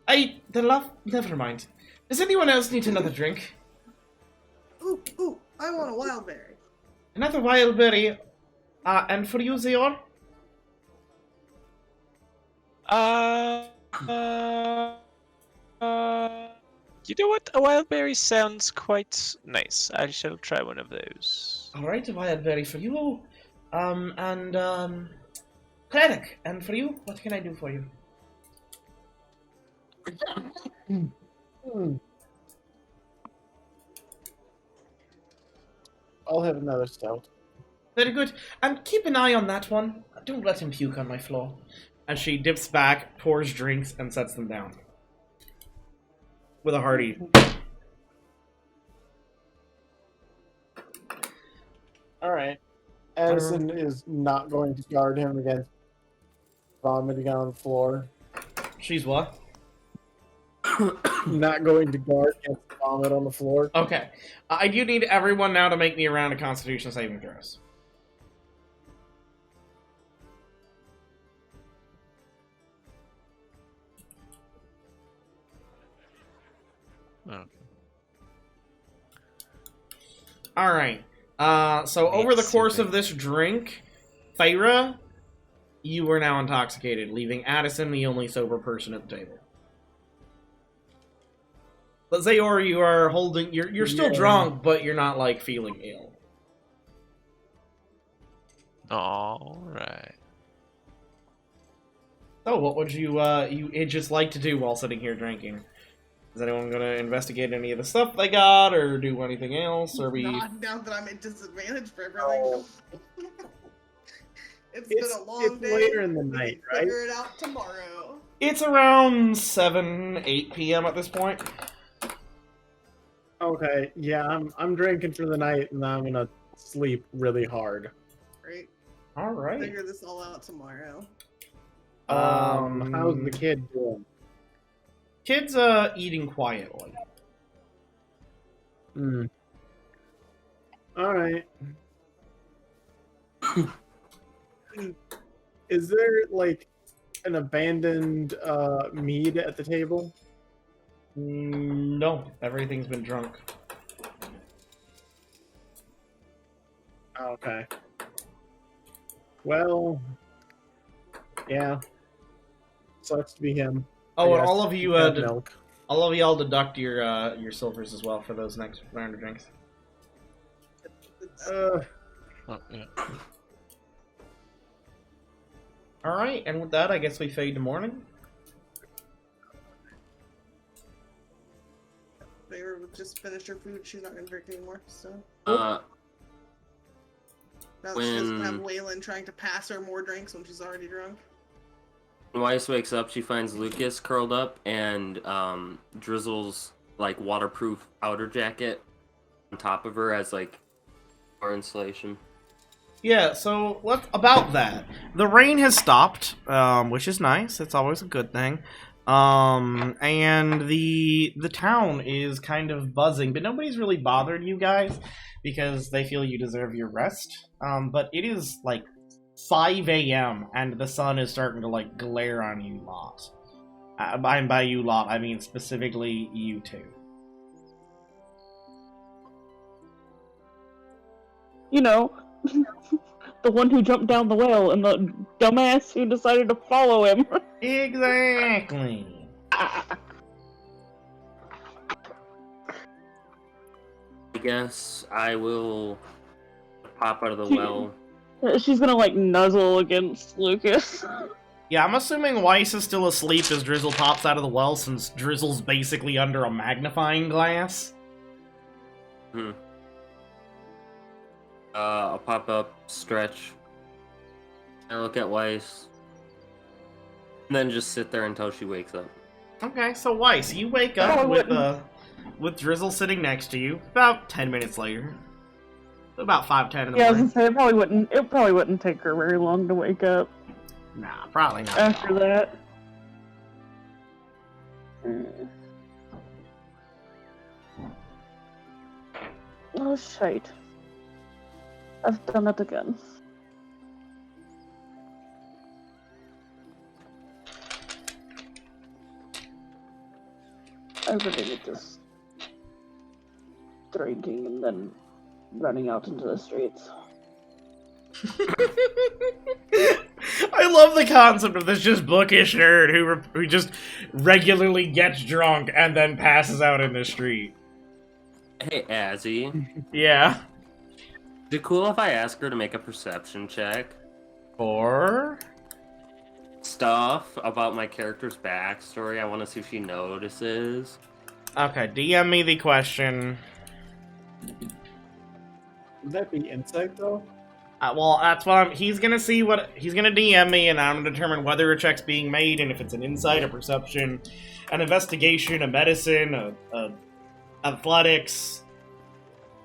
[SPEAKER 1] Never mind. Does anyone else need another drink?
[SPEAKER 6] Ooh, I want a wild berry.
[SPEAKER 1] Another wild berry. And for you, Zaor?
[SPEAKER 8] You know what? A wild berry sounds quite nice. I shall try one of those.
[SPEAKER 1] Alright, a wild berry for you. Cleric, and for you, what can I do for you?
[SPEAKER 3] I'll have another stout.
[SPEAKER 1] Very good. And keep an eye on that one. Don't let him puke on my floor. And she dips back, pours drinks, and sets them down. With a hearty.
[SPEAKER 3] Alright. Addison is not going to guard him against vomiting on the floor.
[SPEAKER 1] She's what?
[SPEAKER 3] Not going to guard against vomit on the floor.
[SPEAKER 1] Okay. I do need everyone now to make me a round of Constitution saving throws.
[SPEAKER 8] Okay.
[SPEAKER 1] Alright. So over the course of this drink, Faeyra, you are now intoxicated, leaving Addison the only sober person at the table. But Zaor, you are holding... You're still drunk, but you're not, like, feeling ill.
[SPEAKER 8] Alright.
[SPEAKER 1] So, what would you just like to do while sitting here drinking? Is anyone going to investigate any of the stuff they got, or do anything else, or we...
[SPEAKER 6] Not now that I'm at disadvantage for everything. It's been a long day.
[SPEAKER 3] It's later in the night, right?
[SPEAKER 6] Figure it out tomorrow.
[SPEAKER 1] It's around 7, 8 p.m. at this point.
[SPEAKER 3] Okay, yeah, I'm drinking for the night, and I'm gonna sleep really hard.
[SPEAKER 6] Right.
[SPEAKER 1] Alright.
[SPEAKER 6] Figure this all out tomorrow.
[SPEAKER 3] How's the kid doing?
[SPEAKER 1] Kid's, eating quietly.
[SPEAKER 3] Alright. Is there, like, an abandoned, mead at the table?
[SPEAKER 1] No, everything's been drunk.
[SPEAKER 3] Okay. Well, yeah. Sucks to be him.
[SPEAKER 1] Oh, and all of you,
[SPEAKER 3] milk.
[SPEAKER 1] all of y'all deduct your silvers as well for those next round of drinks.
[SPEAKER 8] Oh, yeah.
[SPEAKER 1] Alright, and with that, I guess we fade to morning.
[SPEAKER 6] Faeyra just finished her food. She's not gonna drink anymore. So
[SPEAKER 2] Uh,
[SPEAKER 6] now that she doesn't have Weilinn trying to pass her more drinks when she's already drunk.
[SPEAKER 2] When Wiess wakes up, she finds Lucas curled up and Drizzle's like waterproof outer jacket on top of her as like more insulation.
[SPEAKER 1] Yeah, so about that. The rain has stopped, which is nice. It's always a good thing. And the town is kind of buzzing, but nobody's really bothered you guys because they feel you deserve your rest. But it is like 5 a.m. and the sun is starting to like glare on you lot. By you lot, I mean specifically you two.
[SPEAKER 4] You know, the one who jumped down the well and the dumbass who decided to follow him.
[SPEAKER 1] Exactly.
[SPEAKER 2] I guess I will pop out of the well.
[SPEAKER 4] She's gonna like nuzzle against Lucas.
[SPEAKER 1] Yeah, I'm assuming Wiess is still asleep as Drizzle pops out of the well since Drizzle's basically under a magnifying glass.
[SPEAKER 2] I'll pop up, stretch, and look at Wiess. And then just sit there until she wakes up.
[SPEAKER 1] Okay, so Weiss, you wake up with Drizzle sitting next to you about 10 minutes later. About 5:10 in the
[SPEAKER 4] Yeah, I was
[SPEAKER 1] morning.
[SPEAKER 4] gonna say it probably wouldn't take her very long to wake up.
[SPEAKER 1] Nah, probably not.
[SPEAKER 4] After that. Oh shite. I've done it again. I really need this drinking and then running out into the streets.
[SPEAKER 1] I love the concept of this just bookish nerd who just regularly gets drunk and then passes out in the street.
[SPEAKER 2] Hey, Azzy.
[SPEAKER 1] Yeah.
[SPEAKER 2] Is it cool if I ask her to make a perception check?
[SPEAKER 1] For?
[SPEAKER 2] Stuff about my character's backstory. I want to see if she notices.
[SPEAKER 1] Okay, DM me the question.
[SPEAKER 3] Would that be insight, though?
[SPEAKER 1] Well, that's what he's gonna see what he's gonna DM me, and I'm gonna determine whether a check's being made, and if it's an insight, a perception, an investigation, a medicine, a athletics,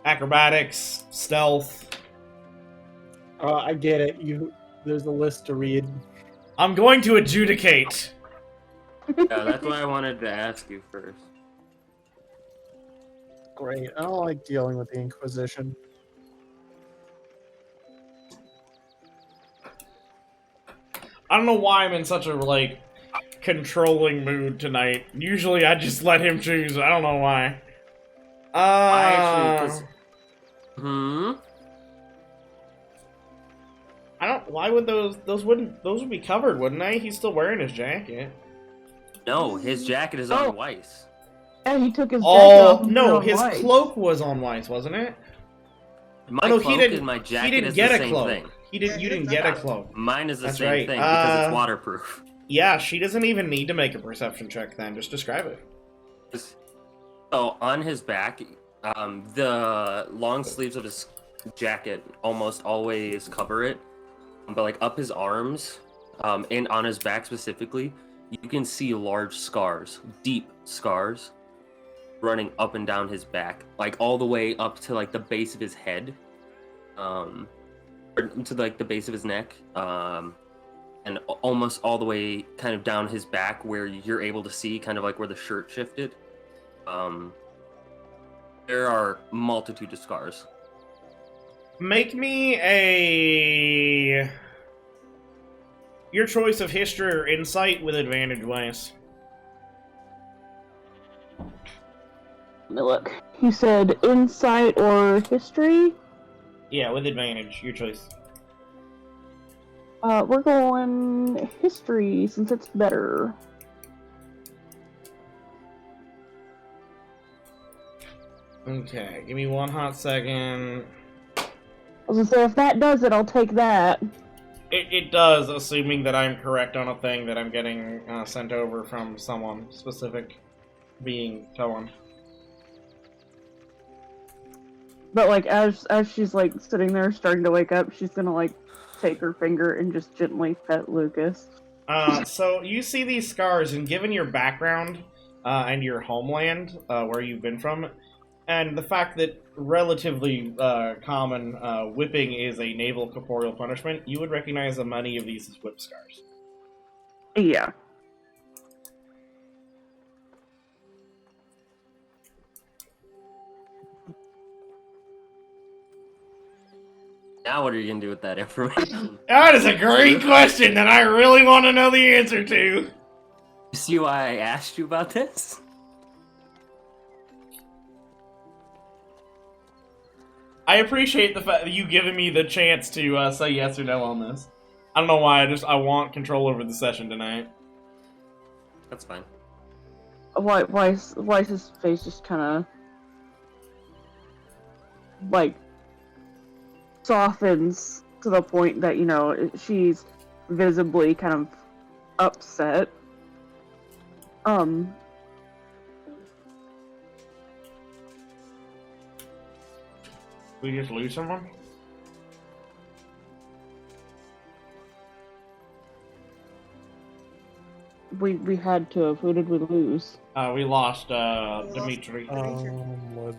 [SPEAKER 1] acrobatics, stealth.
[SPEAKER 3] I get it. There's a list to read.
[SPEAKER 1] I'm going to adjudicate.
[SPEAKER 2] Yeah, that's why I wanted to ask you first.
[SPEAKER 3] Great. I don't like dealing with the Inquisition.
[SPEAKER 1] I don't know why I'm in such a, like, controlling mood tonight. Usually I just let him choose. I don't know why. I don't. Why would those would be covered, wouldn't they? He's still wearing his jacket.
[SPEAKER 2] No, his jacket is on Weiss.
[SPEAKER 4] Yeah, he took his jacket off.
[SPEAKER 1] No, his cloak was on Weiss, wasn't it?
[SPEAKER 2] My
[SPEAKER 1] no,
[SPEAKER 2] cloak and my jacket is the same thing.
[SPEAKER 1] You didn't get a cloak.
[SPEAKER 2] Mine is the
[SPEAKER 1] That's
[SPEAKER 2] same
[SPEAKER 1] right.
[SPEAKER 2] thing because it's waterproof.
[SPEAKER 1] Yeah, she doesn't even need to make a perception check then. Just describe it.
[SPEAKER 2] So on his back, the long sleeves of his jacket almost always cover it, but like up his arms, and on his back specifically, you can see large scars, deep scars, running up and down his back, like all the way up to like the base of his head, or to like the base of his neck, and almost all the way kind of down his back where you're able to see kind of like where the shirt shifted. There are multitude of scars.
[SPEAKER 1] Make me your choice of history or insight with advantage, Weiss.
[SPEAKER 4] Let me look. You said insight or history?
[SPEAKER 1] Yeah, with advantage. Your choice.
[SPEAKER 4] We're going history since it's better.
[SPEAKER 1] Okay, give me one hot second.
[SPEAKER 4] I was gonna say, if that does it, I'll take that.
[SPEAKER 1] It does, assuming that I'm correct on a thing that I'm getting sent over from someone specific, being Coen.
[SPEAKER 4] But like, as she's like sitting there starting to wake up, she's gonna like take her finger and just gently pet Lucas.
[SPEAKER 1] So you see these scars, and given your background and your homeland, where you've been from, and the fact that relatively common whipping is a naval corporeal punishment, you would recognize many of these as whip scars.
[SPEAKER 4] Yeah.
[SPEAKER 2] Now what are you going to do with that information?
[SPEAKER 1] That is a great question that I really want to know the answer to.
[SPEAKER 2] You see why I asked you about this?
[SPEAKER 1] I appreciate the fact that you giving me the chance to say yes or no on this. I don't know why, I want control over the session tonight.
[SPEAKER 2] That's fine.
[SPEAKER 4] Weiss's face just kind of like softens to the point that, you know, she's visibly kind of upset.
[SPEAKER 1] We just lose someone?
[SPEAKER 4] We had to. Who did we lose?
[SPEAKER 1] We lost Dimitri.
[SPEAKER 3] What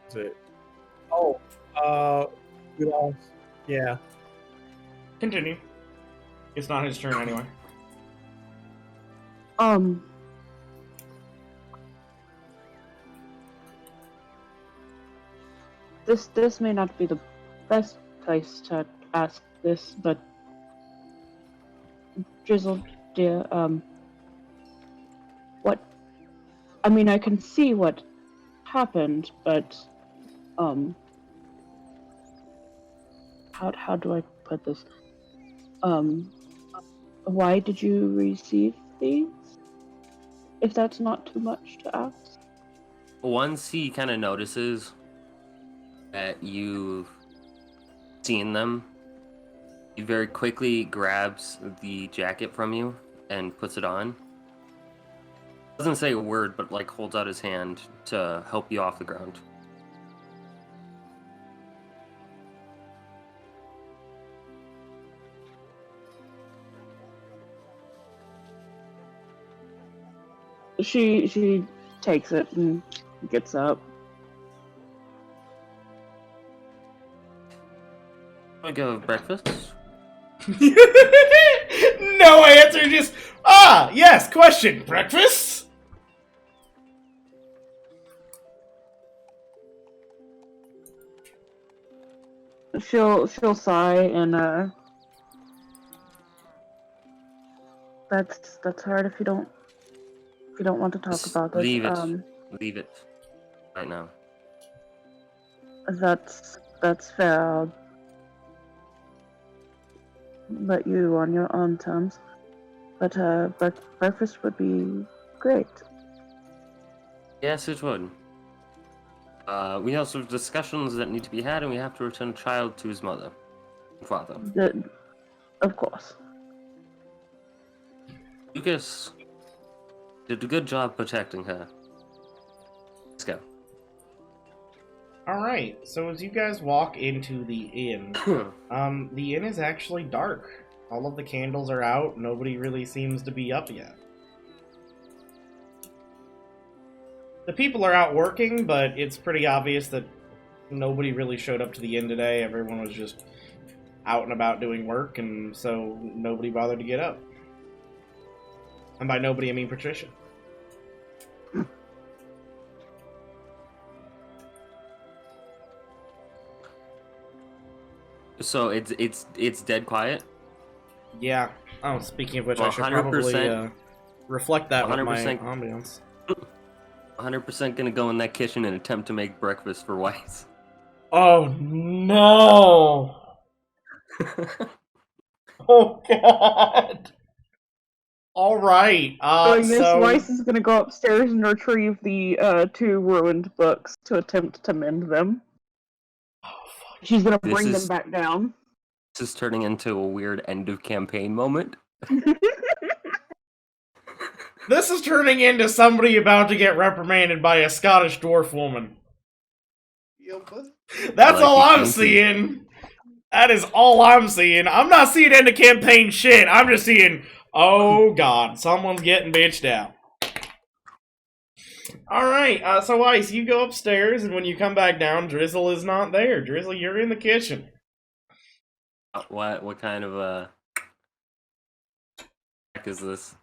[SPEAKER 3] is it? Oh, we lost. Yeah.
[SPEAKER 1] Continue. It's not his turn anyway.
[SPEAKER 4] This may not be the best place to ask this, but Drizzle, dear, what? I mean, I can see what happened, but how do I put this? Why did you receive these? If that's not too much to ask.
[SPEAKER 2] Once he kind of notices that you've seen them, he very quickly grabs the jacket from you and puts it on. Doesn't say a word, but like holds out his hand to help you off the ground.
[SPEAKER 4] She takes it and gets up.
[SPEAKER 2] Want to go have breakfast?
[SPEAKER 1] No answer, just yes, question. Breakfast?
[SPEAKER 4] She'll sigh and that's hard if you don't want to talk
[SPEAKER 2] Just
[SPEAKER 4] about this.
[SPEAKER 2] leave it. Leave it right now.
[SPEAKER 4] That's fair. I'll let you on your own terms. But breakfast would be great.
[SPEAKER 2] Yes, it would. We also have discussions that need to be had, and we have to return a child to his mother and father.
[SPEAKER 4] Of course.
[SPEAKER 2] Lucas did a good job protecting her. Let's go.
[SPEAKER 1] Alright, so as you guys walk into the inn, the inn is actually dark. All of the candles are out, nobody really seems to be up yet. The people are out working, but it's pretty obvious that nobody really showed up to the inn today. Everyone was just out and about doing work, and so nobody bothered to get up. And by nobody, I mean Patricia.
[SPEAKER 2] So it's dead quiet?
[SPEAKER 1] Yeah. Oh, speaking of which, I should
[SPEAKER 2] 100%,
[SPEAKER 1] probably reflect that with my
[SPEAKER 2] 100%.
[SPEAKER 1] ambience.
[SPEAKER 2] 100% gonna go in that kitchen and attempt to make breakfast for Wiess.
[SPEAKER 1] Oh no! Oh god! Alright, so...
[SPEAKER 4] Wiess is gonna go upstairs and retrieve the 2 ruined books to attempt to mend them.
[SPEAKER 1] Oh, fuck.
[SPEAKER 4] She's gonna bring them back down.
[SPEAKER 2] This is turning into a weird end of campaign moment.
[SPEAKER 1] This is turning into somebody about to get reprimanded by a Scottish dwarf woman. That's all I'm seeing. That is all I'm seeing. I'm not seeing end of campaign shit. I'm just seeing, oh god, someone's getting bitched out. Alright, so Wiess, you go upstairs, and when you come back down, Drizzle is not there. Drizzle, you're in the kitchen.
[SPEAKER 2] What kind of is this?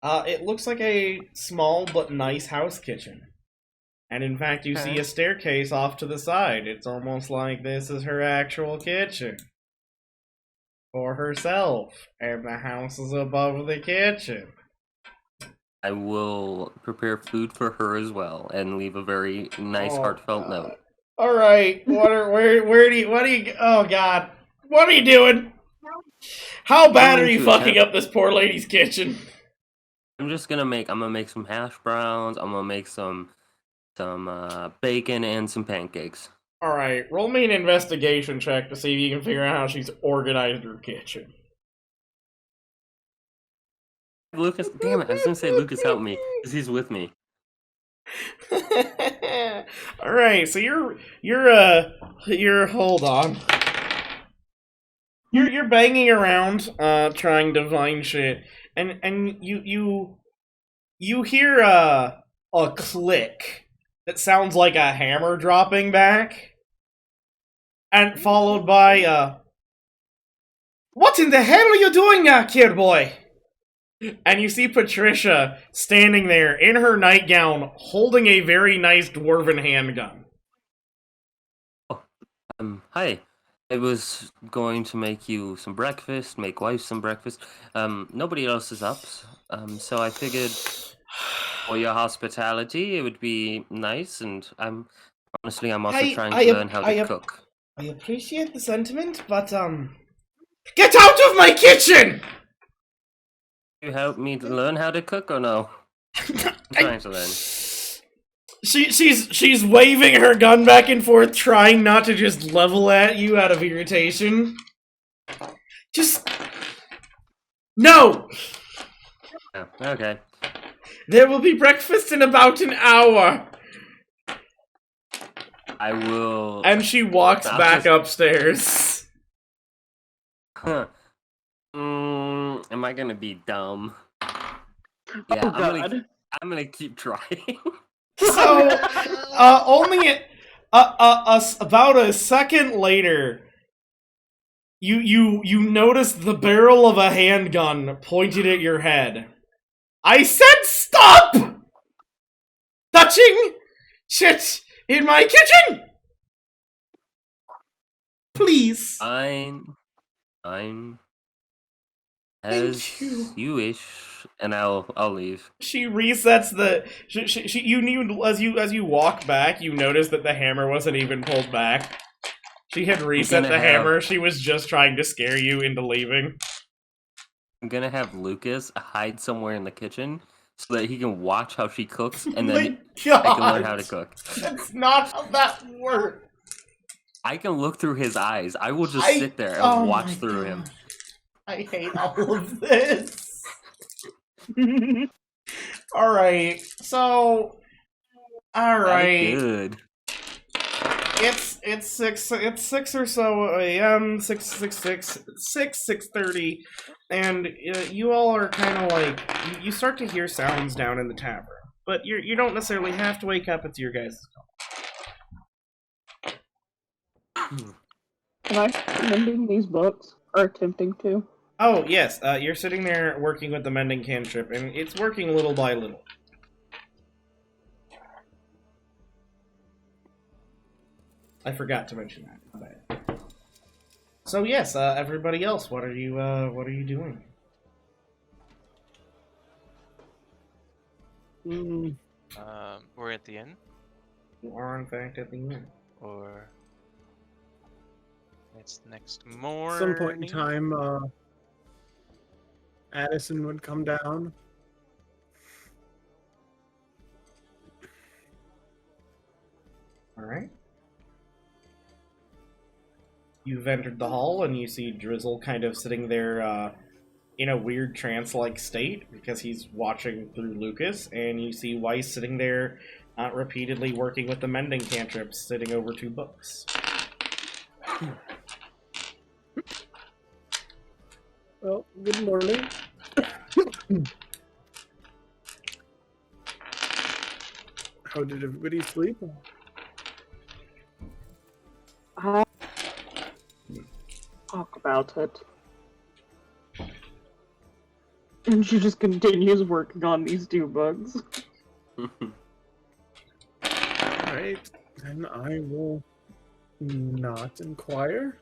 [SPEAKER 1] It looks like a small but nice house kitchen. And in fact, you see a staircase off to the side. It's almost like this is her actual kitchen. For herself. And the house is above the kitchen.
[SPEAKER 2] I will prepare food for her as well and leave a very nice, heartfelt note.
[SPEAKER 1] Alright, where do you, oh god. What are you doing? How bad are you fucking up this poor lady's kitchen?
[SPEAKER 2] I'm gonna make some hash browns. I'm gonna make some bacon and some pancakes.
[SPEAKER 1] Alright, roll me an investigation check to see if you can figure out how she's organized her kitchen.
[SPEAKER 2] Lucas, damn it, I was gonna say Lucas help me, because he's with me.
[SPEAKER 1] Alright, so you're hold on. You're banging around, trying to find shit, and you hear a click that sounds like a hammer dropping back, and followed by what in the hell are you doing now, kid boy? And you see Patricia standing there in her nightgown, holding a very nice dwarven handgun.
[SPEAKER 2] Oh, hi. I was going to make you some breakfast, make wife some breakfast. Nobody else is up, so I figured for your hospitality, it would be nice, and I'm also trying to learn how to cook.
[SPEAKER 1] I appreciate the sentiment, but, get out of my kitchen!
[SPEAKER 2] You help me to learn how to cook or no? I'm trying to learn.
[SPEAKER 1] She's waving her gun back and forth, trying not to just level at you out of irritation. Just... No!
[SPEAKER 2] Oh, okay.
[SPEAKER 1] There will be breakfast in about an hour.
[SPEAKER 2] I will...
[SPEAKER 1] And she walks back upstairs.
[SPEAKER 2] Huh. Am I gonna be dumb? Yeah,
[SPEAKER 4] God.
[SPEAKER 2] I'm gonna keep trying.
[SPEAKER 1] So, only about a second later, you notice the barrel of a handgun pointed at your head. I said stop! Touching shit in my kitchen! Please.
[SPEAKER 2] Fine. As you wish, and I'll leave.
[SPEAKER 1] She resets the. You knew as you walk back, you noticed that the hammer wasn't even pulled back. She had reset the hammer. She was just trying to scare you into leaving.
[SPEAKER 2] I'm gonna have Lucas hide somewhere in the kitchen so that he can watch how she cooks, and then I can learn how to cook.
[SPEAKER 1] That's not how that works.
[SPEAKER 2] I can look through his eyes. I will just sit there and watch through him.
[SPEAKER 1] I hate all of this. Alright, so... Alright.
[SPEAKER 2] Good.
[SPEAKER 1] It's 6 or so a.m., 6:30, and you all are kind of like... You start to hear sounds down in the tavern, but you don't necessarily have to wake up, it's your guys' call.
[SPEAKER 4] Am I mending these books? Or attempting to?
[SPEAKER 1] Oh, yes, you're sitting there working with the mending cantrip, and it's working little by little. I forgot to mention that. My bad. So yes, everybody else, what are you doing?
[SPEAKER 8] We're at the inn?
[SPEAKER 1] You are in fact at the inn.
[SPEAKER 8] Or... It's next morning.
[SPEAKER 3] At some point in time, Addison would come down.
[SPEAKER 1] Alright. You've entered the hall and you see Drizzle kind of sitting there in a weird trance-like state because he's watching through Lucas, and you see Wiess sitting there repeatedly working with the mending cantrips, sitting over 2 books.
[SPEAKER 3] Well, good morning. How did everybody sleep?
[SPEAKER 4] Talk about it. And she just continues working on these 2 bugs.
[SPEAKER 3] Alright, then I will not inquire.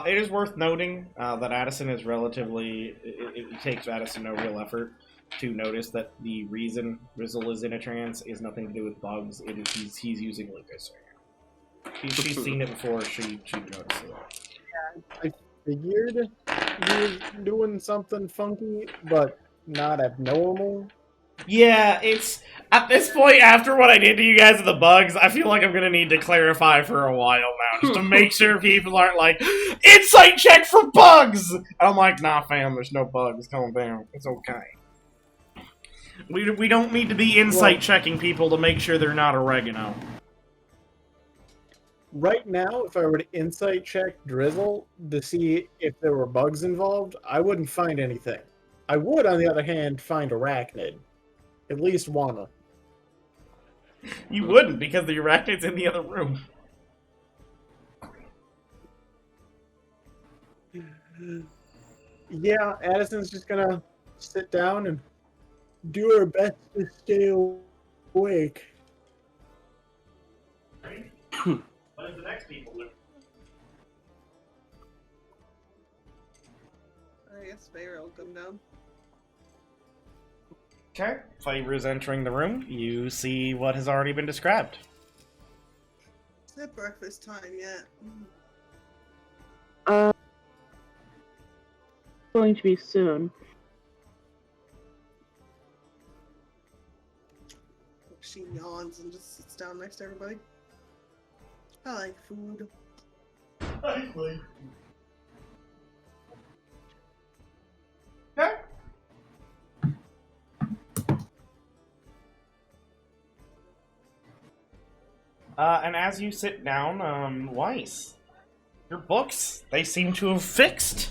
[SPEAKER 1] It is worth noting that Addison is relatively... It takes Addison no real effort to notice that the reason Drizzle is in a trance is nothing to do with bugs. It is he's using Lucas right now. She's seen it before. She noticed it.
[SPEAKER 3] Yeah, I figured he was doing something funky, but not abnormal.
[SPEAKER 1] Yeah, it's... At this point, after what I did to you guys with the bugs, I feel like I'm gonna need to clarify for a while now, just to make sure people aren't like, insight check for bugs! And I'm like, nah fam, there's no bugs, calm down, it's okay. We don't need to be insight checking people to make sure they're not oregano.
[SPEAKER 3] Right now, if I were to insight check Drizzle to see if there were bugs involved, I wouldn't find anything. I would, on the other hand, find arachnid. At least one.
[SPEAKER 1] You wouldn't, because the arachnid's in the other room.
[SPEAKER 3] Yeah, Addison's just gonna sit down and do her best to stay awake.
[SPEAKER 1] What is the next people do?
[SPEAKER 6] I guess Faeyra will come down.
[SPEAKER 1] Okay. Faeyra is entering the room. You see what has already been described.
[SPEAKER 6] It's not breakfast time yet.
[SPEAKER 4] Going to be soon.
[SPEAKER 6] She yawns and just sits down next to everybody. I like food.
[SPEAKER 1] Okay. And as you sit down, Wiess, your books, they seem to have fixed.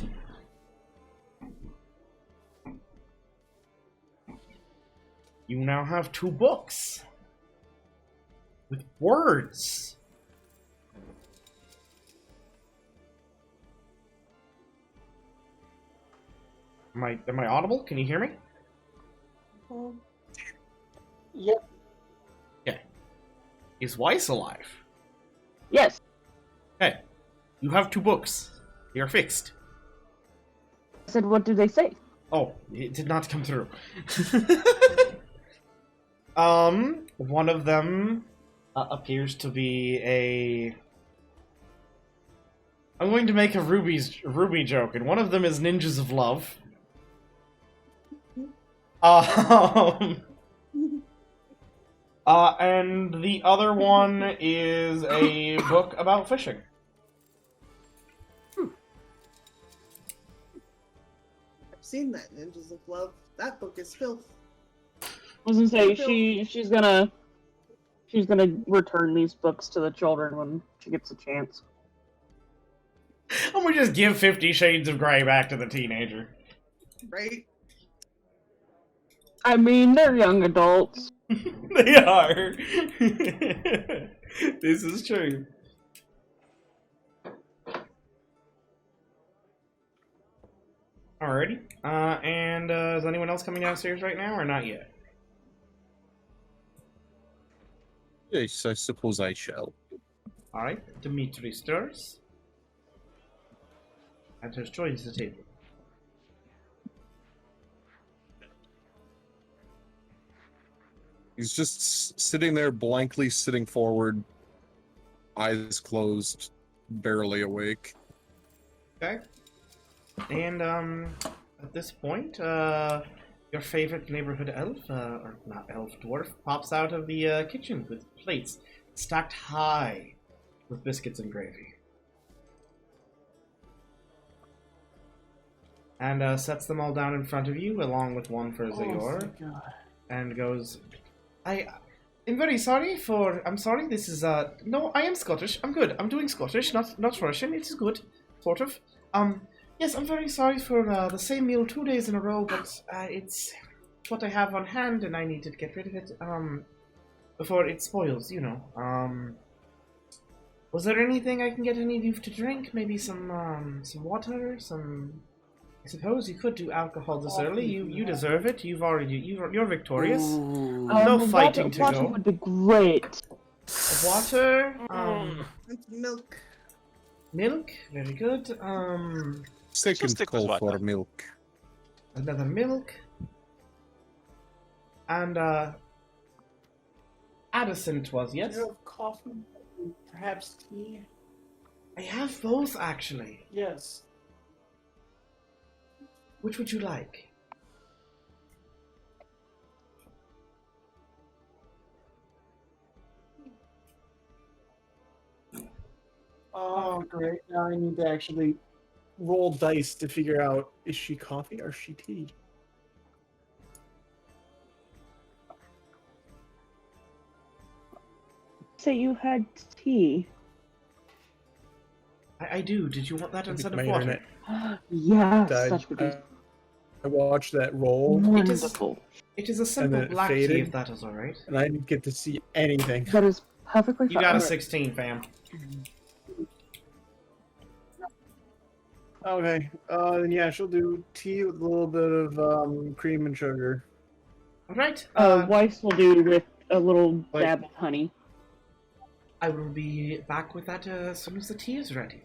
[SPEAKER 1] You now have 2 books. With words. Am I audible? Can you hear me?
[SPEAKER 3] Yep.
[SPEAKER 1] Okay. Is Wiess alive?
[SPEAKER 4] Yes.
[SPEAKER 1] Okay. You have 2 books. They are fixed.
[SPEAKER 4] I said, what do they say?
[SPEAKER 1] Oh, it did not come through. One of them appears to be a... I'm going to make a Ruby joke, and one of them is Ninjas of Love. And the other one is a book about fishing.
[SPEAKER 6] I've seen that, Ninjas of Love. That book is filth.
[SPEAKER 4] I was gonna say she's gonna return these books to the children when she gets a chance.
[SPEAKER 1] I'm gonna just give 50 Shades of Grey back to the teenager.
[SPEAKER 6] Right?
[SPEAKER 4] I mean, they're young adults.
[SPEAKER 1] They are. This is true. Alrighty. And is anyone else coming downstairs right now, or not yet?
[SPEAKER 7] Yes, I suppose I shall.
[SPEAKER 1] Alright, Dimetri stirs. And just joins the table.
[SPEAKER 7] He's just sitting there, blankly sitting forward, eyes closed, barely awake.
[SPEAKER 1] Okay. And, at this point, your favorite neighborhood elf, or not elf, dwarf, pops out of the kitchen with plates stacked high with biscuits and gravy. And sets them all down in front of you, along with one for Zaor, and goes, I'm very sorry I'm sorry, this is, no, I am Scottish, I'm good, I'm doing Scottish, not Russian, it is good, sort of. Yes, I'm very sorry for the same meal 2 days in a row, but it's what I have on hand, and I need to get rid of it before it spoils, you know. Was there anything I can get any of you to drink? Maybe some water, I suppose you could do alcohol this early. You deserve it. You're victorious. No fighting to go.
[SPEAKER 4] Water would be great.
[SPEAKER 1] Water.
[SPEAKER 6] Milk.
[SPEAKER 1] Milk. Very good.
[SPEAKER 7] Second call for milk.
[SPEAKER 1] Another milk. And Addison 'twas, yes?
[SPEAKER 3] You have coffee, perhaps tea?
[SPEAKER 1] I have both, actually.
[SPEAKER 3] Yes.
[SPEAKER 1] Which would you like?
[SPEAKER 3] Oh, great. Now I need to actually roll dice to figure out, is she coffee or is she tea?
[SPEAKER 4] Say you had tea.
[SPEAKER 1] I do. Did you want that instead of
[SPEAKER 3] My
[SPEAKER 1] water?
[SPEAKER 3] internet
[SPEAKER 4] Yes,
[SPEAKER 3] died.
[SPEAKER 4] such good.
[SPEAKER 3] I watched that roll.
[SPEAKER 4] Wonderful.
[SPEAKER 1] It is a simple
[SPEAKER 3] then it
[SPEAKER 1] black tea,
[SPEAKER 3] faded.
[SPEAKER 1] if that is alright.
[SPEAKER 3] And I didn't get to see anything.
[SPEAKER 4] That is perfectly fine.
[SPEAKER 1] You got a 16, fam.
[SPEAKER 3] Okay. Then yeah, she'll do tea with a little bit of cream and sugar.
[SPEAKER 1] Alright.
[SPEAKER 4] Weiss will do with a little dab of honey.
[SPEAKER 1] I will be back with that as soon as the tea is ready.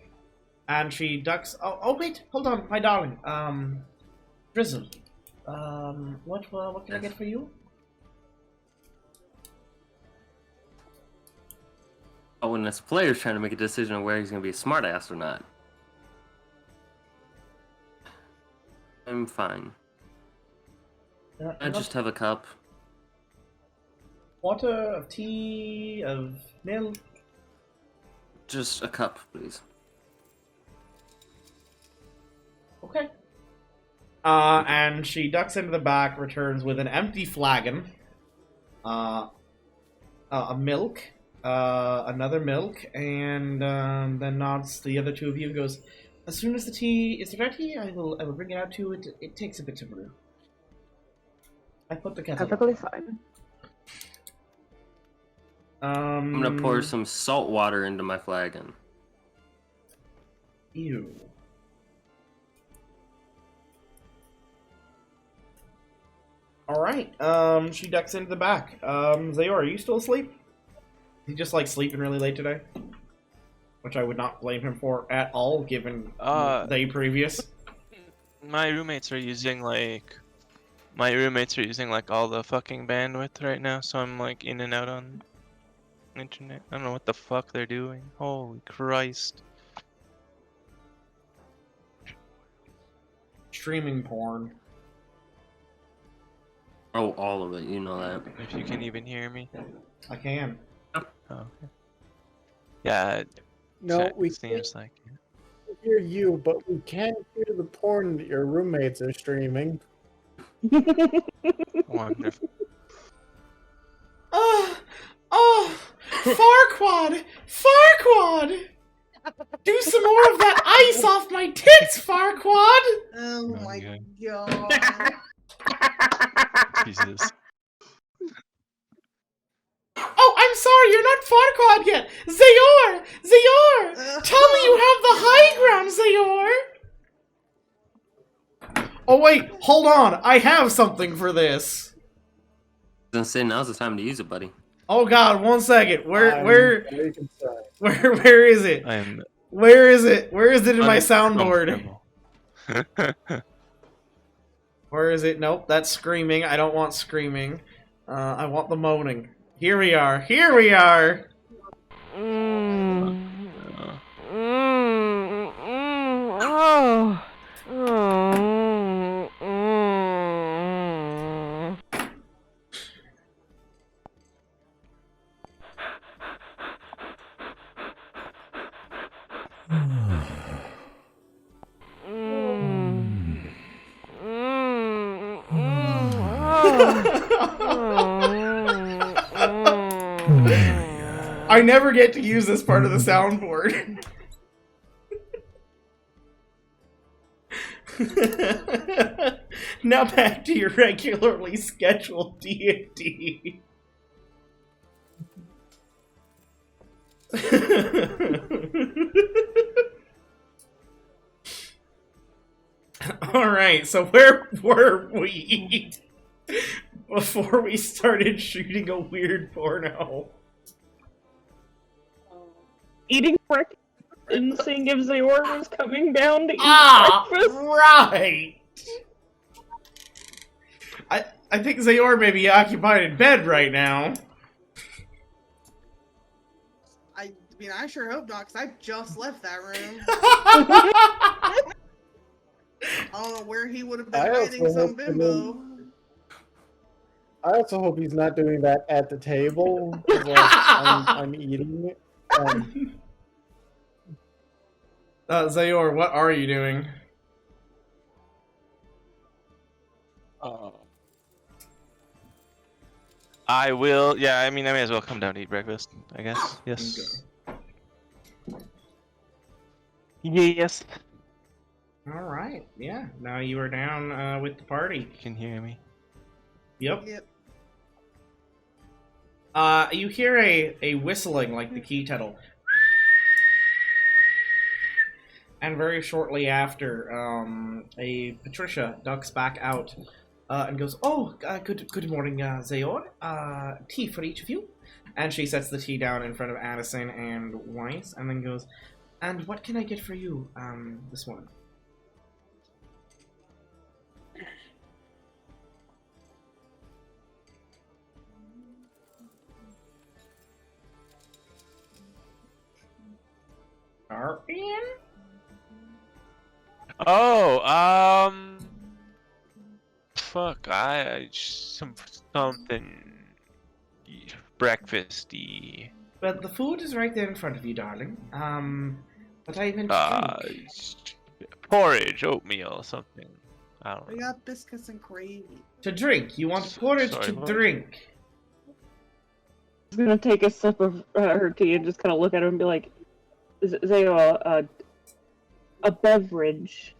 [SPEAKER 1] And she ducks. Oh wait, hold on, my darling. Drizzle. What can I get for you?
[SPEAKER 2] Oh, when this player's trying to make a decision on where he's going to be a smartass or not. I'm fine. I just have a cup.
[SPEAKER 1] Water, of tea, of milk.
[SPEAKER 2] Just a cup, please.
[SPEAKER 1] Okay. And she ducks into the back, returns with an empty flagon, a milk, another milk, and then nods to the other two of you and goes, "As soon as the tea is ready, I will bring it out to you. It takes a bit to brew. I put the kettle.
[SPEAKER 4] Perfectly fine.
[SPEAKER 2] I'm gonna pour some salt water into my flagon.
[SPEAKER 1] Ew. Alright, she ducks into the back. Zaor, are you still asleep? He just like sleeping really late today? Which I would not blame him for at all, given the day previous.
[SPEAKER 8] My roommates are using like all the fucking bandwidth right now, so I'm like in and out on internet. I don't know what the fuck they're doing. Holy Christ.
[SPEAKER 1] Streaming porn.
[SPEAKER 2] Oh, all of it, you know that.
[SPEAKER 8] If you can even hear me.
[SPEAKER 1] I can.
[SPEAKER 8] Oh, okay. Yeah.
[SPEAKER 3] No, we
[SPEAKER 8] seems like
[SPEAKER 3] can't hear you, but we can hear the porn that your roommates are streaming.
[SPEAKER 8] Wonderful.
[SPEAKER 1] Farquad! Farquad! Do some more of that ice off my tits, Farquad!
[SPEAKER 6] Oh my god.
[SPEAKER 8] Jesus.
[SPEAKER 1] Oh, I'm sorry, you're not Farquad yet! Zaor! Zaor! Tell me you have the high ground, Zaor! Oh wait, hold on, I have something for this.
[SPEAKER 2] I was gonna say, now's the time to use it, buddy.
[SPEAKER 1] Oh god, 1 second. Where is it?
[SPEAKER 8] I'm
[SPEAKER 1] Where is it? Where is it in my soundboard? Where is it? Nope, that's screaming. I don't want screaming. I want the moaning. Here we are. Here we are. I never get to use this part of the soundboard. Now back to your regularly scheduled D&D. Alright, so where were we before we started shooting a weird porno?
[SPEAKER 4] Eating breakfast and seeing if Zaor was coming down to eat breakfast.
[SPEAKER 1] Right! I think Zaor may be occupied in bed right now.
[SPEAKER 6] I mean, I sure hope not, because I just left that room. I don't know where he would have been hiding some bimbo.
[SPEAKER 3] I also hope he's not doing that at the table. 'Cause, like, I'm eating it.
[SPEAKER 1] Zaor, what are you doing?
[SPEAKER 8] I will. Yeah, I mean, I may as well come down to eat breakfast, I guess. Yes. Yes.
[SPEAKER 1] All right. Yeah. Now you are down with the party.
[SPEAKER 8] You can hear me.
[SPEAKER 1] Yep.
[SPEAKER 6] Yep.
[SPEAKER 1] You hear a whistling like the key kettle. And very shortly after, a Patricia ducks back out and goes, "Oh, good morning, Zaor. Tea for each of you." And she sets the tea down in front of Addison and Wiess, and then goes, "And what can I get for you this morning?" Cartman?
[SPEAKER 8] Oh, fuck, something breakfasty.
[SPEAKER 1] But the food is right there in front of you, darling. But I meant drink.
[SPEAKER 8] Porridge, oatmeal, something. I don't know.
[SPEAKER 6] We got biscuits and gravy.
[SPEAKER 1] To drink. You want porridge
[SPEAKER 8] Sorry,
[SPEAKER 1] to
[SPEAKER 8] what?
[SPEAKER 1] drink.
[SPEAKER 4] I'm gonna take a sip of her tea and just kind of look at her and be like, Zaor, a beverage.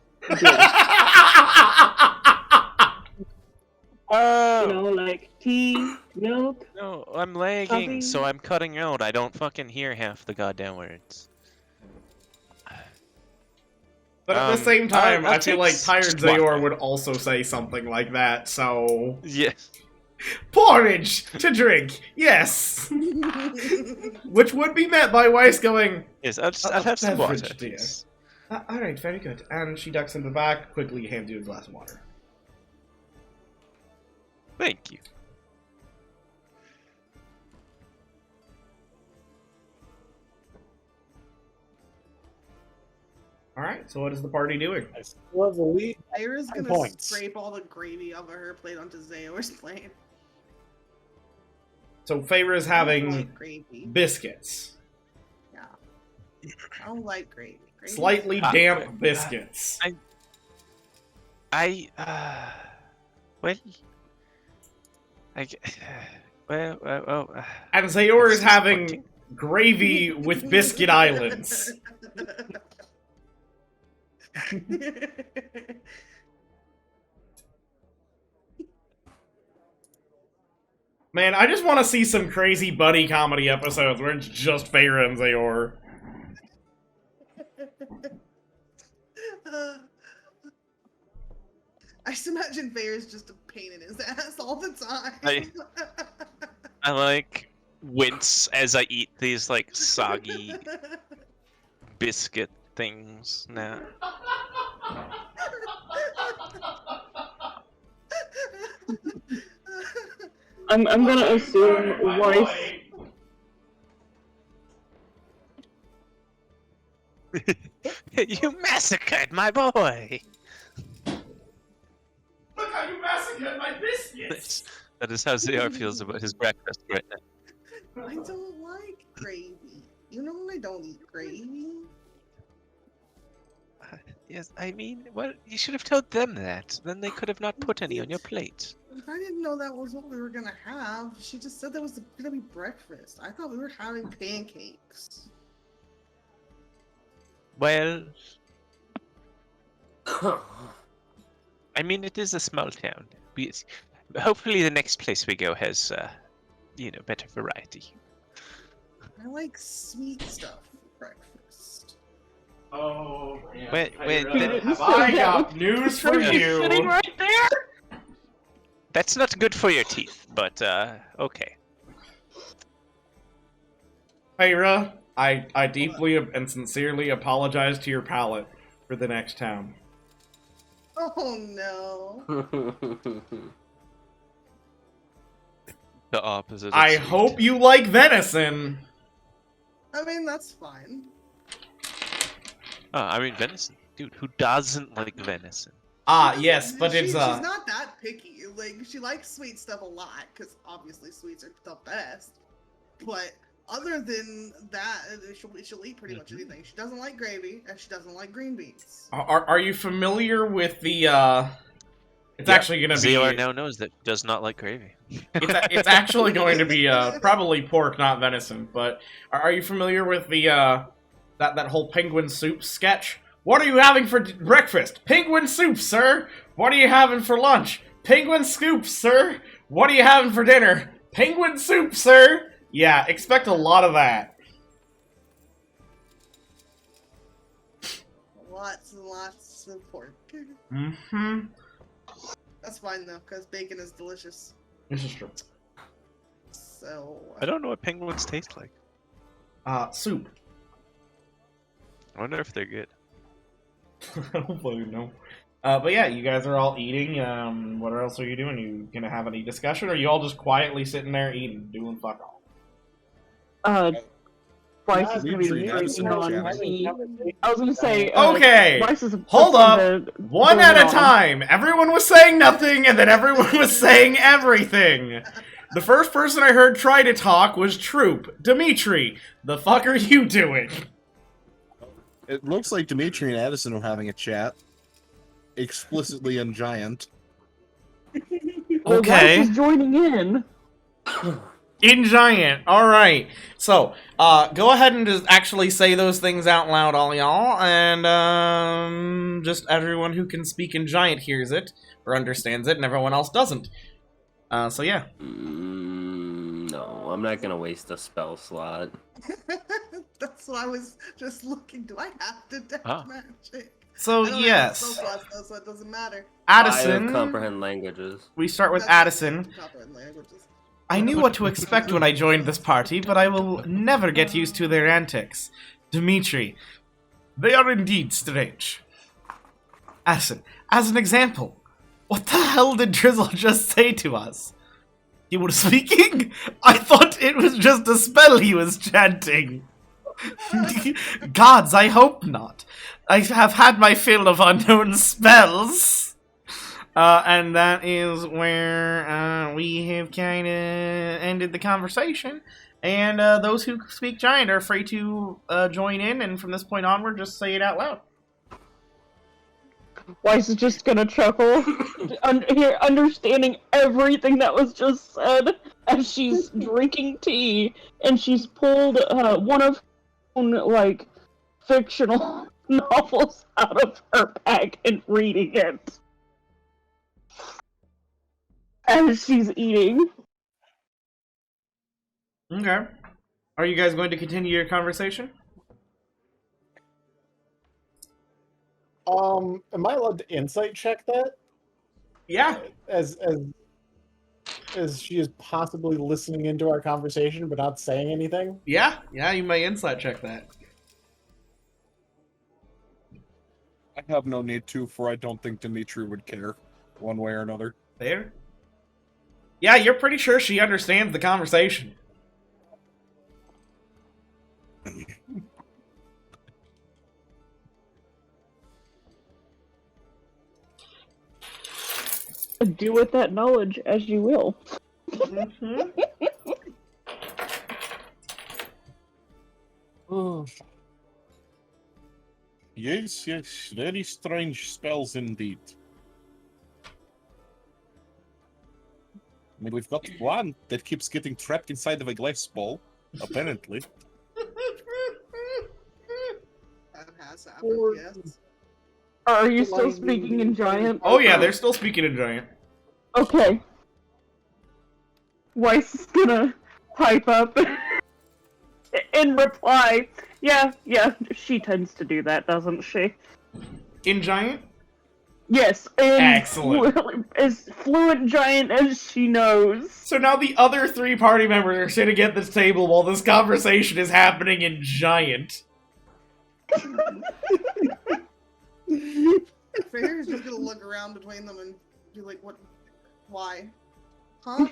[SPEAKER 8] Oh!
[SPEAKER 4] You know, like tea, milk.
[SPEAKER 8] No, I'm lagging,
[SPEAKER 4] coffee.
[SPEAKER 8] so I'm cutting out. I don't fucking hear half the goddamn words.
[SPEAKER 1] But at the same time,
[SPEAKER 8] I'll
[SPEAKER 1] I feel
[SPEAKER 8] take
[SPEAKER 1] like tired
[SPEAKER 8] squat.
[SPEAKER 1] Zaor would also say something like that, so...
[SPEAKER 8] Yes.
[SPEAKER 1] Porridge to drink, yes! Which would be met by Wiess going...
[SPEAKER 8] Yes, I'll have some water.
[SPEAKER 1] beverage, dear. Alright, very good. And she ducks in the back, quickly hands you a glass of water.
[SPEAKER 8] Thank you.
[SPEAKER 1] Alright, so what is the party doing?
[SPEAKER 3] I still have the lead.
[SPEAKER 6] Faeyra's
[SPEAKER 3] 9
[SPEAKER 6] gonna
[SPEAKER 3] points.
[SPEAKER 6] scrape all the gravy off of her plate onto Zaor's plate.
[SPEAKER 1] So Faeyra's
[SPEAKER 6] I don't
[SPEAKER 1] having
[SPEAKER 6] like gravy.
[SPEAKER 1] biscuits.
[SPEAKER 6] Yeah. I don't like gravy. Gravy's
[SPEAKER 1] Slightly
[SPEAKER 6] fine.
[SPEAKER 1] damp biscuits. And Zaor is having gravy with biscuit islands. Man, I just want to see some crazy buddy comedy episodes where it's just Faeyra and Zaor.
[SPEAKER 6] I just imagine Faeyra's just a pain in his ass all the time.
[SPEAKER 8] I like wince as I eat these like soggy biscuit things now.
[SPEAKER 4] I'm gonna assume Wiess.
[SPEAKER 8] You massacred my boy!
[SPEAKER 1] Look how you massacred my biscuits!
[SPEAKER 8] That is how Zaor feels about his breakfast right now.
[SPEAKER 6] I don't like gravy. You know I don't eat gravy.
[SPEAKER 8] Yes, I mean, well, you should have told them that. Then they could have not put any on your plate.
[SPEAKER 6] I didn't know that was what we were gonna have. She just said that was gonna be breakfast. I thought we were having pancakes.
[SPEAKER 8] Well, I mean, it is a small town. Hopefully the next place we go has, better variety.
[SPEAKER 6] I like sweet stuff for breakfast.
[SPEAKER 1] Oh, man.
[SPEAKER 8] Wait,
[SPEAKER 1] have I got news for you?
[SPEAKER 4] Sitting right there.
[SPEAKER 8] That's not good for your teeth, but, okay.
[SPEAKER 1] Faeyra, I deeply and sincerely apologize to your palate for the next town.
[SPEAKER 6] Oh no.
[SPEAKER 8] The opposite.
[SPEAKER 1] I hope you like venison.
[SPEAKER 6] I mean, that's fine.
[SPEAKER 8] I mean, venison. Dude, who doesn't like venison?
[SPEAKER 1] Yes, but it's,
[SPEAKER 6] She's not that picky. Like, she likes sweet stuff a lot, because obviously sweets are the best. But other than that, she'll eat pretty much anything. She doesn't like gravy, and she doesn't like green beans.
[SPEAKER 1] Are you familiar with the, It's actually gonna be...
[SPEAKER 8] Zaor now knows that does not like gravy.
[SPEAKER 1] It's actually going to be, probably pork, not venison, but are you familiar with the that whole penguin soup sketch. What are you having for breakfast? Penguin soup, sir. What are you having for lunch? Penguin scoop, sir. What are you having for dinner? Penguin soup, sir. Yeah, expect a lot of that.
[SPEAKER 6] Lots and lots of pork.
[SPEAKER 1] Mm-hmm.
[SPEAKER 6] That's fine though, because bacon is delicious.
[SPEAKER 1] This is true.
[SPEAKER 6] So.
[SPEAKER 8] I don't know what penguins taste like.
[SPEAKER 1] Soup.
[SPEAKER 8] I wonder if they're good.
[SPEAKER 1] I don't fucking know. But yeah, you guys are all eating. What else are you doing? You gonna have any discussion, or are you all just quietly sitting there eating, doing fuck all?
[SPEAKER 4] Weiss is gonna be drinking on tea. I was gonna say.
[SPEAKER 1] Okay.
[SPEAKER 4] Weiss is
[SPEAKER 1] Hold up. One at a time. Everyone was saying nothing, and then everyone was saying everything. The first person I heard try to talk was Troop. Dimetri, the fuck are you doing?
[SPEAKER 7] It looks like Dimetri and Addison are having a chat. Explicitly in Giant.
[SPEAKER 1] Okay.
[SPEAKER 4] Weiss is joining in.
[SPEAKER 1] In Giant. Alright. So, go ahead and just actually say those things out loud, all y'all, and, just everyone who can speak in Giant hears it, or understands it, and everyone else doesn't. So yeah.
[SPEAKER 2] No, I'm not gonna waste a spell slot.
[SPEAKER 6] That's what I was just looking. Do I have to death magic?
[SPEAKER 1] So
[SPEAKER 6] I don't
[SPEAKER 1] yes.
[SPEAKER 6] have spell slots, though, so it doesn't matter.
[SPEAKER 1] Addison.
[SPEAKER 2] I comprehend languages.
[SPEAKER 1] We start with Addison. I knew what to expect when I joined this party, but I will never get used to their antics. Dimetri, they are indeed strange. Addison, as an example, what the hell did Drizzle just say to us? He was speaking? I thought it was just a spell he was chanting. Gods, I hope not. I have had my fill of unknown spells. And that is where we have kind of ended the conversation. And those who speak Giant are free to join in, and from this point onward, just say it out loud.
[SPEAKER 4] Weiss is just gonna chuckle, understanding everything that was just said as she's drinking tea, and she's pulled one of her own, like, fictional novels out of her bag and reading it as she's eating.
[SPEAKER 1] Okay. Are you guys going to continue your conversation?
[SPEAKER 3] Am I allowed to insight check that?
[SPEAKER 1] Yeah.
[SPEAKER 3] As she is possibly listening into our conversation but not saying anything?
[SPEAKER 1] Yeah, you may insight check that.
[SPEAKER 7] I have no need to, for I don't think Dimitri would care, one way or another.
[SPEAKER 1] Fair? Yeah, you're pretty sure she understands the conversation.
[SPEAKER 4] Do with that knowledge as you will.
[SPEAKER 12] Yes, very strange spells indeed. I mean, we've got one that keeps getting trapped inside of a glass ball, apparently.
[SPEAKER 6] That has happened, yes.
[SPEAKER 4] Are you still speaking in Giant?
[SPEAKER 1] Oh yeah, they're still speaking in Giant.
[SPEAKER 4] Okay. Weiss is gonna pipe up in reply. Yeah, she tends to do that, doesn't she?
[SPEAKER 1] In Giant?
[SPEAKER 4] Yes,
[SPEAKER 1] excellent.
[SPEAKER 4] As fluent Giant as she knows.
[SPEAKER 1] So now the other three party members are sitting at this table while this conversation is happening in Giant.
[SPEAKER 6] Faeyra's just gonna look around between them and be like, what? Why? Huh?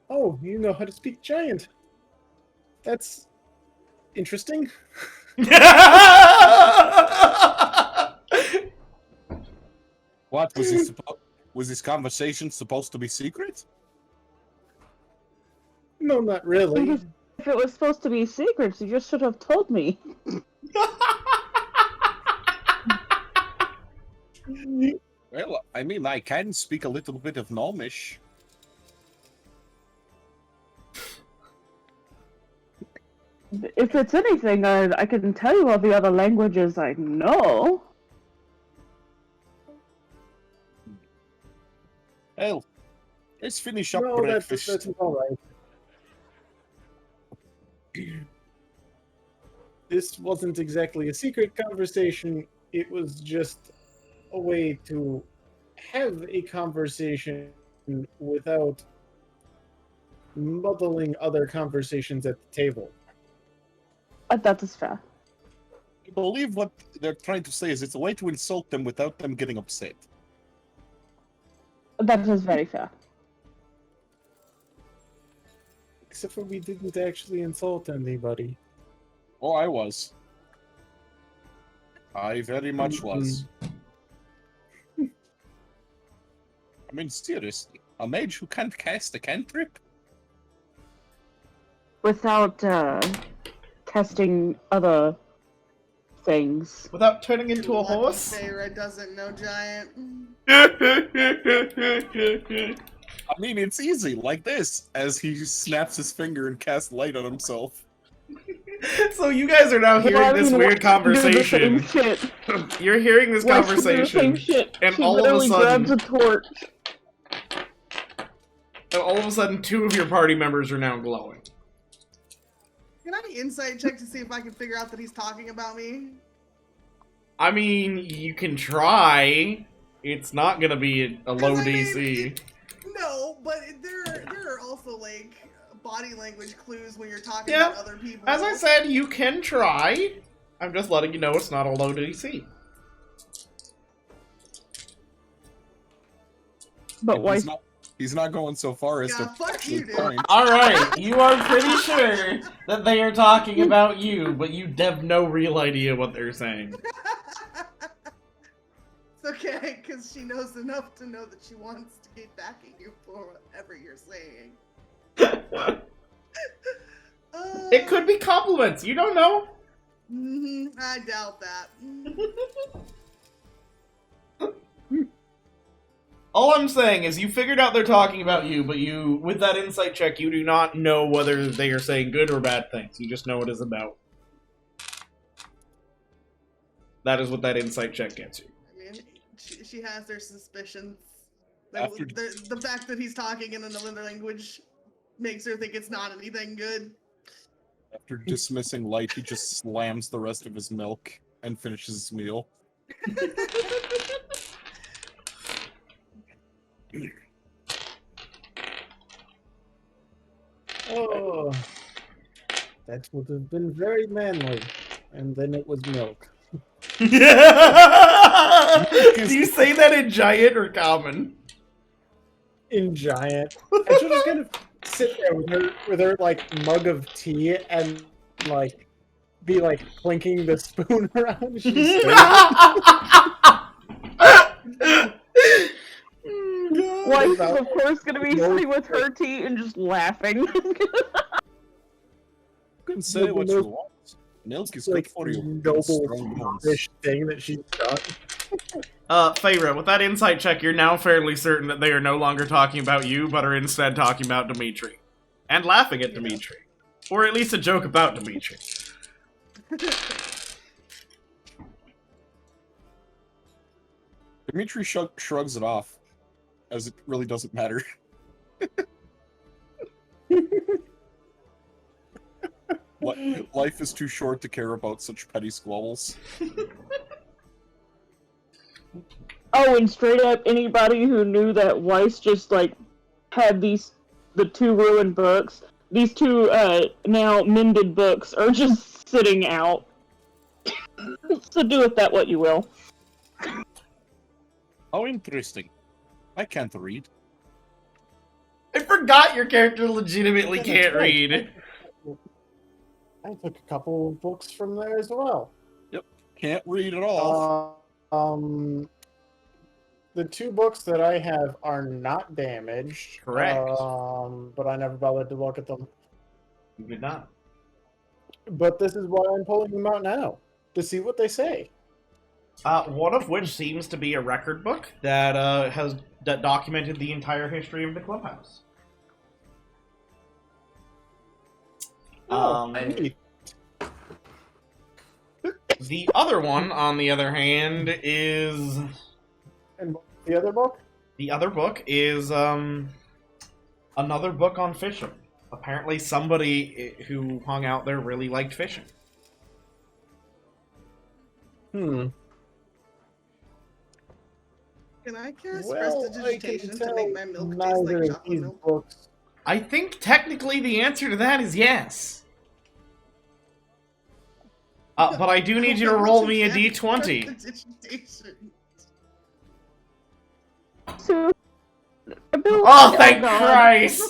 [SPEAKER 3] Oh, you know how to speak Giant. That's interesting.
[SPEAKER 7] What was this conversation supposed to be secret?
[SPEAKER 3] No, not really.
[SPEAKER 4] If it was supposed to be secrets, you just should have told me.
[SPEAKER 7] Well, I mean, I can speak a little bit of
[SPEAKER 4] If it's anything, I can tell you all the other languages I know.
[SPEAKER 7] Well, let's finish up
[SPEAKER 3] No,
[SPEAKER 7] breakfast.
[SPEAKER 3] that's all right. This wasn't exactly a secret conversation. It was just a way to have a conversation without muddling other conversations at the table.
[SPEAKER 4] That is fair.
[SPEAKER 7] I believe what they're trying to say is it's a way to insult them without them getting upset.
[SPEAKER 4] That is very fair.
[SPEAKER 3] Except for we didn't actually insult anybody.
[SPEAKER 7] Oh, I was. I very much was. I mean, seriously, a mage who can't cast a cantrip?
[SPEAKER 4] Without testing other things.
[SPEAKER 1] Without turning into a horse?
[SPEAKER 6] Faeyra doesn't know giant.
[SPEAKER 7] I mean, it's easy, like this, as he snaps his finger and casts light on himself.
[SPEAKER 1] So you guys are now hearing this weird conversation. You're hearing this conversation, and all of a sudden,
[SPEAKER 4] grabs a torch.
[SPEAKER 1] And all of a sudden, 2 of your party members are now glowing.
[SPEAKER 6] Can I insight check to see if I can figure out that he's talking about me?
[SPEAKER 1] I mean, you can try. It's not gonna be a low DC.
[SPEAKER 6] No, but there are also like body language clues when you're talking about other people.
[SPEAKER 1] As I said, you can try. I'm just letting you know it's not a low DC.
[SPEAKER 4] But why?
[SPEAKER 7] He's not going so far as to
[SPEAKER 6] fuck you, dude.
[SPEAKER 1] Alright, you are pretty sure that they are talking about you, but you have no real idea what they're saying.
[SPEAKER 6] It's okay, because she knows enough to know that she wants to get back at you for whatever you're saying.
[SPEAKER 1] It could be compliments, you don't know.
[SPEAKER 6] I doubt that.
[SPEAKER 1] All I'm saying is you figured out they're talking about you, but you, with that insight check, you do not know whether they are saying good or bad things. You just know what it's about. That is what that insight check gets you.
[SPEAKER 6] I mean, she has her suspicions. The fact that he's talking in another language makes her think it's not anything good.
[SPEAKER 7] After dismissing light, he just slams the rest of his milk and finishes his meal.
[SPEAKER 3] Oh, that would have been very manly. And then it was milk.
[SPEAKER 1] Do you say that in giant or common?
[SPEAKER 3] In giant. And she'll just kind of sit there with her like mug of tea and like be like clinking the spoon around.
[SPEAKER 4] Wife's of course gonna be sitting with her tea and just laughing.
[SPEAKER 7] You can say what you want. Milk is good for you.
[SPEAKER 3] Noble thing that she's done.
[SPEAKER 1] Faeyra, with that insight check, you're now fairly certain that they are no longer talking about you, but are instead talking about Dimetri. And laughing at Dimetri. Or at least a joke about Dimetri.
[SPEAKER 7] Dimetri shrugs it off, as it really doesn't matter. Life is too short to care about such petty squabbles.
[SPEAKER 4] Oh, and straight up, anybody who knew that Weiss just, like, had the 2 ruined books, these 2, now mended books are just sitting out. So do with that what you will.
[SPEAKER 7] How interesting. I can't read.
[SPEAKER 1] I forgot your character legitimately can't read.
[SPEAKER 3] I took a couple of books from there as well.
[SPEAKER 7] Yep, can't read at all.
[SPEAKER 3] The 2 books that I have are not damaged.
[SPEAKER 1] Correct.
[SPEAKER 3] But I never bothered to look at them.
[SPEAKER 1] You did not.
[SPEAKER 3] But this is why I'm pulling them out now, to see what they say.
[SPEAKER 1] One of which seems to be a record book that has documented the entire history of the clubhouse. The other one, on the other hand, is...
[SPEAKER 3] And the other book?
[SPEAKER 1] The other book is, another book on fishing. Apparently somebody who hung out there really liked fishing.
[SPEAKER 3] Hmm.
[SPEAKER 6] Can I cast
[SPEAKER 3] Well,
[SPEAKER 6] prestidigitation to make my milk taste like
[SPEAKER 3] neither of
[SPEAKER 6] chocolate
[SPEAKER 3] these
[SPEAKER 6] milk?
[SPEAKER 3] books.
[SPEAKER 1] I think technically the answer to that is yes. But I do need you to roll me a d20.
[SPEAKER 6] Prestidigitation.
[SPEAKER 4] So,
[SPEAKER 1] Oh, thank Christ!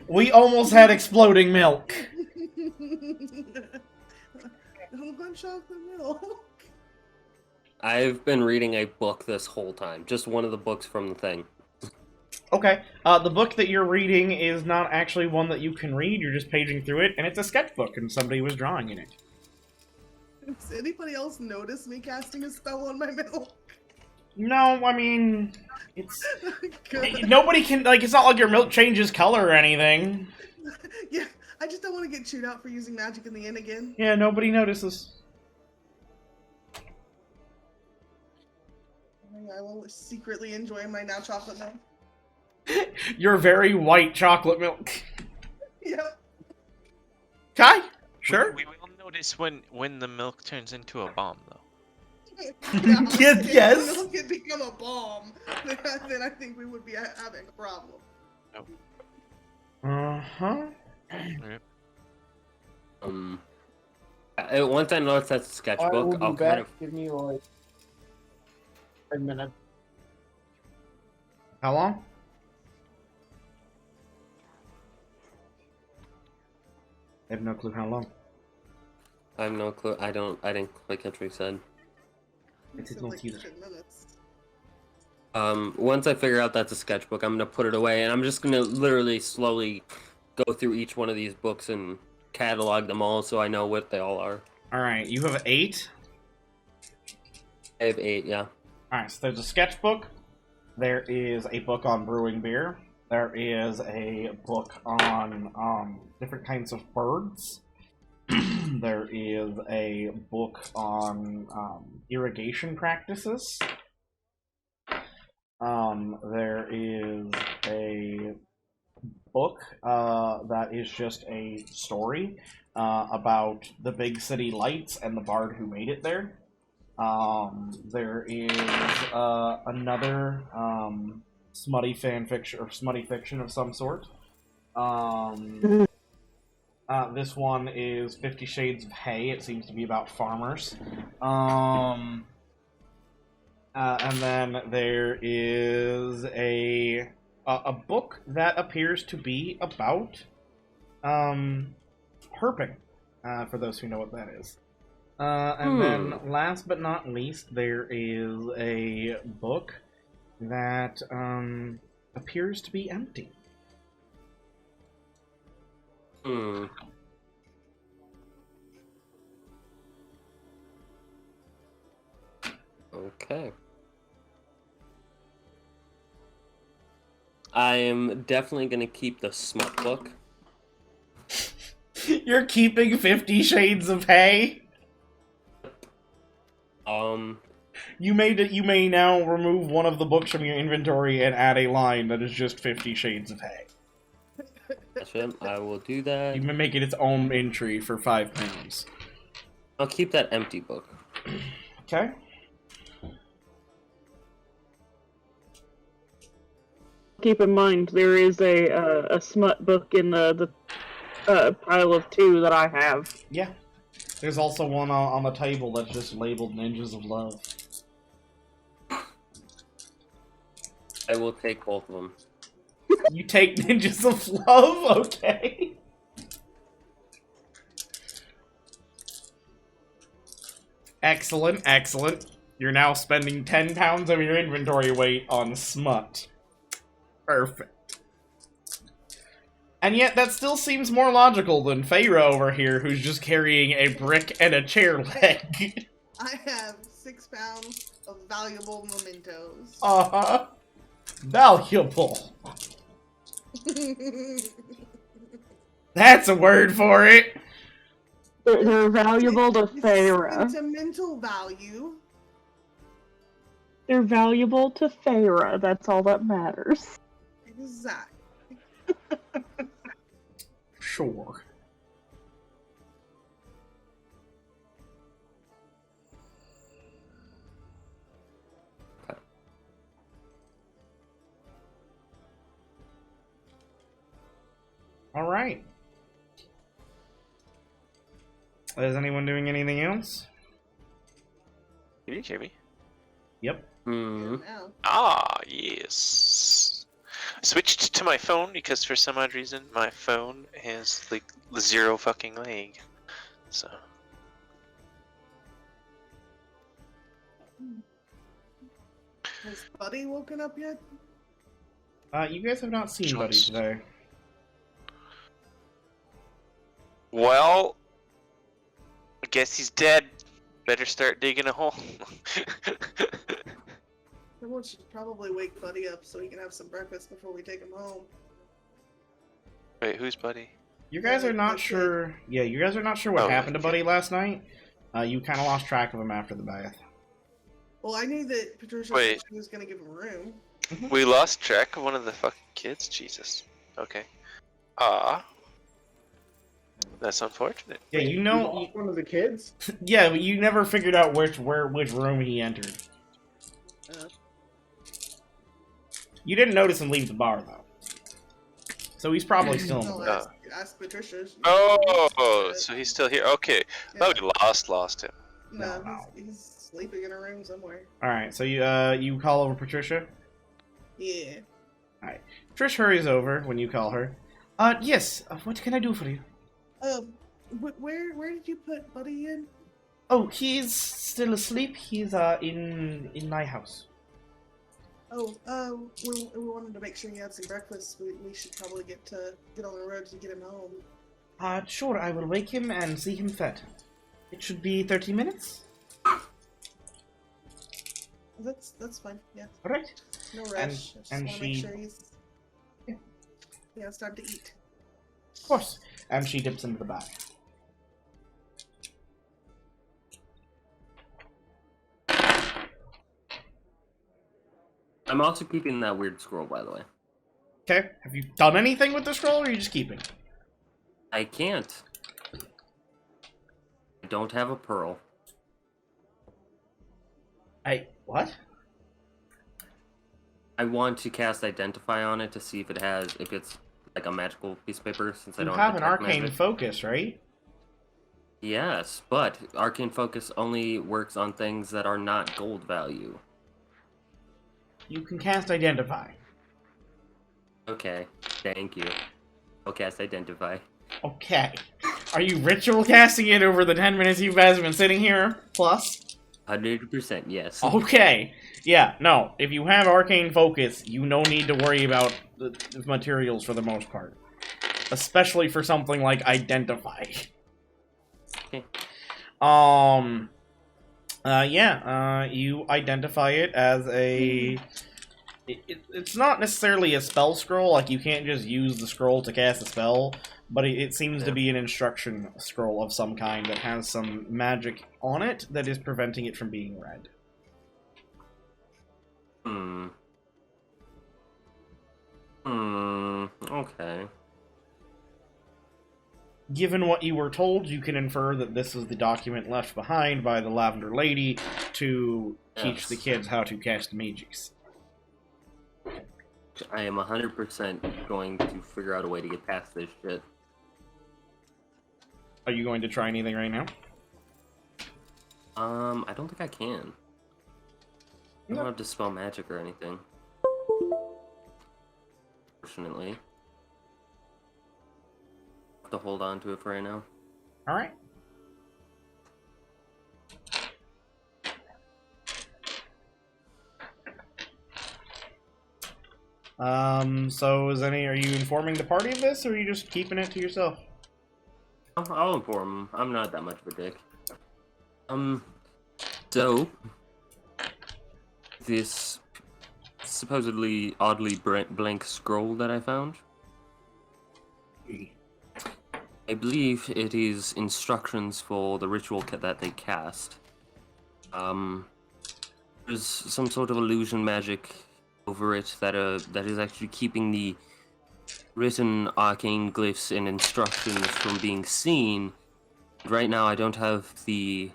[SPEAKER 1] We almost had exploding milk.
[SPEAKER 6] I want chocolate milk.
[SPEAKER 2] I've been reading a book this whole time. Just one of the books from the thing.
[SPEAKER 1] Okay, the book that you're reading is not actually one that you can read, you're just paging through it, and it's a sketchbook, and somebody was drawing in it.
[SPEAKER 6] Does anybody else notice me casting a spell on my milk?
[SPEAKER 1] No, I mean, it's... Nobody can, like, it's not like your milk changes color or anything.
[SPEAKER 6] Yeah, I just don't want to get chewed out for using magic in the inn again.
[SPEAKER 1] Yeah, nobody notices.
[SPEAKER 6] I will secretly enjoy my now chocolate milk.
[SPEAKER 1] Your very white chocolate milk.
[SPEAKER 6] Yep.
[SPEAKER 1] Okay, sure.
[SPEAKER 8] We will notice when the milk turns into a bomb, though.
[SPEAKER 6] Yeah,
[SPEAKER 1] Yes.
[SPEAKER 6] If the milk had become a bomb, then I think we would be having a problem.
[SPEAKER 1] Uh-huh.
[SPEAKER 2] Once I noticed that's a
[SPEAKER 3] I will
[SPEAKER 2] sketchbook,
[SPEAKER 3] be
[SPEAKER 2] I'll
[SPEAKER 3] back.
[SPEAKER 2] kind of...
[SPEAKER 3] Give me like a minute.
[SPEAKER 1] How long? I have no clue how long.
[SPEAKER 2] I have no clue. I didn't quite catch what he said.
[SPEAKER 1] It's
[SPEAKER 6] So, like 10 minutes.
[SPEAKER 2] Once I figure out that's a sketchbook, I'm gonna put it away, and I'm just gonna literally slowly go through each one of these books and catalog them all so I know what they all are.
[SPEAKER 1] Alright, you have 8?
[SPEAKER 2] I have 8, yeah.
[SPEAKER 1] Alright, so there's a sketchbook. There is a book on brewing beer. There is a book on different kinds of birds. There is a book on irrigation practices. There is a book that is just a story about the big city lights and the bard who made it there. There is another smutty fanfiction or smutty fiction of some sort. This one is 50 Shades of Hay. It seems to be about farmers. And then there is a book that appears to be about herping, for those who know what that is. And then, last but not least, there is a book that appears to be empty.
[SPEAKER 2] Okay. I am definitely going to keep the smut book.
[SPEAKER 1] You're keeping 50 Shades of Hay? You may now remove one of the books from your inventory and add a line that is just 50 Shades of Hay.
[SPEAKER 2] I will do that.
[SPEAKER 1] You may make it its own entry for £5.
[SPEAKER 2] I'll keep that empty book.
[SPEAKER 1] Okay.
[SPEAKER 4] Keep in mind, there is a smut book in the pile of 2 that I have.
[SPEAKER 1] Yeah. There's also one on the table that's just labeled Ninjas of Love.
[SPEAKER 2] I will take both of them.
[SPEAKER 1] You take Ninjas of Love? Okay. Excellent, excellent. You're now spending 10 pounds of your inventory weight on smut. Perfect. And yet, that still seems more logical than Faeyra over here, who's just carrying a brick and a chair leg.
[SPEAKER 6] I have 6 pounds of valuable mementos.
[SPEAKER 1] Uh-huh. Valuable. That's a word for it.
[SPEAKER 4] They're valuable to
[SPEAKER 6] It's
[SPEAKER 4] Faeyra.
[SPEAKER 6] sentimental value.
[SPEAKER 4] They're valuable to Faeyra. That's all that matters.
[SPEAKER 6] Exactly.
[SPEAKER 1] Sure. All right. Is anyone doing anything else?
[SPEAKER 8] Can you hear me?
[SPEAKER 1] Yep.
[SPEAKER 8] Ah, yes. I switched to my phone because for some odd reason my phone has like 0 fucking lag. So.
[SPEAKER 6] Has Buddy woken up yet?
[SPEAKER 1] You guys have not seen Buddy today.
[SPEAKER 8] Well, I guess he's dead. Better start digging a hole.
[SPEAKER 6] Someone should probably wake Buddy up so he can have some breakfast before we take him home.
[SPEAKER 8] Wait, who's Buddy?
[SPEAKER 1] You guys are not sure. Yeah, you guys are not sure what happened to Buddy last night. You kind of lost track of him after the bath.
[SPEAKER 6] Well, I knew that Patricia said she was going to give him room.
[SPEAKER 8] We lost track of one of the fucking kids? Jesus. Okay. That's unfortunate.
[SPEAKER 1] Yeah, you know
[SPEAKER 3] one of the kids.
[SPEAKER 1] Yeah, but you never figured out which room he entered. You didn't notice him leave the bar though, so he's probably still in the bar.
[SPEAKER 6] Ask Patricia.
[SPEAKER 8] Oh, so he's still here. Okay, thought we lost him.
[SPEAKER 6] No, he's sleeping in a room somewhere.
[SPEAKER 1] All right, so you call over Patricia.
[SPEAKER 6] Yeah.
[SPEAKER 1] All right, Trish hurries over when you call her. Yes. What can I do for you?
[SPEAKER 6] Where did you put Buddy in?
[SPEAKER 1] Oh, he's still asleep. He's in my house.
[SPEAKER 6] We wanted to make sure he had some breakfast. We should probably get on the road to get him home.
[SPEAKER 1] Sure. I will wake him and see him fed. It should be 30 minutes.
[SPEAKER 6] That's fine. Yeah.
[SPEAKER 1] All right.
[SPEAKER 6] No rush. I just want to make sure he's. Yeah, it's time to eat.
[SPEAKER 1] Of course. And she dips into the bag.
[SPEAKER 2] I'm also keeping that weird scroll, by the way.
[SPEAKER 1] Okay. Have you done anything with the scroll, or are you just keeping it?
[SPEAKER 2] I can't. I don't have a pearl.
[SPEAKER 1] What?
[SPEAKER 2] I want to cast Identify on it to see if it's like a magical piece of paper, since I don't
[SPEAKER 1] have an
[SPEAKER 2] detect
[SPEAKER 1] arcane
[SPEAKER 2] magic.
[SPEAKER 1] focus, right?
[SPEAKER 2] Yes, but arcane focus only works on things that are not gold value.
[SPEAKER 1] You can cast Identify.
[SPEAKER 2] Okay, thank you. I'll cast Identify.
[SPEAKER 1] Okay. Are you ritual casting it over the 10 minutes you guys have been sitting here? Plus?
[SPEAKER 2] 100%, yes.
[SPEAKER 1] Okay. Yeah, no. If you have arcane focus, you no need to worry about the materials for the most part. Especially for something like Identify.
[SPEAKER 2] Okay.
[SPEAKER 1] You identify it as a... It's not necessarily a spell scroll, like you can't just use the scroll to cast a spell, but it seems to be an instruction scroll of some kind that has some magic on it that is preventing it from being read.
[SPEAKER 2] Okay.
[SPEAKER 1] Given what you were told, you can infer that this is the document left behind by the Lavender Lady to teach the kids how to cast magics.
[SPEAKER 2] I am 100% going to figure out a way to get past this shit.
[SPEAKER 1] Are you going to try anything right now?
[SPEAKER 2] I don't think I can. I don't have to spell magic or anything. Fortunately. I have to hold on to it for right now.
[SPEAKER 1] Alright. So are you informing the party of this, or are you just keeping it to yourself?
[SPEAKER 2] I'll inform them. I'm not that much of a dick. So, this supposedly oddly blank scroll that I found, I believe it is instructions for the ritual that they cast. There's some sort of illusion magic over it that is actually keeping the written arcane glyphs and instructions from being seen. Right now, I don't have the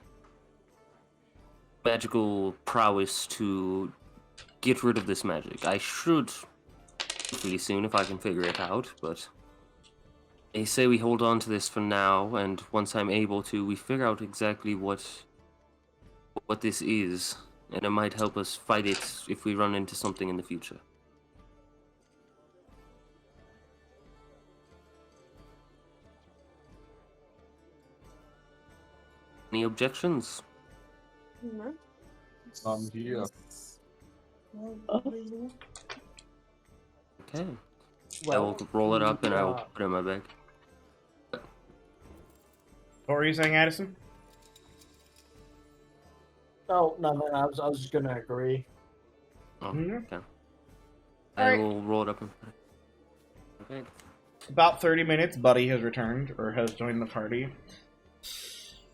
[SPEAKER 2] magical prowess to get rid of this magic. I should hopefully soon if I can figure it out, but they say we hold on to this for now, and once I'm able to, we figure out exactly what this is, and it might help us fight it if we run into something in the future. Any objections?
[SPEAKER 6] No.
[SPEAKER 7] Yeah.
[SPEAKER 2] Okay. I will roll it up and I will put it in my bag.
[SPEAKER 1] What were you saying, Addison?
[SPEAKER 3] Oh, nothing. I was just gonna agree.
[SPEAKER 2] Oh,
[SPEAKER 1] Mhm.
[SPEAKER 2] okay. I will roll it up and put it in my bag.
[SPEAKER 1] About 30 minutes, Buddy has returned, or has joined the party.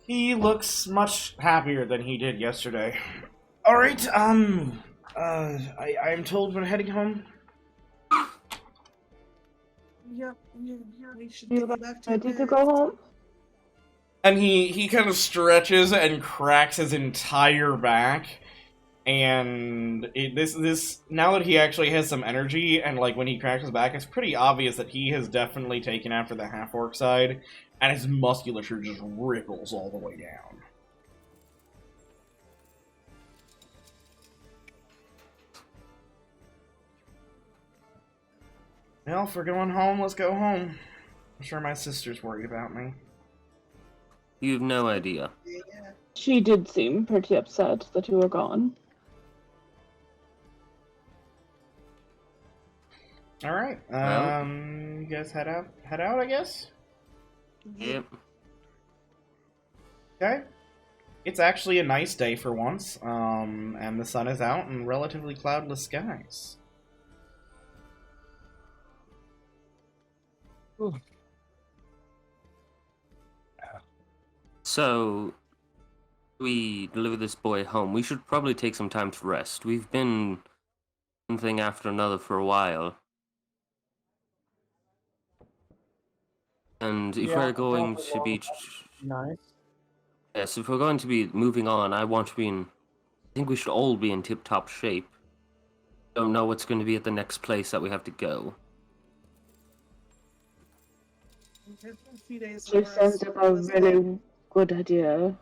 [SPEAKER 1] He looks much happier than he did yesterday. Alright, I'm told we're heading home.
[SPEAKER 6] Yep, we should get back to
[SPEAKER 4] Ready to go home?
[SPEAKER 1] And he kind of stretches and cracks his entire back. And this now that he actually has some energy, and like when he cracks his back, it's pretty obvious that he has definitely taken after the half-orc side, and his musculature just wriggles all the way down. Well, if we're going home, let's go home. I'm sure my sister's worried about me.
[SPEAKER 2] You have no idea.
[SPEAKER 6] Yeah.
[SPEAKER 4] She did seem pretty upset that you were gone.
[SPEAKER 1] Alright,
[SPEAKER 2] Well.
[SPEAKER 1] you guys head out, I guess?
[SPEAKER 2] Yep.
[SPEAKER 1] Okay. It's actually a nice day for once, and the sun is out and relatively cloudless skies.
[SPEAKER 2] So, we deliver this boy home. We should probably take some time to rest. We've been one thing after another for a while. And if we're going to be...
[SPEAKER 3] Nice.
[SPEAKER 2] Yes, if we're going to be moving on, I think we should all be in tip-top shape. Don't know what's going to be at the next place that we have to go.
[SPEAKER 6] A few days
[SPEAKER 4] She sounds like a really good idea.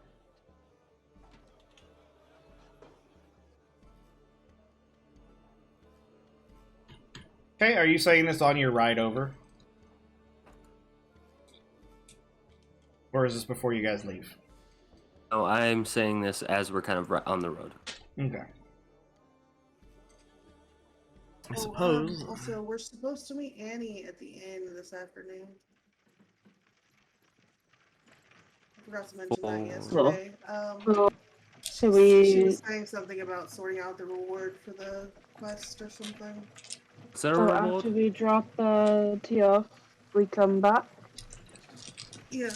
[SPEAKER 1] Okay, are you saying this on your ride over? Or is this before you guys leave?
[SPEAKER 2] Oh, I'm saying this as we're kind of on the road.
[SPEAKER 1] Okay. I
[SPEAKER 6] Oh,
[SPEAKER 1] suppose.
[SPEAKER 6] Also, we're supposed to meet Annie at the inn this afternoon. I forgot to mention that yesterday.
[SPEAKER 4] Should we...
[SPEAKER 6] She was saying something about sorting out the reward for the quest or something.
[SPEAKER 2] Is there a
[SPEAKER 4] So
[SPEAKER 2] reward?
[SPEAKER 4] after we drop the tea off, we come back?
[SPEAKER 6] Yeah.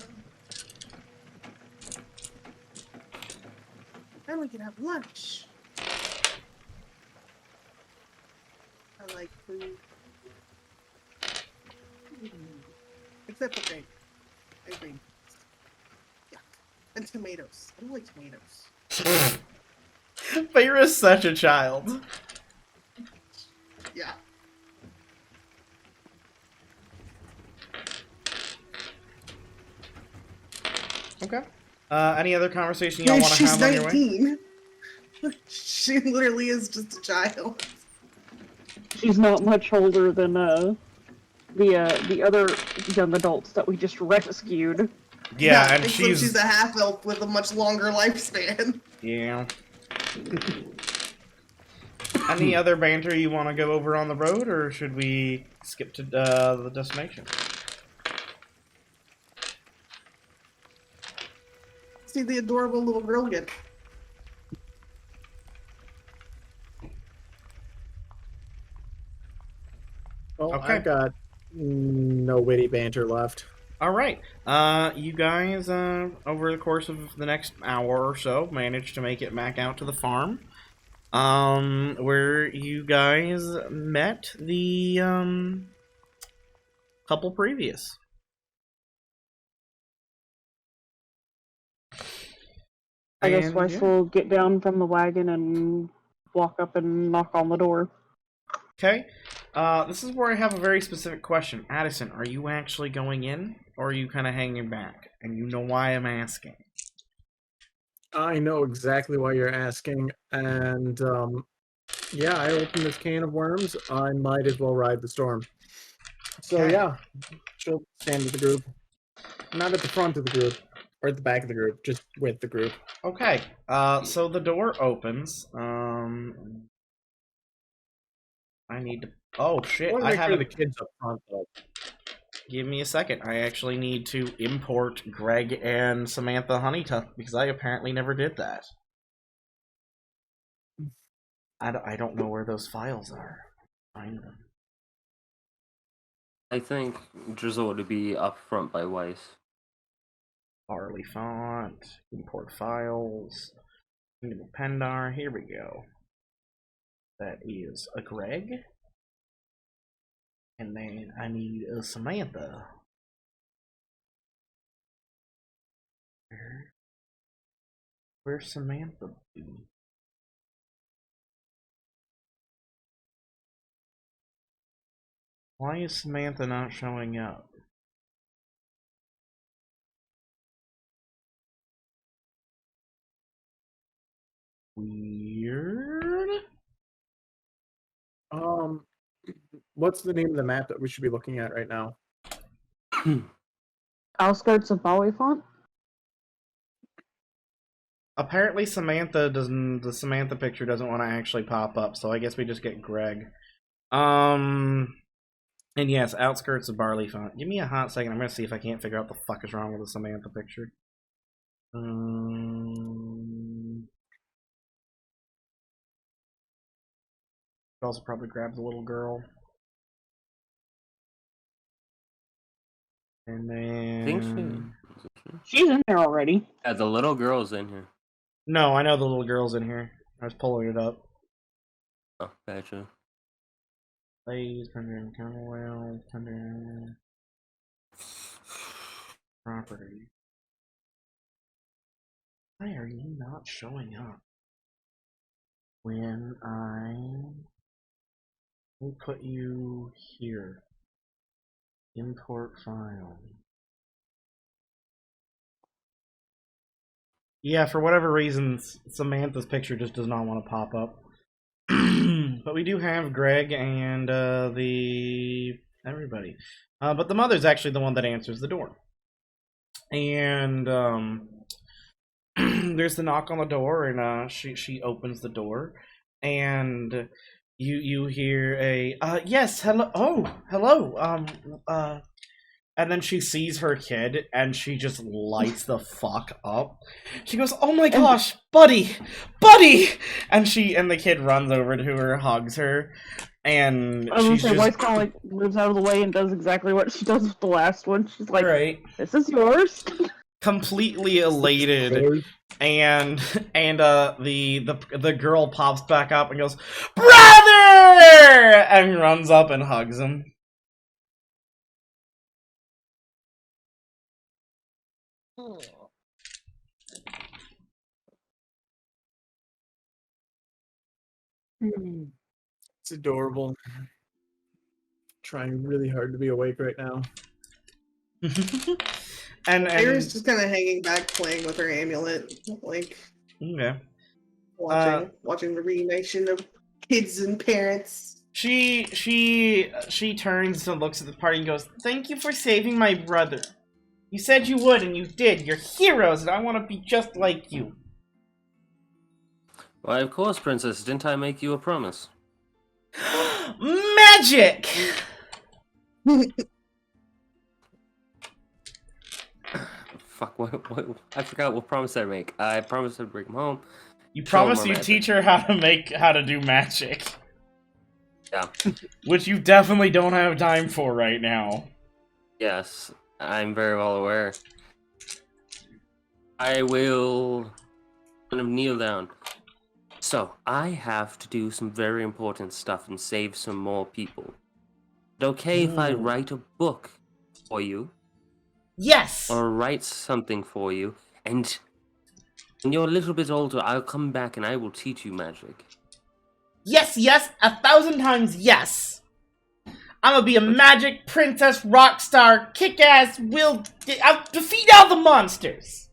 [SPEAKER 6] And we can have lunch. I like food. Except for grape. And green. Yeah. And tomatoes. I don't like tomatoes.
[SPEAKER 1] Faeyra's such a child.
[SPEAKER 6] Yeah.
[SPEAKER 1] Okay. Any other conversation y'all want to have on your way?
[SPEAKER 6] She's 19. She literally is just a child.
[SPEAKER 4] She's not much older than the other young adults that we just rescued.
[SPEAKER 1] Yeah, and
[SPEAKER 6] except she's a half-elf with a much longer lifespan.
[SPEAKER 1] Yeah. Any other banter you want to go over on the road, or should we skip to the destination?
[SPEAKER 6] See the adorable little girl again.
[SPEAKER 3] Well,
[SPEAKER 1] Okay.
[SPEAKER 3] I got no witty banter left.
[SPEAKER 1] Alright, you guys, over the course of the next hour or so, managed to make it back out to the farm, where you guys met the, couple previous.
[SPEAKER 4] I guess Weiss will get down from the wagon and walk up and knock on the door.
[SPEAKER 1] Okay, this is where I have a very specific question. Addison, are you actually going in, or are you kind of hanging back? And you know why I'm asking.
[SPEAKER 14] I know exactly why you're asking, and, yeah, I opened this can of worms. I might as well ride the storm. So,
[SPEAKER 1] Okay.
[SPEAKER 14] yeah, she'll stand with the group. Not at the front of the group, or at the back of the group, just with the group.
[SPEAKER 1] Okay, so the door opens. I need to. Oh shit! I have
[SPEAKER 14] the kids up front though.
[SPEAKER 1] Give me a second. I actually need to import Greg and Samantha Honeytuck because I apparently never did that. I don't know where those files are. Find them.
[SPEAKER 2] I think Drizzle would be up front by Weiss.
[SPEAKER 1] Barley font. Import files. Into Pendar. Here we go. That is a Greg. And then I need a Samantha. Where's Samantha? Why is Samantha not showing up? Weird.
[SPEAKER 14] What's the name of the map that we should be looking at right now?
[SPEAKER 4] Outskirts of Ballyfont?
[SPEAKER 1] Apparently Samantha doesn't. The Samantha picture doesn't want to actually pop up, so I guess we just get Greg. And yes, outskirts of Barleyfont. Give me a hot second. I'm gonna see if I can't figure out what the fuck is wrong with the Samantha picture. Also probably grab the little girl. And then...
[SPEAKER 2] I think
[SPEAKER 4] she's in there already.
[SPEAKER 2] Yeah, the little girl's in here.
[SPEAKER 1] No, I know the little girl's in here. I was pulling it up.
[SPEAKER 2] Oh, gotcha.
[SPEAKER 1] Please, Thunder, Commonwealth, Thunder... Property. Why are you not showing up? When I... will put you here. Import file. Yeah, for whatever reason, Samantha's picture just does not want to pop up. But we do have Greg and everybody. But the mother's actually the one that answers the door. And there's the knock on the door, and she opens the door, and you hear a yes, hello, oh, hello, and then she sees her kid, and she just lights the fuck up. She goes, "Oh my gosh, buddy!" And the kid runs over to her, hugs her, and she's just...
[SPEAKER 4] Weiss kind of like moves out of the way and does exactly what she does with the last one. She's like,
[SPEAKER 1] right.
[SPEAKER 4] "This is yours."
[SPEAKER 1] Completely elated, and the girl pops back up and goes, "Brother!" and runs up and hugs him.
[SPEAKER 14] It's adorable. Trying really hard to be awake right now.
[SPEAKER 6] and Faeyra's just kind of hanging back, playing with her amulet, like watching the reunite of kids and parents.
[SPEAKER 1] She turns and looks at the party and goes, "Thank you for saving my brother. You said you would, and you did. You're heroes, and I want to be just like you."
[SPEAKER 2] Why, of course, Princess. Didn't I make you a promise?
[SPEAKER 1] Magic!
[SPEAKER 2] Fuck, what? I forgot what promise I make. I promised to bring him home.
[SPEAKER 1] You promised you'd teach her how to do magic.
[SPEAKER 2] Yeah.
[SPEAKER 1] Which you definitely don't have time for right now.
[SPEAKER 2] Yes. I'm very well aware. I will kind of kneel down. So, I have to do some very important stuff and save some more people. Is it okay if I write a book for you?
[SPEAKER 1] Yes!
[SPEAKER 2] Or write something for you, and when you're a little bit older, I'll come back and I will teach you magic.
[SPEAKER 1] Yes, 1,000 times yes! I'm gonna be a magic princess, rock star, kick-ass, I'll defeat all the monsters!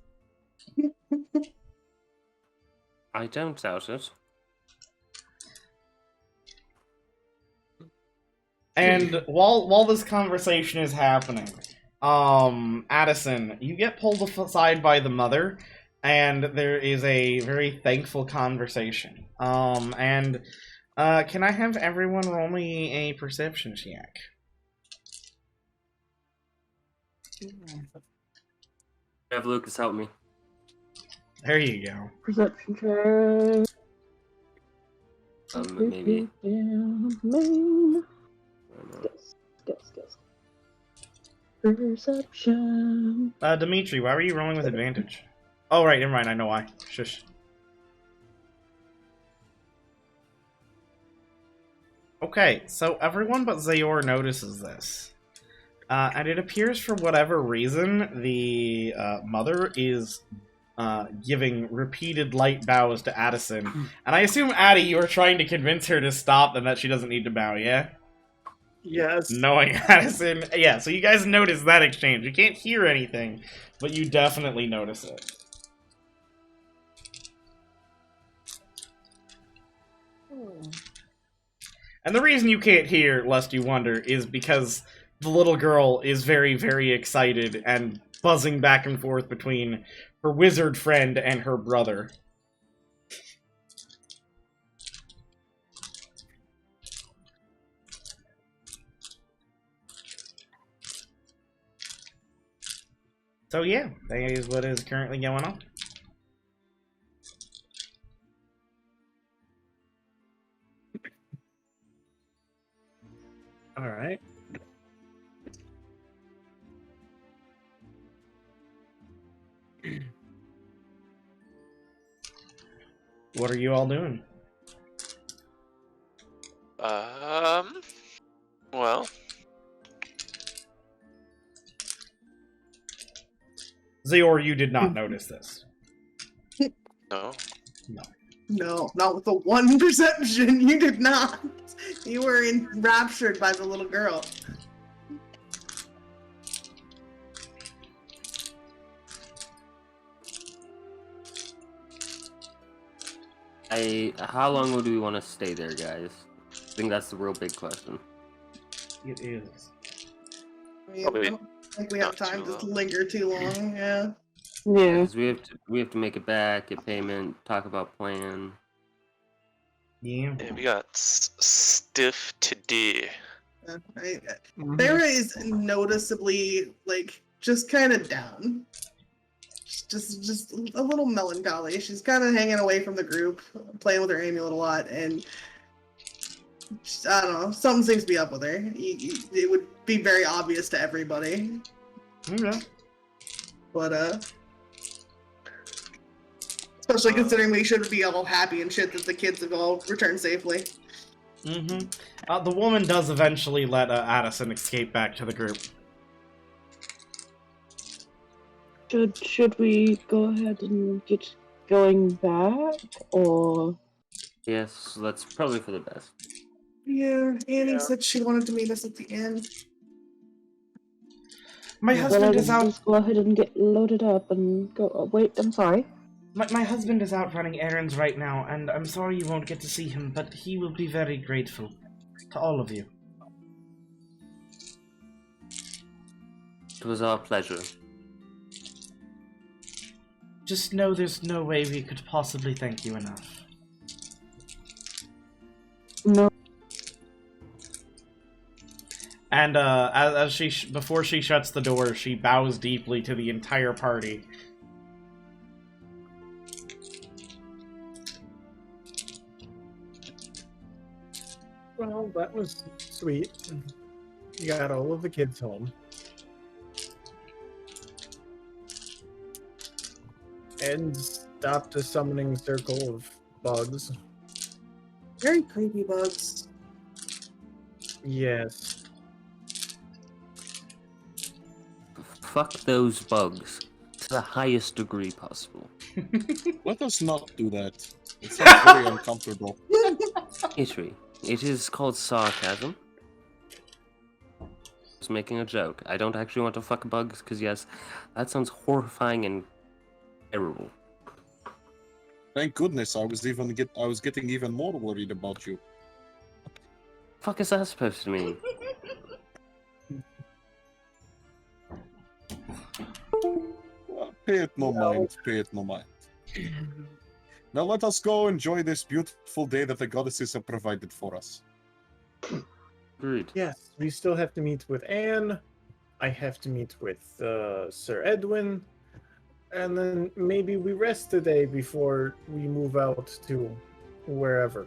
[SPEAKER 2] I don't doubt it.
[SPEAKER 1] And while this conversation is happening, Addison, you get pulled aside by the mother, and there is a very thankful conversation. Can I have everyone roll me a perception check?
[SPEAKER 2] Have Lucas help me.
[SPEAKER 1] There you go.
[SPEAKER 4] Perception check.
[SPEAKER 2] Maybe.
[SPEAKER 4] Guess. Perception.
[SPEAKER 1] Dimitri, why were you rolling with advantage? Oh, right, never mind, I know why. Shush. Okay, so everyone but Zaor notices this. And it appears for whatever reason, the mother is giving repeated light bows to Addison. And I assume, Addie, you are trying to convince her to stop and that she doesn't need to bow, yeah?
[SPEAKER 14] Yes.
[SPEAKER 1] Knowing Addison. Yeah, so you guys notice that exchange. You can't hear anything, but you definitely notice it. And the reason you can't hear, lest you wonder, is because the little girl is very, very excited and buzzing back and forth between her wizard friend and her brother. So yeah, that is what is currently going on.
[SPEAKER 14] Alright.
[SPEAKER 1] What are you all doing?
[SPEAKER 5] Well.
[SPEAKER 1] Zaor, you did not notice this.
[SPEAKER 5] No.
[SPEAKER 1] No.
[SPEAKER 6] No, not with the one perception. You did not. You were enraptured by the little girl.
[SPEAKER 2] How long do we want to stay there, guys? I think that's the real big question.
[SPEAKER 1] It is.
[SPEAKER 6] I don't think we have time to linger too long, yeah.
[SPEAKER 4] Yeah.
[SPEAKER 2] 'Cause we have to make it back, get payment, talk about plan.
[SPEAKER 1] Yeah.
[SPEAKER 5] We got stiff to do.
[SPEAKER 6] Faeyra is noticeably, like, just kind of down. Just a little melancholy. She's kind of hanging away from the group, playing with her amulet a lot, and I don't know, something seems to be up with her. It would be very obvious to everybody.
[SPEAKER 1] Okay.
[SPEAKER 6] But, especially considering we should be all happy and shit that the kids have all returned safely.
[SPEAKER 1] Mm-hmm. The woman does eventually let Addison escape back to the group.
[SPEAKER 4] Should we go ahead and get going back, or?
[SPEAKER 2] Yes, that's probably for the best.
[SPEAKER 6] Yeah, Annie said she wanted to meet us at the end.
[SPEAKER 1] My husband is out.
[SPEAKER 4] Just go ahead and get loaded up and go. Oh, wait, I'm sorry.
[SPEAKER 1] My husband is out running errands right now, and I'm sorry you won't get to see him, but he will be very grateful to all of you.
[SPEAKER 2] It was our pleasure.
[SPEAKER 1] Just know there's no way we could possibly thank you enough.
[SPEAKER 4] No.
[SPEAKER 1] And before she shuts the door, she bows deeply to the entire party.
[SPEAKER 14] Well, that was sweet. You got all of the kids home. and stopped a summoning circle of bugs.
[SPEAKER 6] Very creepy bugs.
[SPEAKER 14] Yes.
[SPEAKER 2] Fuck those bugs to the highest degree possible.
[SPEAKER 7] Let us not do that. It sounds very uncomfortable.
[SPEAKER 2] Dimitri, it is called sarcasm. Just making a joke. I don't actually want to fuck bugs, because yes, that sounds horrifying and terrible.
[SPEAKER 7] Thank goodness I was getting even more worried about you.
[SPEAKER 2] Fuck is that supposed to mean?
[SPEAKER 7] Well, pay it no mind. Pay it no mind. Now let us go enjoy this beautiful day that the goddesses have provided for us.
[SPEAKER 2] Agreed.
[SPEAKER 14] Yes, we still have to meet with Anne. I have to meet with Sir Edwin. And then maybe we rest today before we move out to wherever.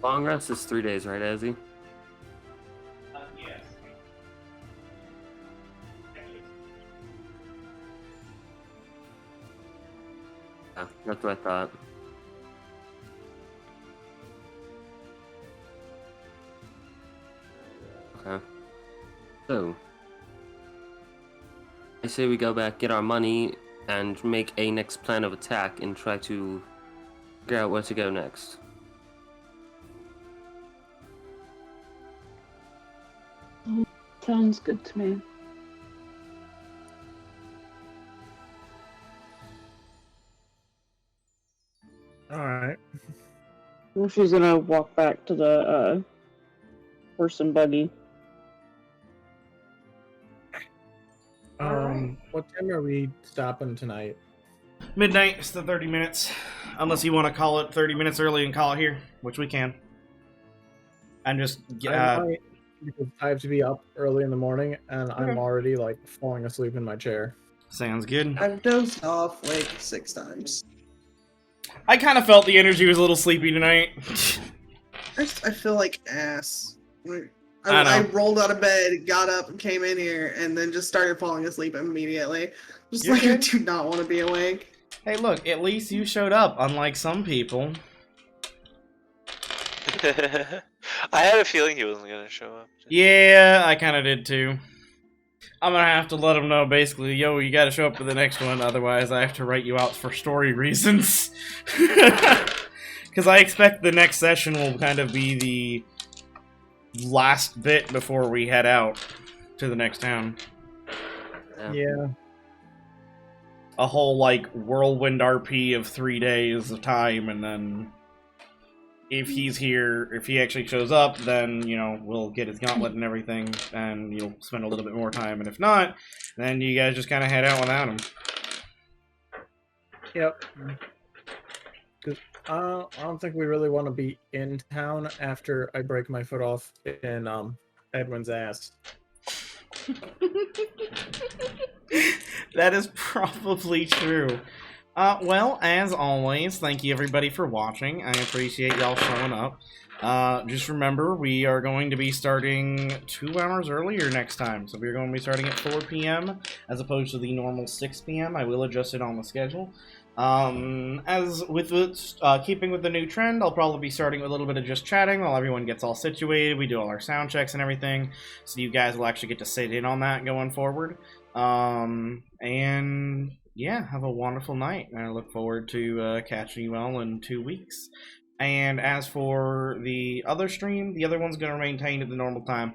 [SPEAKER 2] Long rest is 3 days, right, Azzy?
[SPEAKER 1] Yes.
[SPEAKER 2] Yeah, that's what I thought. Okay. So, I say we go back, get our money, and make a next plan of attack and try to figure out where to go next.
[SPEAKER 4] Sounds good to me.
[SPEAKER 14] Alright.
[SPEAKER 4] Well, she's gonna walk back to the horse and buggy.
[SPEAKER 14] What time are we stopping tonight?
[SPEAKER 1] Midnight, it's the 30 minutes. Unless you want to call it 30 minutes early and call it here, which we can. I'm just...
[SPEAKER 14] I might, because I have to be up early in the morning, and I'm
[SPEAKER 1] Okay.
[SPEAKER 14] already, like, falling asleep in my chair.
[SPEAKER 1] Sounds good.
[SPEAKER 6] I've dozed off like 6 times.
[SPEAKER 1] I kind of felt the energy was a little sleepy tonight.
[SPEAKER 6] I feel like ass.
[SPEAKER 1] I know.
[SPEAKER 6] I rolled out of bed, got up, and came in here, and then just started falling asleep immediately. Just
[SPEAKER 1] You're
[SPEAKER 6] like
[SPEAKER 1] good.
[SPEAKER 6] I do not want to be awake.
[SPEAKER 1] Hey, look, at least you showed up, unlike some people.
[SPEAKER 5] I had a feeling he wasn't gonna show up.
[SPEAKER 1] Yeah, I kind of did too. I'm gonna have to let him know, basically, yo, you gotta show up for the next one, otherwise I have to write you out for story reasons. Because I expect the next session will kind of be the last bit before we head out to the next town.
[SPEAKER 14] Yeah.
[SPEAKER 1] A whole, like, whirlwind RP of 3 days of time, and then if he's here, if he actually shows up, then, you know, we'll get his gauntlet and everything, and you'll spend a little bit more time, and if not, then you guys just kind of head out without him.
[SPEAKER 14] Yep. 'Cause I don't think we really want to be in town after I break my foot off in Edwin's ass.
[SPEAKER 1] That is probably true. Well, as always, thank you everybody for watching. I appreciate y'all showing up. Just remember, we are going to be starting 2 hours earlier next time. So we're going to be starting at 4 p.m. as opposed to the normal 6 p.m. I will adjust it on the schedule. As with keeping with the new trend, I'll probably be starting with a little bit of just chatting while everyone gets all situated. We do all our sound checks and everything, so you guys will actually get to sit in on that going forward. And yeah, have a wonderful night, and I look forward to catching you all in 2 weeks. And as for the other stream, the other one's going to maintain at the normal time.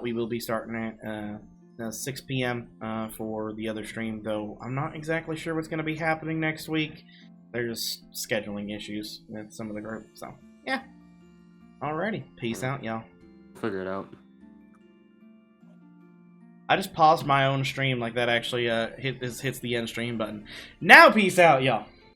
[SPEAKER 1] We will be starting at 6 p.m. For the other stream, though I'm not exactly sure what's going to be happening next week. There's scheduling issues with some of the group, so yeah. Alrighty, peace out, y'all.
[SPEAKER 2] Figure it out.
[SPEAKER 1] I just paused my own stream like that actually hits the end stream button. Now peace out, y'all.